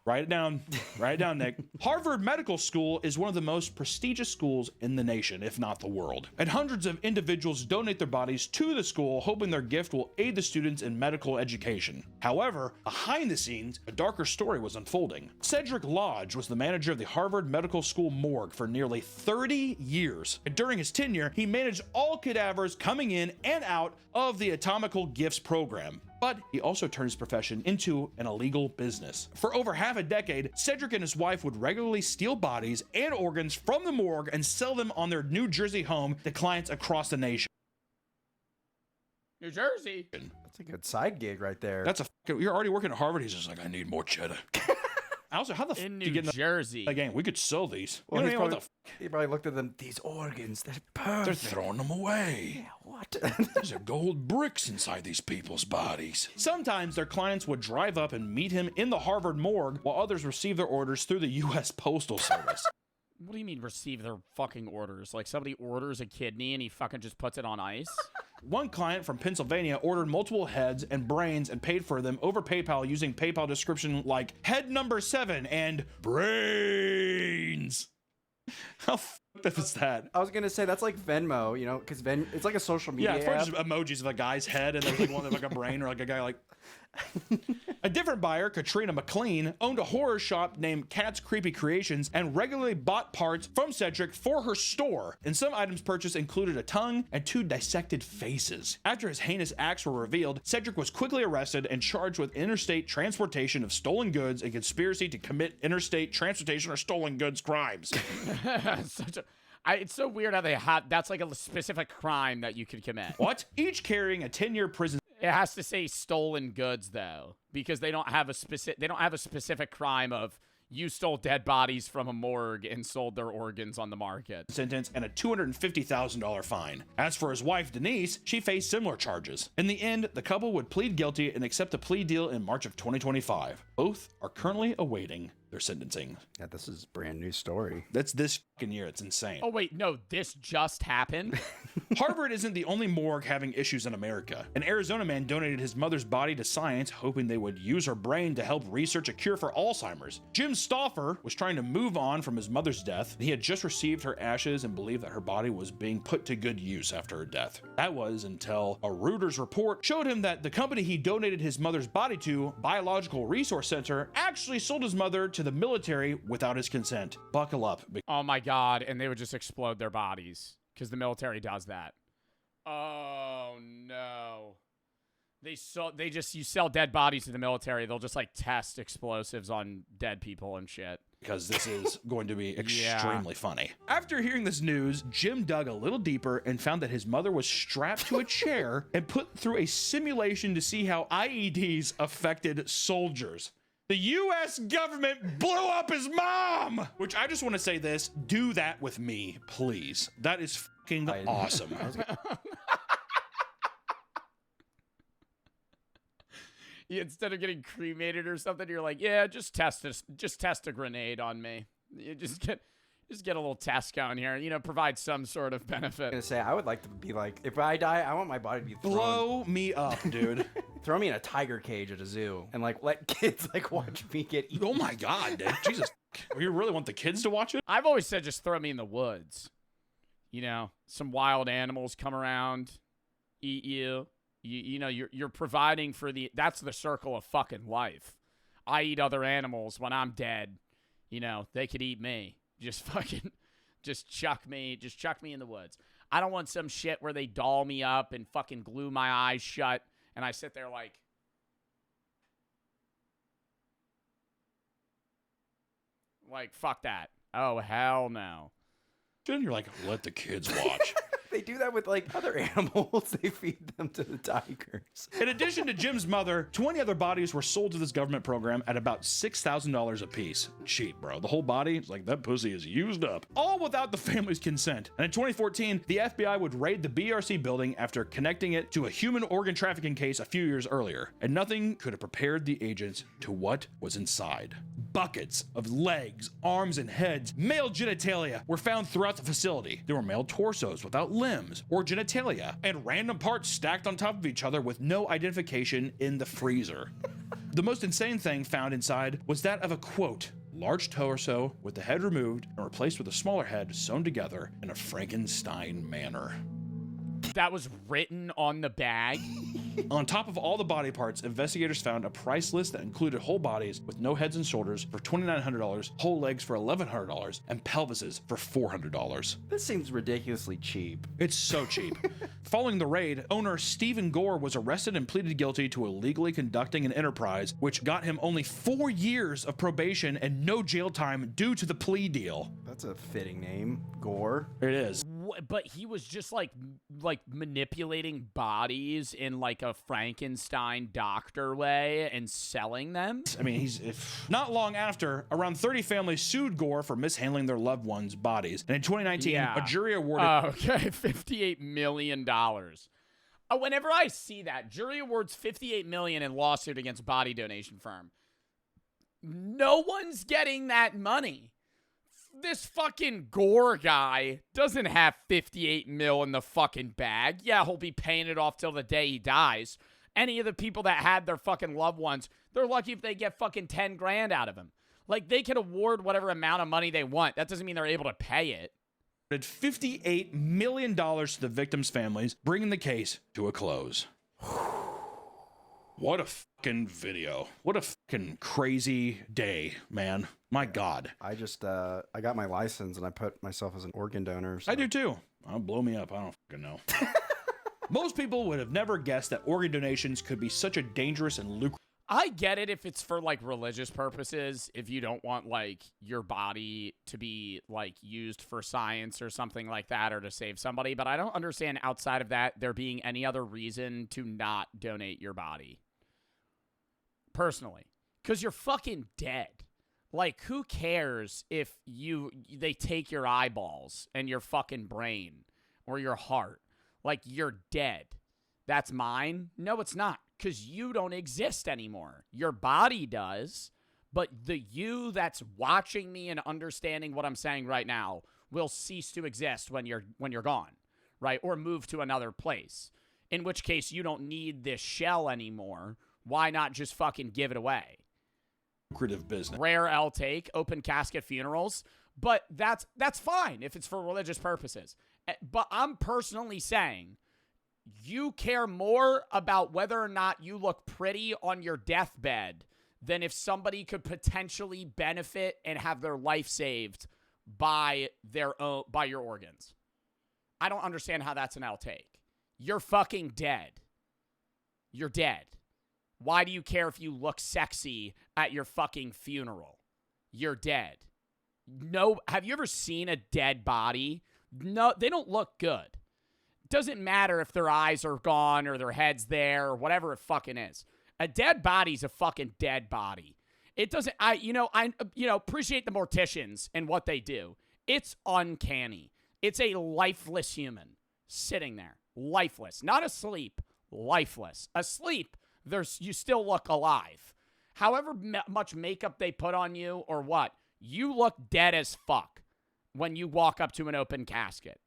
Write it down. Write it down, Nick. Harvard Medical School is one of the most prestigious schools in the nation, if not the world. And hundreds of individuals donate their bodies to the school, hoping their gift will aid the students in medical education. However, behind the scenes, a darker story was unfolding. Cedric Lodge was the manager of the Harvard Medical School morgue for nearly 30 years. And during his tenure, he managed all cadavers coming in and out of the Atomical Gifts program. But he also turned his profession into an illegal business. For over half a decade, Cedric and his wife would regularly steal bodies and organs from the morgue and sell them on their New Jersey home to clients across the nation. New Jersey? That's a good side gig right there. That's you're already working at Harvard. He's just like, I need more cheddar. Also, how the fuck in do you New get Jersey? Again, we could sell these. Well, You know what he probably looked at them. These organs, they're perfect. They're throwing them away. Yeah, what? There's gold bricks inside these people's bodies. Sometimes their clients would drive up and meet him in the Harvard morgue, while others receive their orders through the U.S. Postal Service. What do you mean receive their fucking orders? Like somebody orders a kidney and he fucking just puts it on ice? One client from Pennsylvania ordered multiple heads and brains and paid for them over PayPal using PayPal description like head number 7 and brains. How fucked up is that? I was gonna say that's like Venmo, you know, because it's like a social media. Yeah, it's probably just emojis of a guy's head and there's like one that's like a brain or like a guy like. A different buyer, Katrina McLean, owned a horror shop named Cat's Creepy Creations and regularly bought parts from Cedric for her store. And some items purchased included a tongue and 2 dissected faces. After his heinous acts were revealed, Cedric was quickly arrested and charged with interstate transportation of stolen goods and conspiracy to commit interstate transportation or stolen goods crimes. It's so weird how they have that's like a specific crime that you could commit. What? Each carrying a 10-year prison. It has to say stolen goods though, because they don't have a specific crime of you stole dead bodies from a morgue and sold their organs on the market. Sentence and a $250,000 fine. As for his wife, Denise, she faced similar charges. In the end, the couple would plead guilty and accept a plea deal in March of 2025. Both are currently awaiting their sentencing. Yeah, this is a brand new story. That's this fucking year. It's insane. Oh, wait, no, this just happened? Harvard isn't the only morgue having issues in America. An Arizona man donated his mother's body to science, hoping they would use her brain to help research a cure for Alzheimer's. Jim Stauffer was trying to move on from his mother's death. He had just received her ashes and believed that her body was being put to good use after her death. That was until a Reuters report showed him that the company he donated his mother's body to, Biological Resource Center, actually sold his mother to the military without his consent. Buckle up. Oh my God, and they would just explode their bodies because the military does that. Oh no. You sell dead bodies to the military, they'll just like test explosives on dead people and shit. Because this is going to be extremely funny. After hearing this news, Jim dug a little deeper and found that his mother was strapped to a chair and put through a simulation to see how IEDs affected soldiers. The U.S. government blew up his mom! Which I just want to say this, do that with me, please. That is fucking awesome. Instead of getting cremated or something, you're like, yeah, just test a grenade on me. You just get a little test going here, you know, provide some sort of benefit. I'm gonna say, I would like to be like, if I die, I want my body to be thrown. Blow me up, dude. Throw me in a tiger cage at a zoo and like let kids like watch me get eaten. Oh my God, dude. Jesus. You really want the kids to watch it? I've always said just throw me in the woods. You know, some wild animals come around, eat you. You know, you're providing for that's the circle of fucking life. I eat other animals. When I'm dead, you know, they could eat me. Just chuck me in the woods. I don't want some shit where they doll me up and fucking glue my eyes shut and I sit there like, fuck that. Oh, hell no. Then you're like, let the kids watch. They do that with like other animals. They feed them to the tigers. In addition to Jim's mother, 20 other bodies were sold to this government program at about $6,000 a piece. Cheap, bro. The whole body, it's like that pussy is used up. All without the family's consent. And in 2014, the FBI would raid the BRC building after connecting it to a human organ trafficking case a few years earlier. And nothing could have prepared the agents to what was inside. Buckets of legs, arms, and heads, male genitalia were found throughout the facility. There were male torsos without limbs or genitalia, and random parts stacked on top of each other with no identification in the freezer. The most insane thing found inside was that of a, quote, large torso with the head removed and replaced with a smaller head sewn together in a Frankenstein manner. That was written on the bag? On top of all the body parts, investigators found a price list that included whole bodies with no heads and shoulders for $2,900, whole legs for $1,100, and pelvises for $400. This seems ridiculously cheap. It's so cheap. Following the raid, owner Stephen Gore was arrested and pleaded guilty to illegally conducting an enterprise, which got him only 4 years of probation and no jail time due to the plea deal. That's a fitting name, Gore. It is. But he was just like manipulating bodies in like a Frankenstein doctor way and selling them. I mean, not long after, around 30 families sued Gore for mishandling their loved ones' bodies. And in 2019, a jury awarded... $58 million. Whenever I see that, jury awards $58 million in lawsuit against body donation firm. No one's getting that money. This fucking Gore guy doesn't have 58 mil in the fucking bag. Yeah, he'll be paying it off till the day he dies. Any of the people that had their fucking loved ones, they're lucky if they get fucking 10 grand out of him. Like, they can award whatever amount of money they want. That doesn't mean they're able to pay it. $58 million to the victims' families, bringing the case to a close. What a fucking video. What a fucking crazy day, man. My God. I just, I got my license and I put myself as an organ donor. So. I do too. Blow me up. I don't fucking know. Most people would have never guessed that organ donations could be such a dangerous and lucrative. I get it if it's for like religious purposes, if you don't want like your body to be like used for science or something like that or to save somebody, but I don't understand outside of that there being any other reason to not donate your body. Personally, because you're fucking dead. Like, who cares if they take your eyeballs and your fucking brain or your heart? Like, you're dead. That's mine? No, it's not, because you don't exist anymore. Your body does, but the you that's watching me and understanding what I'm saying right now will cease to exist when you're gone, right? Or move to another place, in which case you don't need this shell anymore. Why not just fucking give it away? Lucrative business. Rare L take, open casket funerals, but that's fine if it's for religious purposes. But I'm personally saying you care more about whether or not you look pretty on your deathbed than if somebody could potentially benefit and have their life saved by your organs. I don't understand how that's an L take. You're fucking dead. You're dead. Why do you care if you look sexy at your fucking funeral? You're dead. No, have you ever seen a dead body? No, they don't look good. Doesn't matter if their eyes are gone or their head's there or whatever it fucking is. A dead body's a fucking dead body. It doesn't, I appreciate the morticians and what they do. It's uncanny. It's a lifeless human sitting there. Lifeless. Not asleep. Lifeless. Asleep. You still look alive. However much makeup they put on you or what, you look dead as fuck when you walk up to an open casket.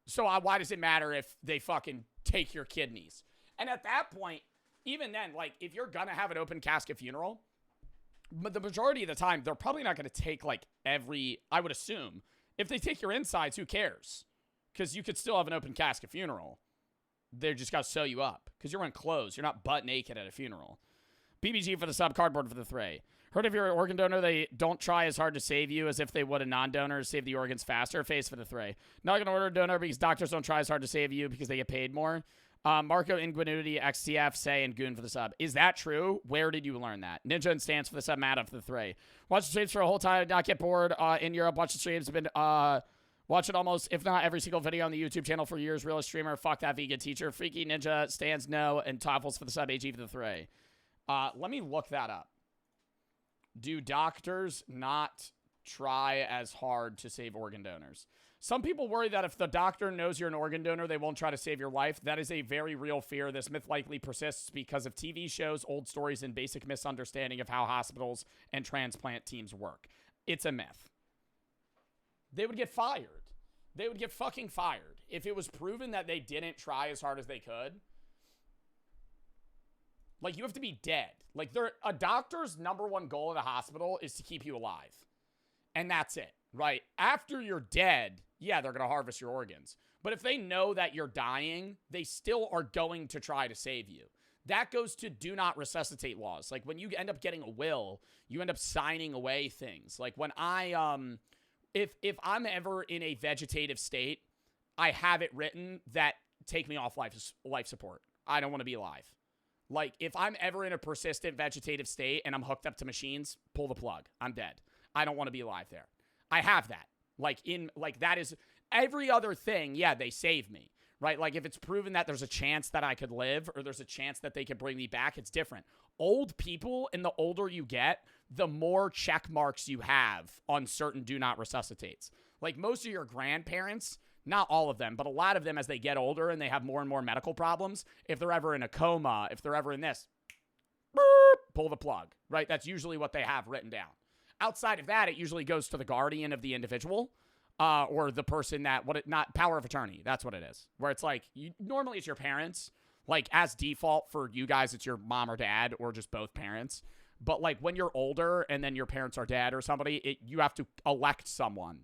So why does it matter if they fucking take your kidneys? And at that point, even then, like, if you're gonna have an open casket funeral, but the majority of the time, they're probably not gonna take, like, I would assume. If they take your insides, who cares? Because you could still have an open casket funeral. They're just got to sew you up because you're wearing clothes. You're not butt naked at a funeral. BBG for the sub, cardboard for the 3. Heard if you're an organ donor, they don't try as hard to save you as if they would a non-donor, save the organs faster. Face for the 3. Not going to order a donor because doctors don't try as hard to save you because they get paid more. Marco Ingenuity, XTF, Say, and Goon for the sub. Is that true? Where did you learn that? Ninja and Stance for the sub, Matt for the 3. Watch the streams for a whole time, not get bored. In Europe, watch the streams. Been watch it almost, if not every single video on the YouTube channel for years. Realist streamer, fuck that vegan teacher. Freaky Ninja, Stans no, and Toffles for the sub, AG for the 3. Let me look that up. Do doctors not try as hard to save organ donors? Some people worry that if the doctor knows you're an organ donor, they won't try to save your life. That is a very real fear. This myth likely persists because of TV shows, old stories, and basic misunderstanding of how hospitals and transplant teams work. It's a myth. They would get fired. They would get fucking fired if it was proven that they didn't try as hard as they could. Like, you have to be dead. Like, a doctor's number one goal in a hospital is to keep you alive. And that's it, right? After you're dead, yeah, they're going to harvest your organs. But if they know that you're dying, they still are going to try to save you. That goes to do not resuscitate laws. Like, when you end up getting a will, you end up signing away things. Like, when I, if I'm ever in a vegetative state, I have it written that take me off life support. I don't want to be alive. Like, if I'm ever in a persistent vegetative state and I'm hooked up to machines, pull the plug. I'm dead. I don't want to be alive there. I have that. That is every other thing. Yeah, they save me, right? Like, if it's proven that there's a chance that I could live or there's a chance that they could bring me back, it's different. Old people, and the older you get, the more check marks you have on certain do not resuscitates. Like, most of your grandparents, not all of them, but a lot of them, as they get older and they have more and more medical problems, if they're ever in a coma, if they're ever in this, pull the plug, right? That's usually what they have written down. Outside of that, it usually goes to the guardian of the individual, or the person that, not power of attorney. That's what it is. Where it's like, normally it's your parents. Like, as default for you guys, it's your mom or dad, or just both parents. But like, when you're older and then your parents are dead or somebody, you have to elect someone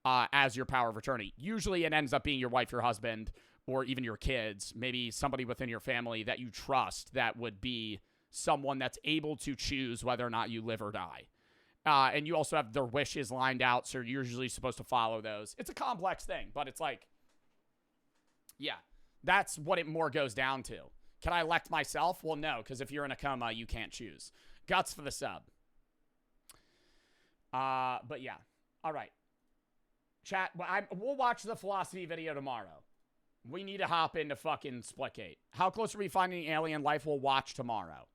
as your power of attorney. Usually it ends up being your wife, your husband, or even your kids, maybe somebody within your family that you trust that would be someone that's able to choose whether or not you live or die. And you also have their wishes lined out, so you're usually supposed to follow those. It's a complex thing, but it's like, yeah, that's what it more goes down to. Can I elect myself? Well, no, because if you're in a coma, you can't choose. Guts for the sub. But yeah. All right. Chat, we'll watch the philosophy video tomorrow. We need to hop into fucking Splitgate. How close are we finding alien life? We'll watch tomorrow.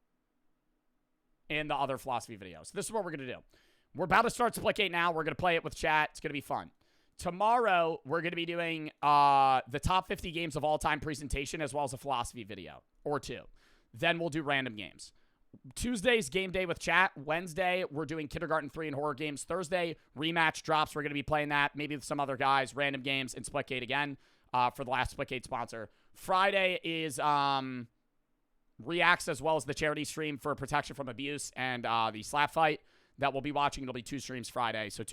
In the other philosophy videos. This is what we're going to do. We're about to start Splitgate now. We're going to play it with chat. It's going to be fun. Tomorrow, we're going to be doing the top 50 games of all time presentation as well as a philosophy video or two. Then we'll do random games. Tuesday's game day with chat. Wednesday, we're doing Kindergarten 3 and horror games. Thursday, rematch drops. We're going to be playing that. Maybe with some other guys. Random games and Splitgate again for the last Splitgate sponsor. Friday is reacts as well as the charity stream for protection from abuse and the slap fight that we'll be watching. It'll be 2 streams Friday. So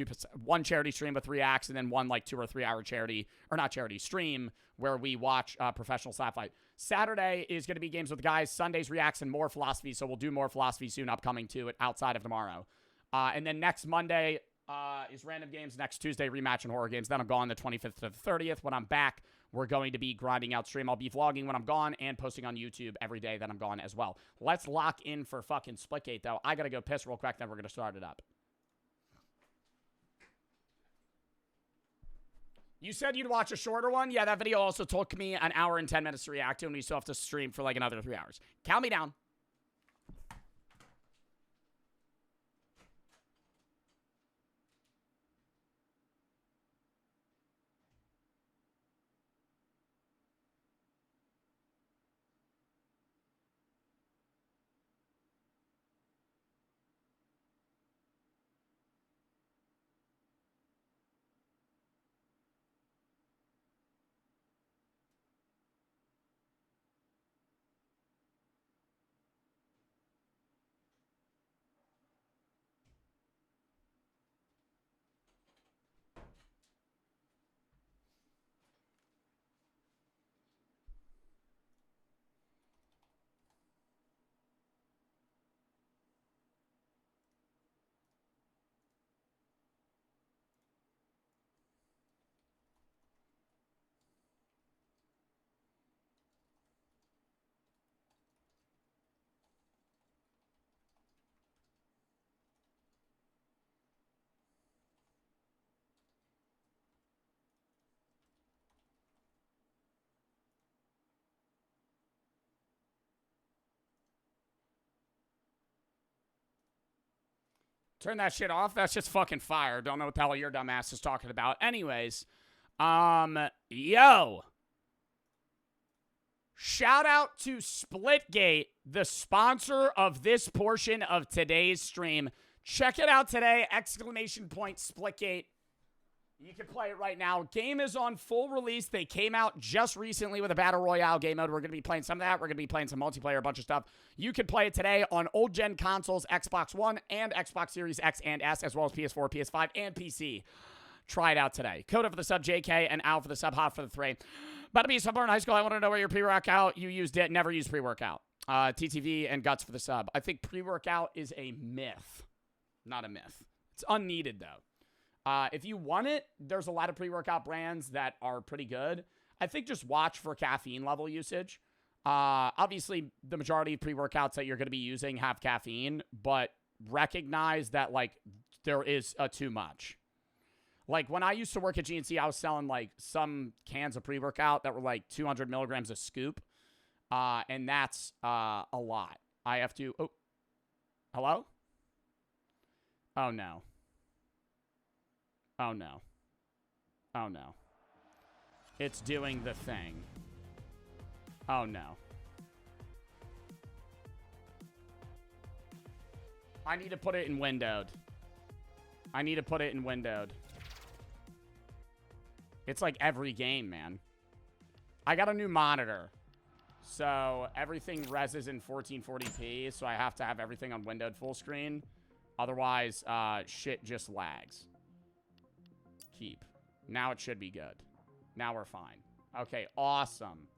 one charity stream with reacts and then one like 2 or 3 hour charity, or not charity, stream where we watch professional slap fight. Saturday is going to be games with the guys. Sunday's reacts and more philosophy. So we'll do more philosophy soon upcoming to it outside of tomorrow. And then next Monday is random games. Next Tuesday, rematch and horror games. Then I'm gone the 25th to the 30th. When I'm back, we're going to be grinding out stream. I'll be vlogging when I'm gone and posting on YouTube every day that I'm gone as well. Let's lock in for fucking Splitgate, though. I got to go piss real quick, then we're going to start it up. You said you'd watch a shorter one? Yeah, that video also took me an hour and 10 minutes to react to, and we still have to stream for like another 3 hours. Count me down. Turn that shit off. That's just fucking fire. Don't know what the hell your dumb ass is talking about. Anyways, yo. Shout out to Splitgate, the sponsor of this portion of today's stream. Check it out today. ! Splitgate. You can play it right now. Game is on full release. They came out just recently with a Battle Royale game mode. We're going to be playing some of that. We're going to be playing some multiplayer, a bunch of stuff. You can play it today on old-gen consoles, Xbox One and Xbox Series X and S, as well as PS4, PS5, and PC. Try it out today. Coda for the sub, JK, and Al for the sub, Hot for the 3. About to be somewhere in high school. I want to know where your pre-workout, you used it, never used pre-workout. TTV and Guts for the sub. I think pre-workout is a myth. Not a myth. It's unneeded, though. If you want it, there's a lot of pre-workout brands that are pretty good. I think just watch for caffeine level usage. Obviously, the majority of pre-workouts that you're going to be using have caffeine, but recognize that, like, there is too much. Like, when I used to work at GNC, I was selling, like, some cans of pre-workout that were, like, 200 milligrams a scoop, and that's a lot. I have to... Oh. Hello? Oh, no. Oh, no. Oh, no. It's doing the thing. Oh, no. I need to put it in windowed. I need to put it in windowed. It's like every game, man. I got a new monitor. So everything reses in 1440p, so I have to have everything on windowed full screen. Otherwise, shit just lags. Keep. Now it should be good. Now we're fine. Okay, awesome.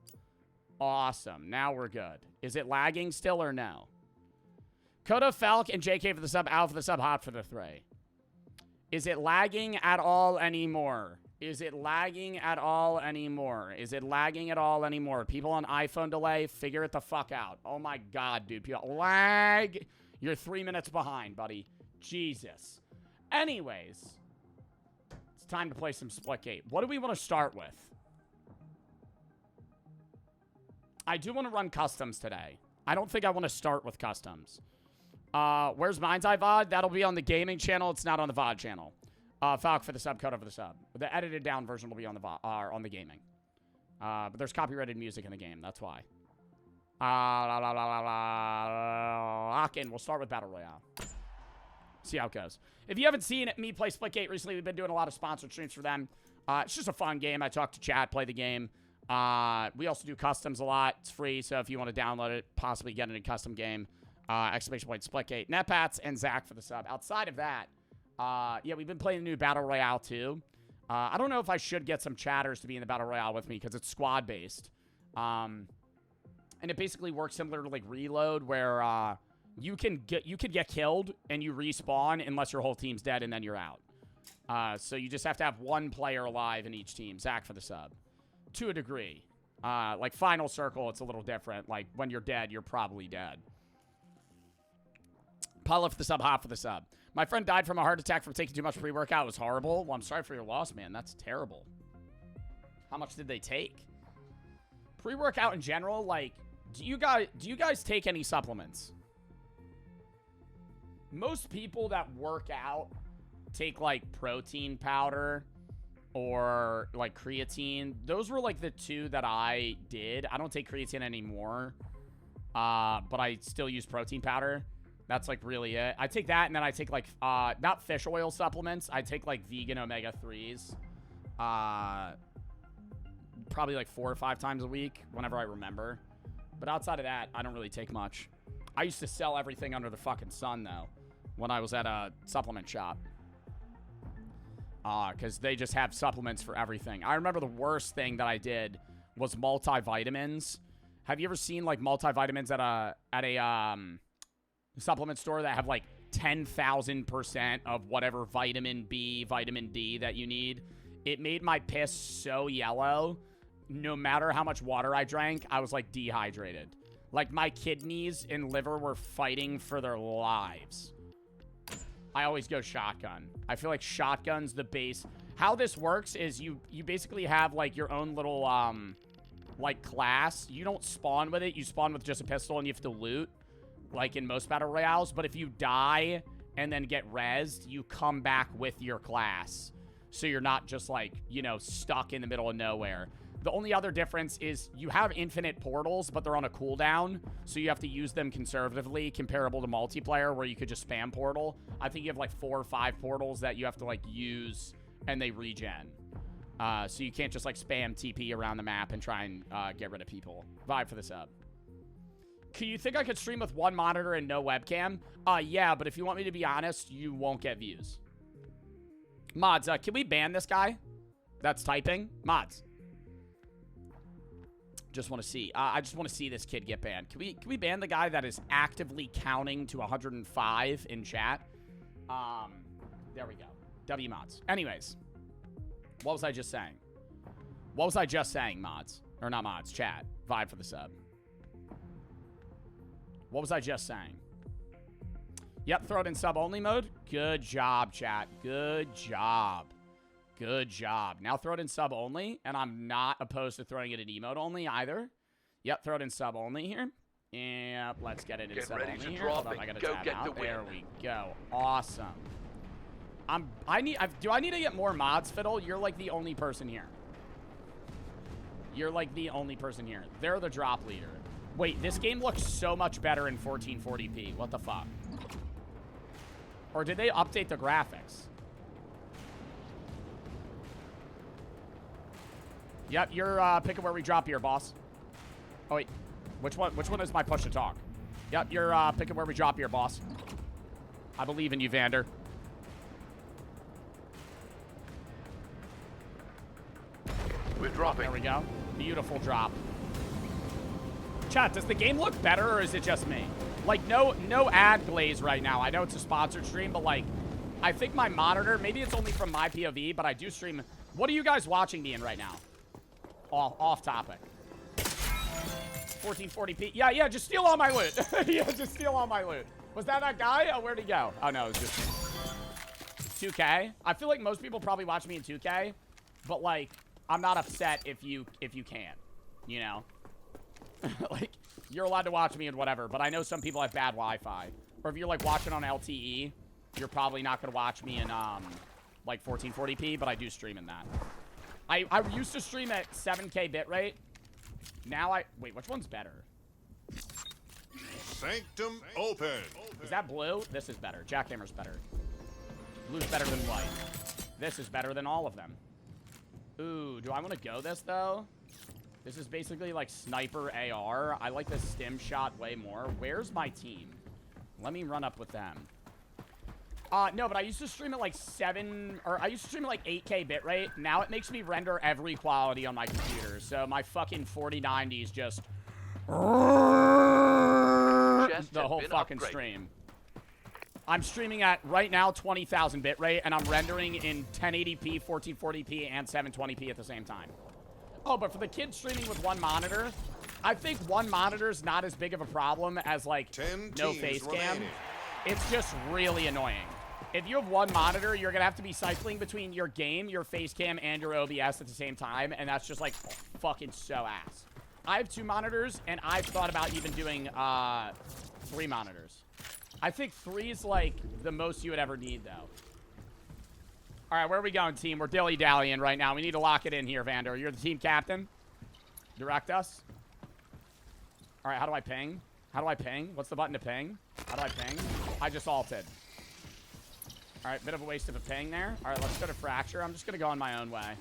Awesome. Now we're good. Is it lagging still or no? Coda, Falk, and JK for the sub, Al for the sub, Hot for the 3. Is it lagging at all anymore? Is it lagging at all anymore? Is it lagging at all anymore? People on iPhone delay, figure it the fuck out. Oh my god, dude. People lag. You're 3 minutes behind, buddy. Jesus. Anyways. Time to play some Splitgate. What do we want to start with? I do want to run customs today. I don't think I want to start with customs. Where's Mind's Eye VOD? That'll be on the gaming channel. It's not on the VOD channel. Falk for the sub, Coda for the sub. The edited down version will be on the VOD, on the gaming. But there's copyrighted music in the game. That's why. Lock in. We'll start with Battle Royale. See how it goes. If you haven't seen me play Splitgate recently, we've been doing a lot of sponsored streams for them. It's just a fun game. I talk to chat, play the game. We also do customs a lot. It's free, so if you want to download it, possibly get in a custom game, exclamation point Splitgate. Netpats and Zach for the sub. Outside of that, yeah, we've been playing the new Battle Royale too. I don't know if I should get some chatters to be in the Battle Royale with me because it's squad-based. And it basically works similar to like Reload, where you could get killed and you respawn unless your whole team's dead and then you're out. So you just have to have one player alive in each team. Zach for the sub. To a degree. Like Final Circle, it's a little different. Like when you're dead, you're probably dead. Paula for the sub, Hot for the sub. My friend died from a heart attack from taking too much pre-workout. It was horrible. Well, I'm sorry for your loss, man. That's terrible. How much did they take? Pre-workout in general, like, do you guys take any supplements? Most people that work out take, like, protein powder or, like, creatine. Those were, like, the two that I did. I don't take creatine anymore, but I still use protein powder. That's, like, really it. I take that, and then I take, like, not fish oil supplements. I take, like, vegan omega-3s. Probably, like, 4 or 5 times a week, whenever I remember. But outside of that, I don't really take much. I used to sell everything under the fucking sun, though, when I was at a supplement shop. Because they just have supplements for everything. I remember the worst thing that I did was multivitamins. Have you ever seen, like, multivitamins at a supplement store that have, like, 10,000% of whatever vitamin B, vitamin D that you need? It made my piss so yellow. No matter how much water I drank, I was, like, dehydrated. Like, my kidneys and liver were fighting for their lives. I always go shotgun. I feel like shotgun's the base. How this works is you basically have, like, your own little, like, class. You don't spawn with it. You spawn with just a pistol and you have to loot, like in most battle royales. But if you die and then get rezzed, you come back with your class. So you're not just, like, you know, stuck in the middle of nowhere. The only other difference is you have infinite portals, but they're on a cooldown, so you have to use them conservatively, comparable to multiplayer, where you could just spam portal. I think you have, like, 4 or 5 portals that you have to, like, use and they regen. So you can't just like spam TP around the map and try and get rid of people. Vibe for the sub. Do you think I could stream with one monitor and no webcam? Yeah, but if you want me to be honest, you won't get views. Mods, can we ban this guy that's typing? Mods. Just want to see. I just want to see this kid get banned. Can we ban the guy that is actively counting to 105 in chat? There we go. W mods. Anyways, what was I just saying? What was I just saying, mods? Or not mods, chat. Vibe for the sub. What was I just saying? Yep, throw it in sub-only mode. Good job, chat. Good job. Good job. Now throw it in sub-only, and I'm not opposed to throwing it in emote only either. Yep, throw it in sub-only here. Yep, let's get it in sub-only here. Hold on, I gotta tab out. There we go. Awesome. Do I need to get more mods, Fiddle? You're like the only person here. You're like the only person here. They're the drop leader. Wait, this game looks so much better in 1440p. What the fuck? Or did they update the graphics? Yep, you're picking where we drop here, boss. Oh wait, which one is my push to talk? Yep, you're picking where we drop here, boss. I believe in you, Vander. We're dropping. There we go. Beautiful drop. Chat, does the game look better or is it just me? Like, no ad glaze right now. I know it's a sponsored stream, but like, I think my monitor, maybe it's only from my POV, but I do stream. What are you guys watching me in right now? Off topic. 1440p. Yeah, just steal all my loot. Yeah, just steal all my loot. Was that guy? Oh, where'd he go? Oh, no, it was just 2K. I feel like most people probably watch me in 2K, but like, I'm not upset if you can, you know? Like, you're allowed to watch me and whatever, but I know some people have bad Wi-Fi. Or if you're like watching on LTE, you're probably not gonna watch me in like 1440p, but I do stream in that. I used to stream at 7K bitrate. Now wait, which one's better? Sanctum open. Is that blue? This is better. Jackhammer's better. Blue's better than white. This is better than all of them. Ooh, do I want to go this though? This is basically like sniper AR. I like the stim shot way more. Where's my team? Let me run up with them. No, but I used to stream at like 8K bitrate. Now it makes me render every quality on my computer. So my fucking 4090 is just the whole fucking stream. I'm streaming at, right now, 20,000 bitrate, and I'm rendering in 1080p, 1440p, and 720p at the same time. Oh, but for the kids streaming with one monitor, I think one monitor is not as big of a problem as, like, no face cam. It's just really annoying. If you have one monitor, you're going to have to be cycling between your game, your face cam, and your OBS at the same time, and that's just, like, fucking so ass. I have 2 monitors, and I've thought about even doing 3 monitors. I think 3 is, like, the most you would ever need, though. All right, where are we going, team? We're dilly-dallying right now. We need to lock it in here, Vander. You're the team captain. Direct us. All right, how do I ping? How do I ping? What's the button to ping? How do I ping? I just ulted. All right, bit of a waste of a ping there. All right, let's go to Fracture. I'm just going to go on my own way.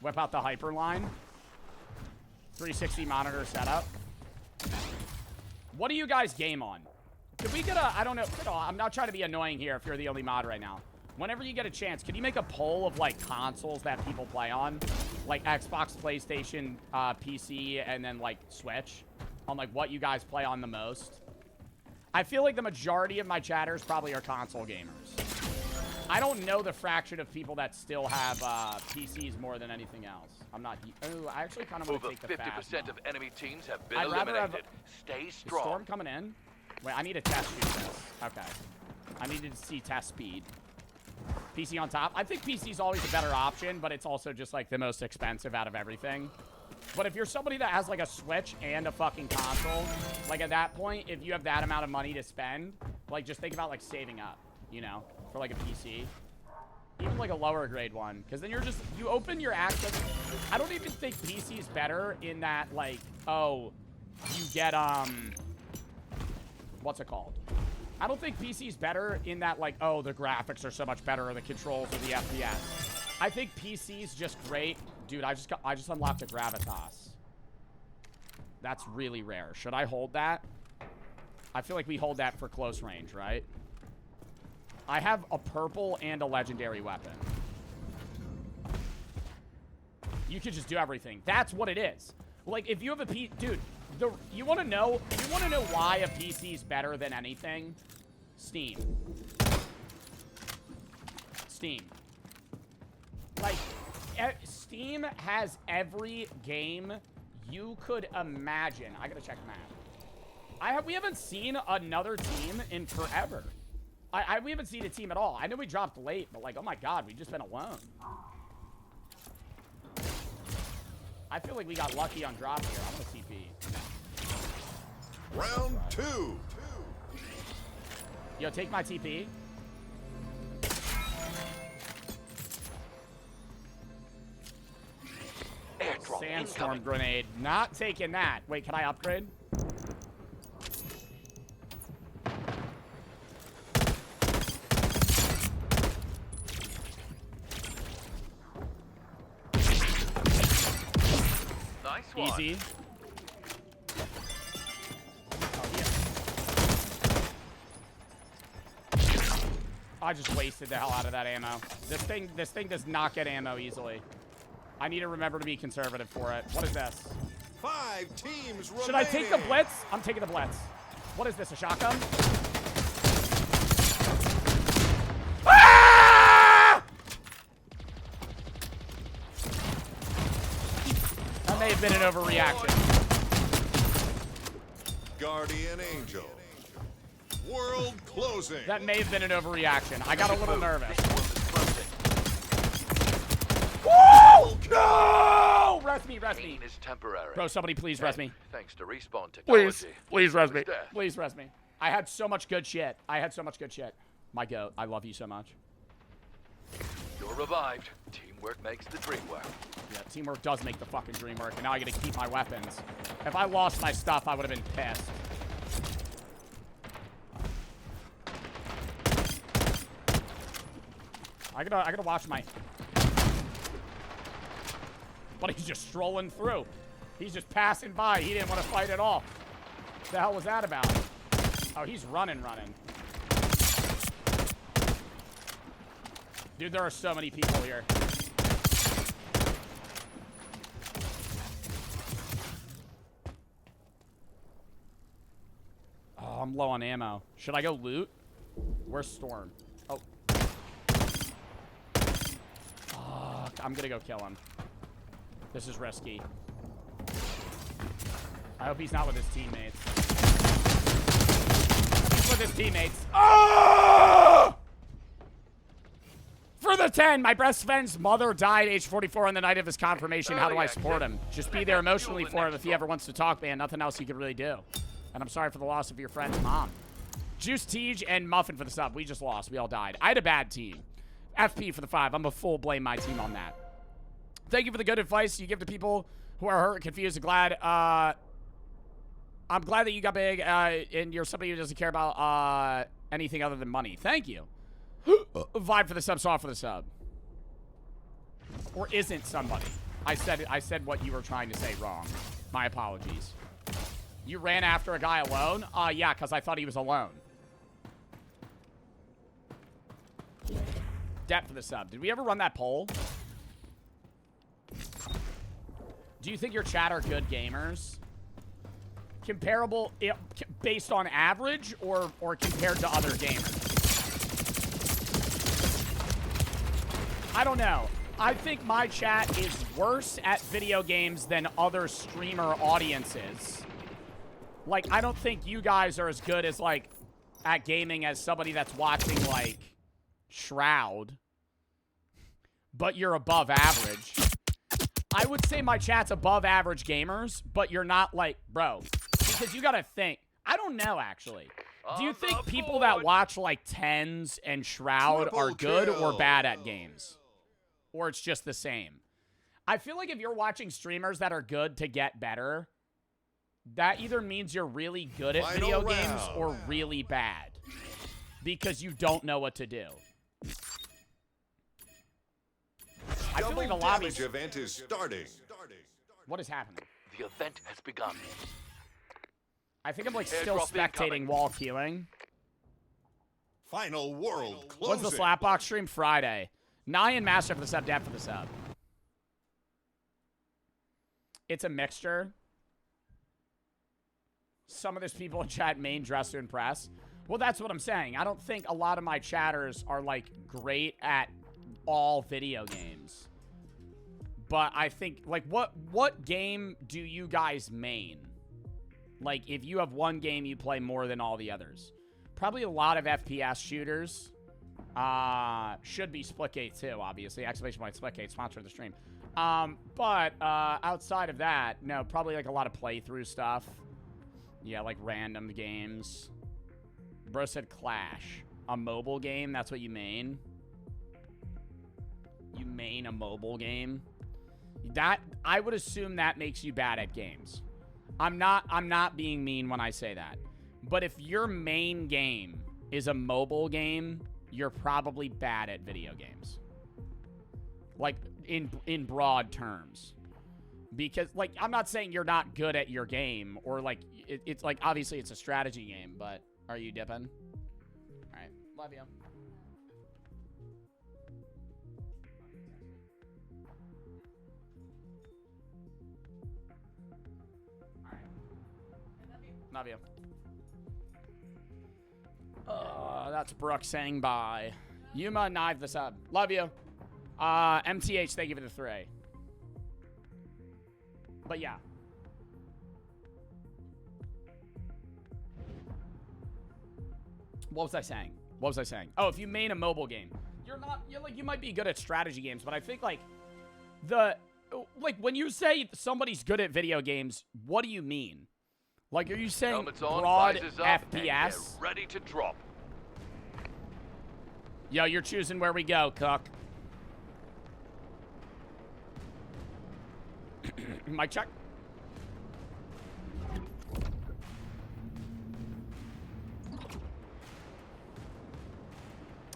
Whip out the hyper line. 360 monitor setup. What do you guys game on? Could we get a, I don't know, I'm not trying to be annoying here if you're the only mod right now. Whenever you get a chance, can you make a poll of, like, consoles that people play on? Like, Xbox, PlayStation, PC, and then, like, Switch? On, like, what you guys play on the most? I feel like the majority of my chatters probably are console gamers. I don't know the fraction of people that still have PCs more than anything else. I'm not... Oh, I actually kind of want to take the fast. Over 50% of enemy teams have been I'd rather eliminated. have... Stay Is strong. Storm coming in? Wait, I need a test shoot this. Okay. I needed to see test speed. PC on top. I think PC is always a better option, but it's also just, like, the most expensive out of everything. But if you're somebody that has, like, a Switch and a fucking console, like, at that point, if you have that amount of money to spend, like, just think about, like, saving up, you know, for, like, a PC. Even, like, a lower grade one. Because then you're just, you open your access. I don't even think PC is better in that, like, oh, you get, what's it called? I don't think PC's better in that, like, oh, the graphics are so much better, or the controls, or the FPS. I think PC's just great. Dude, I just unlocked a Gravitas. That's really rare. Should I hold that? I feel like we hold that for close range, right? I have a purple and a legendary weapon. You could just do everything. That's what it is. Like, if you have a dude, you want to know why a PC is better than anything? Steam. Like, Steam has every game you could imagine. I gotta check map. We haven't seen another team in forever. We haven't seen a team at all. I know we dropped late, but like, oh my god, we've just been alone. I feel like we got lucky on drop here. I'm gonna TP. Round 2. Yo, take my TP. Sandstorm grenade. Not taking that. Wait, can I upgrade? Nice one. Easy. I just wasted the hell out of that ammo. This thing does not get ammo easily. I need to remember to be conservative for it. What is this? 5 teams remaining. Should I take the blitz? I'm taking the blitz. What is this, a shotgun? Ah! That may have been an overreaction. Guardian Angel. World closing. That may have been an overreaction. I got a little nervous. Woo! No! Rest me. Is temporary. Bro, somebody please rest me. Thanks to respawn technology. Please rest me. Please rest me. I had so much good shit. My goat, I love you so much. You're revived. Teamwork makes the dream work. Yeah, teamwork does make the fucking dream work, and now I get to keep my weapons. If I lost my stuff, I would have been pissed. I gotta watch my... But he's just strolling through. He's just passing by. He didn't want to fight at all. What the hell was that about? Oh, he's running. Dude, there are so many people here. Oh, I'm low on ammo. Should I go loot? Where's Storm? Oh. Fuck, I'm gonna go kill him. This is risky. I hope he's not with his teammates. He's with his teammates. Oh! For the 10, my best friend's mother died age 44 on the night of his confirmation. How do I support him? Just be there emotionally for him if he ever wants to talk, man. Nothing else you can really do. And I'm sorry for the loss of your friend's mom. Juice, Tej, and Muffin for the sub. We just lost. We all died. I had a bad team. FP for the 5. I'm a full blame my team on that. Thank you for the good advice you give to people who are hurt, confused, and glad. I'm glad that you got big, and you're somebody who doesn't care about anything other than money. Thank you. Vibe for the sub, soft for the sub. Or isn't somebody. I said what you were trying to say wrong. My apologies. You ran after a guy alone? Yeah, because I thought he was alone. Depth for the sub. Did we ever run that poll? Do you think your chat are good gamers? Comparable based on average or compared to other gamers? I don't know. I think my chat is worse at video games than other streamer audiences. Like, I don't think you guys are as good as, like, at gaming as somebody that's watching, like, Shroud. But you're above average. I would say my chat's above average gamers, but you're not, like, bro. Because you gotta think. I don't know, actually. Do you think people that watch, like, Tens and Shroud are good or bad at games? Or it's just the same? I feel like if you're watching streamers that are good to get better, that either means you're really good at video games or really bad. because you don't know what to do. I feel like the lobby's... event is starting. What is happening? The event has begun. I think I'm like still Airdrop spectating incoming. while queuing. Final world When's closing. the Slapbox stream? Friday. Nyan Master for the sub, Dad for the sub. It's a mixture. Some of those people in chat main dress to impress. Well, that's what I'm saying. I don't think a lot of my chatters are like great at all video games. But I think like what game do you guys main? Like if you have one game you play more than all the others. Probably a lot of FPS shooters. Should be Splitgate too, obviously. Exclamation point Splitgate, sponsor of the stream. But outside of that, no, probably like a lot of playthrough stuff. Yeah, like random games. Bro said Clash. A mobile game, that's what you main? You main a mobile game? That, I would assume that makes you bad at games. I'm not being mean when I say that. But if your main game is a mobile game, you're probably bad at video games. Like, in broad terms. Because, like, I'm not saying you're not good at your game, or, like, it's, like, obviously it's a strategy game, but are you dipping? Alright, love you. Love you. That's Brooke saying bye. Yuma, knife the sub. Love you. MTH, thank you for the 3. But yeah. What was I saying? What was I saying? Oh, if you main a mobile game, you might be good at strategy games, but I think like when you say somebody's good at video games, what do you mean? Like, are you saying Helmets on, broad visors up, and FPS? get ready to drop. Yo, you're choosing where we go, Cook. Mic check.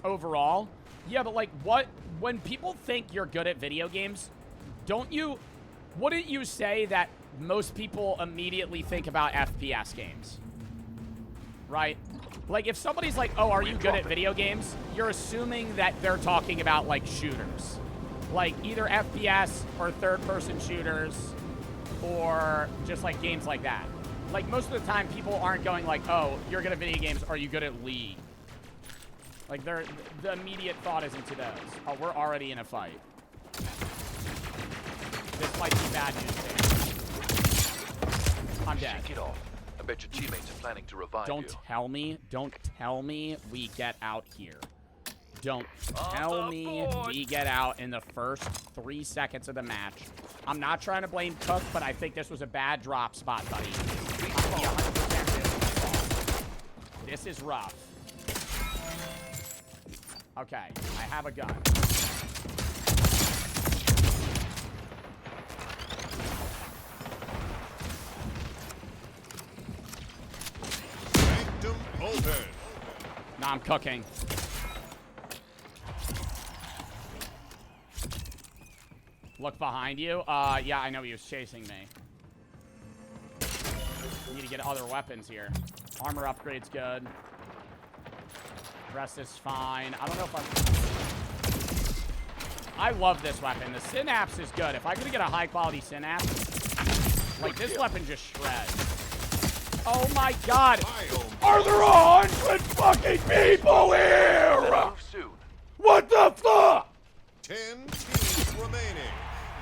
Overall? Yeah, but like, when people think you're good at video games, wouldn't you say that most people immediately think about FPS games? Right? Like, if somebody's like, oh, are you good at video games? You're assuming that they're talking about, like, shooters. Like, either FPS or third-person shooters or just, like, games like that. Like, most of the time, people aren't going like, oh, you're good at video games, are you good at League? Like, the immediate thought isn't to those. Oh, we're already in a fight. This might be bad news, baby. I'm dead. Shake it off. I bet your teammates are planning to revive you. Don't tell me we get out here. Don't tell me we get out in the first 3 seconds of the match. I'm not trying to blame Cook, but I think this was a bad drop spot, buddy. This is rough. Okay, I have a gun. Sanctum open. Nah, I'm cooking. Look behind you. Yeah, I know he was chasing me. Need to get other weapons here. Armor upgrade's good. Rest is fine. I don't know if I love this weapon. The Synapse is good. If I could get a high-quality Synapse, like, this weapon just shreds. Oh, my God. Are there 100 fucking people here? What the fuck? 10 teams remaining.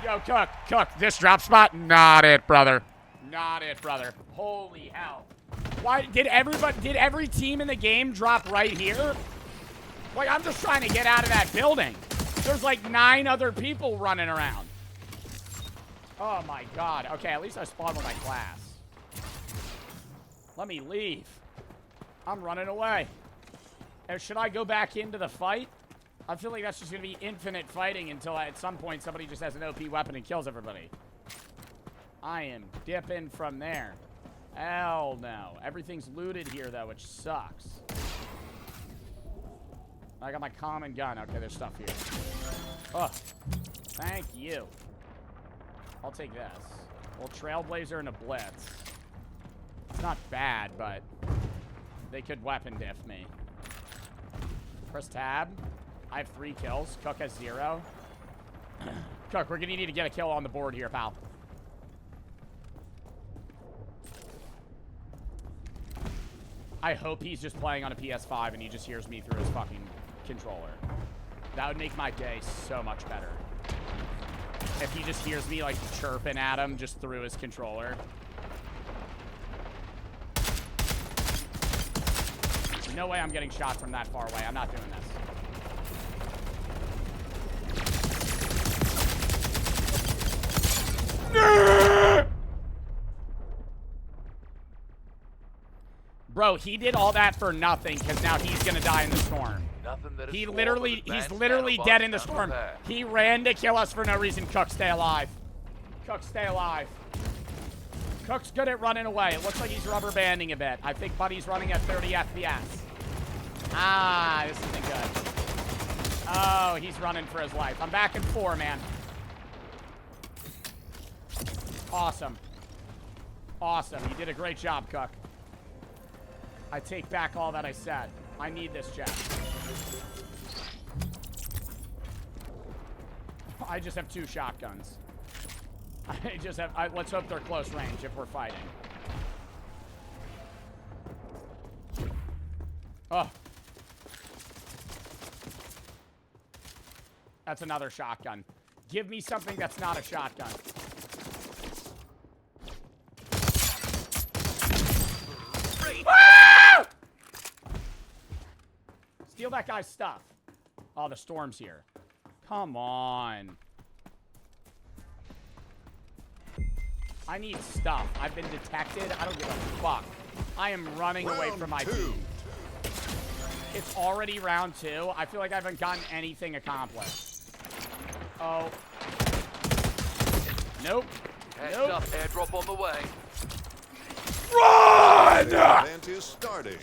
Yo, Cook, this drop spot, not it, brother. Not it, brother. Holy hell. Why did every team in the game drop right here? Like, I'm just trying to get out of that building. There's like 9 other people running around. Oh my God. Okay, at least I spawned with my class. Let me leave. I'm running away. And should I go back into the fight? I feel like that's just going to be infinite fighting until at some point somebody just has an OP weapon and kills everybody. I am dipping from there. Hell no. Everything's looted here, though, which sucks. I got my common gun. Okay, there's stuff here. Oh, thank you. I'll take this. Well, Trailblazer and a Blitz. It's not bad, but they could weapon diff me. Press tab. I have 3 kills. Cook has 0. Cook, we're gonna need to get a kill on the board here, pal. I hope he's just playing on a PS5 and he just hears me through his fucking controller. That would make my day so much better. If he just hears me, like, chirping at him just through his controller. No way I'm getting shot from that far away. I'm not doing this. Bro, he did all that for nothing because now he's gonna die in the storm. He's literally dead in the storm. He ran to kill us for no reason. Cook, stay alive. Cook, stay alive. Cook's good at running away. It looks like he's rubber banding a bit. I think Buddy's running at 30 FPS. Ah, this isn't good. Oh, he's running for his life. I'm back in 4, man. Awesome. Awesome. You did a great job, Cook. I take back all that I said. I need this chest. I just have 2 shotguns. I just have... let's hope they're close range if we're fighting. Oh. That's another shotgun. Give me something that's not a shotgun. Ah! Steal that guy's stuff. Oh, the storm's here. Come on. I need stuff. I've been detected. I don't give a fuck. I am running away from my team. It's already round 2. I feel like I haven't gotten anything accomplished. Oh. Nope. Heads up, airdrop on the way. Run! Event is starting.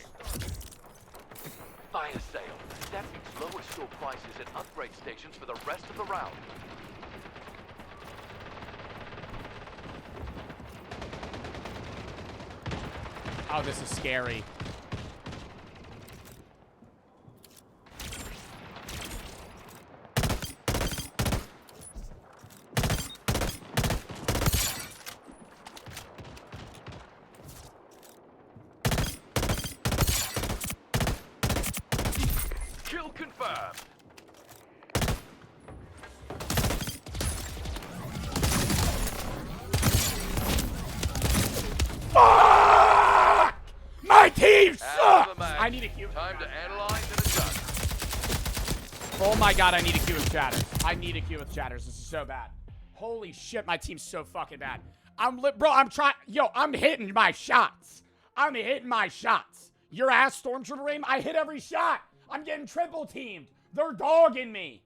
Fire sale. Step means lower store prices at upgrade stations for the rest of the round. Oh, this is scary. Kill confirmed. Fuck! My team sucks! I need a Q. Time to analyze and adjust. Oh my god, I need a Q with chatters. I need a Q with chatters. This is so bad. Holy shit, my team's so fucking bad. Bro, I'm trying. Yo, I'm hitting my shots. I'm hitting my shots. Your ass Stormtrooper aim, I hit every shot. I'm getting triple teamed. They're dogging me.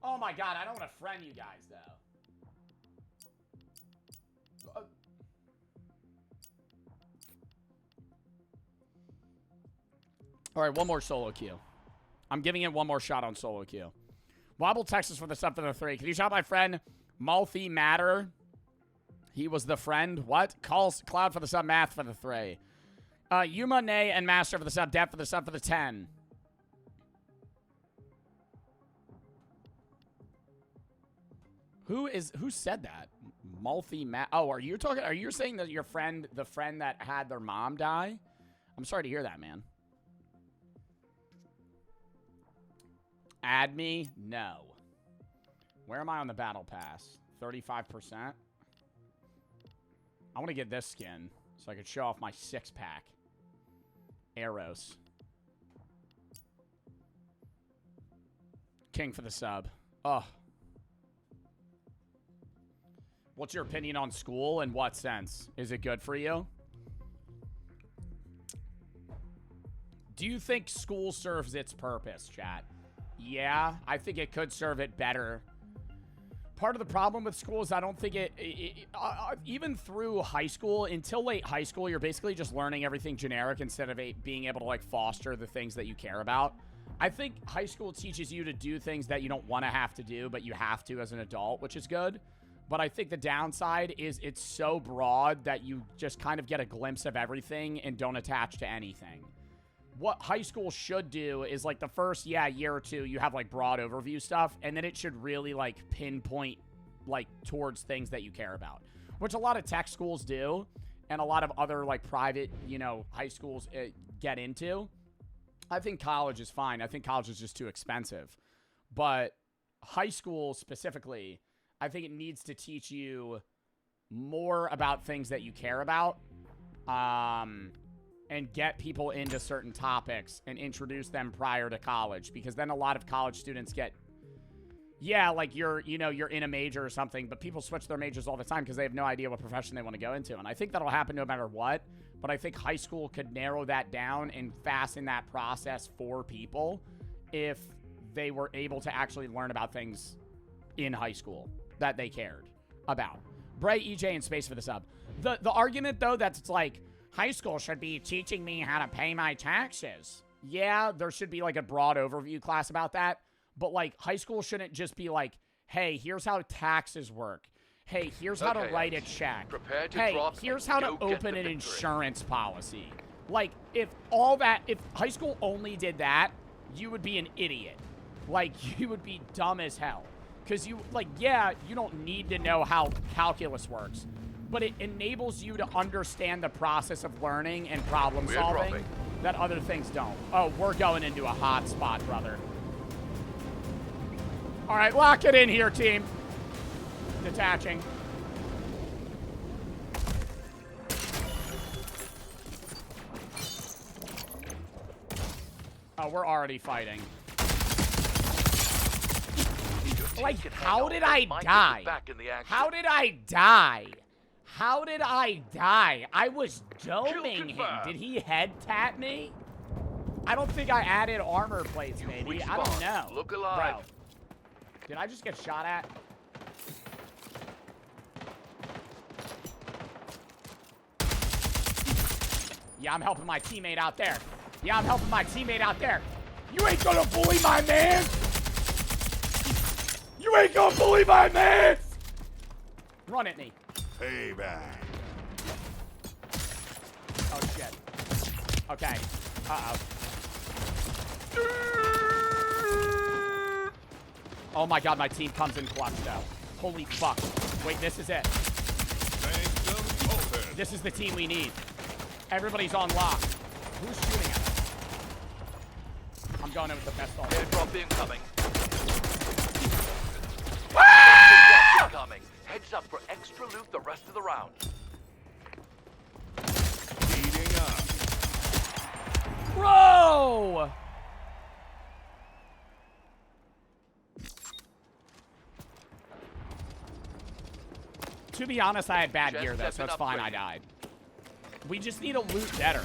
Oh my god, I don't want to friend you guys, though. All right, one more solo queue. I'm giving it one more shot on solo queue. Wobble Texas for the sub for the 3. Can you shout my friend Malthy Matter? He was the friend. What? Calls Cloud for the sub. Math for the 3. Yuma, Nay, and Master for the sub. Depth for the sub for the 10. Who said that? Malthy Matt. Oh, are you saying that your friend, the friend that had their mom die? I'm sorry to hear that, man. Add me? No. Where am I on the battle pass? 35%? I want to get this skin so I could show off my 6-pack. Arrows. King for the sub. Ugh. What's your opinion on school? In what sense? Is it good for you? Do you think school serves its purpose, chat? Yeah, I think it could serve it better. part of the problem with school is I don't think even through high school, until late high school, you're basically just learning everything generic instead of being able to, like, foster the things that you care about. I think high school teaches you to do things that you don't want to have to do, but you have to as an adult, which is good. But I think the downside is it's so broad that you just kind of get a glimpse of everything and don't attach to anything. What high school should do is, like, the first, year or two, you have, like, broad overview stuff, and then it should really, like, pinpoint, like, towards things that you care about, which a lot of tech schools do, and a lot of other, like, private, you know, high schools get into. I think college is fine. I think college is just too expensive. But high school specifically, I think it needs to teach you more about things that you care about, and get people into certain topics and introduce them prior to college, because then a lot of college students get, like you're in a major or something, but people switch their majors all the time because they have no idea what profession they want to go into. And I think that'll happen no matter what, but I think high school could narrow that down and fasten that process for people if they were able to actually learn about things in high school that they cared about. Bray, EJ, and Space for the sub. The argument, though, that's it's like, high school should be teaching me how to pay my taxes. Yeah, there should be, like, a broad overview class about that. But, like, high school shouldn't just be like, hey, here's how taxes work. Hey, here's how to write a check. Hey, here's how to open an insurance policy. Like, if high school only did that, you would be an idiot. Like, you would be dumb as hell. Because you don't need to know how calculus works. But it enables you to understand the process of learning and problem solving that other things don't. Oh, we're going into a hot spot, brother. All right, lock it in here, team. Detaching. Oh, we're already fighting. Like, how did I die? How did I die? How did I die? I was doming him. Did he head tap me? I don't think I added armor plates, maybe. I don't know. Look alive. Bro, did I just get shot at? Yeah, I'm helping my teammate out there. Yeah, I'm helping my teammate out there. You ain't gonna bully my man! You ain't gonna bully my man! Run at me. Payback. Oh, shit. Okay. Uh-oh. Oh, my God. My team comes in clutch, though. Holy fuck. Wait, this is it. This is the team we need. Everybody's on lock. Who's shooting at us? I'm going in with the pistol. Airdrop incoming. Ah! Incoming. Heads up for extra loot the rest of the round. Heating up. Bro! To be honest, I had bad gear, though, so it's fine I died. We just need to loot better.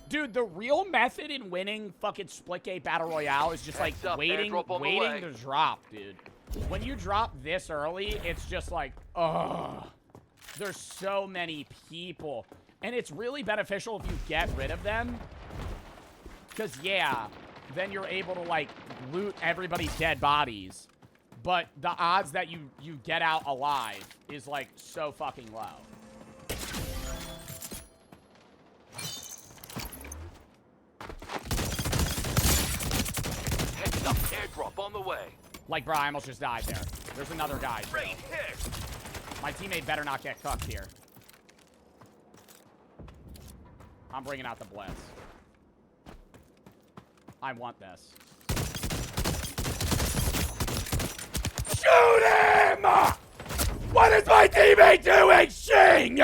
Dude, the real method in winning fucking Splitgate Battle Royale is just, like, waiting to drop, dude. When you drop this early, it's just like, ugh. There's so many people. And it's really beneficial if you get rid of them. Because, yeah, then you're able to, like, loot everybody's dead bodies. But the odds that you get out alive is, like, so fucking low. Heads up, airdrop on the way. Like, bro, I almost just died there. There's another guy, too. Great hit. My teammate better not get cooked here. I'm bringing out the blitz. I want this. Shoot him! What is my teammate doing? Shing!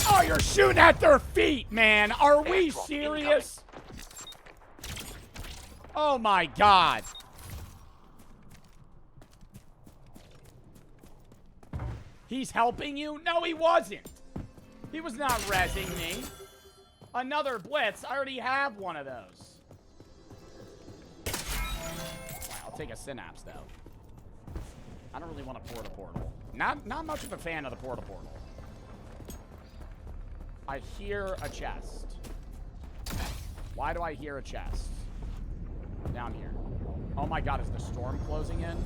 Oh, you're shooting at their feet, man. Are we serious? Oh my God. He's helping you? No, he wasn't. He was not rezzing me. Another blitz. I already have one of those. I'll take a synapse though. I don't really want a portal. Not much of a fan of the portal. I hear a chest. Why do I hear a chest? Down here. Oh my god, is the storm closing in?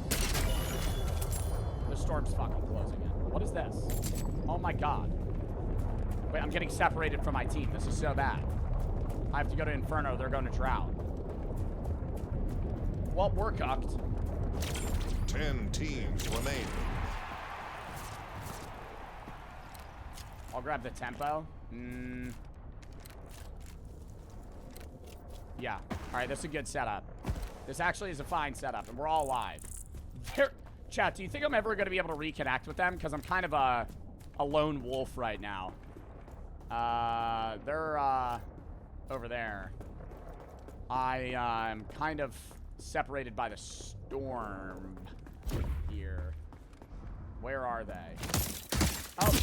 The storm's fucking closing in. What is this? Oh my god. Wait, I'm getting separated from my team. This is so bad. I have to go to Inferno. They're going to Drought. Well, we're cooked. 10 teams remain. I'll grab the tempo. Yeah. Alright, this is a good setup. This actually is a fine setup, and we're all live. Chat, do you think I'm ever going to be able to reconnect with them? Because I'm kind of a lone wolf right now. They're over there. I am kind of separated by the storm here. Where are they? Oh.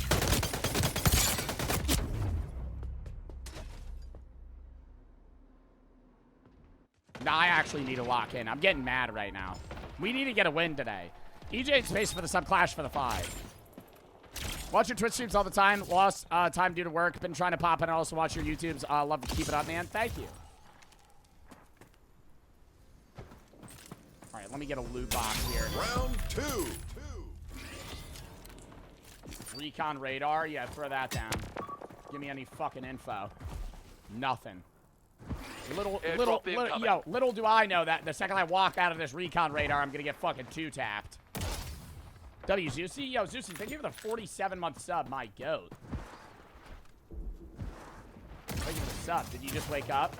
Nah, I actually need to lock in. I'm getting mad right now. We need to get a win today. EJ and Space for the subclash for the 5. Watch your Twitch streams all the time. Lost time due to work. Been trying to pop in and also watch your YouTubes. Love to keep it up, man. Thank you. All right, let me get a loot box here. Round 2. Recon radar. Yeah, throw that down. Give me any fucking info. Nothing. Little do I know that the second I walk out of this recon radar, I'm gonna get fucking 2-tapped. W Zeusy? Yo, Zeusy, thank you for the 47-month sub. My goat. Thank you for the sub. Did you just wake up?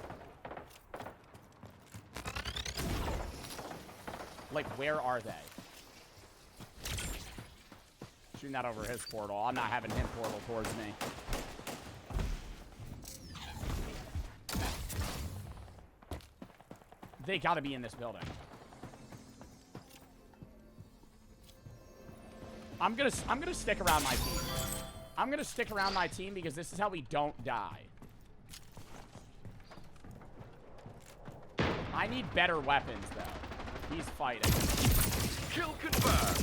Like, where are they? Shooting that over his portal. I'm not having him portal towards me. They gotta be in this building. I'm gonna stick around my team. I'm gonna stick around my team because this is how we don't die. I need better weapons though. He's fighting. Kill confirmed.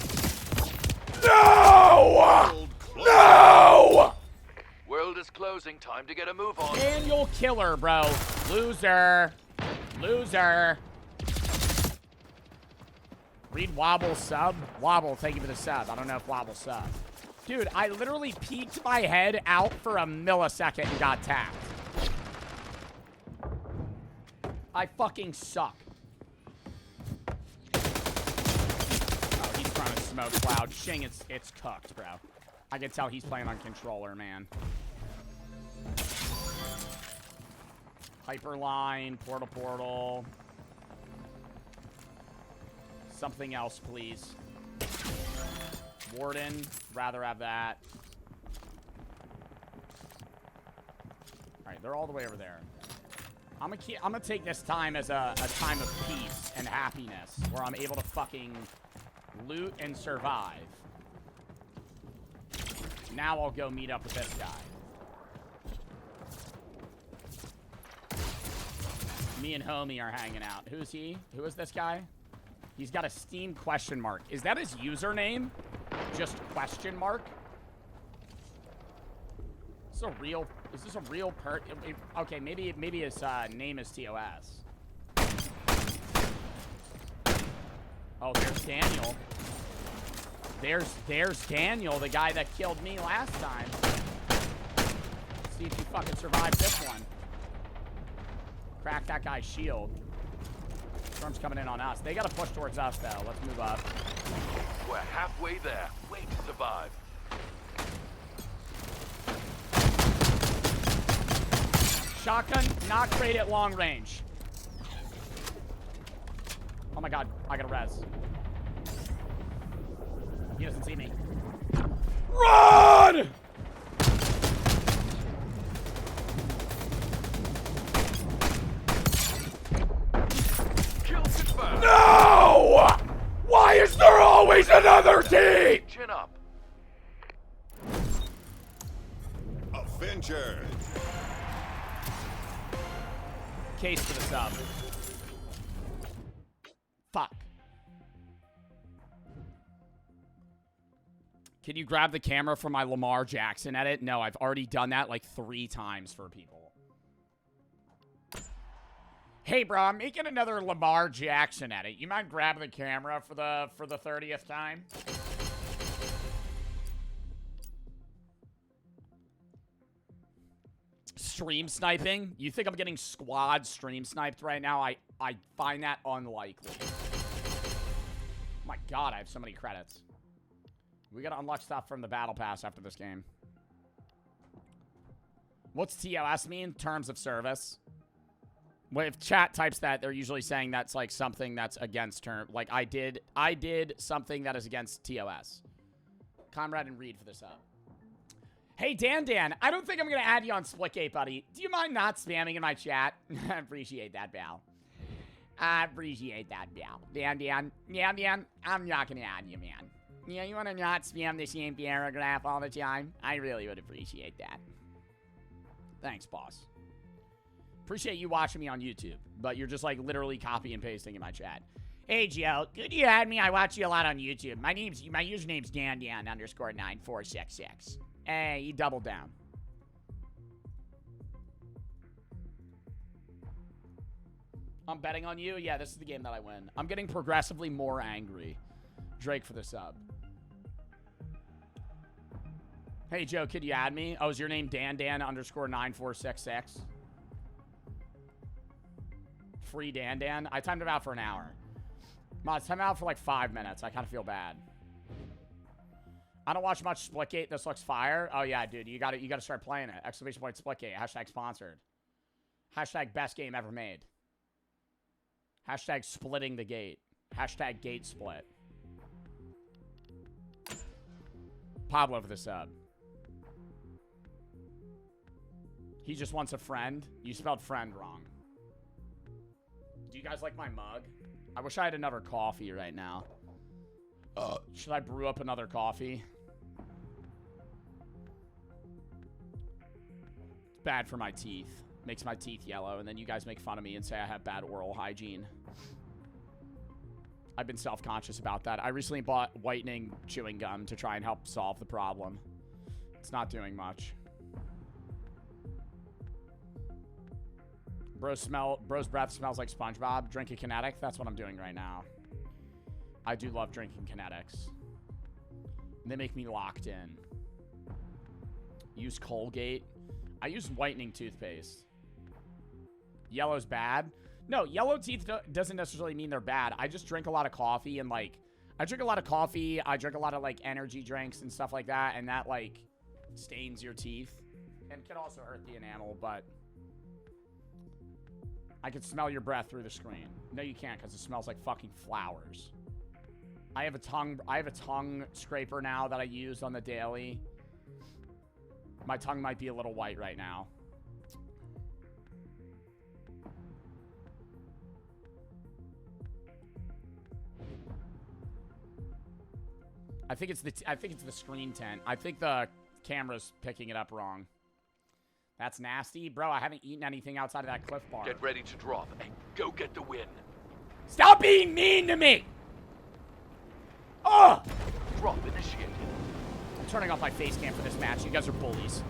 No! No! World is closing. Time to get a move on. Daniel Killer, bro. Loser. Loser. Read Wobble sub. Wobble, thank you for the sub. I don't know if Wobble sub. Dude, I literally peeked my head out for a millisecond and got tapped. I fucking suck. Oh, he's trying to smoke Cloud. Shing, it's cooked, bro. I can tell he's playing on controller, man. Hyperline, portal. Something else, please. Warden, rather have that. Alright, they're all the way over there. I'm gonna take this time as a time of peace and happiness, where I'm able to fucking loot and survive. Now I'll go meet up with this guy. Me and Homie are hanging out. Who's he? Who is this guy? He's got a Steam question mark. Is that his username? Just question mark? Is this a real okay, maybe his name is TOS. Oh, there's Daniel. There's Daniel, the guy that killed me last time. See if you fucking survive this one. Crack that guy's shield. Storm's coming in on us. They gotta push towards us, though. Let's move up. We're halfway there. Way to survive. Shotgun, not great at long range. Oh my god, I gotta res. He doesn't see me. Run! No! Why is there always another team? Chin up. Avenger. Case for the sub. Fuck. Can you grab the camera for my Lamar Jackson edit? No, I've already done that like 3 times for people. Hey, bro, I'm making another Lamar Jackson edit. You mind grabbing the camera for the 30th time? Stream sniping? You think I'm getting squad stream sniped right now? I find that unlikely. My God, I have so many credits. We gotta unlock stuff from the battle pass after this game. What's TOS mean? Terms of service. Well, if chat types that, they're usually saying that's like something that's against term. Like I did something that is against TOS. Comrade and read for this up. Hey, Dan, I don't think I'm going to add you on Splitgate, buddy. Do you mind not spamming in my chat? I appreciate that, Val. I appreciate that, Val. Dan, I'm not going to add you, man. Yeah, you want to not spam the same paragraph all the time? I really would appreciate that. Thanks, boss. Appreciate you watching me on YouTube, but you're just, like, literally copy and pasting in my chat. Hey, Joe, good you had me. I watch you a lot on YouTube. My username's Dan_9466. Hey, you doubled down. I'm betting on you. Yeah, this is the game that I win. I'm getting progressively more angry. Drake for the sub. Hey, Joe, could you add me? Oh, is your name Dan_9466? Free Dan. I timed it out for an hour. Mods, time out for like 5 minutes. I kind of feel bad. I don't watch much Splitgate. This looks fire. Oh yeah, dude, you gotta start playing it. ! Splitgate. # sponsored. # best game ever made. # splitting the gate. # gate split. Pablo for the sub. He just wants a friend. You spelled friend wrong. Do you guys like my mug? I wish I had another coffee right now. Should I brew up another coffee? It's bad for my teeth. Makes my teeth yellow, and then you guys make fun of me and say I have bad oral hygiene. I've been self-conscious about that. I recently bought whitening chewing gum to try and help solve the problem. It's not doing much. Bro's breath smells like SpongeBob. Drink a Kinetic. That's what I'm doing right now. I do love drinking Kinetics. They make me locked in. Use Colgate. I use whitening toothpaste. Yellow's bad. No, yellow teeth doesn't necessarily mean they're bad. I just drink a lot of coffee and like, I drink a lot of like energy drinks and stuff like that. And that like stains your teeth and can also hurt the enamel, but I can smell your breath through the screen. No, you can't because it smells like fucking flowers. I have a tongue scraper now that I use on the daily. My tongue might be a little white right now. I think it's the screen tint. I think the camera's picking it up wrong. That's nasty. Bro, I haven't eaten anything outside of that Cliff Bar. Get ready to drop and go get the win. Stop being mean to me! Oh! Drop initiated. I'm turning off my face cam for this match. You guys are bullies.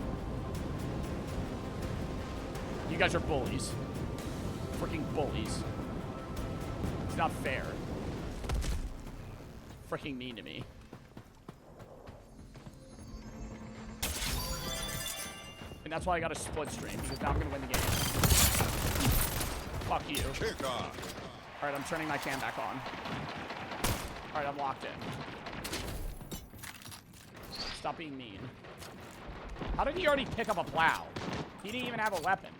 You guys are bullies. Freaking bullies. It's not fair. Freaking mean to me. And that's why I got a split stream, because now I'm gonna win the game. Fuck you. Kick off. Alright, I'm turning my cam back on. Alright, I'm locked in. Stop being mean. How did he already pick up a plow? He didn't even have a weapon.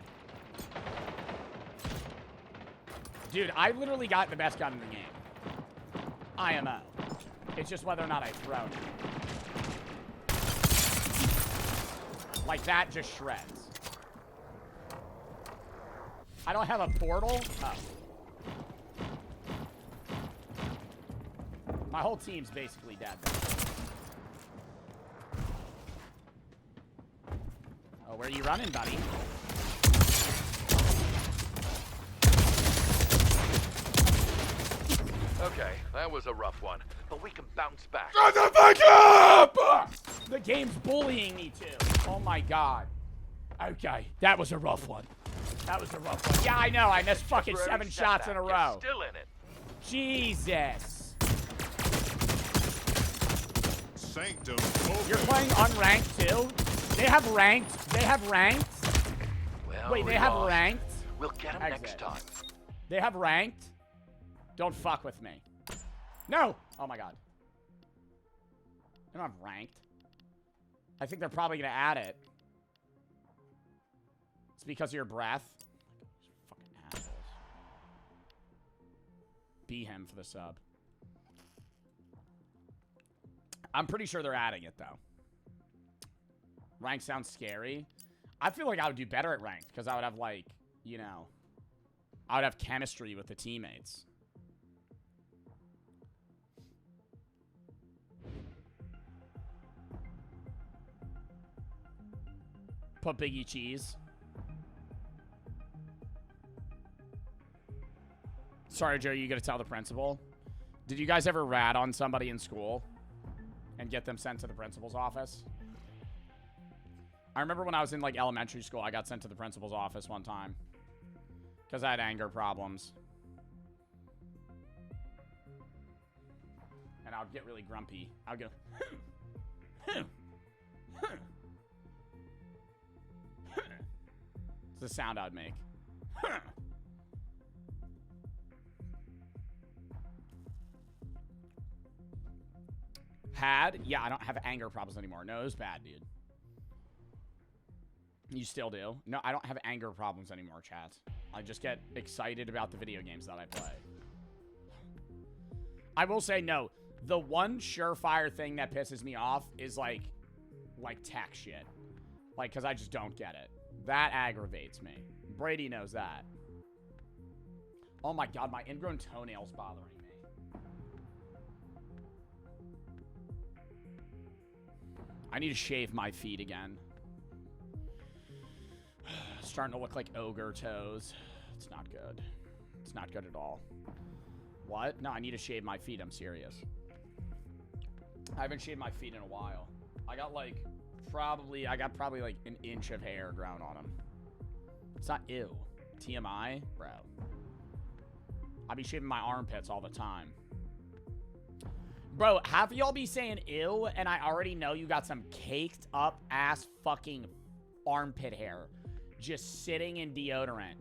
Dude, I literally got the best gun in the game. IMO. It's just whether or not I throw it. Like that just shreds. I don't have a portal? Oh. My whole team's basically dead. Oh, where are you running, buddy? That was a rough one, but we can bounce back. Shut the fuck up! The game's bullying me too. Oh my god. Okay, that was a rough one. That was a rough one. Yeah, I know. I missed fucking 7 shots in a row. Still in it. Jesus. Sanctum. You're playing unranked too? They have ranked. They have ranked. Well, wait, they have ranked. We'll get them next time. They have ranked. Don't fuck with me. No. Oh my god. They don't have ranked. I think they're probably gonna add it. It's because of your breath. Fucking assholes. Be him for the sub. I'm pretty sure they're adding it, though. Ranked sounds scary. I feel like I would do better at ranked, because I would have, like, you know, I would have chemistry with the teammates. Put Biggie Cheese. Sorry, Joe, you gotta tell the principal. Did you guys ever rat on somebody in school and get them sent to the principal's office? I remember when I was in, like, elementary school, I got sent to the principal's office one time because I had anger problems. And I would get really grumpy. I would go, It's the sound I would make. Had? Yeah, I don't have anger problems anymore. No, it was bad, dude. You still do? No, I don't have anger problems anymore, chat. I just get excited about the video games that I play. I will say, no. The one surefire thing that pisses me off is, like tech shit. Like, because I just don't get it. That aggravates me. Brady knows that. Oh my god, my ingrown toenail's bothering me. I need to shave my feet again. Starting to look like ogre toes. It's not good. It's not good at all. What? No, I need to shave my feet. I'm serious. I haven't shaved my feet in a while. I got probably like an inch of hair grown on them. It's not ew. TMI? Bro. I be shaving my armpits all the time. Bro, half of y'all be saying ew, and I already know you got some caked up ass fucking armpit hair just sitting in deodorant.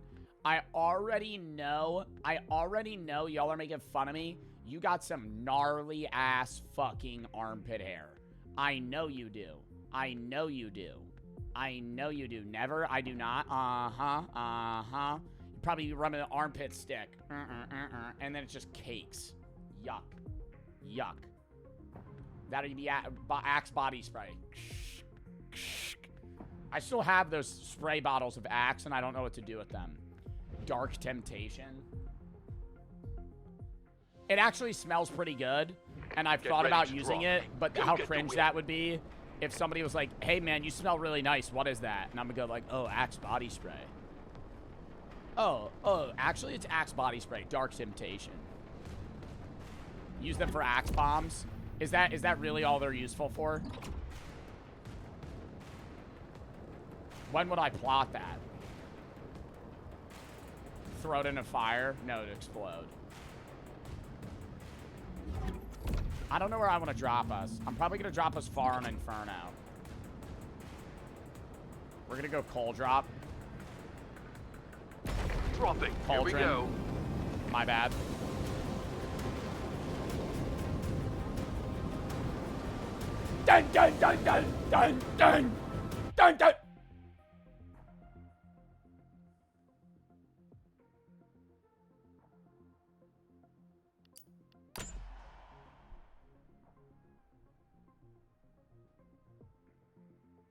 I already know y'all are making fun of me. You got some gnarly ass fucking armpit hair. I know you do. I know you do. I know you do. Never. I do not. You probably rubbing an armpit stick. And then it just cakes. Yuck. Yuck. That'll be Axe body spray. I still have those spray bottles of Axe, and I don't know what to do with them. Dark Temptation. It actually smells pretty good, and I've thought about using it, but how cringe that would be if somebody was like, hey, man, you smell really nice. What is that? And I'm going to go like, oh, Axe body spray. Oh, actually, it's Axe body spray. Dark Temptation. Use them for Axe bombs. Is that really all they're useful for? When would I plot that? Throw it in a fire? No, to explode. I don't know where I want to drop us. I'm probably going to drop us far on Inferno. We're going to go coal drop. Dropping. Cauldron. Here we go. My bad. Dun dun dun dun dun dun dun dun.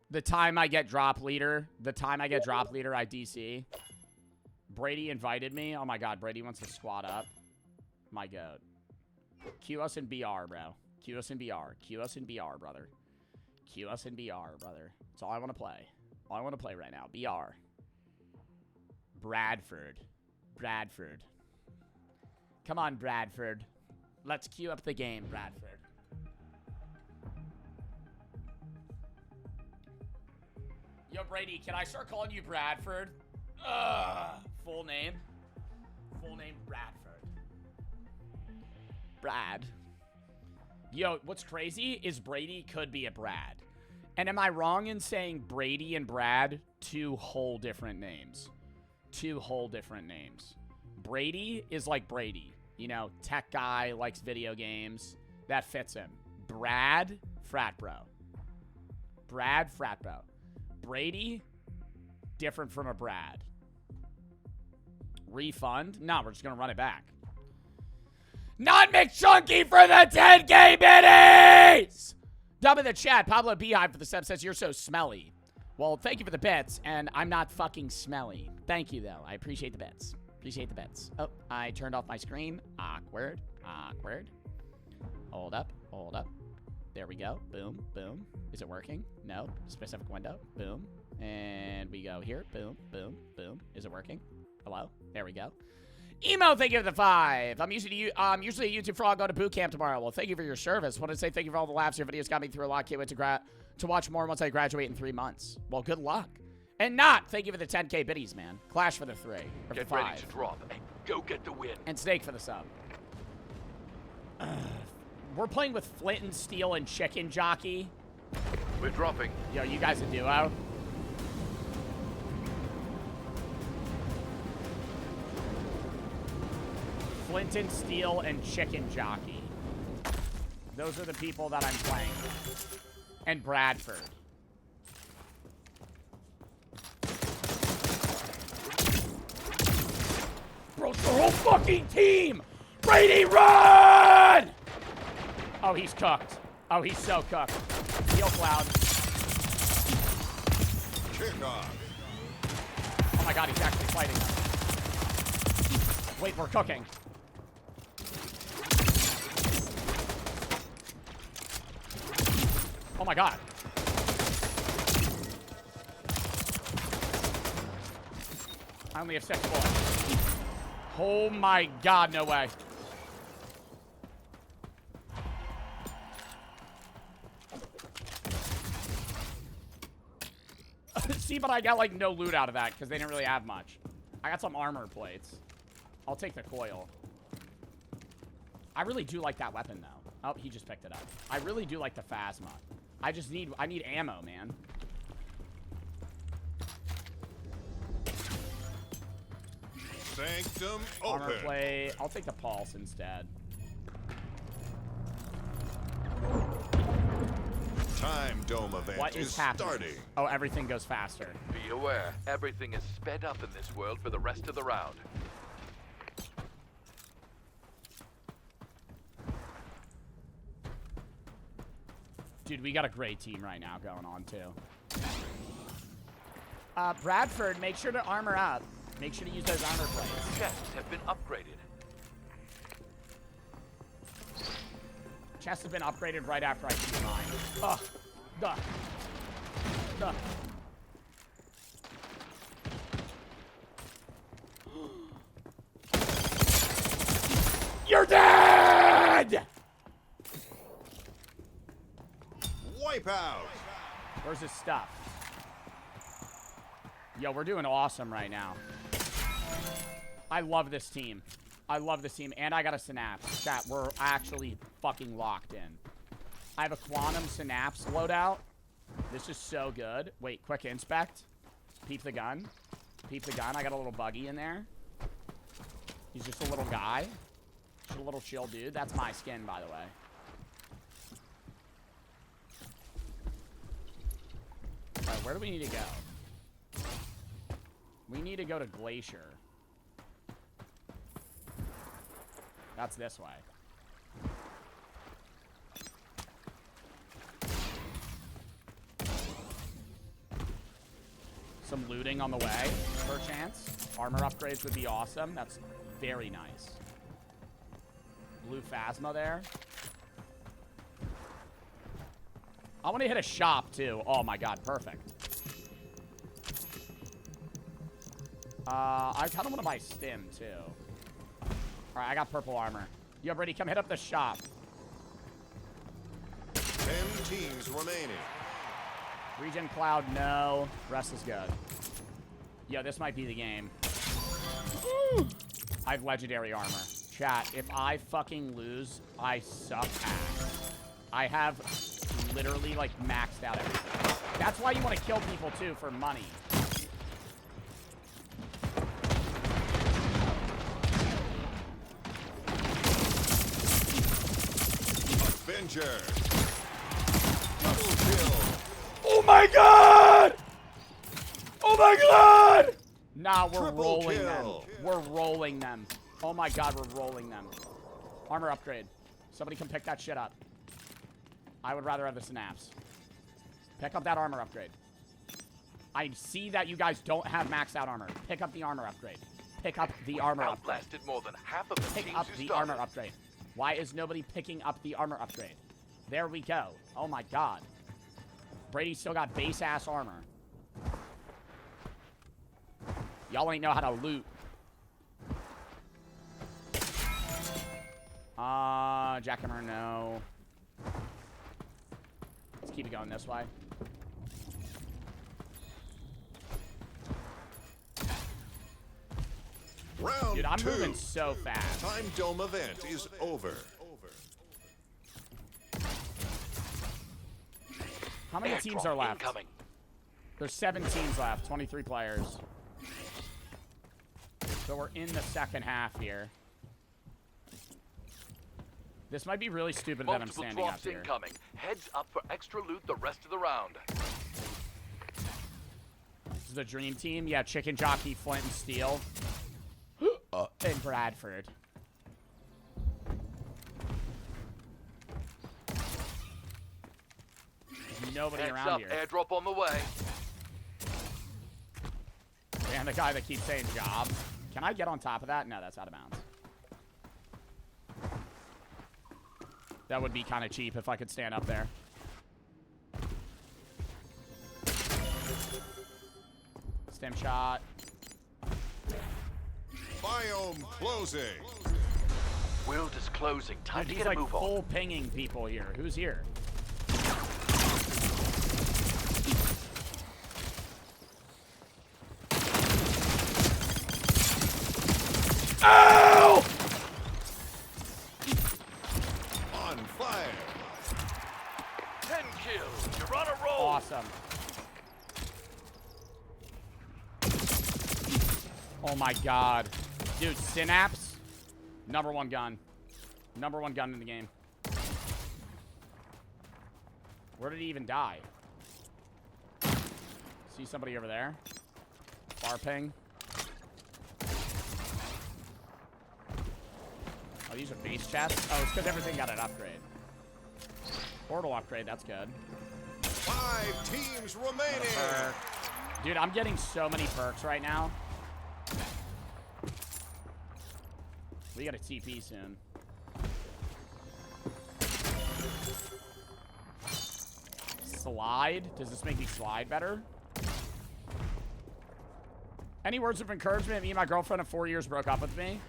The time I get drop leader, I DC. Brady invited me. Oh my god, Brady wants to squat up. My goat. Q us in BR, bro. Q us in BR. Q us in BR, brother. Q us in BR, brother. That's all I want to play. All I want to play right now. BR. Bradford. Come on, Bradford. Let's queue up the game, Bradford. Yo, Brady, can I start calling you Bradford? Full name? Full name Bradford. Brad. Yo, what's crazy is Brady could be a Brad. And am I wrong in saying Brady and Brad, two whole different names? Two whole different names. Brady is like Brady. You know, tech guy, likes video games. That fits him. Brad, frat bro. Brad, frat bro. Brady, different from a Brad. Refund? No, we're just going to run it back. Not McChunky for the 10K biddies! Dub in the chat. Pablo Beehive for the sub says, you're so smelly. Well, thank you for the bits, and I'm not fucking smelly. Thank you, though. I appreciate the bits. Appreciate the bits. Oh, I turned off my screen. Awkward. Awkward. Hold up. Hold up. There we go. Boom. Boom. Is it working? No. Specific window. Boom. And we go here. Boom. Boom. Boom. Is it working? Hello? There we go. Emo, thank you for the 5. I'm usually a YouTube frog. Go to boot camp tomorrow. Well, thank you for your service. Want to say thank you for all the laughs. Your videos got me through a lot. Can't wait to watch more once I graduate in 3 months. Well, good luck. And not thank you for the 10K biddies, man. Clash for the 3. Or Get for 5. ready to drop and go get the win. And Snake for the sub. We're playing with Flint and Steel and Chicken Jockey. We're dropping. Yo, you guys a duo? Flint and Steel and Chicken Jockey. Those are the people that I'm playing with. And Bradford. Bro, it's the whole fucking team! Brady, run! Oh, he's cooked. Oh, he's so cooked. Heal Cloud. Oh my god, he's actually fighting us. Wait, we're cooking. Oh my god. I only have 6 bullets. Oh my god, no way. See, but I got like no loot out of that because they didn't really have much. I got some armor plates. I'll take the coil. I really do like that weapon though. Oh, he just picked it up. I really do like the Phasma. I need ammo, man. Sanctum Armor open. plate. I'll take the pulse instead. Time dome event What is happening? starting. Oh, everything goes faster. Be aware, everything is sped up in this world for the rest of the round. Dude, we got a great team right now going on, too. Bradford, make sure to armor up. Make sure to use those armor plates. Chests have been upgraded. Chests have been upgraded right after I do mine. Ugh. Duh. Duh. You're dead! Wipe out. Where's his stuff? Yo, we're doing awesome right now. I love this team. I love this team. And I got a synapse. Chat, we're actually fucking locked in. I have a quantum synapse loadout. This is so good. Wait, quick inspect. Peep the gun. Peep the gun. I got a little buggy in there. He's just a little guy. Just a little chill dude. That's my skin, by the way. Alright, where do we need to go? We need to go to Glacier. That's this way. Some looting on the way, perchance. Armor upgrades would be awesome. That's very nice. Blue Phasma there. I want to hit a shop, too. Oh, my God. Perfect. I kind of want to buy Stim, too. All right, I got purple armor. Yo, Brady, come hit up the shop. 10 teams remaining. Regen Cloud, no. Rest is good. Yo, this might be the game. I have legendary armor. Chat, if I fucking lose, I suck ass. I have literally, like, maxed out everything. That's why you want to kill people, too, for money. Avenger. Double kill. Oh my god! Oh my god! Nah, we're Triple rolling kill. them. We're rolling them. Oh my god, we're rolling them. Armor upgrade. Somebody come pick that shit up. I would rather have the snaps. Pick up that armor upgrade. I see that you guys don't have maxed out armor. Pick up the armor upgrade. Pick up the armor upgrade. Outlasted more than half of the Pick teams up who the started. armor upgrade. Why is nobody picking up the armor upgrade? There we go. Oh my god. Brady still got base ass armor. Y'all ain't know how to loot. Jackhammer, no. Let's keep it going this way. Round Dude, I'm 2. moving so fast. Time Dome event is over. How many teams are left? Incoming. There's 7 teams left, 23 players. So we're in the second half here. This might be really stupid that I'm Multiple standing up drops here. incoming. Heads up for extra loot the rest of the round. This is the dream team. Yeah, Chicken Jockey, Flint, and Steel. And Bradford. There's nobody Heads around up, here. airdrop on the way. And the guy that keeps saying job. Can I get on top of that? No, that's out of bounds. That would be kind of cheap if I could stand up there. Stem shot. Biome closing. World is closing. Time Dude, to he's get like a move on. full pinging people here. Who's here? Ow! On fire. 10 kills. You're on a roll. Awesome. Oh my god. Dude, Synapse, #1 gun. #1 gun in the game. Where did he even die? See somebody over there? Bar ping. Oh, these are base chests? Oh, it's because everything got an upgrade. Portal upgrade, that's good. 5 teams remaining. Perk. Dude, I'm getting so many perks right now. We got a TP soon. Slide? Does this make me slide better? Any words of encouragement? Me and my girlfriend of 4 years broke up with me.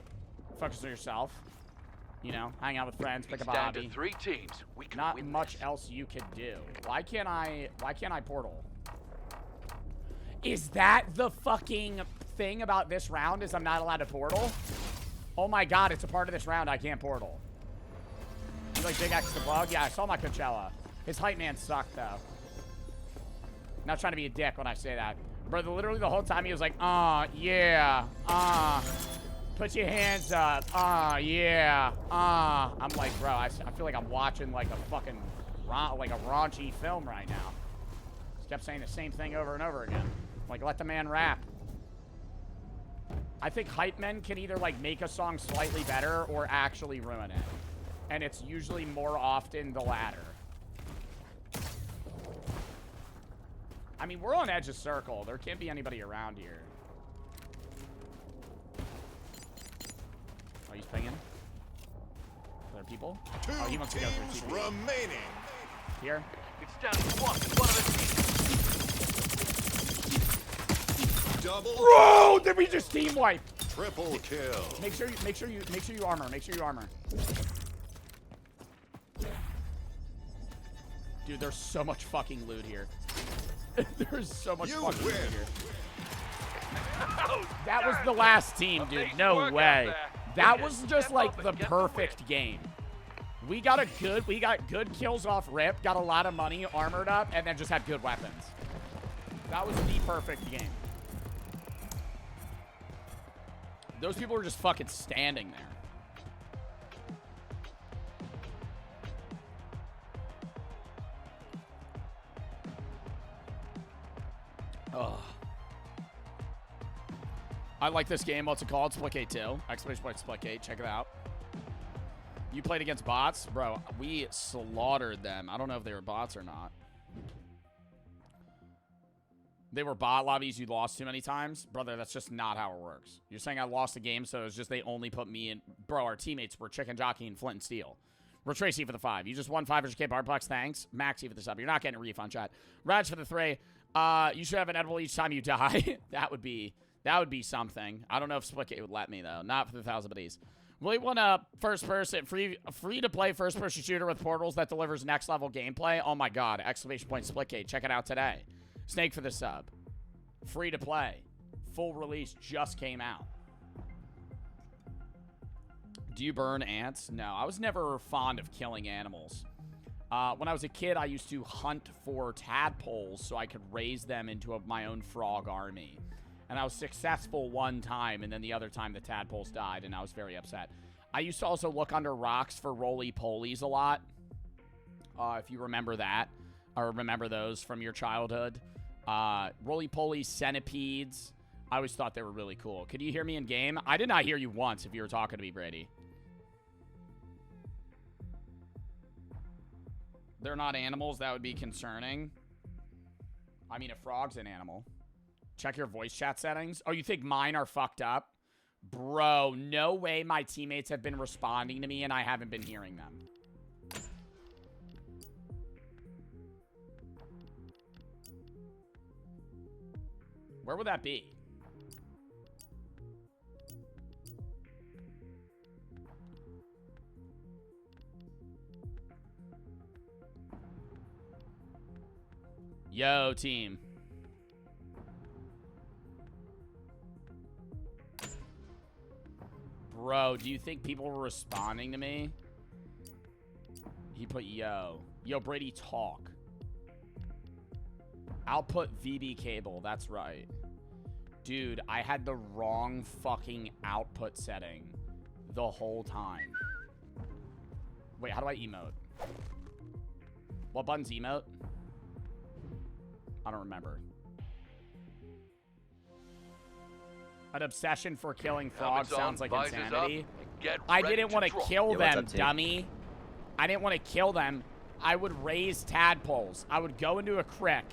Focus on yourself. You know, hang out with friends, pick up a Down to hobby. 3 teams. We can Not win much this. else you could do. Why can't I portal? Is that the fucking thing about this round is I'm not allowed to portal? Oh my god, it's a part of this round I can't portal. You like Big X the Bug? Yeah, I saw my Coachella. His hype man sucked though. Not trying to be a dick when I say that. Brother, literally the whole time he was like, yeah, put your hands up, yeah, I'm like, bro, I feel like I'm watching like a fucking, like a raunchy film right now. Just kept saying the same thing over and over again. Like, let the man rap. I think hype men can either like make a song slightly better or actually ruin it. And it's usually more often the latter. I mean, we're on edge of circle. There can't be anybody around here. Oh, he's pinging. Other people? Oh, he wants to go Teams through TP. remaining. Here. It's down to 1. One of the teams. Double. Bro, did we just team wipe? Triple kill. Make sure you armor. Make sure you armor. Dude, there's so much fucking loot here. There's so much fucking loot here. That was the last team, dude. No way. That was just like the perfect game. We got good kills off rip, got a lot of money, armored up, and then just had good weapons. That was the perfect game. Those people were just fucking standing there. Ugh. I like this game. What's it called? Splitgate 2. Exclamation point Splitgate. Check it out. You played against bots? Bro, we slaughtered them. I don't know if they were bots or not. They were bot lobbies you lost too many times? Brother, that's just not how it works. You're saying I lost a game, so it's just they only put me in. Bro, our teammates were Chicken Jockey and Flint and Steel. We're Tracy for the 5. You just won 500k Barbars. Thanks. Maxie for the sub. You're not getting a refund, chat. Raj for the 3. You should have an edible each time you die. That would be something. I don't know if Splitgate would let me, though. Not for the 1,000 buddies. We want a first-person, free-to-play first-person shooter with portals that delivers next-level gameplay. Oh, my God. Exclamation point Splitgate. Check it out today. Snake for the sub. Free-to-play. Full release just came out. Do you burn ants? No, I was never fond of killing animals. When I was a kid, I used to hunt for tadpoles so I could raise them into my own frog army. And I was successful one time, and then the other time the tadpoles died, and I was very upset. I used to also look under rocks for roly-polies a lot. If you remember that, or remember those from your childhood. Roly-polies, centipedes. I always thought they were really cool. Could you hear me in game? I did not hear you once if you were talking to me, Brady. They're not animals. That would be concerning. I mean, a frog's an animal. Check your voice chat settings. Oh, you think mine are fucked up? Bro, no way my teammates have been responding to me and I haven't been hearing them. Where would that be? Yo, team. Bro, do you think people were responding to me? He put yo. Yo, Brady, talk. Output VB cable. That's right. Dude, I had the wrong fucking output setting the whole time. Wait, how do I emote? What button's emote? I don't remember. An obsession for killing frogs sounds like insanity. I didn't want to kill them, dummy. I didn't want to kill them. I would raise tadpoles. I would go into a creek.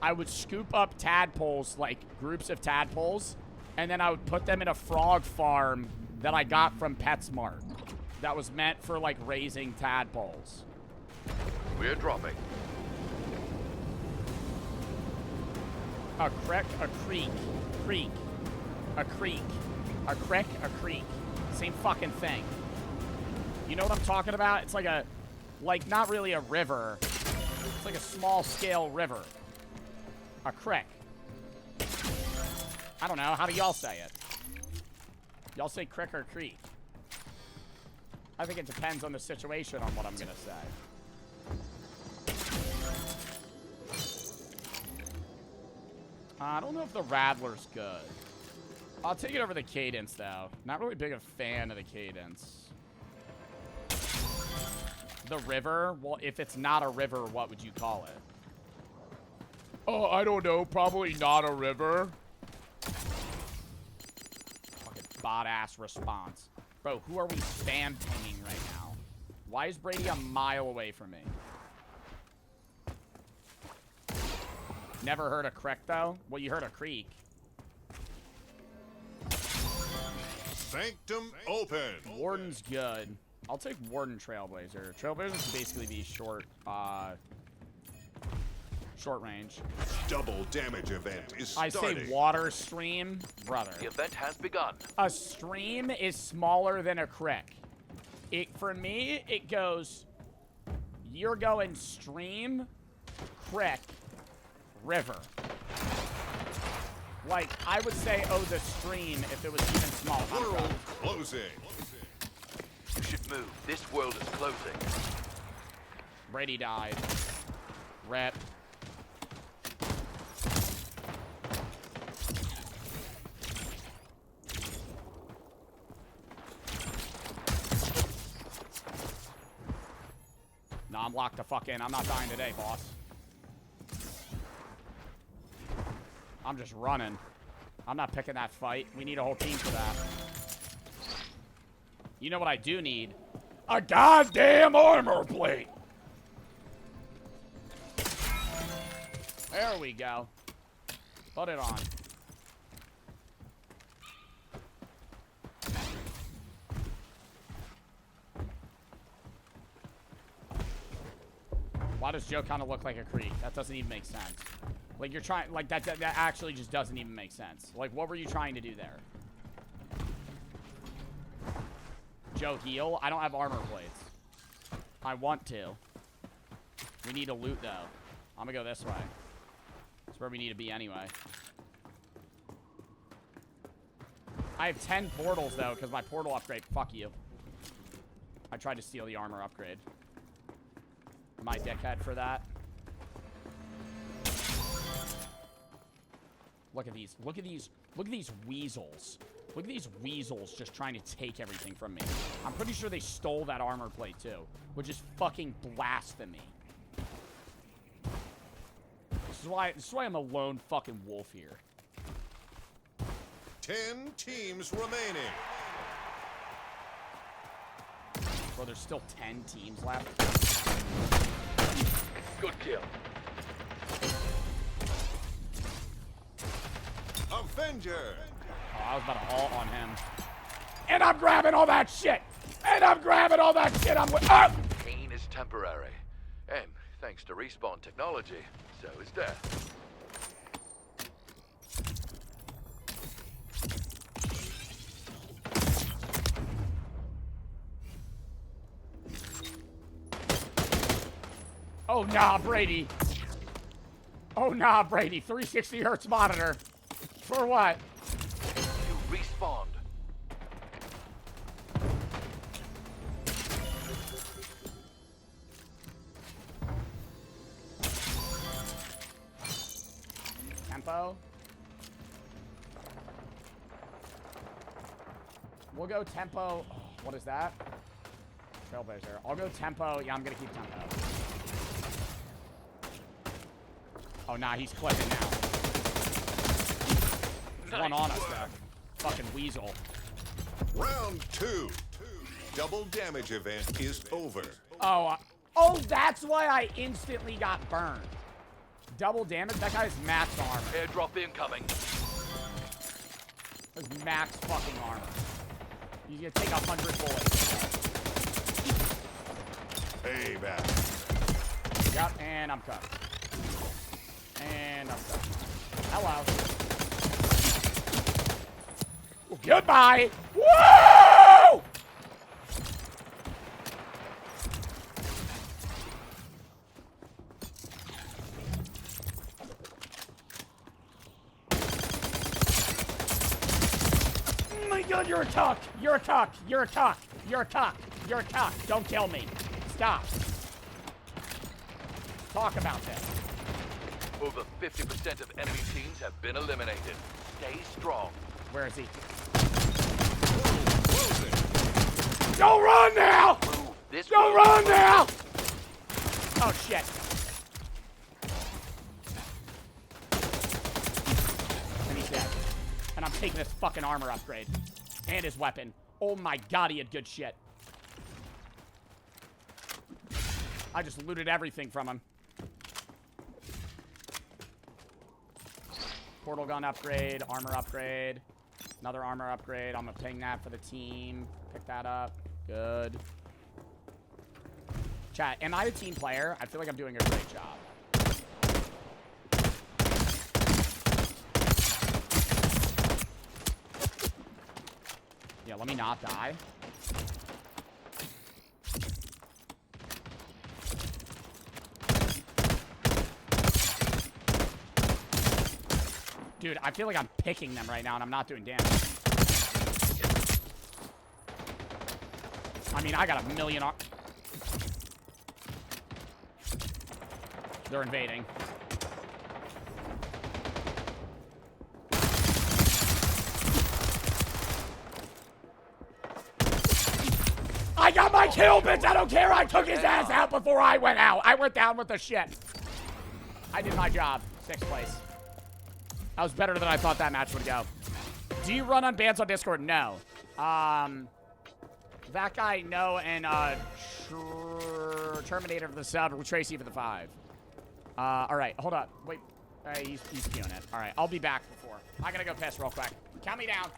I would scoop up tadpoles, like groups of tadpoles, and then I would put them in a frog farm that I got from PetSmart. That was meant for, like, raising tadpoles. We're dropping. A creek, a creek, creek. A creek. A creek, a creek. Same fucking thing. You know what I'm talking about? It's like a, like, not really a river. It's like a small scale river. A creek. I don't know. How do y'all say it? Y'all say creek or creek? I think it depends on the situation on what I'm gonna say. I don't know if the Rattler's good. I'll take it over the Cadence, though. Not really big a fan of the Cadence. The river? Well, if it's not a river, what would you call it? Oh, I don't know. Probably not a river. Fucking bot-ass response. Bro, who are we spam pinging right now? Why is Brady a mile away from me? Never heard a creek, though? Well, you heard a creek. Sanctum open. Warden's good. I'll take Warden Trailblazer. Trailblazer can basically be short. Short range. Double damage event is I starting. say water stream, brother. The event has begun. A stream is smaller than a crick. For me, it goes, you're going stream, crick, river. Like, I would say, oh, the stream if it was even smaller. World closing. You should move. This world is closing. Brady died. Rep. No, I'm locked the fuck in. I'm not dying today, boss. I'm just running. I'm not picking that fight. We need a whole team for that. You know what I do need? A goddamn armor plate! There we go. Put it on. Why does Joe kind of look like a creep? That doesn't even make sense. Like, you're trying, like, that actually just doesn't even make sense. Like, what were you trying to do there? Joe, heal? I don't have armor plates. I want to. We need to loot, though. I'm gonna go this way. That's where we need to be anyway. I have 10 portals, though, because my portal upgrade. Fuck you. I tried to steal the armor upgrade. My dickhead for that. Look at these. Look at these. Look at these weasels. Look at these weasels just trying to take everything from me. I'm pretty sure they stole that armor plate too, which is fucking blasphemy. This is why I'm a lone fucking wolf here. 10 teams remaining. Bro, there's still 10 teams left. Good kill. Avenger. Oh, I was about to ult on him. And I'm grabbing all that shit. And I'm grabbing all that shit. I'm with. Pain is temporary. And thanks to respawn technology, so is death. Oh, nah, Brady. Oh, nah, Brady. 360 hertz monitor. For what? You respawned. Tempo. We'll go tempo. Oh, what is that? Trailblazer. I'll go tempo. Yeah, I'm going to keep tempo. Oh, nah, he's clipping now. There's one on us, though. Fucking weasel. Round 2. Double damage event is over. Oh, oh, that's why I instantly got burned. Double damage? That guy's max armor. Airdrop incoming. That's max fucking armor. He's gonna take 100 bullets. Payback. Yep, and I'm cut. And I'm cut. Hello. Well, goodbye. Woo! Oh my god, you're a cuck. You're a cuck. You're a cuck. You're a cuck. You're a cuck. Don't kill me. Stop. Talk about this. Over 50% of enemy teams have been eliminated. Stay strong. Where is he? Don't run now! Don't run now! Oh shit. And he's dead. And I'm taking this fucking armor upgrade. And his weapon. Oh my god, he had good shit. I just looted everything from him. Portal gun upgrade, armor upgrade, another armor upgrade. I'm gonna ping that for the team. Pick that up. Good. Chat, am I a team player? I feel like I'm doing a great job. Yeah, let me not die. Dude, I feel like I'm picking them right now and I'm not doing damage. I mean, I got a million... They're invading. I got my kill, bitch! I don't care! I took his ass out before I went out! I went down with the shit. I did my job. 6th place. That was better than I thought that match would go. Do you run on bans on Discord? No. That guy, no, and Terminator for the sub, Tracy for the 5. All right, hold up. Wait, he's queuing it. All right, I'll be back before. I gotta go piss real quick. Count me down.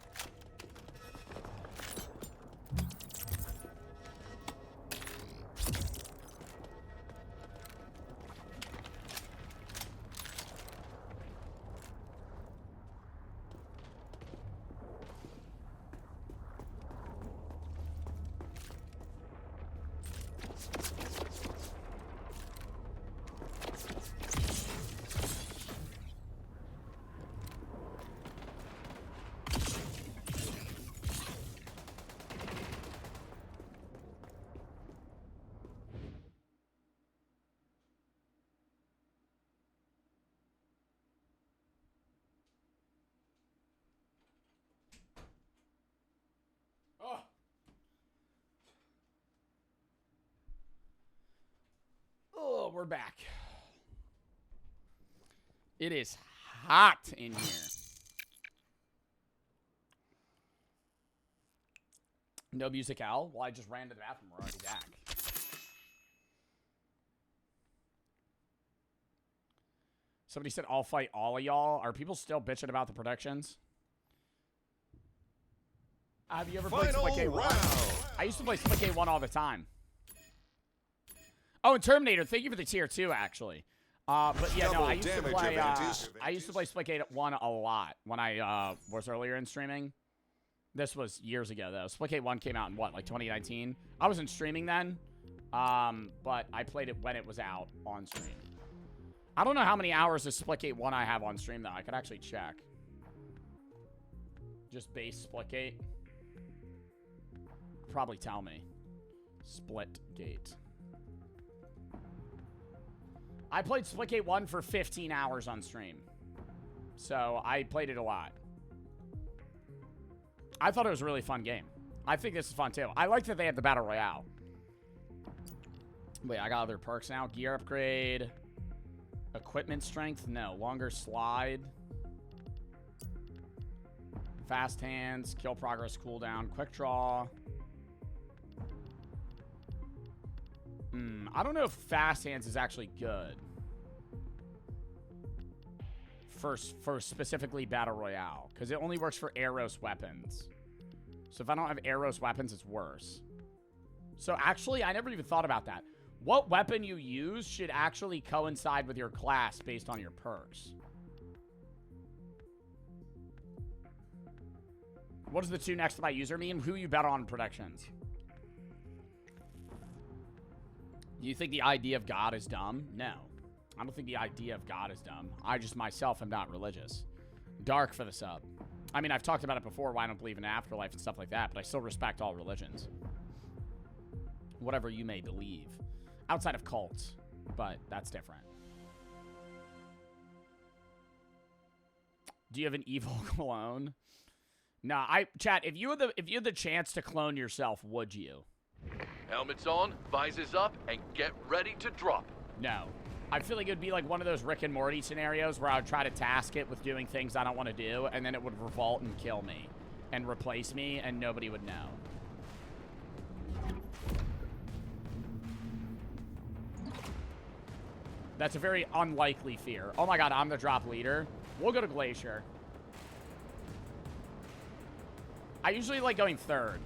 Oh, we're back. It is hot in here. No music, Al? Well, I just ran to the bathroom. We're already back. Somebody said, I'll fight all of y'all. Are people still bitching about the predictions? Have you ever played Splitgate 1? I used to play Splitgate 1 all the time. Oh, and Terminator, thank you for the tier 2, actually. But yeah, no, I used to play Splitgate 1 a lot when I was earlier in streaming. This was years ago, though. Splitgate 1 came out in, what, like 2019? I wasn't streaming then, but I played it when it was out on stream. I don't know how many hours of Splitgate 1 I have on stream, though. I could actually check. Just base Splitgate. Probably tell me. Splitgate. I played Splitgate 1 for 15 hours on stream. So, I played it a lot. I thought it was a really fun game. I think this is fun, too. I like that they have the Battle Royale. Wait, I got other perks now. Gear upgrade. Equipment strength? No. Longer slide. Fast hands. Kill progress cooldown. Quick draw. I don't know if fast hands is actually good. For specifically Battle Royale. Because it only works for Arrows weapons. So if I don't have Arrows weapons, it's worse. So actually, I never even thought about that. What weapon you use should actually coincide with your class based on your perks. What does the 2 next to my user mean? Who you bet on predictions? Do you think the idea of God is dumb? No. I don't think the idea of God is dumb. I just myself am not religious. Dark for the sub. I mean, I've talked about it before, why I don't believe in afterlife and stuff like that, but I still respect all religions. Whatever you may believe. Outside of cults, but that's different. Do you have an evil clone? Nah, chat, if you had the chance to clone yourself, would you? Helmets on, visors up, and get ready to drop. No. I feel like it would be like one of those Rick and Morty scenarios where I would try to task it with doing things I don't want to do, and then it would revolt and kill me and replace me, and nobody would know. That's a very unlikely fear. Oh my god, I'm the drop leader. We'll go to Glacier. I usually like going 3rd.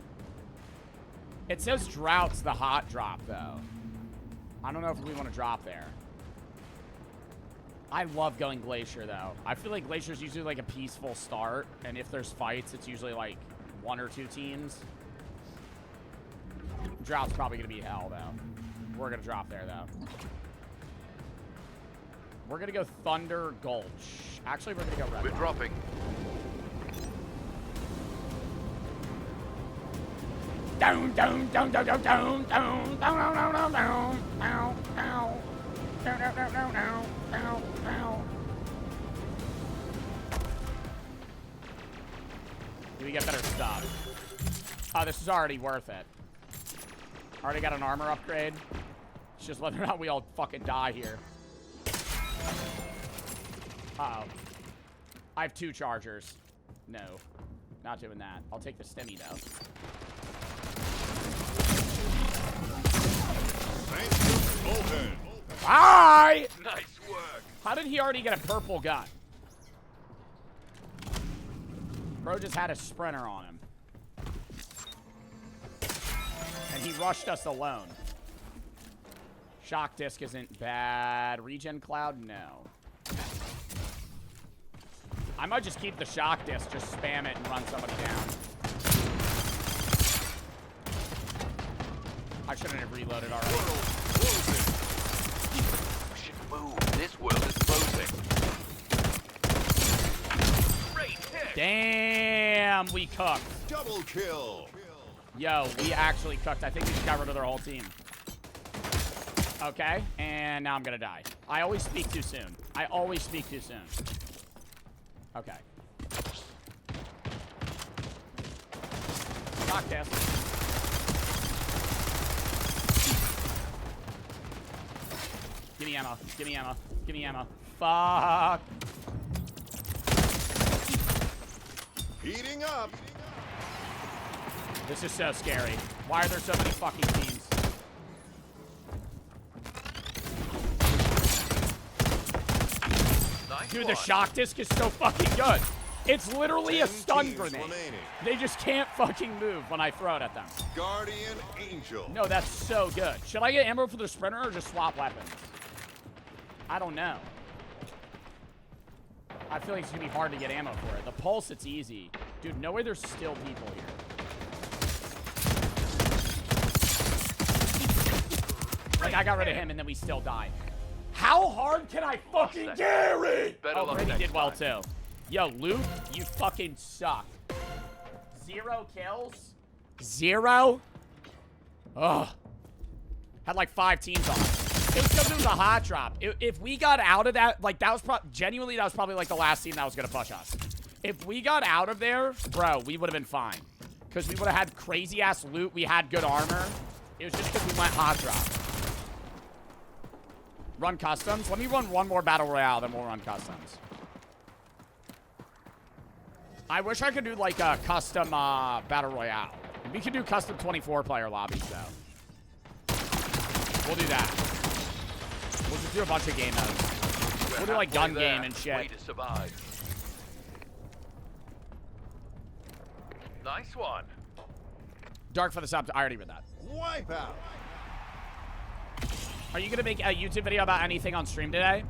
It says Drought's the hot drop, though. I don't know if we want to drop there. I love going Glacier, though. I feel like Glacier's usually like a peaceful start, and if there's fights, it's usually like 1 or 2 teams. Drop's probably going to be hell, though. We're going to drop there, though. We're going to go Thunder Gulch. Actually, we're going to go Red. We're dropping. Down, down, down, down, down, down, down, down, down, down, down, down, down, down, down, down, down, down, down. Do we get better stuff? Oh, this is already worth it. Already got an armor upgrade. It's just whether or not we all fucking die here. Uh-oh. I have 2 chargers. No. Not doing that. I'll take the stimmy, though. Bye! Nice work. How did he already get a purple gun? Bro just had a sprinter on him. And he rushed us alone. Shock disc isn't bad. Regen cloud? No. I might just keep the shock disc, just spam it and run somebody down. I shouldn't have reloaded already. We should move. This world is closing. Great hit. Damn, we cooked. Double kill. Yo, we actually cooked. I think we just got rid of their whole team. Okay, and now I'm gonna die. I always speak too soon. I always speak too soon. Okay. Shock disc. Give me ammo. Give me ammo. Give me ammo. Fuck. Heating up. This is so scary. Why are there so many fucking teams? Dude, the shock disc is so fucking good. It's literally a stun grenade. They just can't fucking move when I throw it at them. Guardian Angel. No, that's so good. Should I get ammo for the sprinter or just swap weapons? I don't know. I feel like it's gonna be hard to get ammo for it. The pulse, it's easy. Dude, no way there's still people here. Like, I got rid of him and then we still died. How hard can I fucking carry? Oh, Brady did well too. Yo, Luke, you fucking suck. 0 kills? 0? Ugh. Had like 5 teams on it. It was because it was a hot drop. If we got out of that, like, that was genuinely, that was probably like the last team that was gonna push us. If we got out of there, bro, we would have been fine. Because we would have had crazy ass loot. We had good armor. It was just because we went hot drop. Run customs. Let me run one more battle royale, then we'll run customs. I wish I could do like a custom battle royale. We could do custom 24-player lobbies though. We'll do that. We'll just do a bunch of game modes. We'll do like gun game and shit. Way to survive. Nice one. Dark for the sub. I already read that. Wipeout. Are you gonna make a YouTube video about anything on stream today?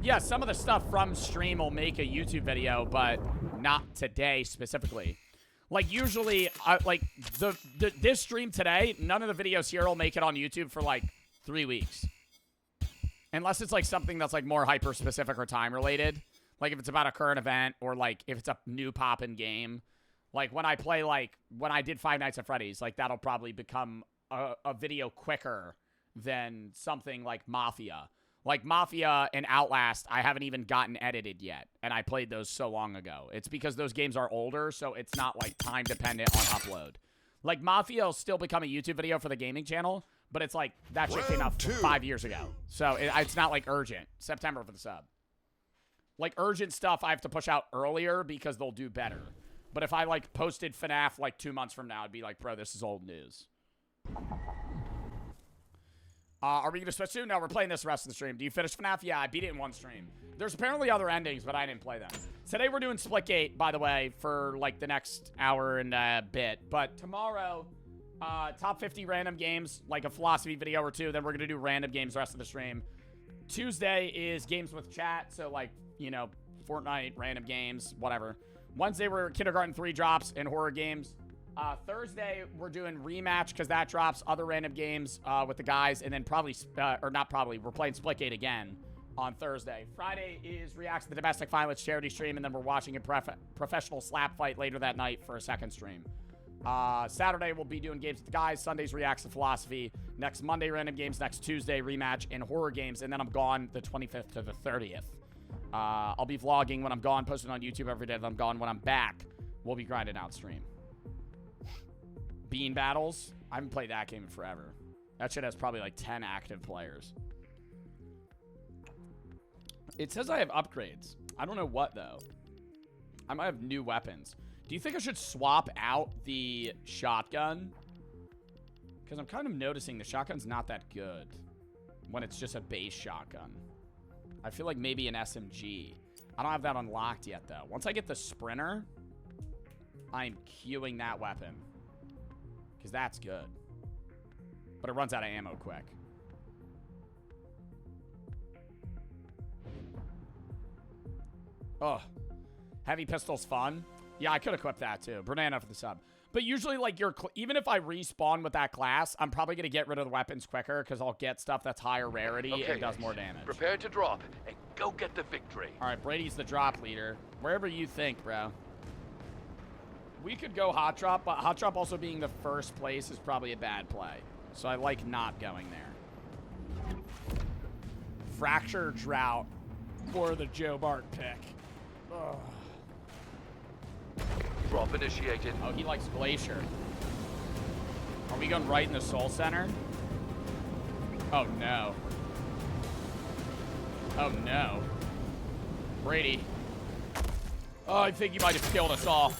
Yeah, some of the stuff from stream will make a YouTube video, but not today specifically. Like usually, like this stream today, none of the videos here will make it on YouTube for like 3 weeks, unless it's like something that's like more hyper specific or time related. Like if it's about a current event or like if it's a new poppin' game. Like when I play, like when I did Five Nights at Freddy's, like that'll probably become a video quicker than something like Mafia. Like Mafia and Outlast, I haven't even gotten edited yet, and I played those so long ago. It's because those games are older, so it's not like time dependent on upload. Like Mafia will still become a YouTube video for the gaming channel, but it's like that shit came out 5 years ago, so it's not like urgent. September for the sub. Like urgent stuff I have to push out earlier because they'll do better. But if I like posted FNAF like 2 months from now, I'd be like, bro, this is old news. Are we going to switch to? No, we're playing this the rest of the stream. Do you finish FNAF? Yeah, I beat it in 1 stream. There's apparently other endings, but I didn't play them. Today we're doing Splitgate, by the way, for like the next hour and a bit. But tomorrow, top 50 random games, like a philosophy video or 2. Then we're going to do random games the rest of the stream. Tuesday is games with chat. So like, you know, Fortnite, random games, whatever. Wednesday we're Kindergarten 3 drops and horror games. Thursday, we're doing rematch because that drops other random games with the guys. And then probably, or not probably, we're playing Splitgate again on Thursday. Friday is reacts to the domestic violence charity stream. And then we're watching a professional slap fight later that night for a second stream. Saturday, we'll be doing games with the guys. Sundays, reacts to philosophy. Next Monday, random games. Next Tuesday, rematch and horror games. And then I'm gone the 25th to the 30th. I'll be vlogging when I'm gone, posting on YouTube every day that I'm gone. When I'm back, we'll be grinding out stream. Bean battles. I haven't played that game in forever. That shit has probably like 10 active players. It says I have upgrades. I don't know what, though. I might have new weapons. Do you think I should swap out the shotgun? Because I'm kind of noticing the shotgun's not that good when it's just a base shotgun. I feel like maybe an SMG. I don't have that unlocked yet, though. Once I get the sprinter, I'm queuing that weapon. Because that's good. But it runs out of ammo quick. Oh. Heavy pistol's fun. Yeah, I could equip that too. Banana for the sub. But usually, like, even if I respawn with that class, I'm probably going to get rid of the weapons quicker because I'll get stuff that's higher rarity and does more damage. Prepare to drop and go get the victory. All right, Brady's the drop leader. Wherever you think, bro. We could go hot drop, but hot drop also being the first place is probably a bad play. So I like not going there. Fracture Drought or the Joe Bart pick. Ugh. Drop initiated. Oh, he likes Glacier. Are we going right in the Soul Center? Oh, no. Oh, no. Brady. Oh, I think you might have killed us all.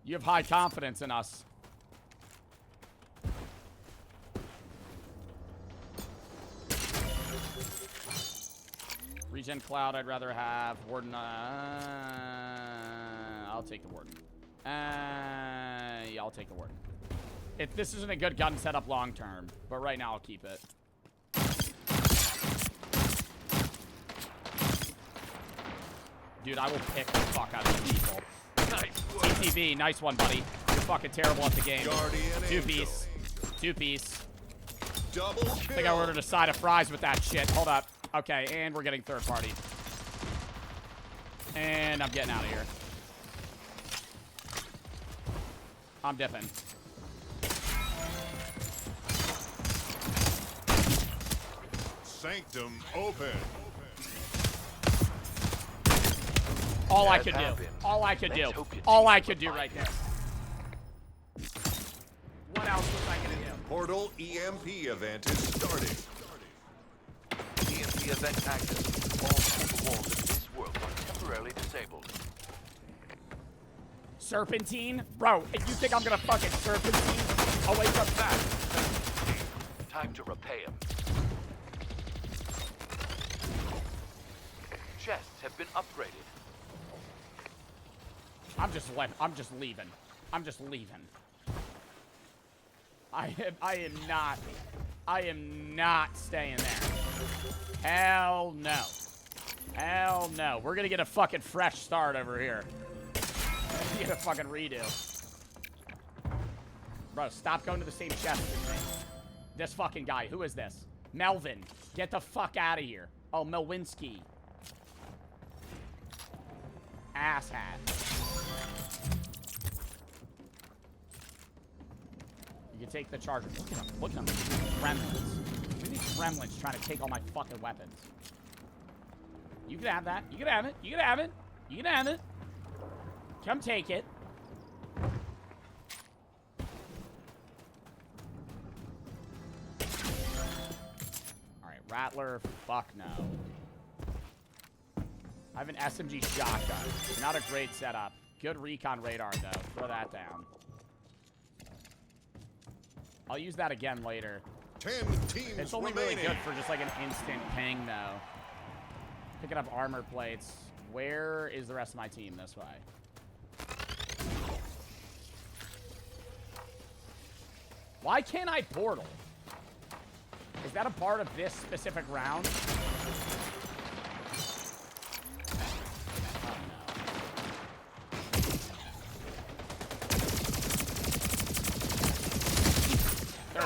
You have high confidence in us. Regen Cloud, I'd rather have. Warden, I'll take the Warden. Yeah, I'll take the Warden. This isn't a good gun setup long term, but right now I'll keep it. Dude, I will pick the fuck out of these people. Nice. TTV, nice one, buddy. You're fucking terrible at the game. Guardian Two-piece. Two-piece. Double kill. I think I ordered a side of fries with that shit. Hold up. Okay, and we're getting third party. And I'm getting out of here. I'm dipping. Sanctum open. All I could do. All I could do. All I could do right there. What else was I gonna do? Portal EMP event is starting. EMP event active. All portal walls in this world are temporarily disabled. Serpentine? Bro, you think I'm gonna fucking serpentine away from that? Time to repay him. Chests have been upgraded. I'm just leaving. I'm just leaving. I am not staying there. Hell no. Hell no. We're gonna get a fucking fresh start over here. Get a fucking redo. Bro, stop going to the same chest as me. This fucking guy. Who is this? Melvin. Get the fuck out of here. Oh, Melwinski. Asshat. You can take the charger. Look at him. Look at him. Gremlins. We need gremlins trying to take all my fucking weapons. You can have that. You can have it. You can have it. You can have it. Come take it. Alright, Rattler. Fuck no. I have an SMG shotgun. Not a great setup. Good recon radar, though. Throw that down. I'll use that again later. 10 teams It's only remaining. really good for just like an instant ping, though. Picking up armor plates. Where is the rest of my team? This way. Why can't I portal? Is that a part of this specific round?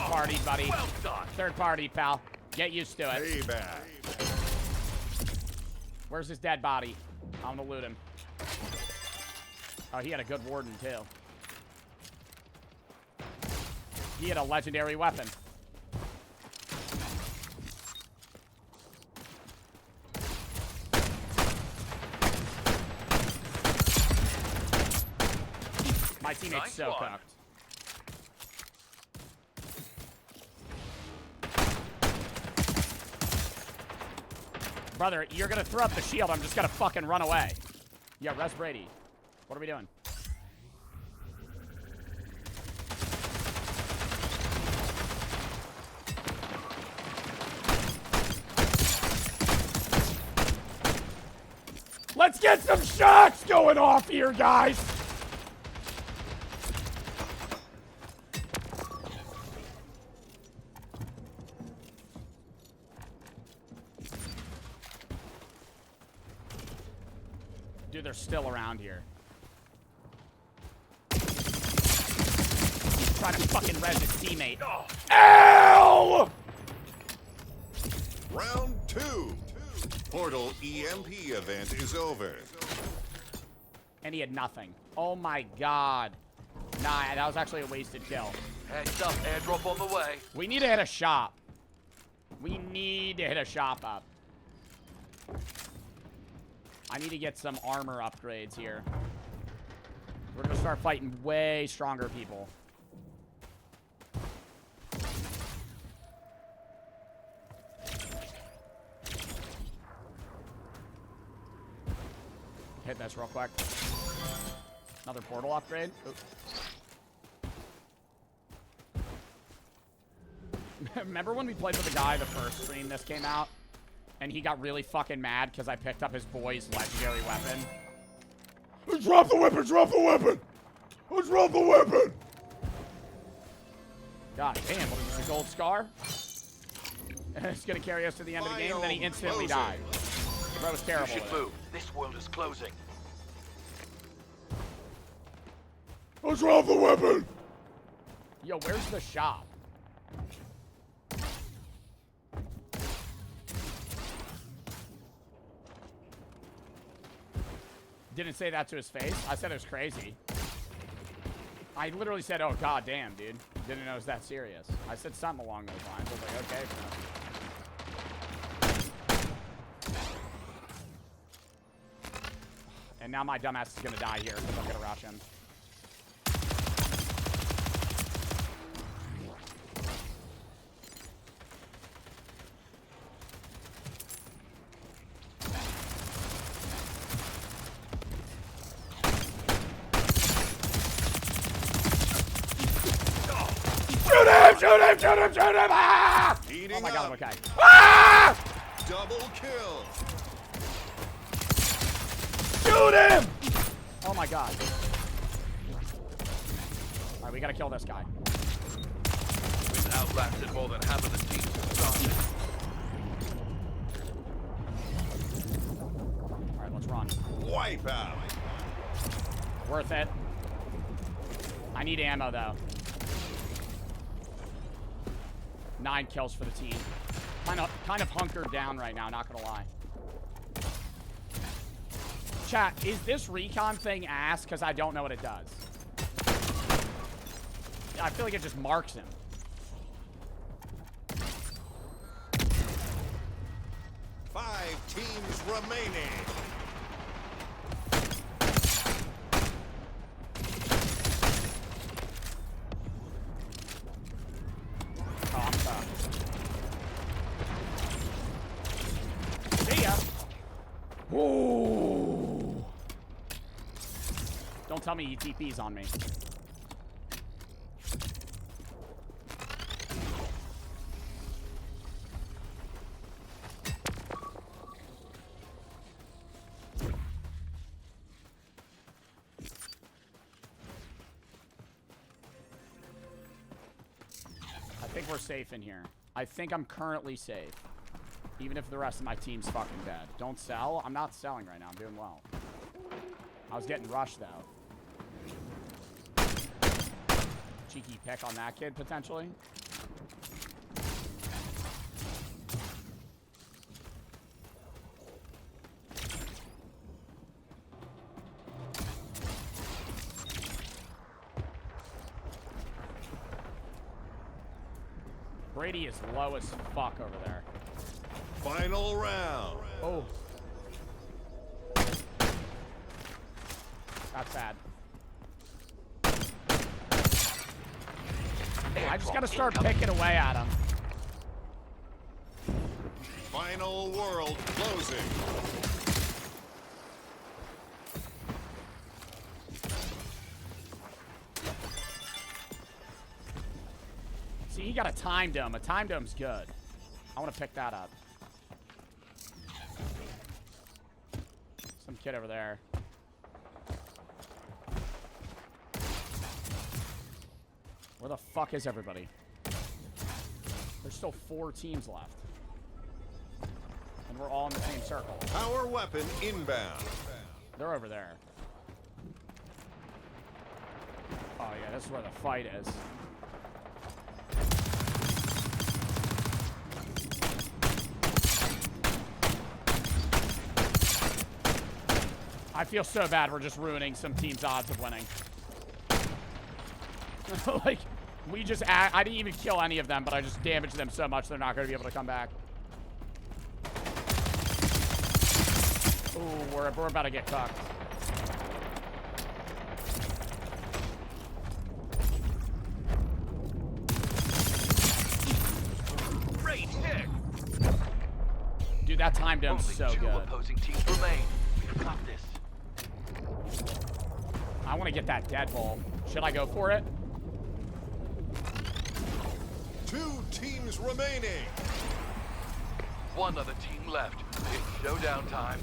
party, buddy. Well done. Third party, pal. Get used to it. Payback. Where's his dead body? I'm gonna loot him. Oh, he had a good warden, too. He had a legendary weapon. My teammate's Nice so one. cooked. Brother, you're gonna throw up the shield. I'm just gonna fucking run away. Yeah, Res Brady. What are we doing? Let's get some shots going off here, guys. Dude, they're still around here. He's trying to fucking res his teammate. Ow! Round 2. Portal EMP event is over. And he had nothing. Oh my god. Nah, that was actually a wasted kill. Heads up, airdrop on the way. We need to hit a shop. We need to hit a shop up. I need to get some armor upgrades here. We're gonna start fighting way stronger people. Hit this real quick. Another portal upgrade. Oops. Remember when we played with a guy the first stream this came out? And he got really fucking mad because I picked up his boy's legendary weapon. Drop the weapon! Drop the weapon! Drop the weapon! God damn, what is this, a gold scar? It's gonna carry us to the end of the game, and then he instantly died. Bro was terrible. You should move. This world is closing. Drop the weapon! Yo, where's the shop? Didn't say that to his face. I said it was crazy. I literally said, oh, god damn, dude. Didn't know it was that serious. I said something along those lines. I was like, okay, bro. And now my dumbass is gonna die here because I'm gonna rush him. Shoot him! Shoot him! Shoot him! Ah! Oh my god, I'm okay. Ah! Double kill. Shoot him! Oh my god. Alright, we gotta kill this guy. We've outlasted more than half of the team started. Alright, let's run. Wipe out. Worth it. I need ammo though. 9 kills for the team. Kind of hunkered down right now, not gonna lie. Chat, is this recon thing ass? Because I don't know what it does. I feel like it just marks him. Five teams remaining. Oh, I'm stuck. See ya. Ooh. Don't tell me he TP's on me. I think we're safe in here. I think I'm currently safe. Even if the rest of my team's fucking dead. Don't sell. I'm not selling right now. I'm doing well. I was getting rushed, though. Cheeky pick on that kid, potentially. Brady is low as fuck over there. Final round. Oh. That's bad. I just gotta start picking away at him. Final world closing. See, he got a time dome. A time dome's good. I want to pick that up. Some kid over there. Where the fuck is everybody? There's still 4 teams left. And we're all in the same circle. Power weapon inbound. They're over there. Oh yeah, this is where the fight is. I feel so bad we're just ruining some team's odds of winning. Like, we just... I didn't even kill any of them, but I just damaged them so much they're not going to be able to come back. Ooh, we're about to get cucked. Great hit. Dude, that time dome's so Only 2 good. opposing teams remain. We've got this. I want to get that deadbolt. Should I go for it? 2 teams remaining. 1 other team left. It's showdown time.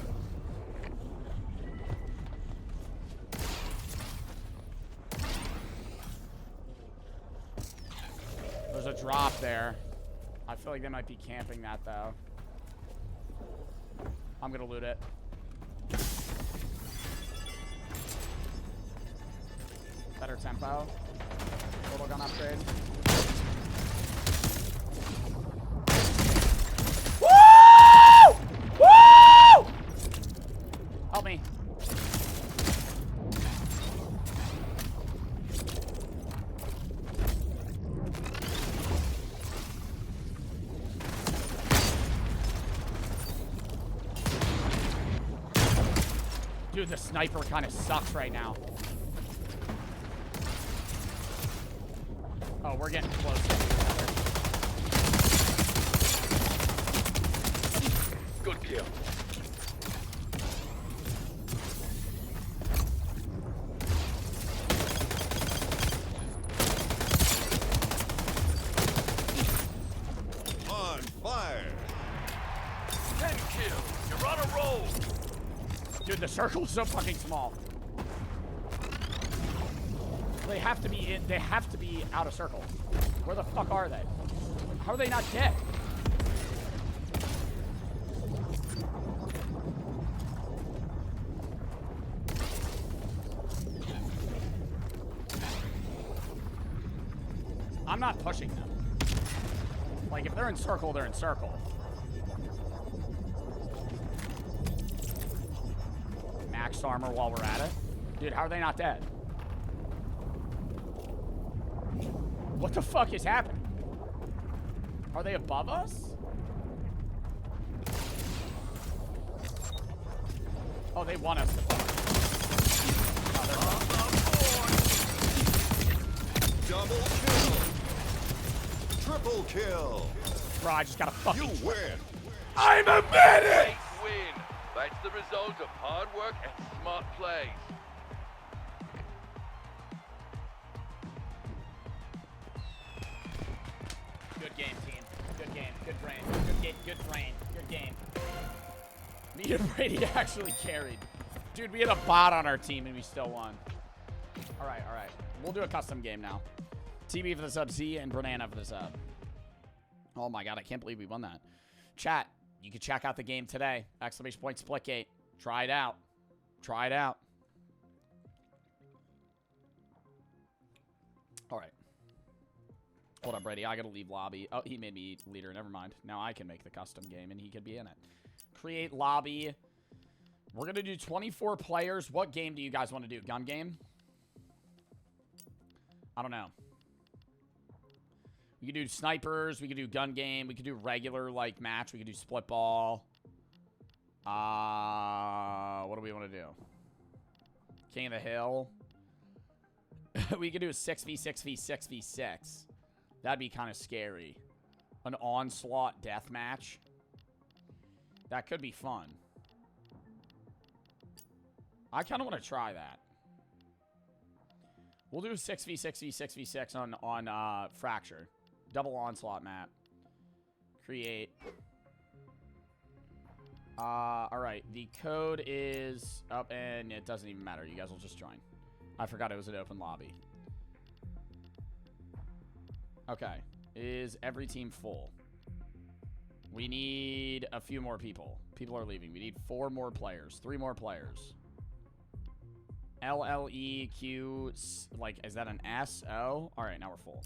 There's a drop there. I feel like they might be camping that, though. I'm gonna loot it. Better tempo. Total gun upgrade. Woo! Woo! Help me. Dude, the sniper kind of sucks right now. Oh, we're getting close to each other. Good kill. On fire. 10 kills. You're on a roll. Dude, the circle is so fucking small. They have to be in. They have to be out of circle. Where the fuck are they? How are they not dead? I'm not pushing them. Like, if they're in circle, they're in circle. Max armor while we're at it. Dude, how are they not dead? What the fuck is happening? Are they above us? Oh, they want us to fuck. Oh, Double kill. Triple kill. bro, I just got a fucking... You win. I'm a medic! Win. That's the result of hard work and smart plays. Good game, team. Good game. Good brain. Good game. Good brain. Good game. Me and Brady actually carried. Dude, we had a bot on our team and we still won. All right, all right. We'll do a custom game now. TB for the sub, C, and Banana for the sub. Oh my god, I can't believe we won that. Chat, you can check out the game today. Exclamation point Splitgate. Try it out. Try it out. All right. Hold on, Brady. I gotta leave lobby. Oh, he made me leader. Never mind. Now I can make the custom game and he could be in it. Create lobby. We're gonna do 24 players. What game do you guys want to do? Gun game? I don't know. We could do snipers. We could do gun game. We could do regular, like, match. We could do split ball. What do we want to do? King of the Hill. We could do a 6v6v6v6. That'd be kind of scary. An onslaught death match. That could be fun. I kind of want to try that. We'll do a 6v6v6v6 on Fracture. Double onslaught map. Create. Alright. The code is up, and it doesn't even matter. You guys will just join. I forgot it was an open lobby. Okay. Is every team full? We need a few more people. People are leaving. We need 4 more players. 3 more players. LLEQ, like, is that an S? O? Alright, now we're full.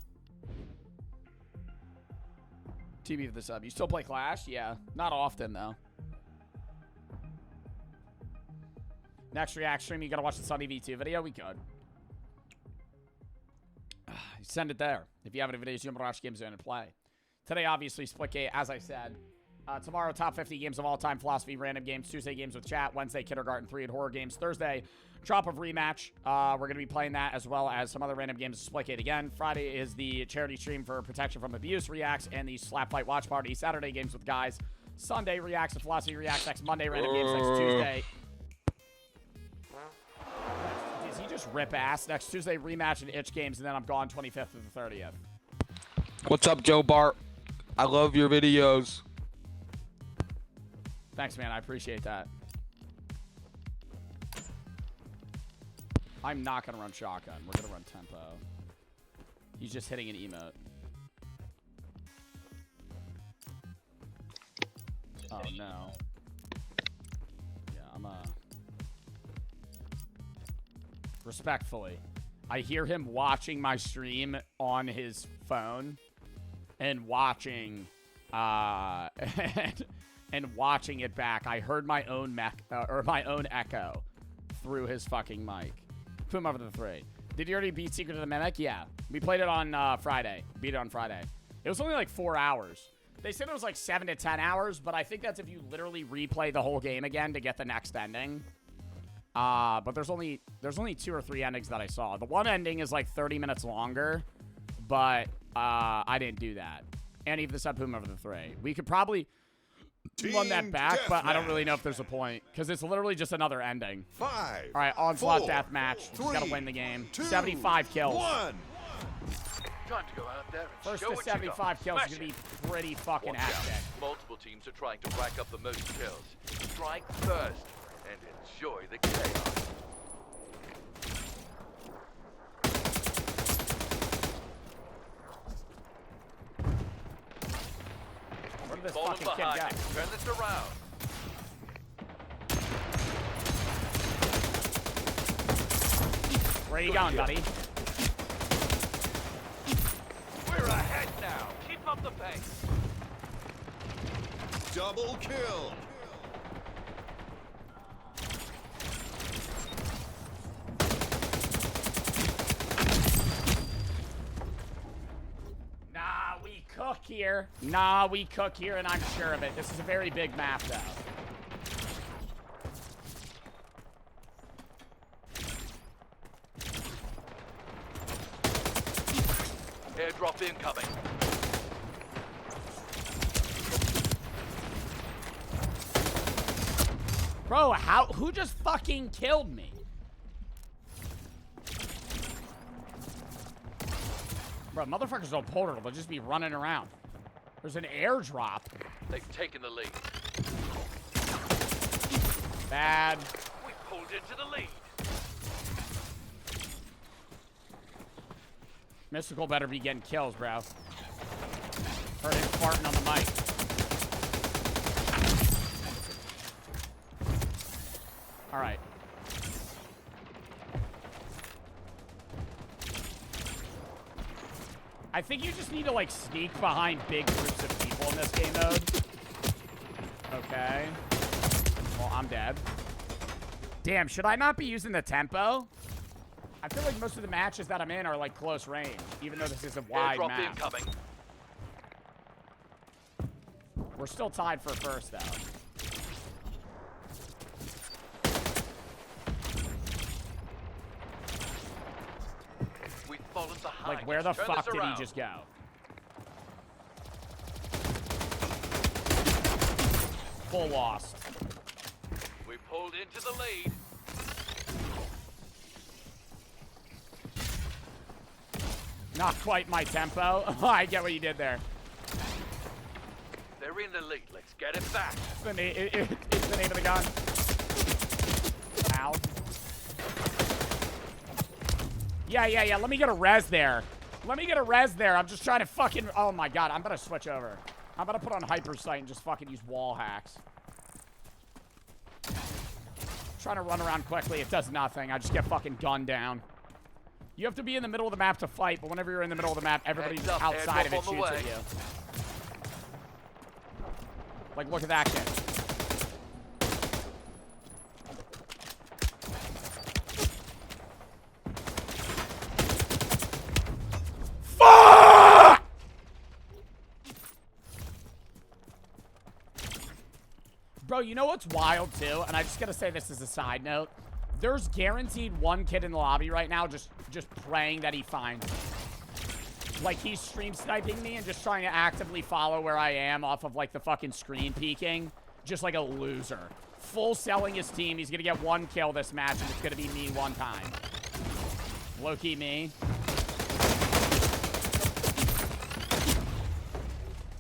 TB for the sub. You still play Clash? Yeah. Not often, though. Next React stream, you gotta watch the Sunny V2 video? We could. Send it there. If you have any videos you want to watch games and play. Today, obviously, Splitgate, as I said. Tomorrow, top 50 games of all time, philosophy, random games. Tuesday, games with chat. Wednesday, kindergarten 3 and horror games. Thursday, drop of rematch. We're going to be playing that as well as some other random games. Splitgate again. Friday is the charity stream for protection from abuse reacts and the slap fight watch party. Saturday, games with guys. Sunday, reacts to philosophy reacts. Next Monday, random games. Next Tuesday. Does he just rip ass? Next Tuesday, rematch and itch games, and then I'm gone 25th to the 30th. What's up, Joe Bart? I love your videos. Thanks, man. I appreciate that. I'm not going to run shotgun. We're going to run tempo. He's just hitting an emote. Oh, no. Yeah, I'm respectfully, I hear him watching my stream on his phone and watching and watching it back. I heard my own my own echo through his fucking mic. Put him over the 3. Did you already beat Secret of the Mimic? Yeah. We played it on Friday. Beat it on Friday. It was only like 4 hours. They said it was like 7 to 10 hours, but I think that's if you literally replay the whole game again to get the next ending. But there's only 2 or 3 endings that I saw. The one ending is like 30 minutes longer, but I didn't do that. And even the sub boom over the 3. We could probably run that back, but I don't really know if there's a point because it's literally just another ending. 5. All right, onslaught death match. We just gotta win the game. 75 kills. 1. Time to go out there and First show to what you 75 got. kills is Smash gonna it. be pretty fucking Watch out. hectic. Multiple teams are trying to rack up the most kills. Strike first and enjoy the chaos. Where did this Falling fucking kid behind go? it. Turn this around. Where are you going, buddy? We're ahead now. Keep up the pace. Double kill. Nah, we cook here. Nah, we cook here, and I'm sure of it. This is a very big map, though. Airdrop incoming. Bro, who just fucking killed me? Bro, motherfuckers don't portal. They'll just be running around. There's an airdrop. They've taken the lead. Bad. We pulled into the lead. Mystical better be getting kills, bro. Heard him farting on the mic. All right. I think you just need to, like, sneak behind big groups of people in this game mode. Okay. Well, I'm dead. Damn, should I not be using the tempo? I feel like most of the matches that I'm in are, like, close range, even though this is a wide Airdrop map. incoming. We're still tied for first, though. We've fallen behind. Like, where the Turn fuck this did he around. just go? Full lost. We pulled into the lead. Not quite my tempo. I get what you did there. They're in the lead. Let's get it back. It's the name of the gun. Ow. Yeah. Let me get a res there. I'm just trying to fucking... Oh my god, I'm gonna switch over. I'm gonna put on hypersight and just fucking use wall hacks. Trying to run around quickly. It does nothing. I just get fucking gunned down. You have to be in the middle of the map to fight, but whenever you're in the middle of the map, everybody outside of it shoots at you. Like, look at that kid. Fuck! Bro, you know what's wild, too? And I just gotta say this as a side note. There's guaranteed one kid in the lobby right now just praying that he finds me. Like, he's stream sniping me and just trying to actively follow where I am off of, like, the fucking screen peeking. Just like a loser. Full selling his team. He's gonna get one kill this match, and it's gonna be me one time. Low-key me.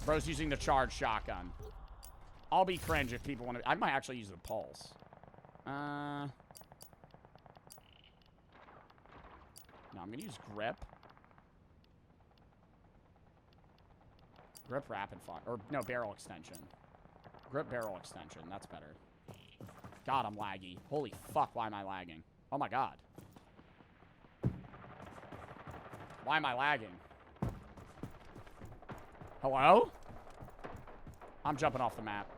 Bro's using the charged shotgun. I'll be cringe if people want to... I might actually use the pulse. No, I'm going to use grip. Grip rapid fire. Or, no, barrel extension. Grip barrel extension. That's better. God, I'm laggy. Holy fuck, why am I lagging? Oh my god. Why am I lagging? Hello? I'm jumping off the map.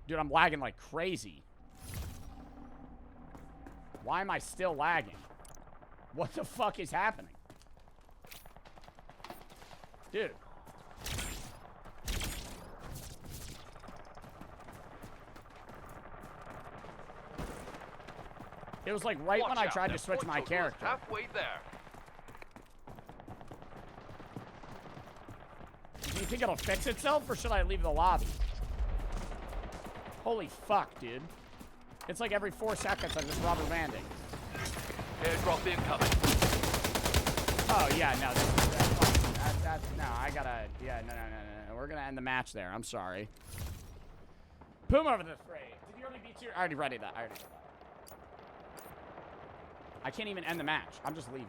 Dude, I'm lagging like crazy. Why am I still lagging? What the fuck is happening? Dude. It was like right when I tried to switch my character. Halfway there. Do you think it'll fix itself, or should I leave the lobby? Holy fuck, dude. It's like every 4 seconds I'm just rubber banding. Airdrop incoming. Oh, yeah, no. That's no, I gotta... Yeah, no. We're gonna end the match there. I'm sorry. Boom over the fray. Did you already beat your... I already read that. I can't even end the match. I'm just leaving.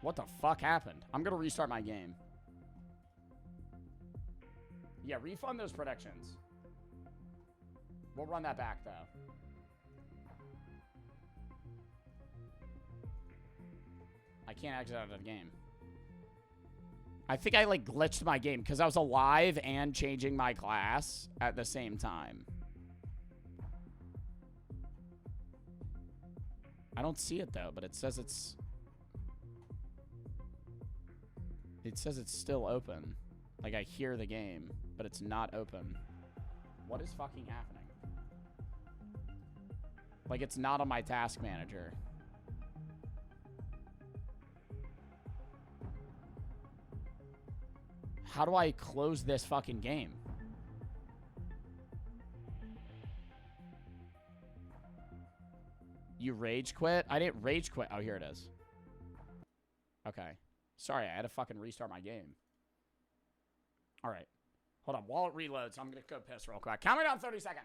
What the fuck happened? I'm gonna restart my game. Yeah, refund those predictions. We'll run that back, though. I can't exit out of the game. I think I, like, glitched my game because I was alive and changing my class at the same time. I don't see it, though, but it says it's... It says it's still open. Like, I hear the game, but it's not open. What is fucking happening? Like, it's not on my task manager. How do I close this fucking game? You rage quit? I didn't rage quit. Oh, here it is. Okay. Sorry, I had to fucking restart my game. All right. Hold on. While it reloads, I'm going to go piss real quick. Count me down 30 seconds.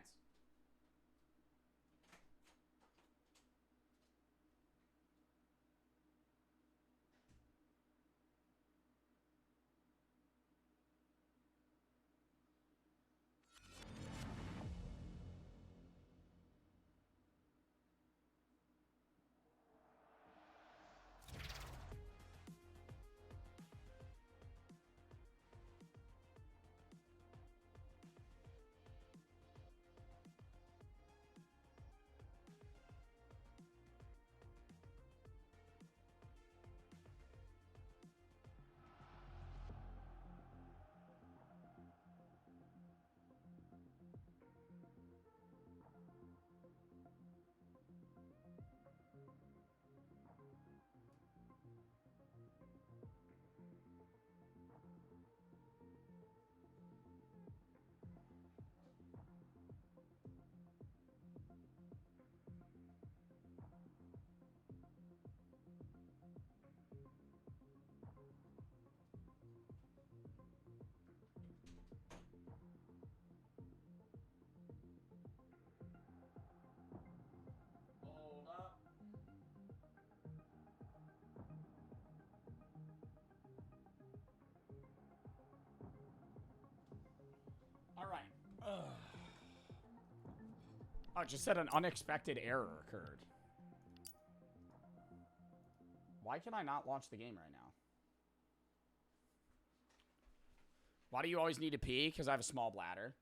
Oh, it just said an unexpected error occurred. Why can I not launch the game right now? Why do you always need to pee? Because I have a small bladder.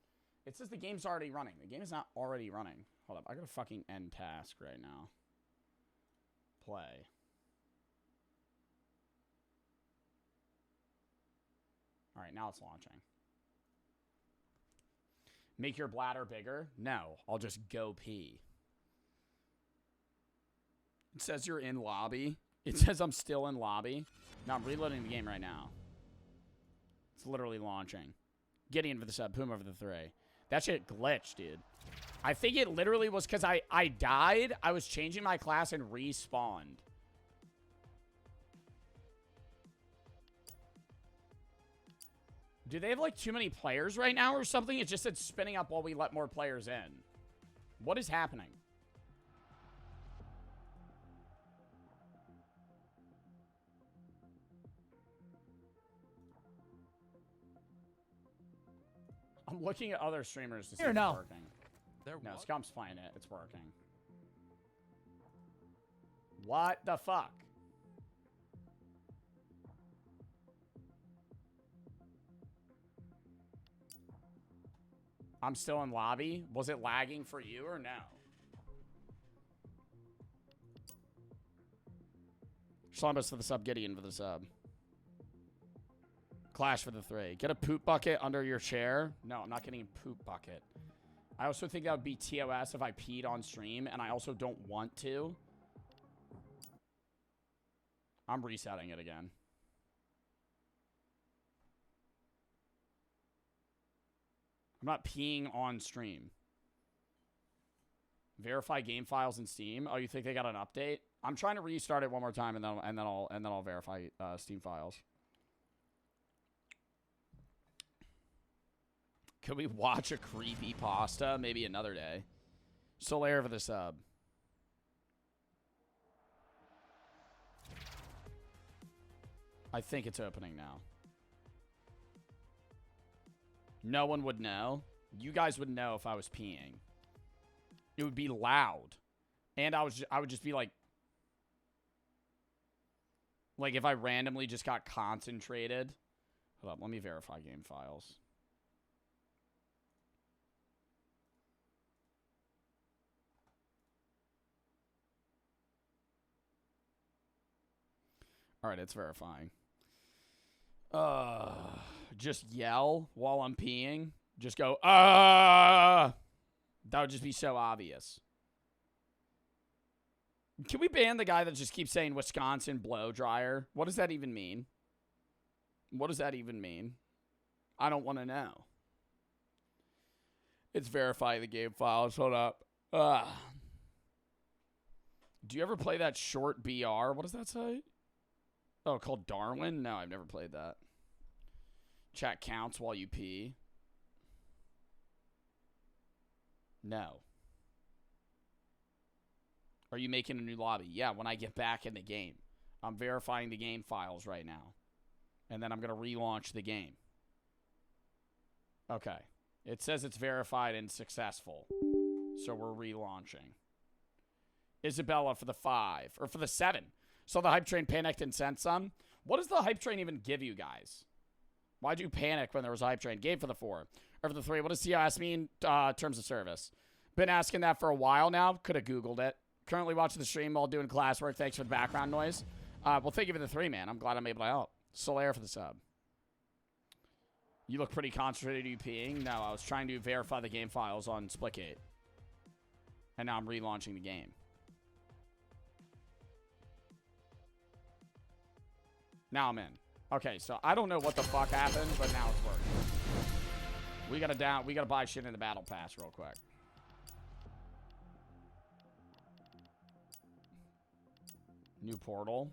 It says the game's already running. The game is not already running. Hold up. I gotta fucking end task right now. Play. Alright, now it's launching. Make your bladder bigger? No, I'll just go pee. It says you're in lobby. It says I'm still in lobby. No, I'm reloading the game right now. It's literally launching. Gideon for the sub, Puma for the 3. That shit glitched, dude. I think it literally was because I died. I was changing my class and respawned. Do they have, like, too many players right now or something? It just said spinning up while we let more players in. What is happening? I'm looking at other streamers to see if it's working. No, Scump's playing it. It's working. What the fuck? I'm still in lobby. Was it lagging for you or no? Slumbus for the sub. Gideon for the sub. Clash for the 3. Get a poop bucket under your chair. No, I'm not getting a poop bucket. I also think that would be TOS if I peed on stream, and I also don't want to. I'm resetting it again. I'm not peeing on stream. Verify game files in Steam. Oh, you think they got an update? I'm trying to restart it one more time, and then I'll verify Steam files. Could we watch a creepy pasta? Maybe another day. Solaire for the sub. I think it's opening now. No one would know. You guys would know if I was peeing. It would be loud. And I would just be like if I randomly just got concentrated. Hold up, let me verify game files. All right, it's verifying. Just yell while I'm peeing. Just go, That would just be so obvious. Can we ban the guy that just keeps saying Wisconsin blow dryer? What does that even mean? What does that even mean? I don't want to know. It's verifying the game files. Hold up. Do you ever play that short BR? What does that say? Oh, called Darwin? No, I've never played that. Chat counts while you pee. No. Are you making a new lobby? Yeah, when I get back in the game. I'm verifying the game files right now. And then I'm going to relaunch the game. Okay. It says it's verified and successful. So we're relaunching. Isabella for the 5. Or for the 7. So the hype train panicked and sent some. What does the hype train even give you guys? Why'd you panic when there was a hype train? Game for the 4. Or for the 3. What does COS mean? Terms of service. Been asking that for a while now. Could have Googled it. Currently watching the stream while doing classwork. Thanks for the background noise. Well, thank you for the 3, man. I'm glad I'm able to help. Solaire for the sub. You look pretty concentrated. Are you peeing? No, I was trying to verify the game files on Splitgate. And now I'm relaunching the game. Now I'm in. Okay, so I don't know what the fuck happened, but now it's working. We gotta buy shit in the battle pass real quick. New portal.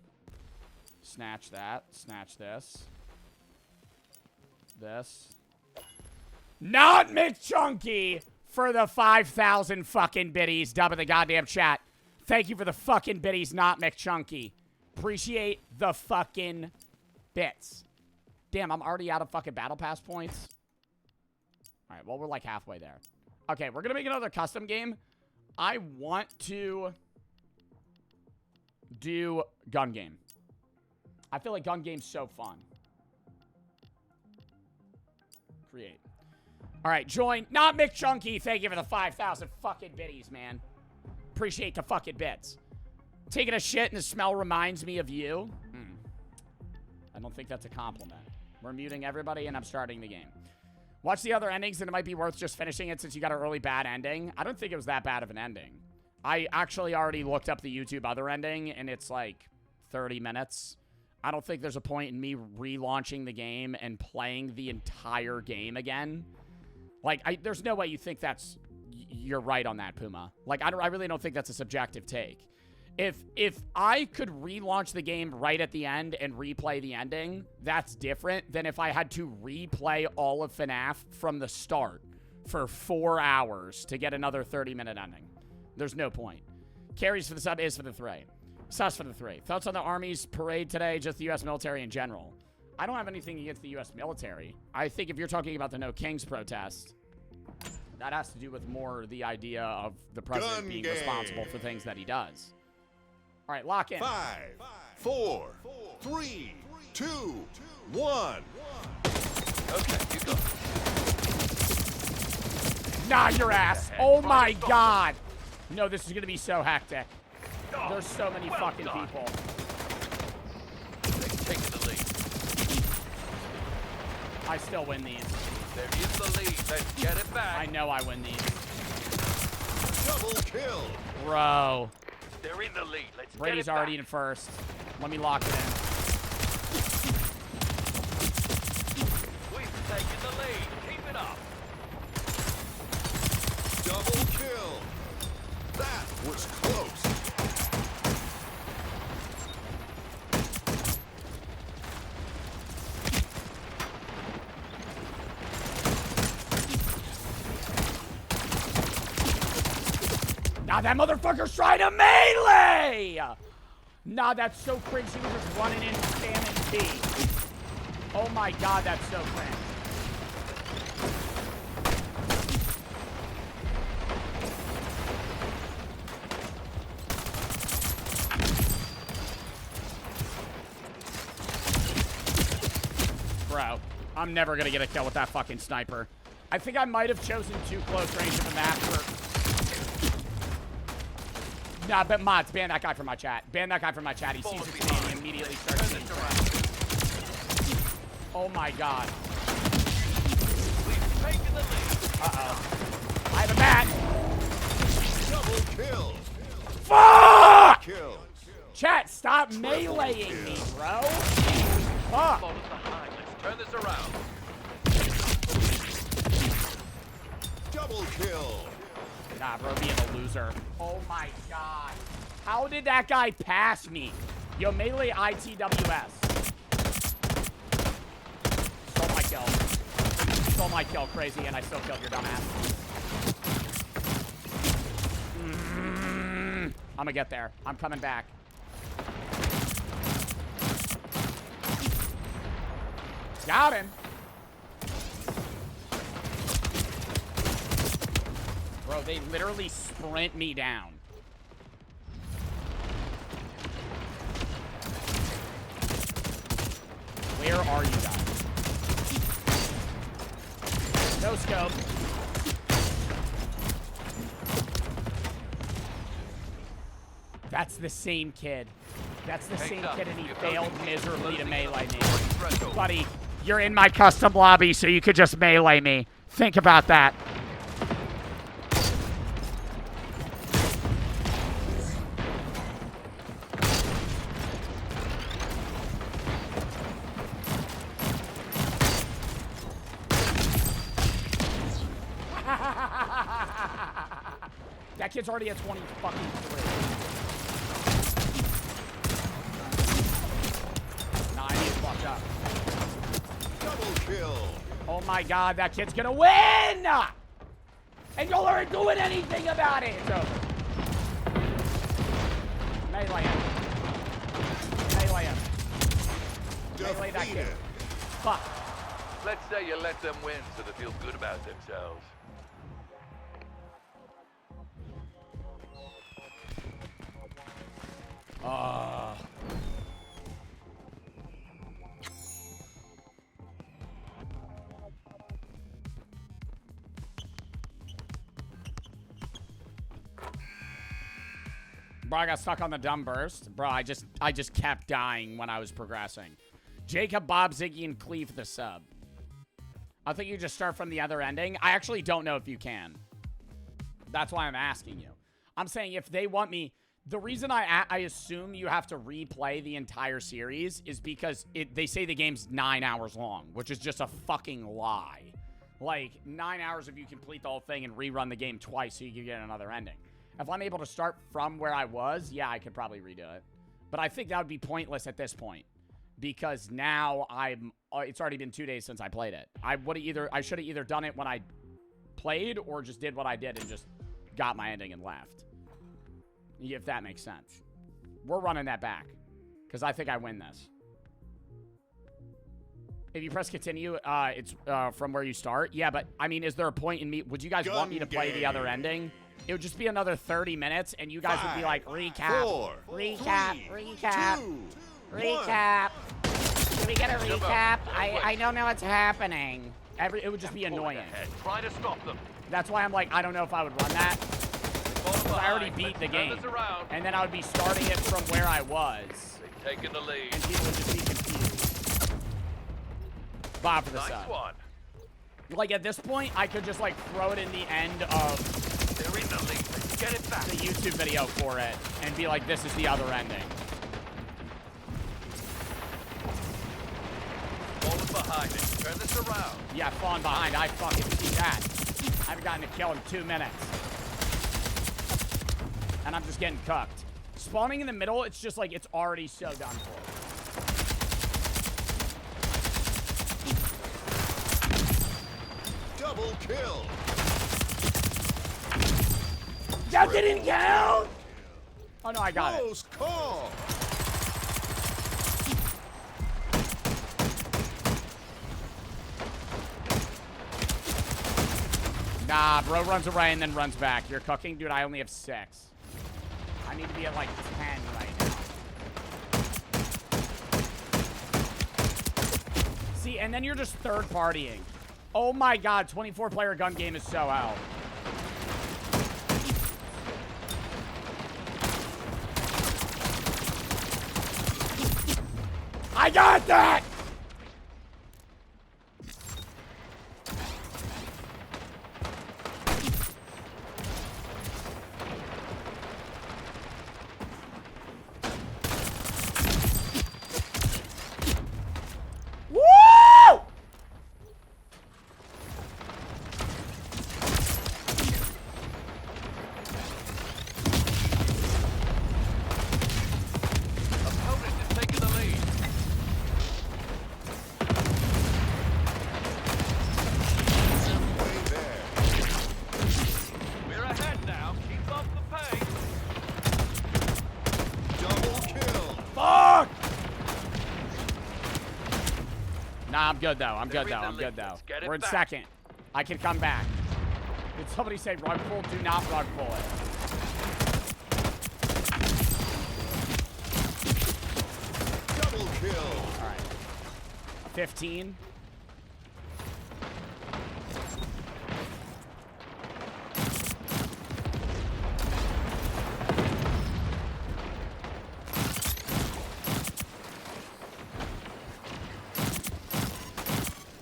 Snatch that. Snatch this. This. Not McChunky for the 5,000 fucking biddies. Dub in the goddamn chat. Thank you for the fucking biddies, not McChunky. Appreciate the fucking bits. Damn, I'm already out of fucking battle pass points. All right, well, we're like halfway there. Okay, we're gonna make another custom game. I want to do gun game. I feel like gun game's so fun. Create. All right, join. Not McChunky. Thank you for the 5,000 fucking biddies, man. Appreciate the fucking bits. Taking a shit and the smell reminds me of you. I don't think that's a compliment. We're muting everybody and I'm starting the game. Watch the other endings and it might be worth just finishing it since you got an early bad ending. I don't think it was that bad of an ending. I actually already looked up the YouTube other ending and it's like 30 minutes. I don't think there's a point in me relaunching the game and playing the entire game again. Like, there's no way you think that's... You're right on that, Puma. Like, I really don't think that's a subjective take. If I could relaunch the game right at the end and replay the ending, that's different than if I had to replay all of FNAF from the start for 4 hours to get another 30-minute ending. There's no point. Carries for the sub, is for the 3. Sus for the 3. Thoughts on the Army's parade today, just the U.S. military in general? I don't have anything against the U.S. military. I think if you're talking about the No Kings protest, that has to do with more the idea of the president being responsible for things that he does. All right, lock in. 5, 4, 3, 2, 1. Okay, you go. Nah, your ass. Oh my god. No, this is going to be so hectic. There's so many fucking people. Take the lead. I still win these. There is the lead. Let's get it back. I know I win these. Double kill. Bro. They're in the lead. Let's Brady's get it already back. in first. Let me lock it in. We've taken the lead. Keep it up. Double kill. That was close. Nah, that motherfucker's trying to melee! Nah, that's so cringe. He was just running in spamming B. Oh my god, that's so cringe. Bro, I'm never gonna get a kill with that fucking sniper. I think I might have chosen too close range of a map for... Nah, but mods, ban that guy from my chat. Ban that guy from my chat. He sees his name and immediately starts seeing Oh my god. Uh-oh. I have a bat. Double kill. Fuck! Kill. Chat, stop meleeing me, bro. Fuck. Let's turn this around. Double kill. Nah, bro, being a loser. Oh my god. How did that guy pass me? Yo, melee ITWS. Stole my kill. Stole my kill, crazy, and I still killed your dumb ass. I'm gonna get there. I'm coming back. Got him. Bro, they literally sprint me down. Where are you guys? No scope. That's the same kid. That's the same kid, and he failed miserably to melee me. Buddy, you're in my custom lobby, so you could just melee me. Think about that. That kid's already at 20 fucking 3. Nah, I need to fuck up. Double kill. Oh my god, that kid's gonna win! And y'all aren't doing anything about it! It's over. Melee him. Melee him. Melee that kid. Fuck. Let's say you let them win so they feel good about themselves. Bro, I got stuck on the dumb burst. Bro, I just kept dying when I was progressing. Jacob, Bob, Ziggy, and Cleve the sub. I think you just start from the other ending. I actually don't know if you can. That's why I'm asking you. I'm saying if they want me... The reason I assume you have to replay the entire series is because they say the game's 9 hours long, which is just a fucking lie. Like, 9 hours if you complete the whole thing and rerun the game twice so you can get another ending. If I'm able to start from where I was, yeah, I could probably redo it. But I think that would be pointless at this point. Because now it's already been 2 days since I played it. I should have either done it when I played or just did what I did and just got my ending and left. If that makes sense. We're running that back. Because I think I win this. If you press continue, it's from where you start. Yeah, but, I mean, is there a point in me... Would you guys want me to play the other ending? It would just be another 30 minutes, and you guys would be like, recap, recap. Can we get a recap? I don't know what's happening. It would just be annoying. Try to stop them. That's why I'm like, I don't know if I would run that. I already beat the game. And then I would be starting it from where I was. They've taken the lead. And people would just be confused. Bob for the sub. Like, at this point, I could just, like, throw it in the end of... They're in the lead. Get it back. The YouTube video for it. And be like, this is the other ending. Falling behind it. Turn this around. Yeah, falling behind. I fucking see that. I haven't gotten a kill in 2 minutes. And I'm just getting cooked. Spawning in the middle, it's just like, it's already so done for. Double kill. That didn't count! Oh no, I got it. Close call. Nah, bro runs away and then runs back. You're cooking? Dude, I only have 6. I need to be at like 10 right now. See, and then you're just third partying. Oh my god, 24-player gun game is so out. I got that! I'm good though. I'm good though. I'm good though. We're in second. I can come back. Did somebody say rug pull? Do not rug pull it. Double kill. All right. 15.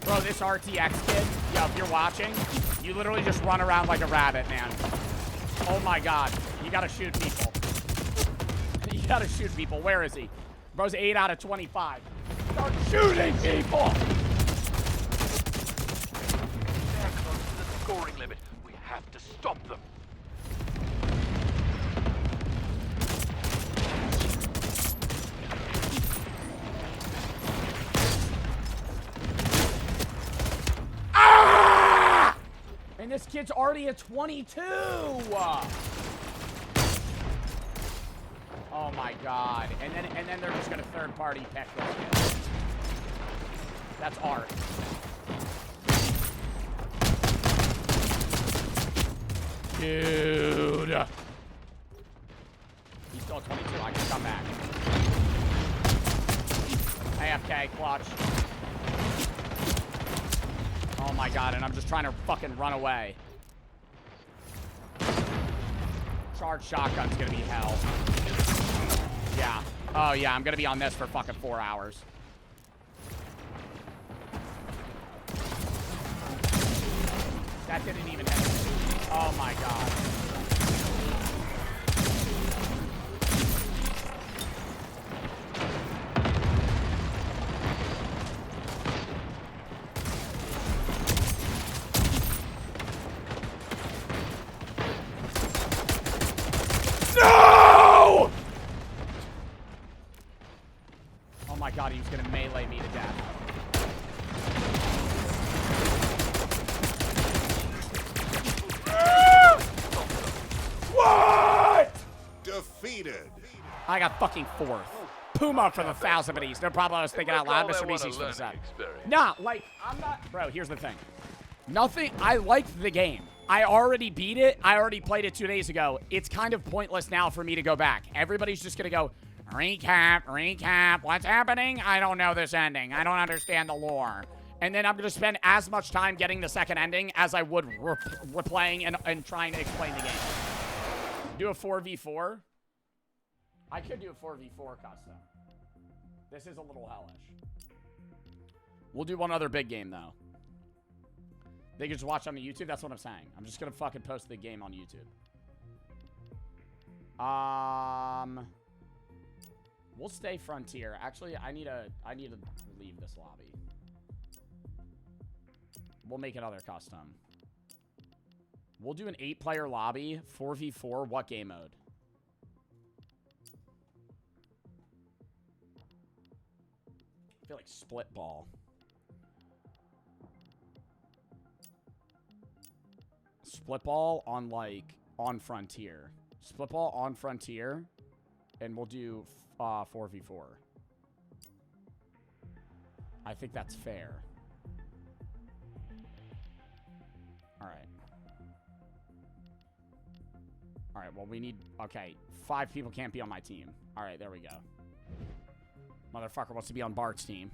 Bro, this RTX kid, yo, if you're watching, you literally just run around like a rabbit, man. Oh my god. You gotta shoot people. You gotta shoot people. Where is he? Bro's 8 out of 25. Start shooting people! They're close to the scoring limit. We have to stop them. And this kid's already at 22! Oh my god. And then they're just gonna third party pick this kid. That's art. Dude. He's still 22. I can come back. AFK, clutch. Oh my god, and I'm just trying to fucking run away. Charged shotgun's gonna be hell. Yeah. Oh, yeah, I'm gonna be on this for fucking 4 hours. That didn't even hit. Oh, my God. No! Oh my God, he was gonna melee me to death. What? Defeated. I got fucking 4th. Puma for the 1,000 of these. No problem. I was thinking out loud. Mr. BC's for the set. Nah, like, I'm not. Bro, here's the thing. Nothing. I liked the game. I already beat it. I already played it 2 days ago. It's kind of pointless now for me to go back. Everybody's just going to go, recap. What's happening? I don't know this ending. I don't understand the lore. And then I'm going to spend as much time getting the second ending as I would replaying and trying to explain the game. Do a 4v4? I could do a 4v4 custom. This is a little hellish. We'll do one other big game, though. They can just watch on the YouTube? That's what I'm saying. I'm just going to fucking post the game on YouTube. We'll stay Frontier. Actually, I need to leave this lobby. We'll make another custom. We'll do an 8-player lobby, 4v4. What game mode? I feel like split ball. Split ball on, like, on Frontier. Split ball on Frontier. And we'll do 4v4. I think that's fair. Alright. Alright, well, we need... Okay, 5 people can't be on my team. Alright, there we go. Motherfucker wants to be on Bart's team.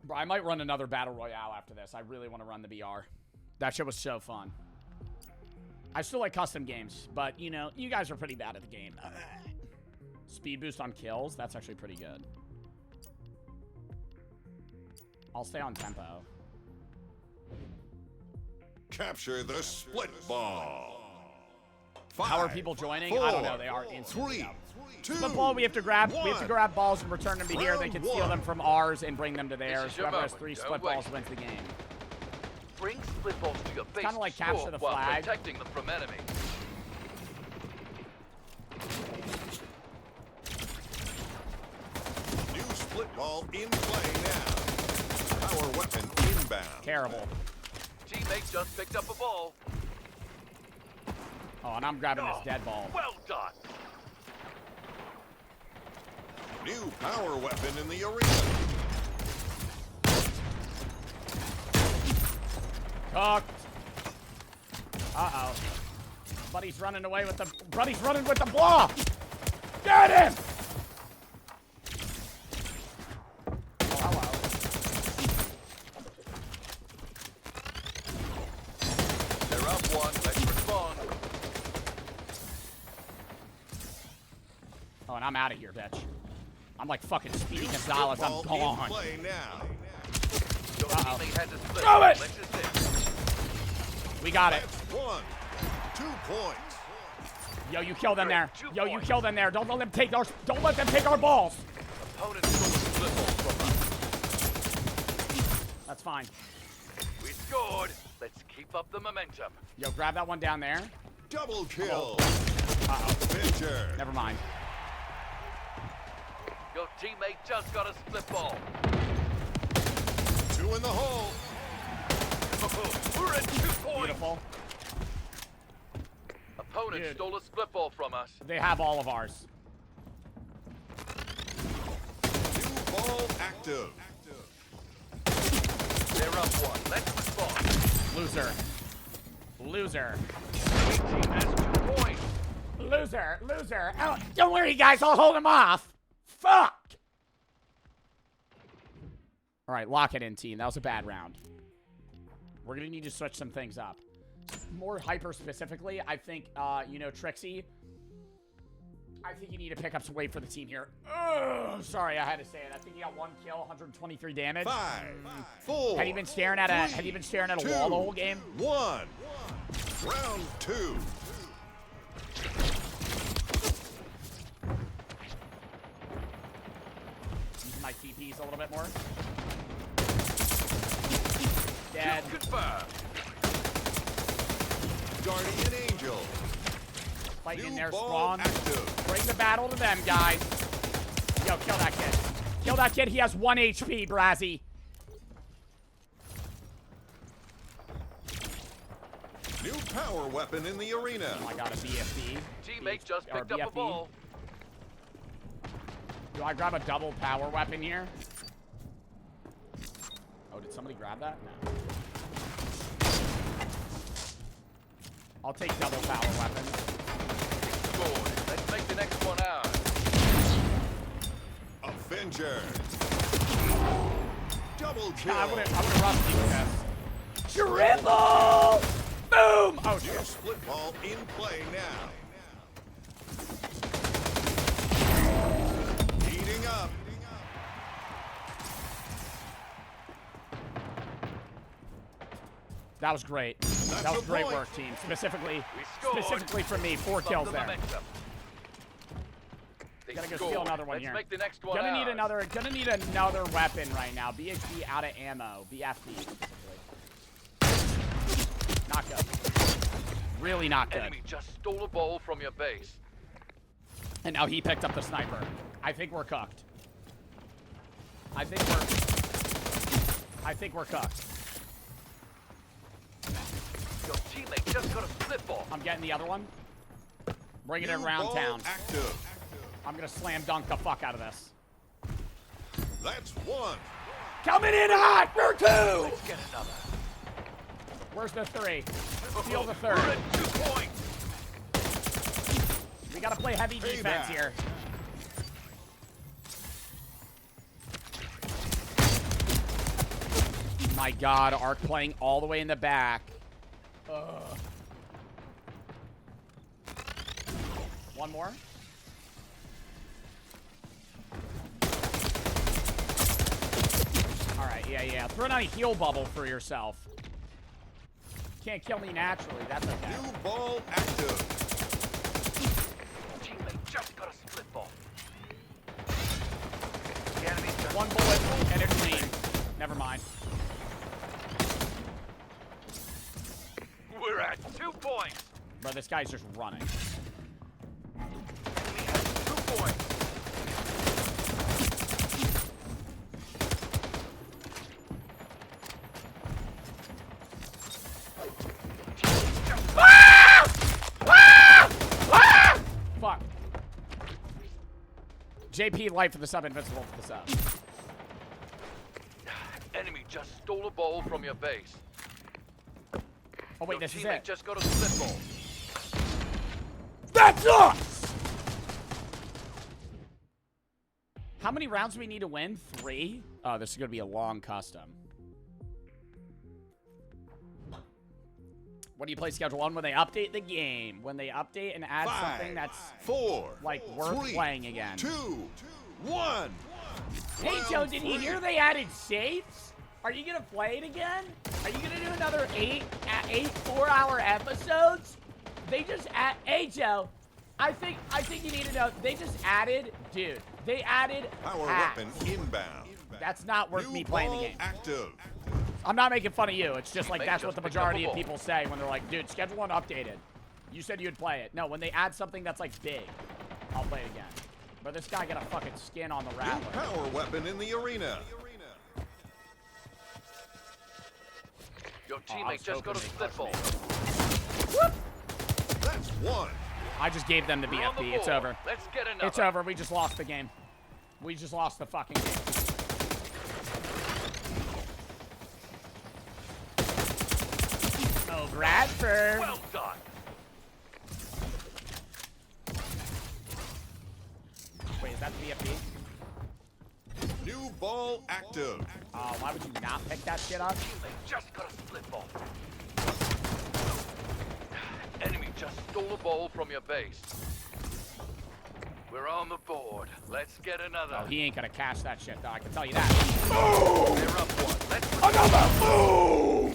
Bro, I might run another Battle Royale after this. I really want to run the BR. That shit was so fun. I still like custom games, but, you know, you guys are pretty bad at the game. Speed boost on kills? That's actually pretty good. I'll stay on tempo. Capture the split ball. How are people joining? I don't know. They are instantly up. Split ball, we have to grab balls and return them to here. They can steal them from ours and bring them to theirs. Whoever has 3 split balls wins the game. Bring split balls to your base Kind of like capture the while flag. protecting them from enemies. New split ball in play now. Power weapon inbound. Terrible. Teammate just picked up a ball. Oh, and I'm grabbing this dead ball. Well done. New power weapon in the arena. Cooked. Uh-oh. Buddy's running away with the... Buddy's running with the ball! Get him! Oh, hello. They're up 1. Let's respond. Oh, and I'm out of here, bitch. I'm like fucking Speedy Gonzalez. I'm gone. Play now. Uh-oh. Throw Throw it! We got it. 1, 2 points. Yo, you kill them there. Yo, you kill them there. Don't let them take our. Don't let them take our balls. Opponent stole a split ball from us. That's fine. We scored. Let's keep up the momentum. Yo, grab that one down there. Double kill. Uh-oh. Pitcher. Never mind. Your teammate just got a split ball. 2 in the hole. We're at 2 points. Beautiful. Opponent stole a split ball from us. They have all of ours. New ball active. They're up 1. Let's respond. Loser. Loser. Team has 2 points. Loser. Loser. Oh, don't worry, guys. I'll hold him off. Fuck. All right, lock it in, team. That was a bad round. We're gonna need to switch some things up. More hyper specifically, I think, you know, Trixie. I think you need to pick up some weight for the team here. Ugh, sorry, I had to say it. I think you got 1 kill, 123 damage. 5, 4. Have you been staring at a wall the whole game? 1. Round 2. Using my TPs a little bit more. Dead. Confirmed. Guardian Angel. Fighting in their ball spawn. active. Bring the battle to them, guys. Yo, kill that kid. Kill that kid. He has 1 HP, Brazzy. New power weapon in the arena. Oh, I got a BFD. Teammate just picked up a BFD. ball. Do I grab a double power weapon here? Oh, did somebody grab that? No. I'll take double power weapon. Good. Let's make the next one out. Avenger. Double kill. I would've rushed you this. Triple! Boom! Oh, New shit. split ball in play now. Heating up. That was great. That was great work, team. Specifically for me, 4 kills there. Gotta go steal another one here. Let's make the next one Gonna out. need another weapon right now. BHB out of ammo. BFD specifically. Not good. Really not good. Enemy just stole a ball from your base. And now he picked up the sniper. I think we're cooked. I think we're cooked. Your teammate just got a split ball. I'm getting the other one. Bringing it New around ball town. active. I'm gonna slam dunk the fuck out of this. That's 1. Coming in hot for 2! Let's get another. Where's the 3? Steal the 3rd. We're at 2 points. We gotta play heavy defense here. My God, Arc playing all the way in the back. Ugh. One more. All right, yeah. Throw down a heal bubble for yourself. Can't kill me naturally. That's okay. New ball active. Teammate just got a split ball. One bullet and a green. Never mind. We're at 2 points. Bro, this guy's just running. He has 2 points. Fuck. JP light for the sub, invincible for the sub. Enemy just stole a ball from your base. Oh wait, Your this is teammate it. just got a split ball. That's us! How many rounds do we need to win? 3? Oh, this is going to be a long custom. When do you play Schedule 1? When they update the game. When they update and add 5, something that's 4, like worth 3, playing again. 2, 1. Hey, Joe, did you hear they added safes? Are you going to play it again? Are you going to do another 8 4-hour episodes? They just add... Hey, Joe, I think you need to know, they just added... Dude, they added... Power hacks. weapon inbound. That's not worth me playing the game. Active. I'm not making fun of you. It's just like Mate, that's just what the picked up a majority of ball. people say when they're like, dude, Schedule 1 updated. You said you'd play it. No, when they add something that's like big, I'll play it again. But this guy got a fucking skin on the New Rattler. power weapon in the arena. Your I teammate was just got a hoping split they ball. That's 1. I just gave them the We're on the BFB. It's board. over. Let's get another. It's over. We just lost the game. We just lost the fucking game. Oh, Bradford. Well done. Wait, is that the BFB? New New ball active. Why would you not pick that shit up? Just got a split ball. Enemy just stole a ball from your base. We're on the board. Let's get another. Oh, he ain't gonna cash that shit, though. I can tell you that. Boom! They're up one. Let's another boom!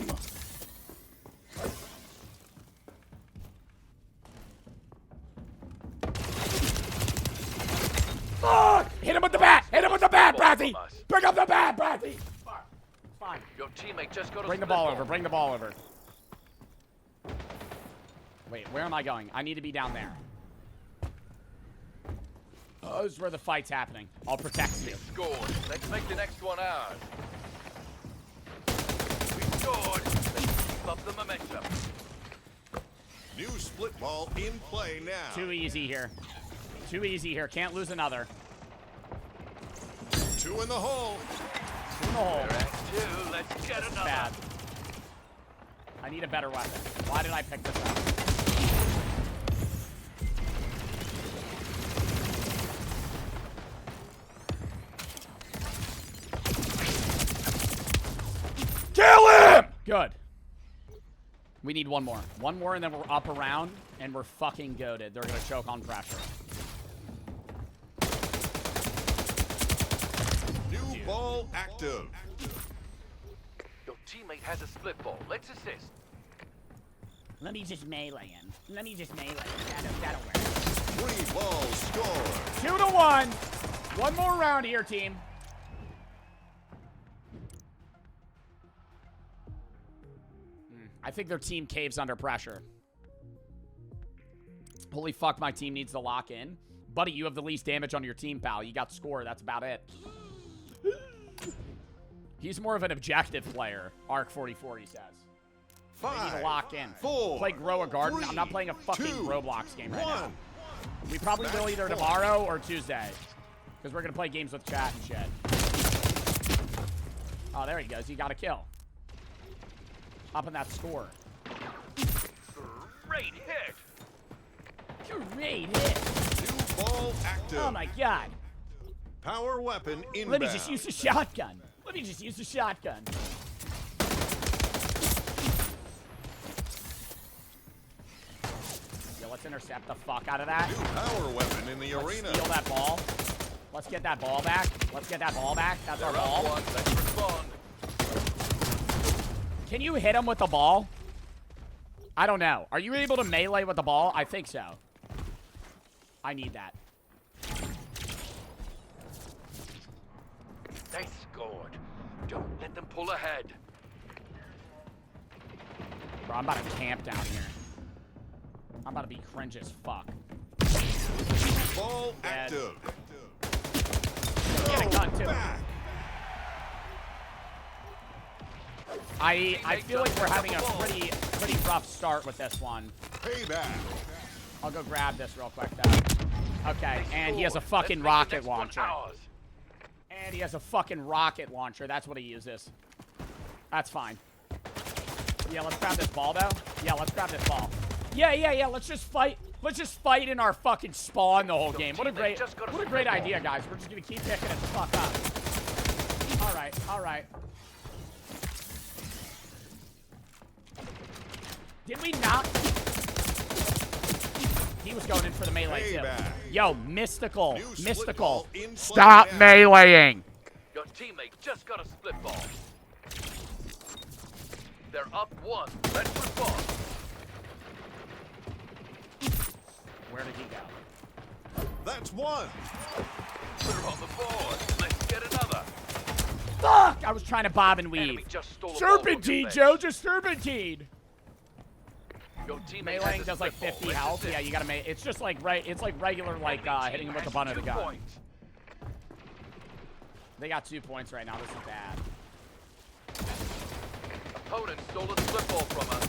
Fuck! Hit him with the bat! Hit him with the bat, Bradley! Pick up the bat, Bradley! Fine. Your teammate just got a Bring the split ball over. Bring the ball over. Wait, where am I going? I need to be down there. Oh, this is where the fight's happening. I'll protect you. Scored. Let's make the next one ours. We scored. Let's keep up the momentum. New split ball in play now. Too easy here. Too easy here. Can't lose another. 2 in the hole. 2 in the hole. We're at 2. Let's get another. Bad. I need a better weapon. Why did I pick this up? Kill him! Good. We need one more. One more, and then we're up around, and we're fucking goated. They're gonna choke on pressure. New ball active. Your teammate has a split ball. Let's assist. Let me just melee him. Let me just melee him. That'll work. 3 balls scored. 2 to 1. One more round here, team. I think their team caves under pressure. Holy fuck, my team needs to lock in. Buddy, you have the least damage on your team, pal. You got score. That's about it. He's more of an objective player. Arc 44, he says. 5. We need to lock in. 4. Play Grow a Garden. 3, I'm not playing a fucking 2, Roblox game right 1. now. We probably will either tomorrow or Tuesday. Because we're going to play games with chat and shit. Oh, there he goes. He got a kill. Up in that score. Great hit. Great hit. New ball active. Oh, my God. Power weapon inbound. Let me just use the shotgun. Let me just use the shotgun. Yo, let's intercept the fuck out of that. New power weapon in the Let's arena. steal that ball. Let's get that ball back. Let's get that ball back. That's our ball. Let's respond. Can you hit him with the ball? I don't know. Are you able to melee with the ball? I think so. I need that. They scored. Don't let them pull ahead. Bro, I'm about to camp down here. I'm about to be cringe as fuck. Ball active. Get a gun, too. I feel like we're having a pretty rough start with this one. Payback. I'll go grab this real quick, though. Okay, and he has a fucking rocket launcher. And he has a fucking rocket launcher. That's what he uses. That's fine. Yeah, let's grab this ball, though. Yeah, let's grab this ball. Yeah. Let's just fight. Let's just fight in our fucking spawn the whole game. What a great idea, guys. We're just gonna keep picking it the fuck up. All right. Did we not? He was going in for the melee too. Yo, mystical. Stop meleeing. Your teammate just got a split ball. They're up 1. Let's respond. Where did he go? That's 1. We're on the board. Let's get another. Fuck! I was trying to bob and weave. Serpentine, Joe, just serpentine. Meleeing does like 50 health. Yeah, you gotta make. It's just like it's like regular like hitting him with the butt of the gun. They got 2 points right now. This is bad. Opponent stole a split ball from us.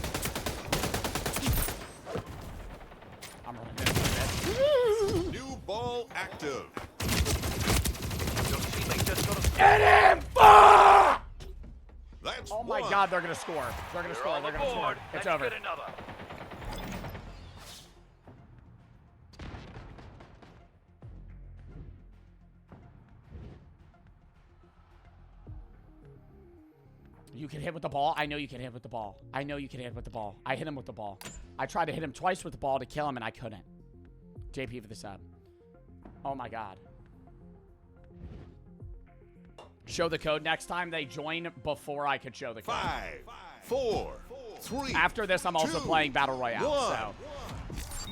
I'm running this. New ball active. Your teammate just got a Get him! Fuck! That's Oh my God, they're gonna score. They're gonna score. They're gonna score. It's over. Get another. You can hit with the ball. I know you can hit with the ball. I know you can hit with the ball. I hit him with the ball. I tried to hit him twice with the ball to kill him, and I couldn't. JP for the sub. Oh, my God. Show the code next time they join before I could show the code. 5, 4, 3. After this, I'm also playing Battle Royale. 1. So.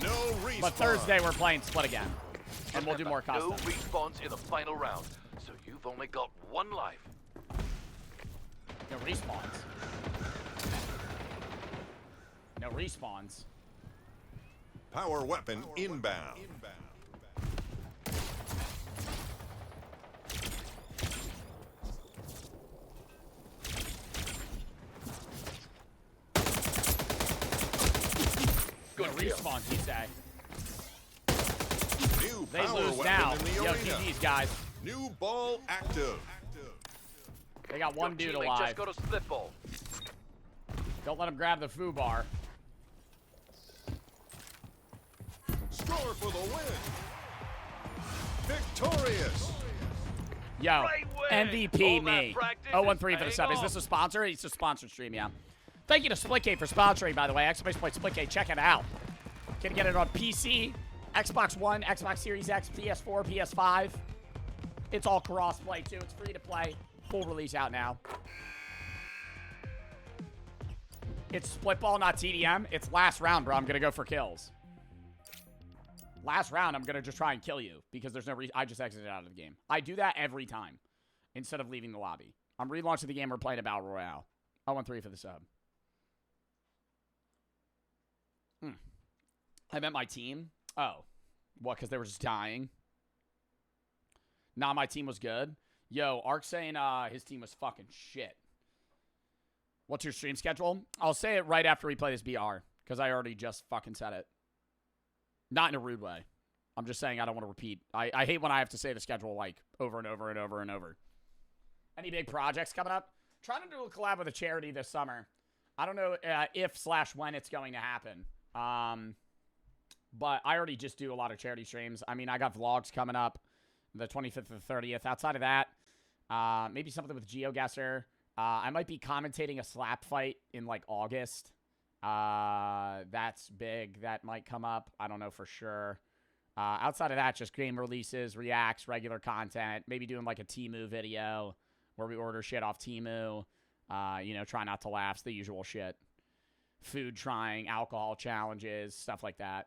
No respawn. But Thursday, we're playing Split again. And we'll do more custom. No respawns in the final round, so you've only got 1 life. No respawns. No respawns. Power weapon inbound. Good respawns, you say. New They power lose weapon now. in the Yo, arena. GG's, guys. New ball active. They got one dude Teammate alive. just got a split ball. Don't let him grab the foo bar. Score for the win. Victorious. Yo, MVP All that me. practice 0-1-3 is for the paying sub. Is off. this a sponsor? It's a sponsored stream, yeah. Thank you to Splitgate for sponsoring, by the way. Xbox play Splitgate. Check it out. Can get it on PC, Xbox One, Xbox Series X, PS4, PS5. It's all cross-play, too. It's free to play. Full release out now. It's split ball, not TDM. It's last round, bro. I'm going to go for kills. Last round, I'm going to just try and kill you because there's no reason. I just exited out of the game. I do that every time instead of leaving the lobby. I'm relaunching the game. We're playing a Battle Royale. 0-1-3 for the sub. I met my team. Oh. What, because they were just dying? Nah, my team was good. Yo, Ark saying his team was fucking shit. What's your stream schedule? I'll say it right after we play this BR, because I already just fucking said it. Not in a rude way. I'm just saying I don't want to repeat. I hate when I have to say the schedule, like, over and over and over and over. Any big projects coming up? Trying to do a collab with a charity this summer. I don't know if/when it's going to happen. But I already just do a lot of charity streams. I mean, I got vlogs coming up the 25th and 30th. Outside of that, maybe something with GeoGuessr. I might be commentating a slap fight in, like, August. That's big. That might come up. I don't know for sure. Outside of that, just game releases, reacts, regular content. Maybe doing, like, a Temu video where we order shit off Temu. You know, try not to laugh. The usual shit. Food trying, alcohol challenges, stuff like that.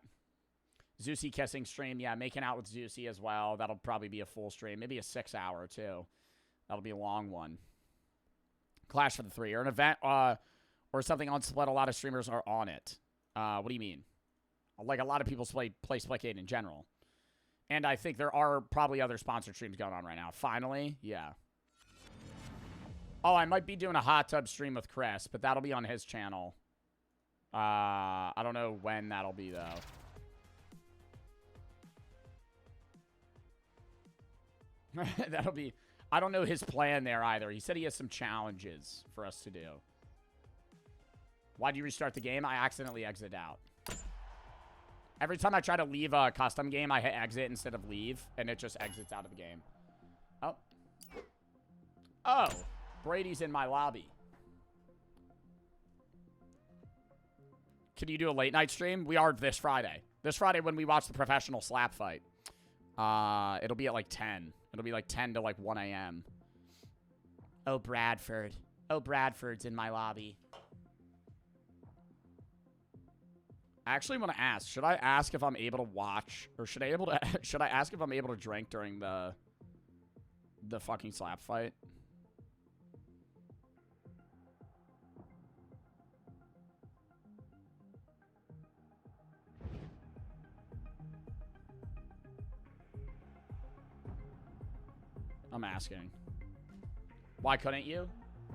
Zeusy kissing stream. Yeah, making out with Zeusy as well. That'll probably be a full stream. Maybe a 6-hour, too. That'll be a long one. Clash for the 3. Or an event or something on Split. A lot of streamers are on it. What do you mean? Like, a lot of people play Splitgate in general. And I think there are probably other sponsored streams going on right now. Finally, yeah. Oh, I might be doing a hot tub stream with Chris, but that'll be on his channel. I don't know when that'll be, though. That'll be... I don't know his plan there, either. He said he has some challenges for us to do. Why'd you restart the game? I accidentally exited out. Every time I try to leave a custom game, I hit exit instead of leave, and it just exits out of the game. Oh. Oh. Brady's in my lobby. Can you do a late night stream? We are this Friday. This Friday when we watch the professional slap fight. It'll be at like 10. It'll be like 10 to like 1 a.m. Oh, Bradford. Oh, Bradford's in my lobby. I actually want to ask. Should I ask if I'm able to watch? Or should I ask if I'm able to drink during the fucking slap fight? I'm asking. Why couldn't you?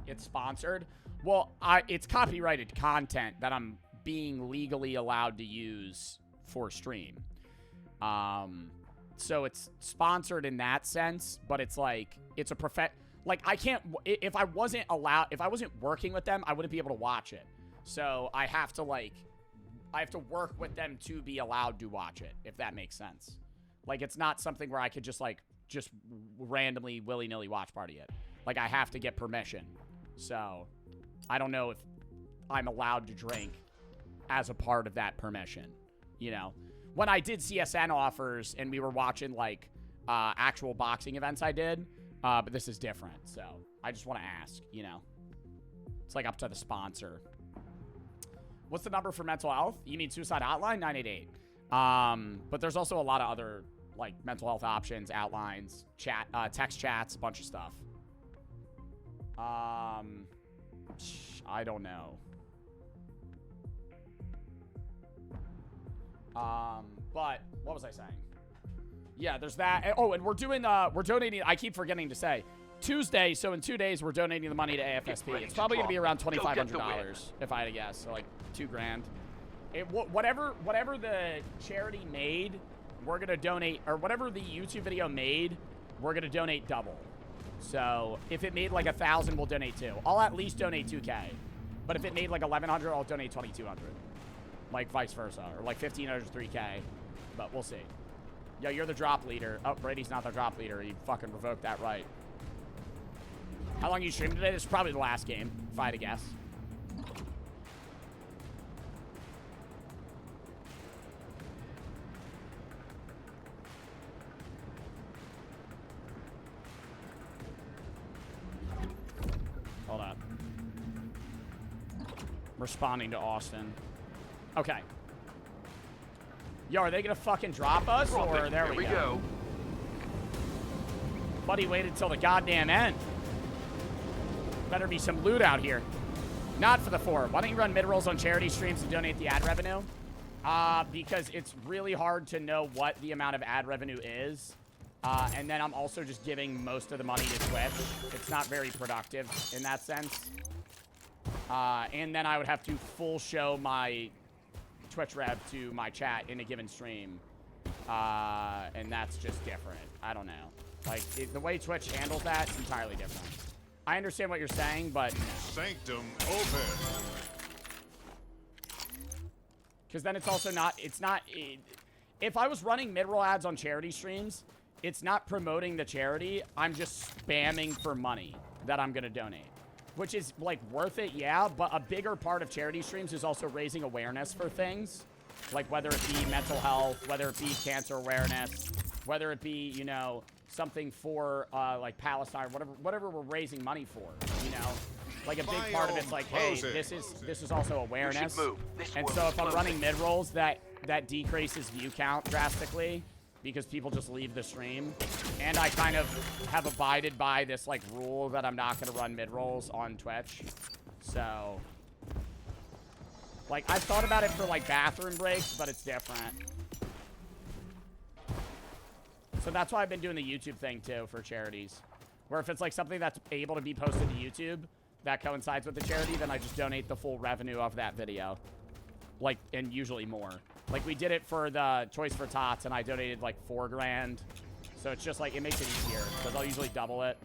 It's sponsored. Well, it's copyrighted content that I'm being legally allowed to use for stream. So it's sponsored in that sense, but it's like, it's a like, I can't, if I wasn't working with them, I wouldn't be able to watch it. So I have to work with them to be allowed to watch it, if that makes sense. Like, it's not something where I could just randomly willy-nilly watch party it. Like, I have to get permission. So I don't know if I'm allowed to drink as a part of that permission, you know? When I did CSN offers and we were watching, like, actual boxing events I did, but this is different, so I just want to ask, you know? It's, like, up to the sponsor. What's the number for mental health? You mean suicide hotline? 988. But there's also a lot of other, like, mental health options, outlines, chat, text chats, a bunch of stuff. I don't know. But what was I saying? Yeah, there's that. Oh, and we're donating, I keep forgetting to say, Tuesday, so in 2 days, we're donating the money to AFSP. It's probably going to be around $2,500, if I had to guess. So, like, $2,000. Whatever the charity made, we're going to donate, or whatever the YouTube video made, we're going to donate double. So, if it made, like, 1,000, we'll donate 2. I'll at least donate 2K. But if it made, like, 1,100, I'll donate 2,200. Like, vice versa. Or, like, 1,500 to 3K. But we'll see. Yo, you're the drop leader. Oh, Brady's not the drop leader. He fucking revoked that right. How long you streamed today? This is probably the last game, if I had to guess. Hold on. Responding to Austin. Okay. Yo, are they gonna fucking drop us? Or there we go. Buddy waited till the goddamn end. Better be some loot out here. Not for the 4. Why don't you run mid-rolls on charity streams to donate the ad revenue? Because it's really hard to know what the amount of ad revenue is. And then I'm also just giving most of the money to Twitch. It's not very productive in that sense. And then I would have to full show my Twitch rev to my chat in a given stream. And that's just different. I don't know. Like, the way Twitch handles that is entirely different. I understand what you're saying, but... Sanctum open. Because then it's also not... if I was running mid-roll ads on charity streams, it's not promoting the charity. I'm just spamming for money that I'm going to donate. Which is, like, worth it, yeah, but a bigger part of charity streams is also raising awareness for things. Like, whether it be mental health, whether it be cancer awareness, whether it be, you know, something for, like, Palestine, whatever we're raising money for, you know? Like, a big part of it's like, hey, this is also awareness. And so if I'm running mid-rolls, that decreases view count drastically because people just leave the stream. And I kind of have abided by this, like, rule that I'm not going to run mid-rolls on Twitch. So, like, I've thought about it for, like, bathroom breaks, but it's different. So that's why I've been doing the YouTube thing, too, for charities. Where if it's, like, something that's able to be posted to YouTube that coincides with the charity, then I just donate the full revenue of that video. Like, and usually more. Like, we did it for the Choice for Tots, and I donated, like, $4,000. So it's just, like, it makes it easier, because I'll usually double it.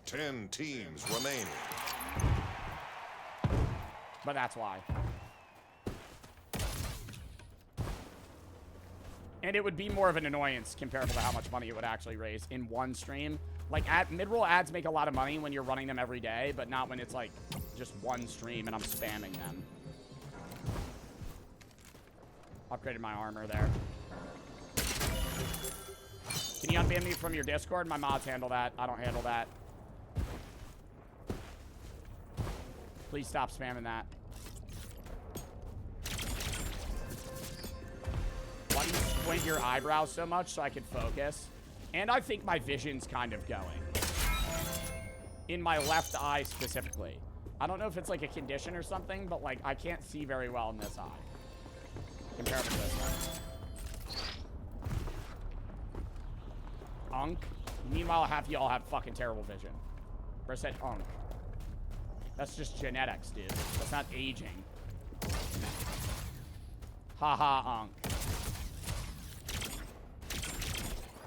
10 teams remaining. But that's why. And it would be more of an annoyance comparable to how much money it would actually raise in one stream. Like, mid-roll ads make a lot of money when you're running them every day, but not when it's, like, just one stream and I'm spamming them. Upgraded my armor there. Can you unban me from your Discord? My mods handle that. I don't handle that. Please stop spamming that. Why do you squint your eyebrows so much so I can focus? And I think my vision's kind of going. In my left eye specifically. I don't know if it's like a condition or something, but like I can't see very well in this eye. Compared to this one. Unk. Meanwhile, half y'all have fucking terrible vision. Or I said unk. That's just genetics, dude. That's not aging. Haha, unk.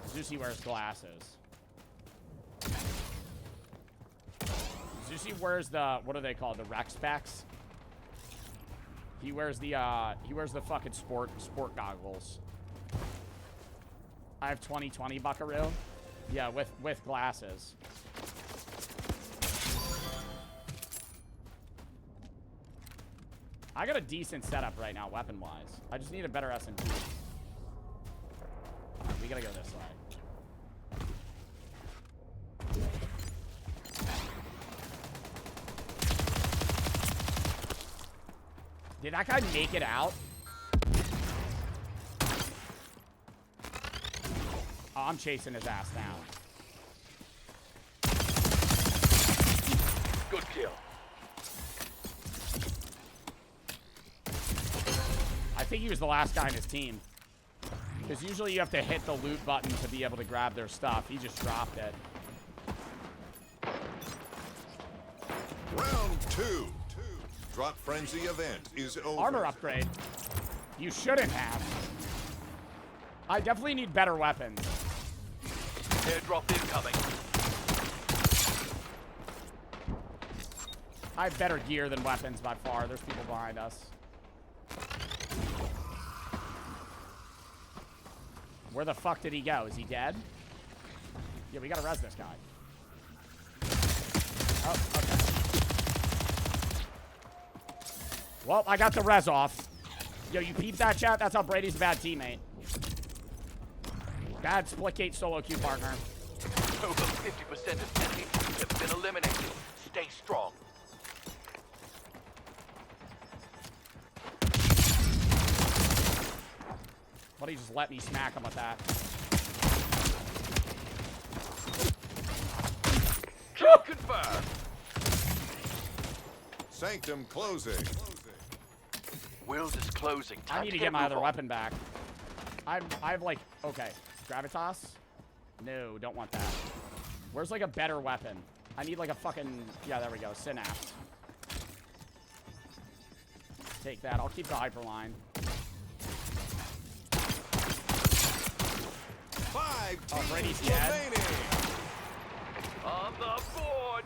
Zeusy wears glasses. Zeusy wears the, what are they called? The Rex specs? He wears the fucking sport goggles. I have 20/20 buckaroo. Yeah, with glasses. I got a decent setup right now, weapon-wise. I just need a better SMG. Alright, we gotta go this way. Did that guy make it out? Oh, I'm chasing his ass now. Good kill. I think he was the last guy in his team. Because usually you have to hit the loot button to be able to grab their stuff. He just dropped it. Round 2. Drop Frenzy event is over. Armor upgrade. You shouldn't have. I definitely need better weapons. Airdrop incoming. I have better gear than weapons by far. There's people behind us. Where the fuck did he go? Is he dead? Yeah, we gotta res this guy. Oh, okay. Well, I got the res off. Yo, you peep that, chat? That's how Brady's a bad teammate. Bad Splitgate solo queue partner. Over 50% of enemy teams have been eliminated. Stay strong. Buddy just let me smack him with that. Kill confirmed. Sanctum closing. World is closing. I need to get my other weapon back. I have like, okay, Gravitas? No, don't want that. Where's like a better weapon? I need like a fucking, yeah, there we go, Synapse. Take that, I'll keep the Hyperline. 5 Oh, Brady's teams dead. remaining. On the board.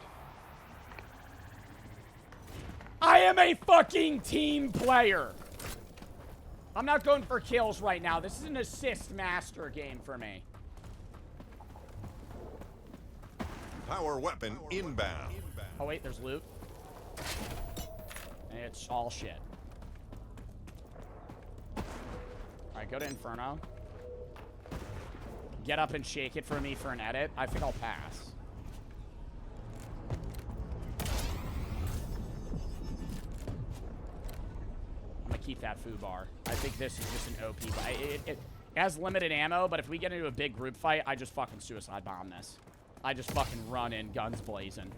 I am a fucking team player. I'm not going for kills right now. This is an assist master game for me. Power weapon inbound. Oh wait, there's loot. And it's all shit. Alright, go to Inferno. Get up and shake it for me for an edit. I think I'll pass. I'm gonna keep that food bar. I think this is just an OP. But it has limited ammo, but if we get into a big group fight, I just fucking suicide bomb this. I just fucking run in, guns blazing.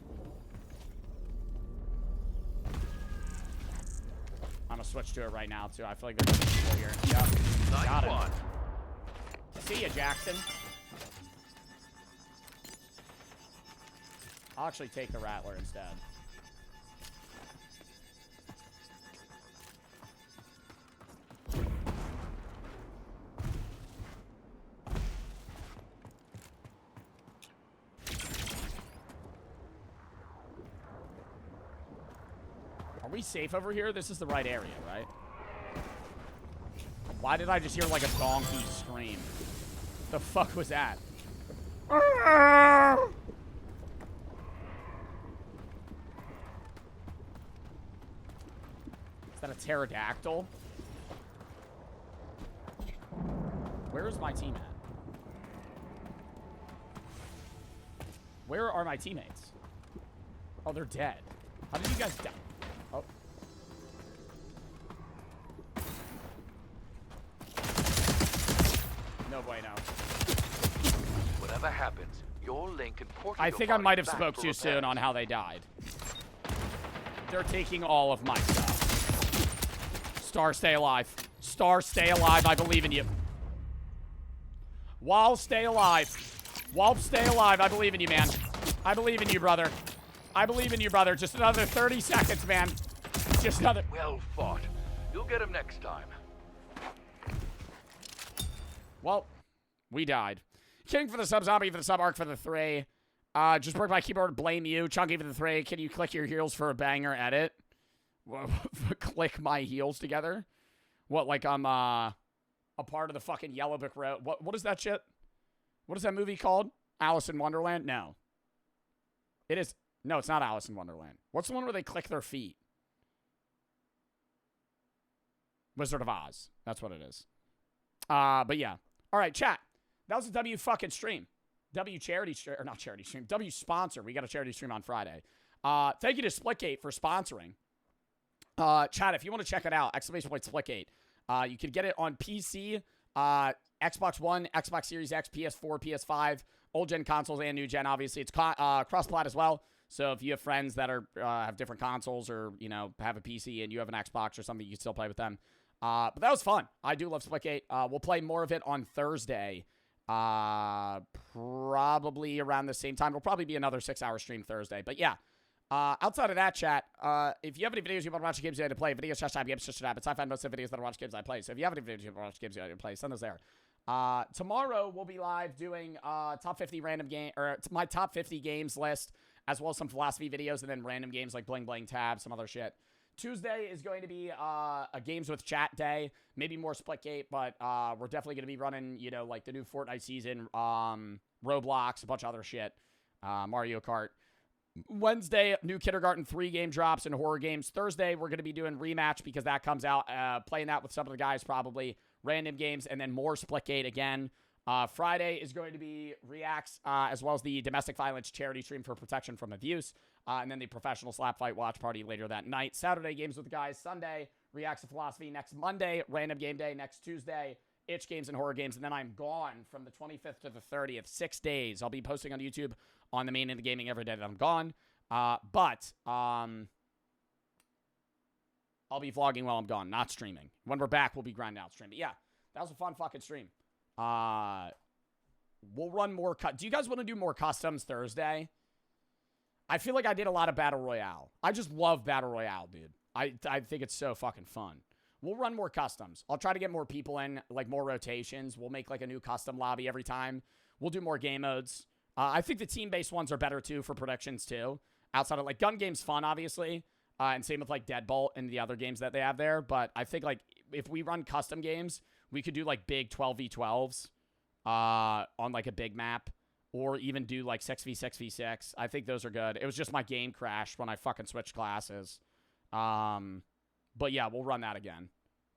I'm gonna switch to it right now, too. I feel like there's people here. Yep. Nice Got one. it. See ya, Jackson. I'll actually take the Rattler instead. Are we safe over here? This is the right area, right? Why did I just hear like a donkey scream? The fuck was that? Is that a pterodactyl? Where is my team at? Where are my teammates? Oh, they're dead. How did you guys die? Oh. No bueno. Whatever happens, your link and port. I think I might have spoke too soon on how they died. They're taking all of my stuff. Star, stay alive. Star, stay alive. I believe in you. Wall, stay alive. Wall, stay alive. I believe in you, man. I believe in you, brother. I believe in you, brother. Just another 30 seconds, man. Just another. Well fought. You'll get him next time. Well, we died. King for the sub, Zombie for the sub, Arc for the 3. Just broke my keyboard, blame you. Chunky for the 3. Can you click your heels for a banger edit? Click my heels together? What, like I'm a part of the fucking Yellow Brick Road? What is that shit? What is that movie called? Alice in Wonderland? No. It is. No, it's not Alice in Wonderland. What's the one where they click their feet? Wizard of Oz. That's what it is. But yeah. All right, chat. That was a W fucking stream. W charity stream, or not charity stream. W sponsor. We got a charity stream on Friday. Thank you to Splitgate for sponsoring. Chat, if you want to check it out, ! Splitgate. You can get it on PC, Xbox One, Xbox Series X, PS4, PS5, old gen consoles and new gen. Obviously, it's cross-plat as well. So if you have friends that are have different consoles, or have a PC and you have an Xbox or something, you can still play with them. But that was fun. I do love Splitgate. We'll play more of it on Thursday. Probably around the same time. It'll probably be another 6-hour stream Thursday. But yeah. Outside of that, chat, if you have any videos you want to watch games you like to play, videos, /time, games, /habits, I find most of the videos that I watch games I play. So if you have any videos you want to watch games you like to play, send those there. Tomorrow we'll be live doing top 50 random game, or my top 50 games list, as well as some philosophy videos, and then random games like Bling Bling Tab, some other shit. Tuesday is going to be a games with chat day, maybe more Splitgate, but we're definitely going to be running, like the new Fortnite season, Roblox, a bunch of other shit, Mario Kart. Wednesday, new Kindergarten 3 game drops and horror games. Thursday, we're going to be doing Rematch because that comes out. Playing that with some of the guys, probably. Random games, and then more Splitgate again. Friday is going to be Reacts, as well as the domestic violence charity stream for protection from abuse. And then the professional slap fight watch party later that night. Saturday, games with the guys. Sunday, Reacts to Philosophy. Next Monday, Random Game Day. Next Tuesday, Itch Games and Horror Games. And then I'm gone from the 25th to the 30th. 6 days. I'll be posting on YouTube on the main end of gaming every day that I'm gone. But I'll be vlogging while I'm gone, not streaming. When we're back, we'll be grinding out streaming. But yeah, that was a fun fucking stream. We'll run more. Do you guys want to do more customs Thursday? I feel like I did a lot of Battle Royale. I just love Battle Royale, dude. I think it's so fucking fun. We'll run more customs. I'll try to get more people in, like more rotations. We'll make like a new custom lobby every time. We'll do more game modes. I think the team-based ones are better, too, for predictions, too. Outside of, like, gun game's fun, obviously. And same with, like, Deadbolt and the other games that they have there. But I think, like, if we run custom games, we could do, like, big 12v12s on, like, a big map. Or even do, like, 6v6v6. I think those are good. It was just my game crashed when I fucking switched classes. But, yeah, we'll run that again.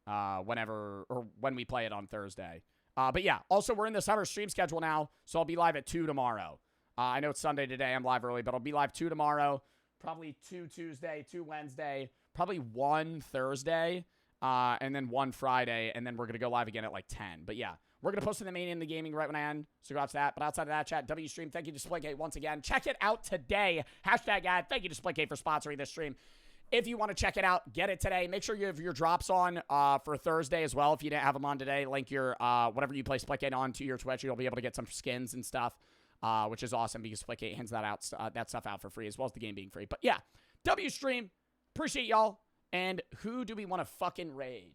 When we play it on Thursday. But yeah, also we're in the summer stream schedule now, so I'll be live at 2 tomorrow. I know it's Sunday today, I'm live early, but I'll be live 2 tomorrow, probably 2 Tuesday, 2 Wednesday, probably 1 Thursday, and then 1 Friday, and then we're going to go live again at like 10. But yeah, we're going to post in the main in the gaming right when I end, so go watch that. But outside of that, chat, W stream, thank you to Splitgate once again. Check it out today. #ad, thank you to Splitgate for sponsoring this stream. If you want to check it out, get it today. Make sure you have your drops on for Thursday as well. If you didn't have them on today, link your whatever you play Splitgate on to your Twitch. You'll be able to get some skins and stuff, which is awesome because Splitgate hands that stuff out for free, as well as the game being free. But yeah, W stream. Appreciate y'all. And who do we want to fucking raid?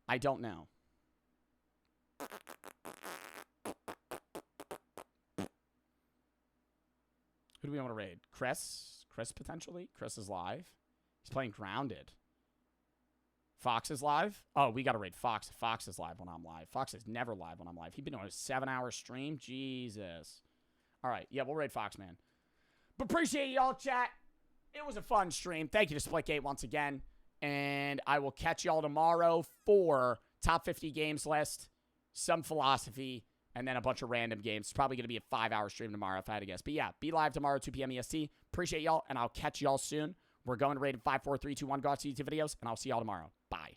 I don't know. Who do we want to raid? Chris, potentially? Chris is live. He's playing Grounded. Fox is live? Oh, we got to raid Fox. Fox is live when I'm live. Fox is never live when I'm live. He's been on a 7-hour stream. Jesus. All right. Yeah, we'll raid Fox, man. But appreciate y'all, chat. It was a fun stream. Thank you to Splitgate once again. And I will catch y'all tomorrow for top 50 games list, some philosophy, and then a bunch of random games. It's probably going to be a 5-hour stream tomorrow if I had to guess. But yeah, be live tomorrow, 2 p.m. EST. Appreciate y'all, and I'll catch y'all soon. We're going to raid 5, 4, 3, 2, 1. Go out to YouTube videos, and I'll see y'all tomorrow. Bye.